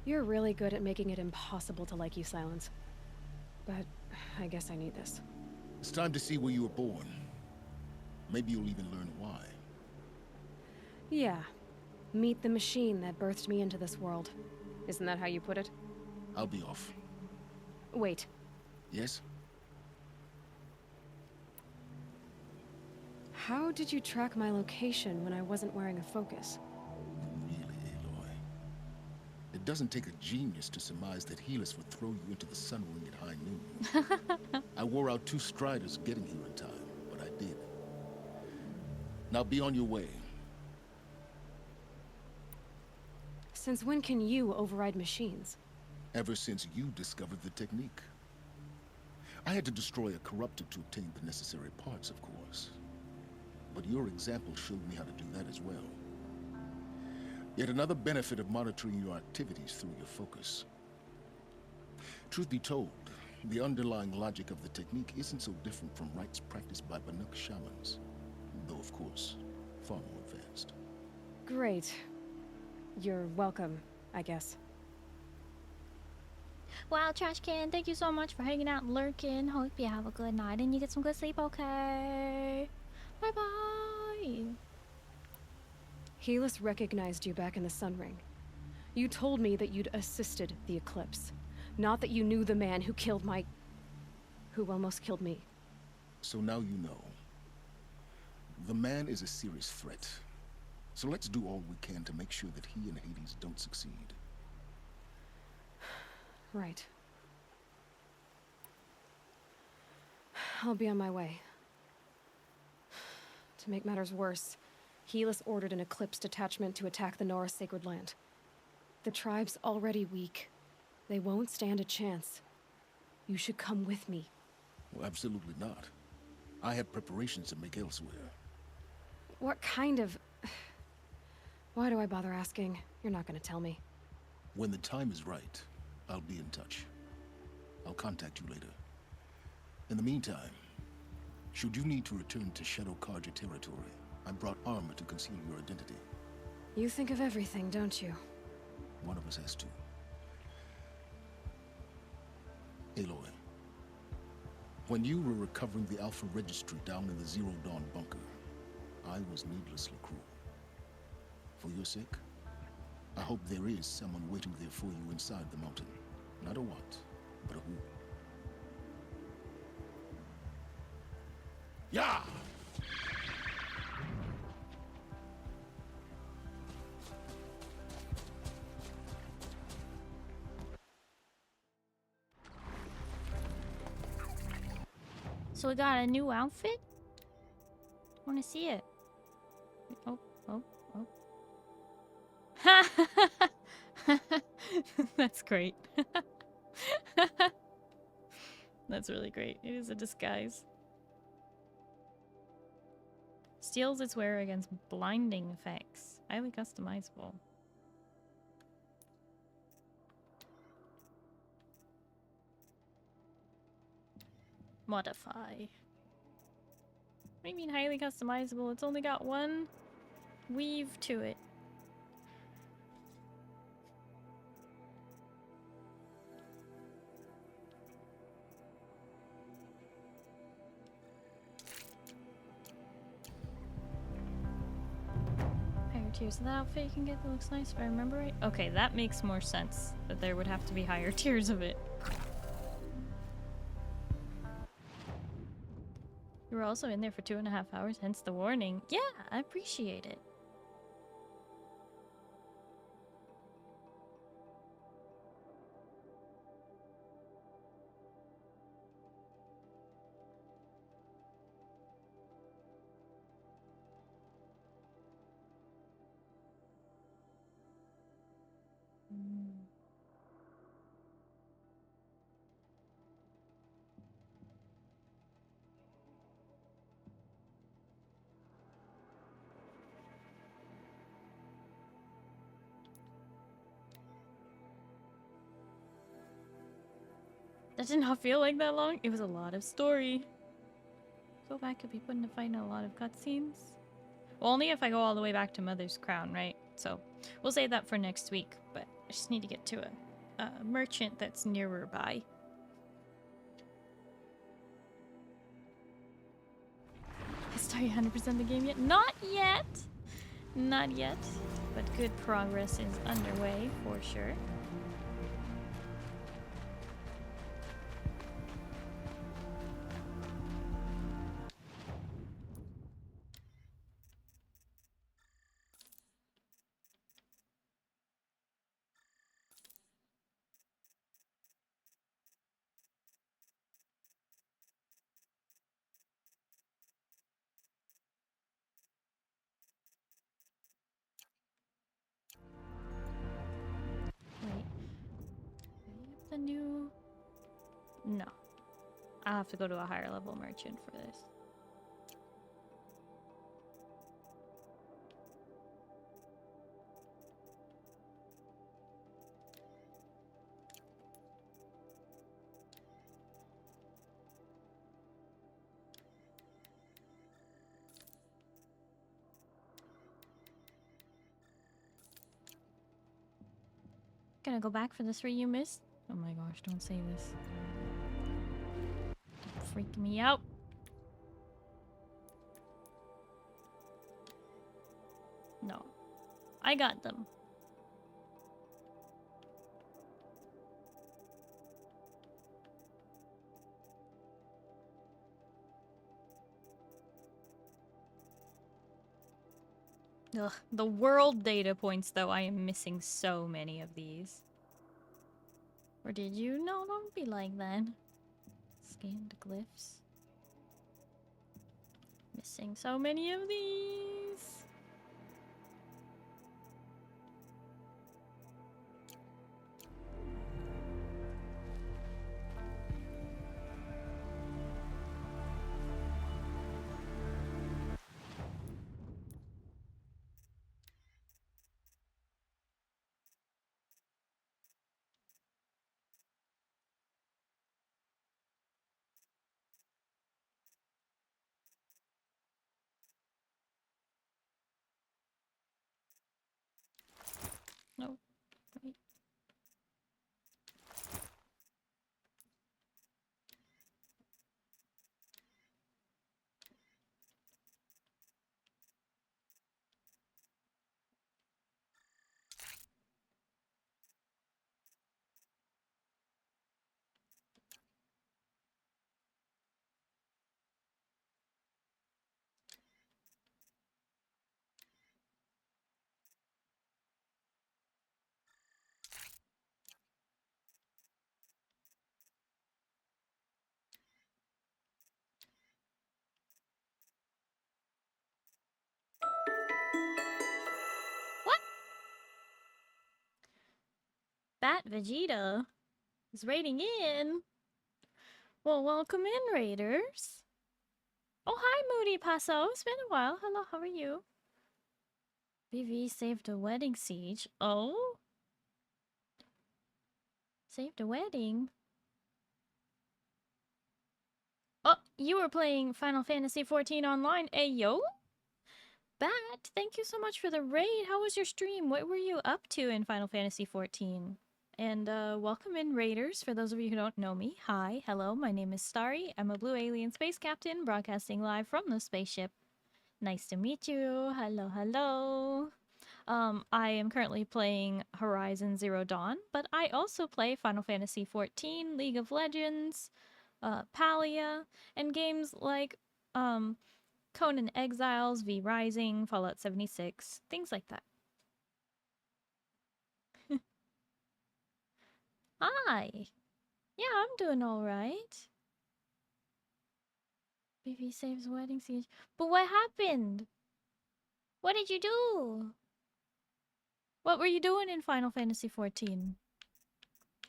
You're really good at making it impossible to like you, Silence. But I guess I need this. It's time to see where you were born. Maybe you'll even learn why. Yeah. Meet the machine that birthed me into this world. Isn't that how you put it? I'll be off. Wait. Yes? How did you track my location when I wasn't wearing a focus? Really, Aloy? It doesn't take a genius to surmise that Helis would throw you into the sun ring at high noon. I wore out 2 striders getting here in time, but I did. Now be on your way. Since when can you override machines? Ever since you discovered the technique. I had to destroy a corruptor to obtain the necessary parts, of course. But your example showed me how to do that as well. Yet another benefit of monitoring your activities through your focus. Truth be told, the underlying logic of the technique isn't so different from rites practiced by Banuk shamans. Though, of course, far more advanced. Great. You're welcome, I guess. Wow, Trash Can, thank you so much for hanging out and lurking. Hope you have a good night and you get some good sleep, okay? Bye-bye. Helis recognized you back in the Sun Ring. You told me that you'd assisted the Eclipse. Not that you knew the man who killed my... who almost killed me. So now you know. The man is a serious threat. So let's do all we can to make sure that he and Hades don't succeed. Right. I'll be on my way. To make matters worse, Helis ordered an Eclipse detachment to attack the Nora Sacred Land. The tribe's already weak. They won't stand a chance. You should come with me. Well, absolutely not. I have preparations to make elsewhere. What kind of... Why do I bother asking? You're not gonna tell me. When the time is right, I'll be in touch. I'll contact you later. In the meantime, should you need to return to Shadow Karja territory, I brought armor to conceal your identity. You think of everything, don't you? One of us has to. Aloy, when you were recovering the Alpha Registry down in the Zero Dawn bunker, I was needlessly cruel. For your sake, I hope there is someone waiting there for you inside the mountain. Not a what, but a who. Yeah! So we got a new outfit? Want to see it? Oh. That's great. That's really great. It is a disguise. Steals its wearer against blinding effects. Highly customizable. Modify. What do you mean highly customizable? It's only got one weave to it. Higher tiers of the outfit you can get that looks nice if I remember right. Okay, that makes more sense. That there would have to be higher tiers of it. You were also in there for 2.5 hours, hence the warning. Yeah, I appreciate it. That did not feel like that long. It was a lot of story. Go back, could be put into fighting a lot of cutscenes. Well, only if I go all the way back to Mother's Crown, right? So we'll save that for next week. But I just need to get to a merchant that's nearer by. Has Starry 100% the game yet? Not yet. Not yet. But good progress is underway for sure. The new... No. I'll have to go to a higher level merchant for this. Gonna go back for the 3 you missed? Oh my gosh, don't say this. Don't freak me out. No. I got them. Ugh, the world data points though, I am missing so many of these. Or did you? No, don't be like that. Scanned glyphs. Missing so many of these. No. Wait. What? Bat Vegeta is raiding in. Well, welcome in, raiders. Oh, hi, Moody Paso. It's been a while. Hello, how are you? BV saved a wedding siege. Oh? Saved a wedding? Oh, you were playing Final Fantasy XIV Online. Ayo? Bat, thank you so much for the raid. How was your stream? What were you up to in Final Fantasy XIV? And welcome in, raiders. For those of you who don't know me, hi, hello, my name is Starry. I'm a blue alien space captain broadcasting live from the spaceship. Nice to meet you. Hello, hello. I am currently playing Horizon Zero Dawn, but I also play Final Fantasy XIV, League of Legends, Palia, and games like Conan Exiles, V Rising, Fallout 76, things like that. Hi! Yeah, I'm doing alright. Baby saves wedding siege. But what happened? What did you do? What were you doing in Final Fantasy XIV?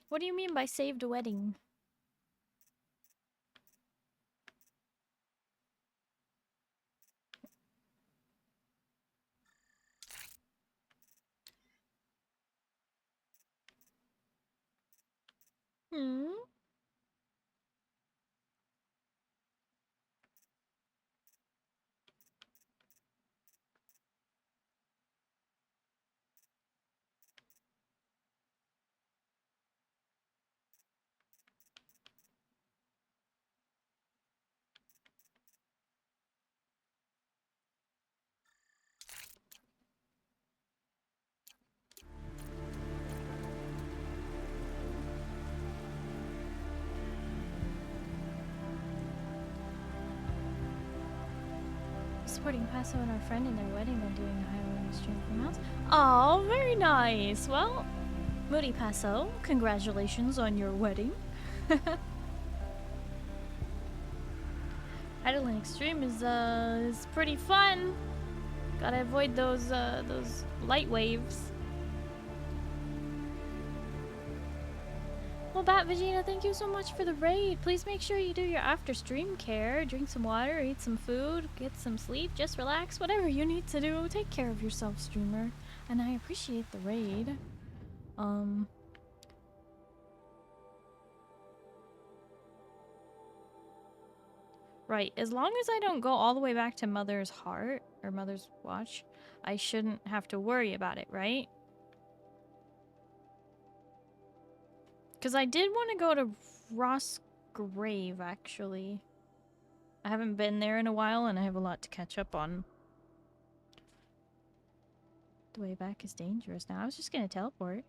What do you mean by saved a wedding? Hmm? Supporting Paso and our friend in their wedding and doing a Highland stream from house. Oh, very nice. Well, Moody Paso, congratulations on your wedding. Idling Extreme is pretty fun. Gotta avoid those light waves. Well, Bat Vegeta, thank you so much for the raid. Please make sure you do your after stream care. Drink some water, eat some food, get some sleep, just relax. Whatever you need to do, take care of yourself, streamer. And I appreciate the raid. Right, as long as I don't go all the way back to Mother's Heart, or Mother's Watch, I shouldn't have to worry about it, right? Because I did want to go to Ross Grave, actually. I haven't been there in a while, and I have a lot to catch up on. The way back is dangerous now. I was just gonna teleport.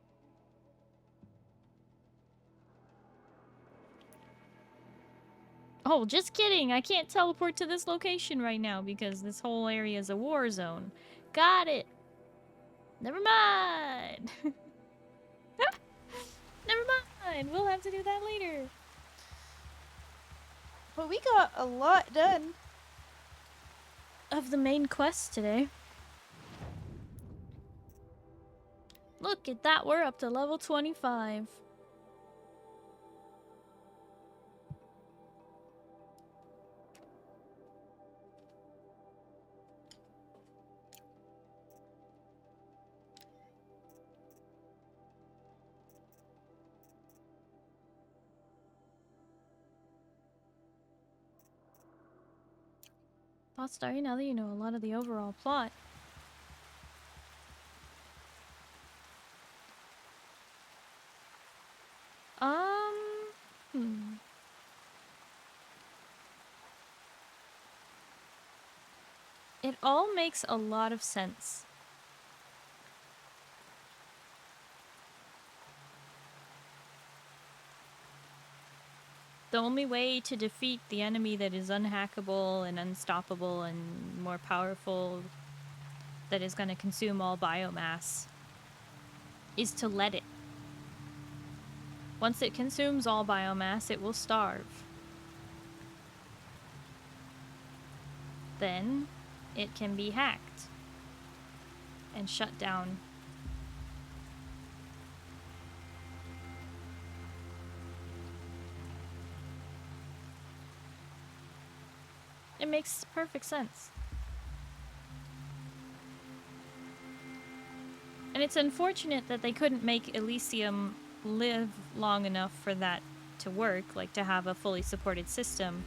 Oh, just kidding! I can't teleport to this location right now because this whole area is a war zone. Got it! Never mind! Never mind! We'll have to do that later. But we got a lot done. of the main quest today. Look at that, we're up to level 25. Well, Starry, now that you know a lot of the overall plot. It all makes a lot of sense. The only way to defeat the enemy that is unhackable and unstoppable and more powerful, that is going to consume all biomass, is to let it. Once it consumes all biomass, it will starve. Then it can be hacked and shut down. It makes perfect sense. And it's unfortunate that they couldn't make Elysium live long enough for that to work, like to have a fully supported system.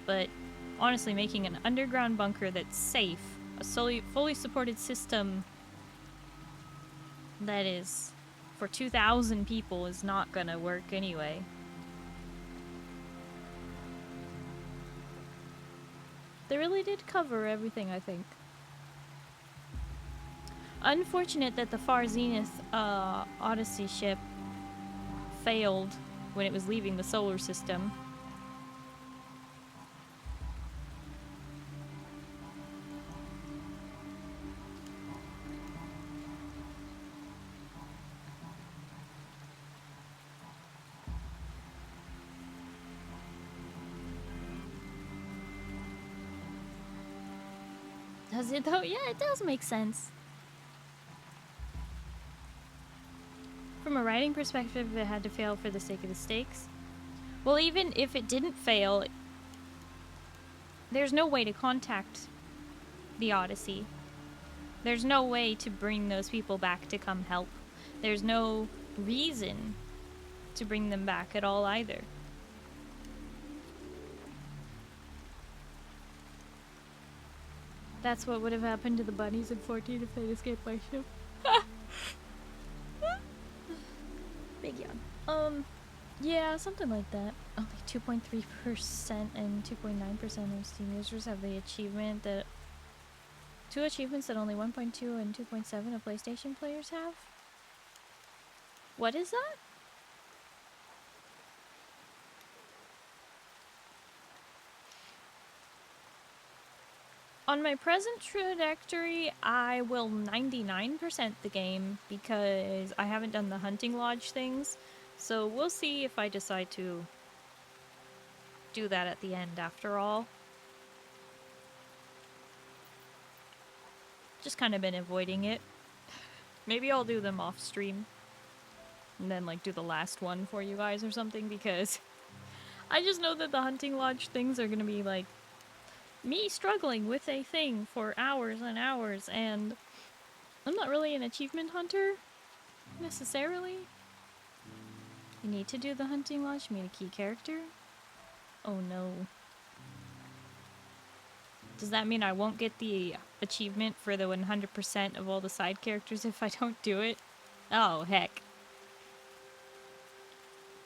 But honestly, making an underground bunker that's safe, a fully supported system that is for 2,000 people is not gonna work anyway. They really did cover everything, I think. Unfortunate that the Far Zenith Odyssey ship failed when it was leaving the solar system. Does it though? Yeah, it does make sense. From a writing perspective, it had to fail for the sake of the stakes. Well, even if it didn't fail, there's no way to contact the Odyssey. There's no way to bring those people back to come help. There's no reason to bring them back at all either. That's what would have happened to the bunnies in 14 if they'd escaped by ship. Big yawn. Yeah, something like that. Only 2.3% and 2.9% of Steam users have the achievement that... 2 achievements that only 1.2 and 2.7 of PlayStation players have? What is that? On my present trajectory, I will 99% the game because I haven't done the hunting lodge things. So we'll see if I decide to do that at the end after all. Just kind of been avoiding it. Maybe I'll do them off stream. And then like do the last one for you guys or something because I just know that the hunting lodge things are gonna be like me struggling with a thing for hours and hours, and I'm not really an achievement hunter necessarily. You need to do the hunting lodge to meet a key character? Oh no. Does that mean I won't get the achievement for the 100% of all the side characters if I don't do it? Oh, heck.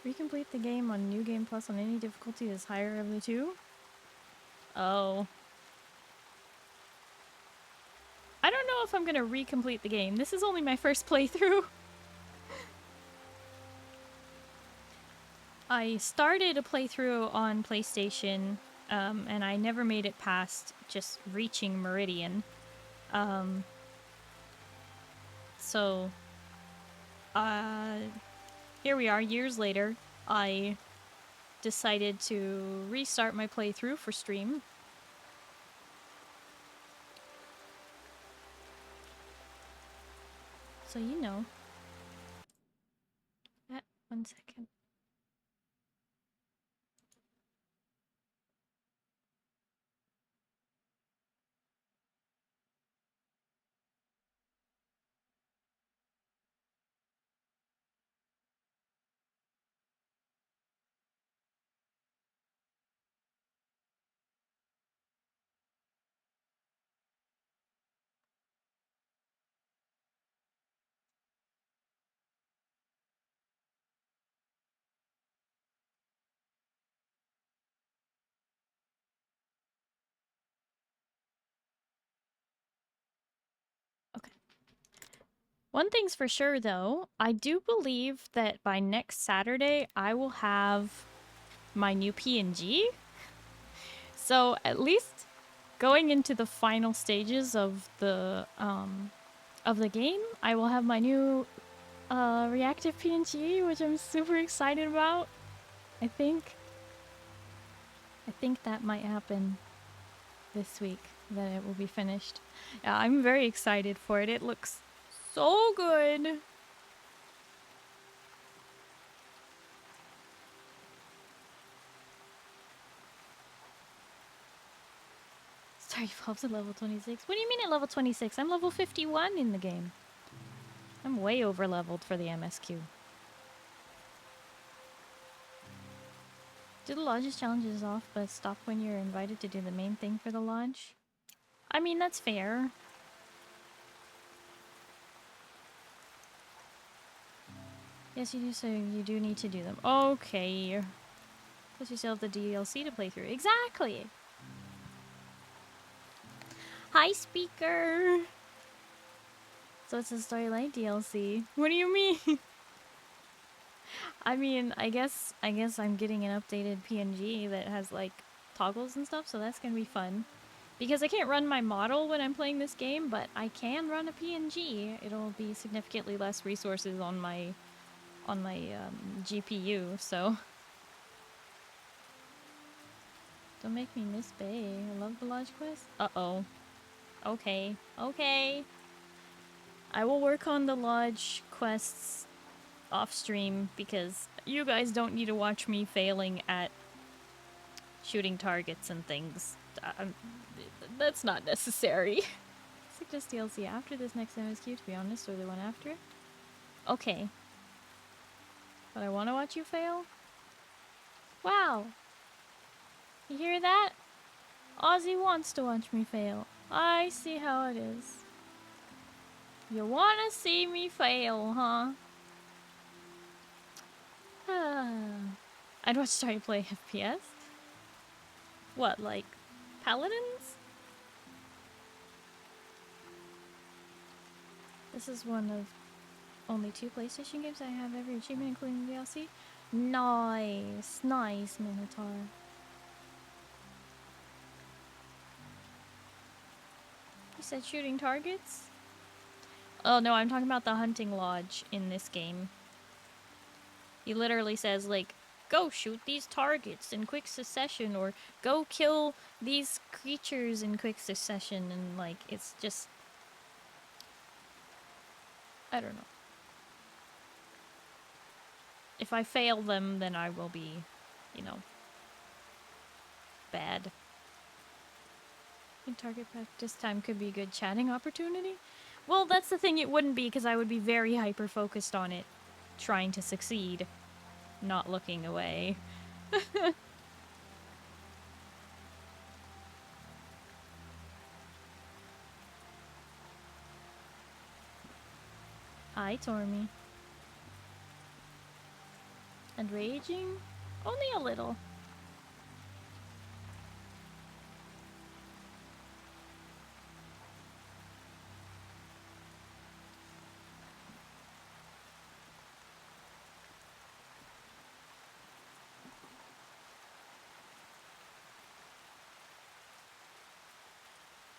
Recomplete the game on New Game Plus on any difficulty that's higher of the two? Oh. I don't know if I'm gonna recomplete the game. This is only my first playthrough. I started a playthrough on PlayStation, and I never made it past just reaching Meridian. So, here we are, years later. I decided to restart my playthrough for stream. So you know. 1 second. One thing's for sure, though. I do believe that by next Saturday, I will have my new PNG. So at least going into the final stages of the game, I will have my new reactive PNG, which I'm super excited about. I think that might happen this week, that it will be finished. Yeah, I'm very excited for it. It looks so good. Sorry, Pops at level 26. What do you mean at level 26? I'm level 51 in the game. I'm way over leveled for the MSQ. Do the lodge's challenges off, but stop when you're invited to do the main thing for the lodge? I mean, that's fair. Yes, you do, so you do need to do them. Okay. Plus you still have the DLC to play through. Exactly! Hi, speaker! So it's a storyline DLC. What do you mean? I mean, I guess I'm getting an updated PNG that has, like, toggles and stuff, so that's gonna be fun. Because I can't run my model when I'm playing this game, but I can run a PNG. It'll be significantly less resources on my GPU, so... Don't make me miss Bay. I love the lodge quest. Uh-oh. Okay. Okay. I will work on the lodge quests off stream because you guys don't need to watch me failing at shooting targets and things. That's not necessary. Suggest DLC after this next MSQ, to be honest, or the one after. Okay. But I want to watch you fail? Wow. You hear that? Ozzy wants to watch me fail. I see how it is. You want to see me fail, huh? I'd watch Starry play FPS. What, like Paladins? This is one of only 2 PlayStation games I have every achievement, including DLC. Nice, nice, Minotaur. You said shooting targets? Oh no, I'm talking about the hunting lodge in this game. He literally says, like, go shoot these targets in quick succession, or go kill these creatures in quick succession, and, like, it's just... I don't know. If I fail them, then I will be, you know, bad. I think target practice time could be a good chatting opportunity. Well, that's the thing, it wouldn't be, because I would be very hyper-focused on it, trying to succeed, not looking away. Hi, Tormy. And raging? Only a little.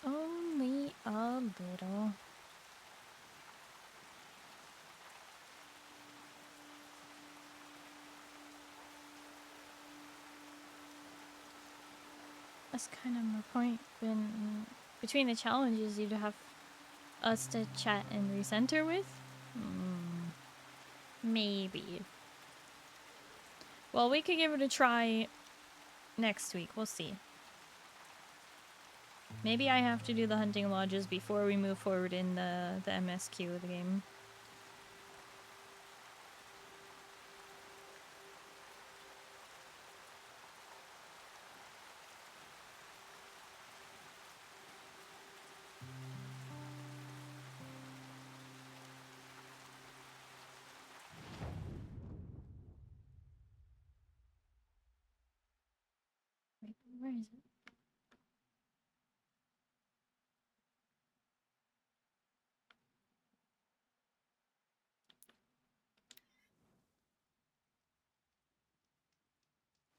Only a little. That's kind of my point. When between the challenges you'd have us to chat and recenter with, Maybe. Well, we could give it a try next week. We'll see. Maybe I have to do the hunting lodges before we move forward in the MSQ of the game. Wait, where is it?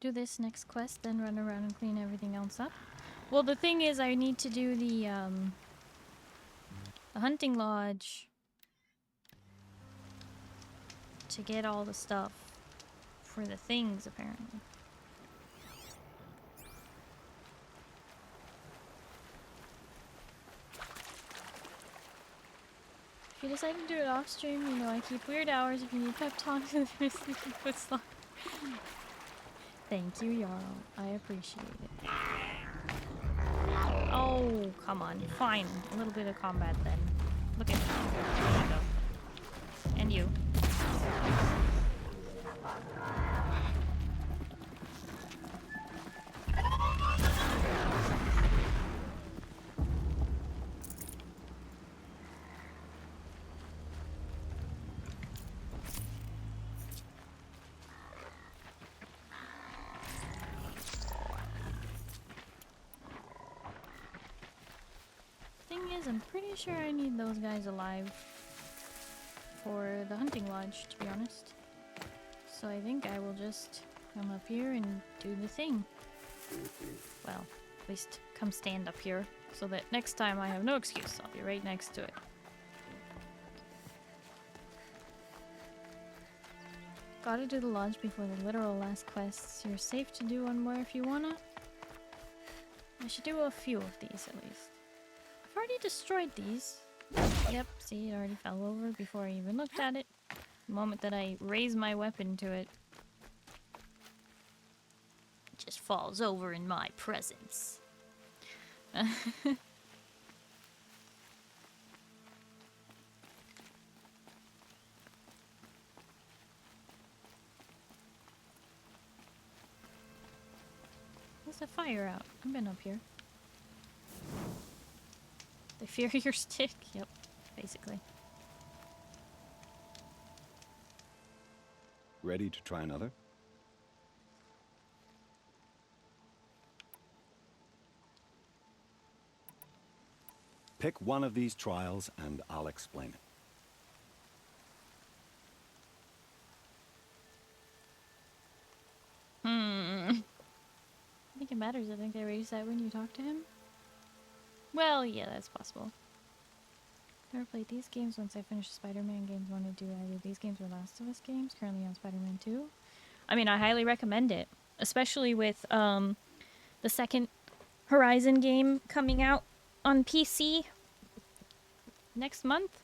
Do this next quest, then run around and clean everything else up. Well, the thing is, I need to do the hunting lodge to get all the stuff for the things, apparently. If you decide to do it off stream, you know I keep weird hours if you need pep talks with Slug. Thank you, Jarl. I appreciate it. Oh, come on. Fine. A little bit of combat then. Look at me. There you go. And you. I'm pretty sure I need those guys alive for the hunting lodge, to be honest. So I think I will just come up here and do the thing. Well, at least come stand up here so that next time I have no excuse. I'll be right next to it. Gotta do the lodge before the literal last quests. You're safe to do one more if you wanna. I should do a few of these at least. I've already destroyed these. Yep, see, it already fell over before I even looked at it. The moment that I raise my weapon to it, it just falls over in my presence. There's a fire out. I've been up here. They fear your stick? Yep, basically. Ready to try another? Pick one of these trials and I'll explain it. I think it matters. I think they raise that when you talk to him. Well, yeah, that's possible. Never played these games. Once I finish the Spider-Man games, want to do either these games or Last of Us games. Currently on Spider-Man 2. I mean, I highly recommend it. Especially with the second Horizon game coming out on PC next month.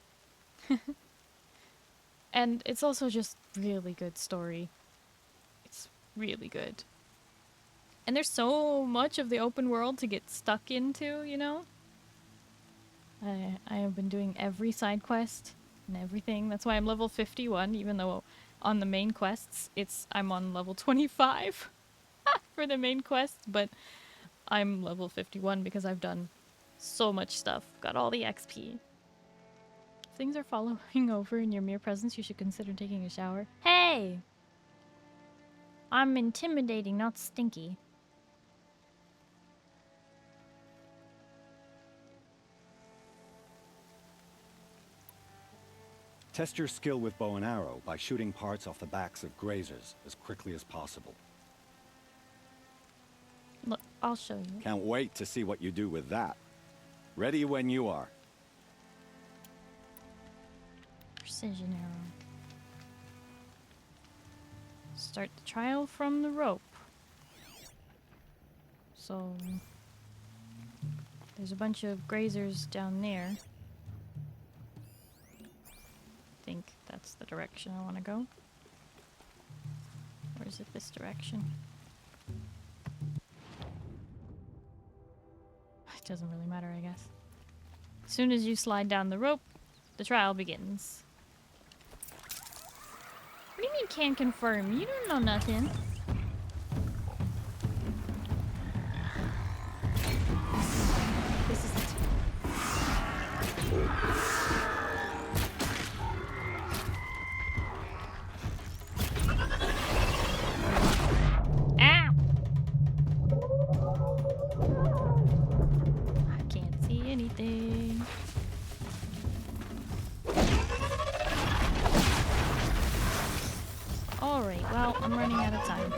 And it's also just really good story. It's really good. And there's so much of the open world to get stuck into, you know? I have been doing every side quest and everything. That's why I'm level 51, even though on the main quests, I'm on level 25 for the main quest, but I'm level 51 because I've done so much stuff. Got all the XP. If things are following over in your mere presence, you should consider taking a shower. Hey! I'm intimidating, not stinky. Test your skill with bow and arrow by shooting parts off the backs of grazers as quickly as possible. Look, I'll show you. Can't wait to see what you do with that. Ready when you are. Precision arrow. Start the trial from the rope. So there's a bunch of grazers down there. I think that's the direction I want to go. Or is it this direction? It doesn't really matter, I guess. As soon as you slide down the rope, the trial begins. What do you mean can't confirm? You don't know nothing. This is it. Ow! I can't see anything. Alright, well, I'm running out of time.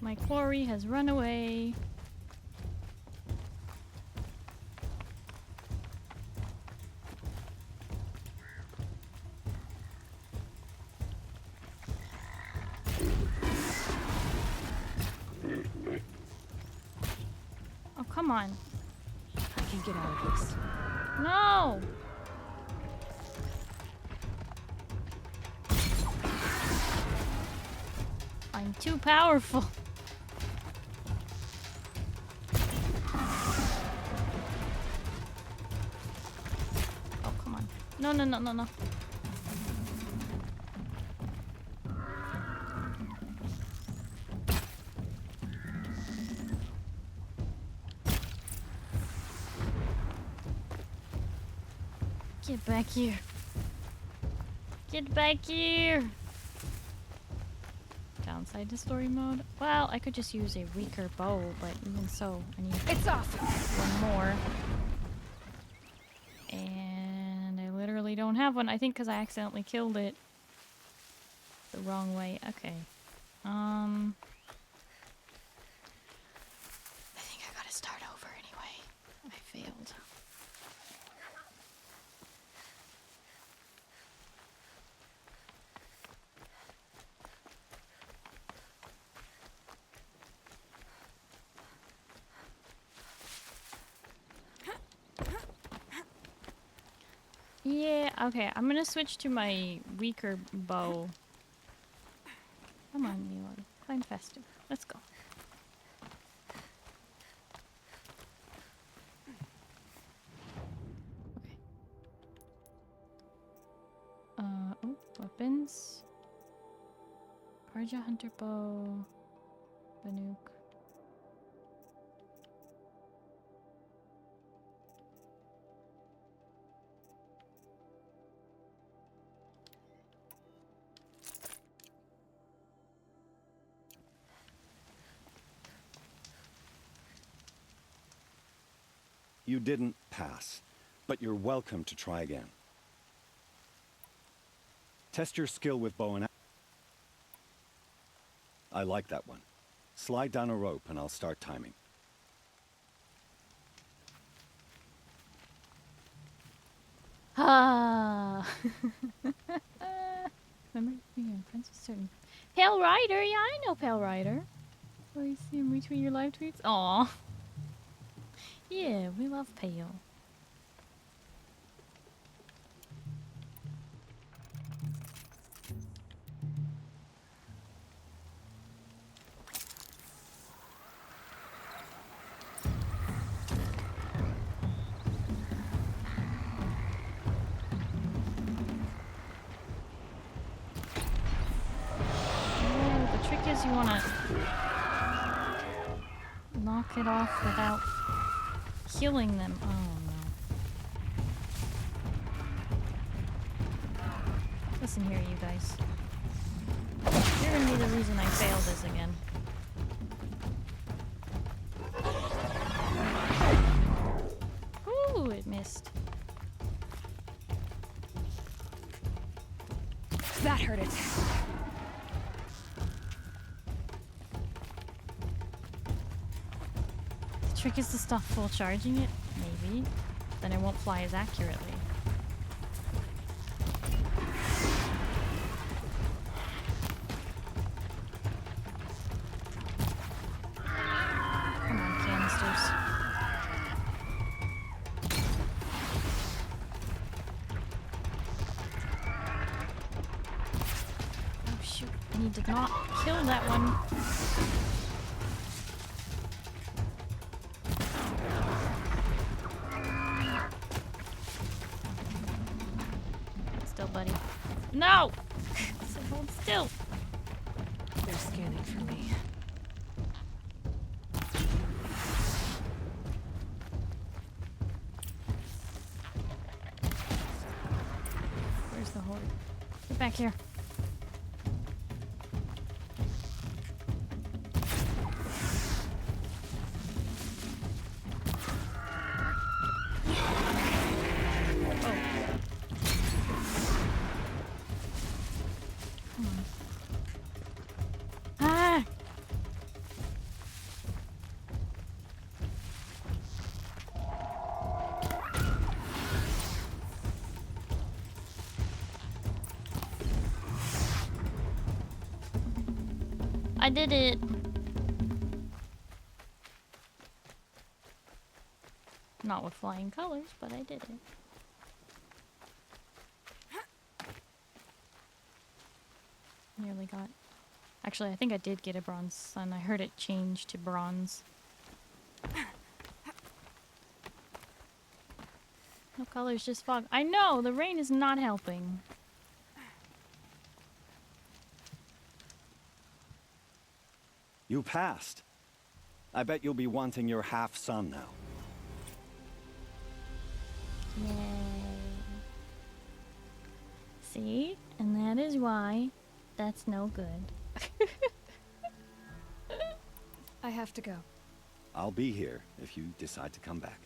My quarry has run away. Oh, come on. I can get out of this. No! I'm too powerful. Oh, come on. No, no, no, no, no. Get back here. Get back here. Downside to story mode. Well, I could just use a weaker bow, but even so, I need It's off. one more. And I literally don't have one. I think because I accidentally killed it the wrong way. Okay. I think I gotta start over anyway. I failed. Yeah, okay, I'm gonna switch to my weaker bow. Come on, Leon. Climb faster. Let's go. Okay. Oh, weapons. Parja Hunter Bow. Banuk. You didn't pass, but you're welcome to try again. Test your skill with bow and arrow. I like that one. Slide down a rope and I'll start timing. Ah. Remember, friends with certain. Pale Rider, yeah, I know Pale Rider. Oh, you see him retweet your live tweets? Aw. Yeah, we love Pale. The trick is you want to knock it off without killing them. Oh no. Listen here, you guys. You're gonna be the reason I fail this again. Ooh, it missed. That hurt it. The trick is to stop full charging it, maybe. Then it won't fly as accurately. I need to not kill that one. Still, buddy. No! So hold still. They're scanning for me. Where's the horde? Get back here. I did it. Not with flying colors, but I did it. Nearly got... Actually, I think I did get a bronze sun. I heard it change to bronze. No colors, just fog. I know! The rain is not helping. You passed. I bet you'll be wanting your half-sun now. Yay. See? And that is why that's no good. I have to go. I'll be here if you decide to come back.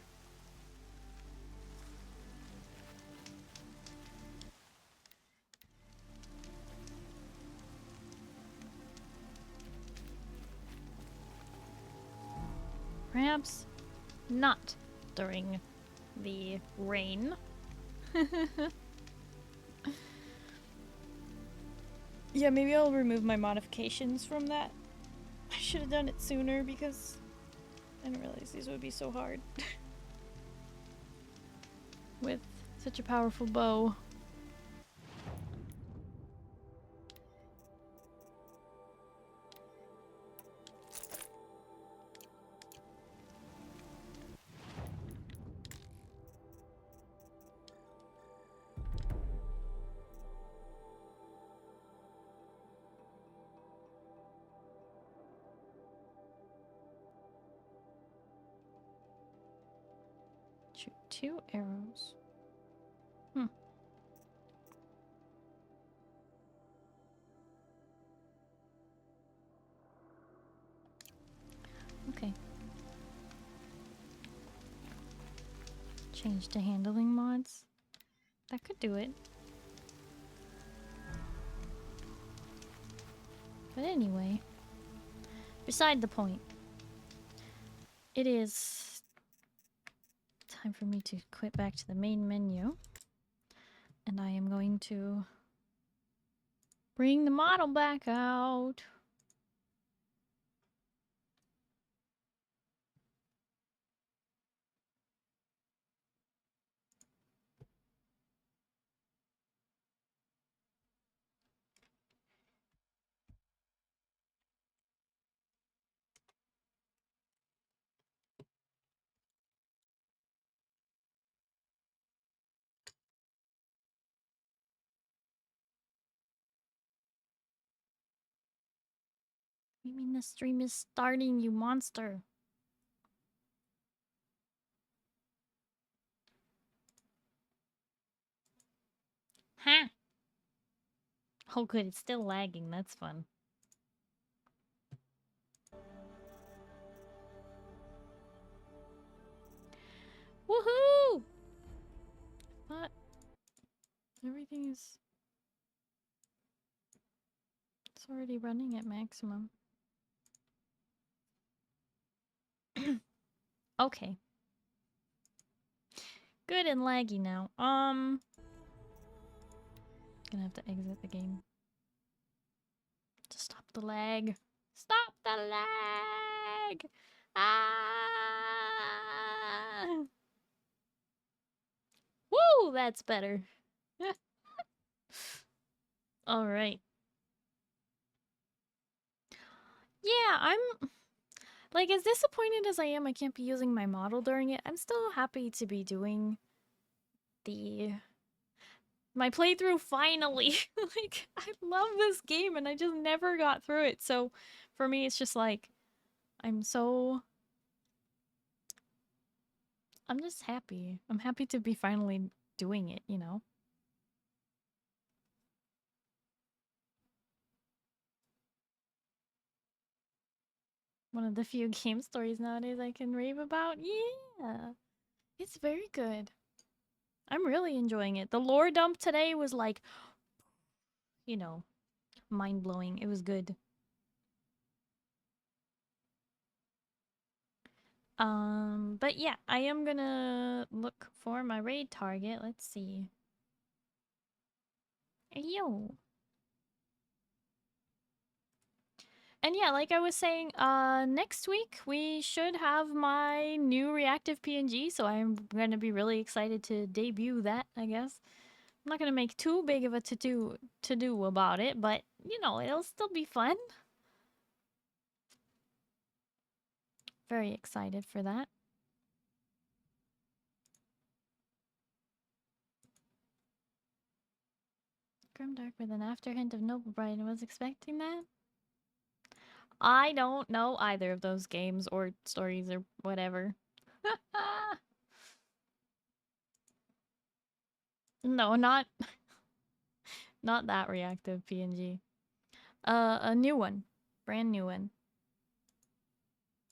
Perhaps not during the rain. Yeah, maybe I'll remove my modifications from that. I should have done it sooner because I didn't realize these would be so hard. With such a powerful bow. Shoot 2 arrows. Okay. Change to handling mods. That could do it. But anyway, beside the point. It is time for me to quit back to the main menu. And I am going to bring the model back out. You mean the stream is starting, you monster? Huh? Oh good, it's still lagging, that's fun. Woohoo! But everything is... It's already running at maximum. Okay. Good and laggy now. Gonna have to exit the game. To stop the lag. Stop the lag! Ah! Woo! That's better. Alright. Yeah, I'm like as disappointed as I am I can't be using my model during it. I'm still happy to be doing my playthrough finally. Like I love this game and I just never got through it. So for me it's just like I'm just happy. I'm happy to be finally doing it, you know. One of the few game stories nowadays I can rave about. Yeah. It's very good. I'm really enjoying it. The lore dump today was like, you know, mind-blowing. It was good. But yeah, I am gonna look for my raid target. Let's see. Yo. And yeah, like I was saying, next week we should have my new reactive PNG, so I'm gonna be really excited to debut that, I guess. I'm not gonna make too big of a to-do about it, but, you know, it'll still be fun. Very excited for that. Grimdark with an after hint of Noble Bride. I was expecting that. I don't know either of those games or stories or whatever. No, not that reactive PNG. A new one. Brand new one.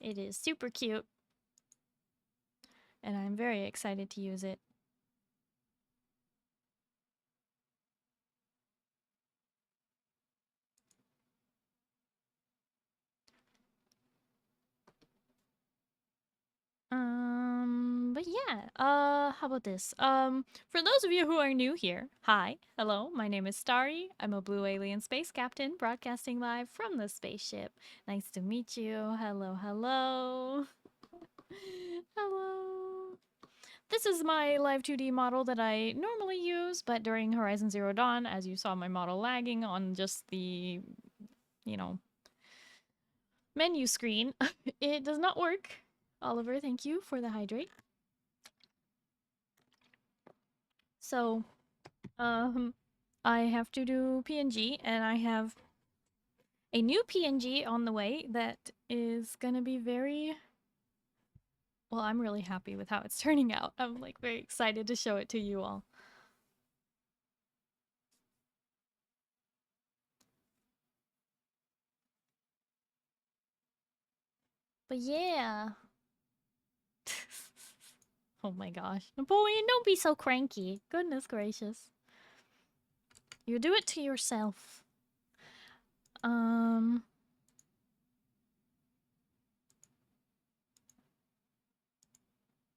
It is super cute. And I'm very excited to use it. But yeah, how about this? For those of you who are new here, hi, hello, my name is Starry. I'm a blue alien space captain broadcasting live from the spaceship. Nice to meet you. Hello, hello. Hello. This is my live 2D model that I normally use, but during Horizon Zero Dawn, as you saw my model lagging on just the, you know, menu screen, it does not work. Oliver, thank you for the hydrate. So, I have to do PNG, and I have a new PNG on the way that is gonna be very... Well, I'm really happy with how it's turning out. I'm, like, very excited to show it to you all. But yeah. Oh my gosh. Napoleon, don't be so cranky. Goodness gracious. You do it to yourself.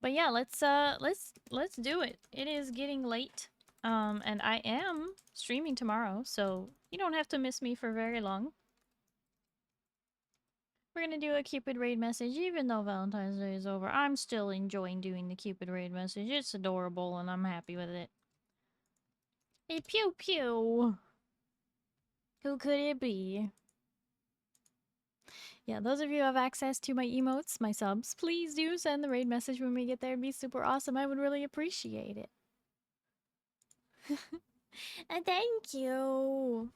But yeah, let's do it. It is getting late. And I am streaming tomorrow, so you don't have to miss me for very long. We're gonna do a Cupid raid message, even though Valentine's Day is over. I'm still enjoying doing the Cupid raid message. It's adorable, and I'm happy with it. Hey, pew pew! Who could it be? Yeah, those of you who have access to my emotes, my subs, please do send the raid message when we get there. It'd be super awesome. I would really appreciate it. Thank you!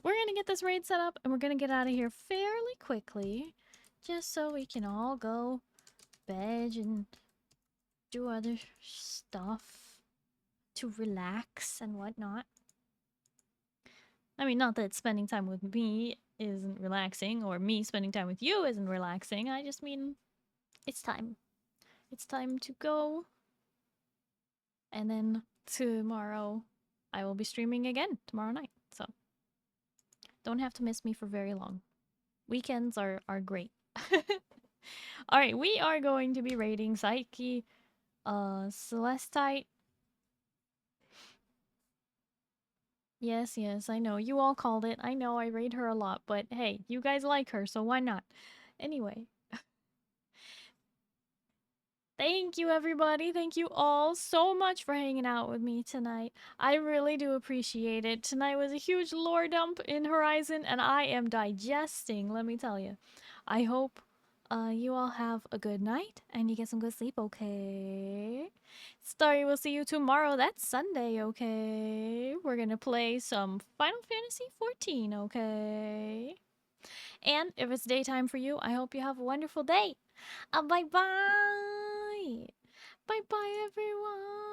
We're gonna get this raid set up, and we're gonna get out of here fairly quickly, just so we can all go veg and do other stuff to relax and whatnot. I mean, not that spending time with me isn't relaxing, or me spending time with you isn't relaxing. I just mean, it's time. It's time to go. And then tomorrow, I will be streaming again tomorrow night, so don't have to miss me for very long. Weekends are great. Alright, we are going to be raiding Psyche, Celestite. Yes, I know. You all called it. I know I raid her a lot, but hey, you guys like her, so why not? Anyway. Thank you, everybody. Thank you all so much for hanging out with me tonight. I really do appreciate it. Tonight was a huge lore dump in Horizon, and I am digesting, let me tell you. I hope you all have a good night, and you get some good sleep, okay? Starry, we'll see you tomorrow. That's Sunday, okay? We're gonna play some Final Fantasy XIV, okay? And if it's daytime for you, I hope you have a wonderful day. Bye-bye. Bye-bye, everyone.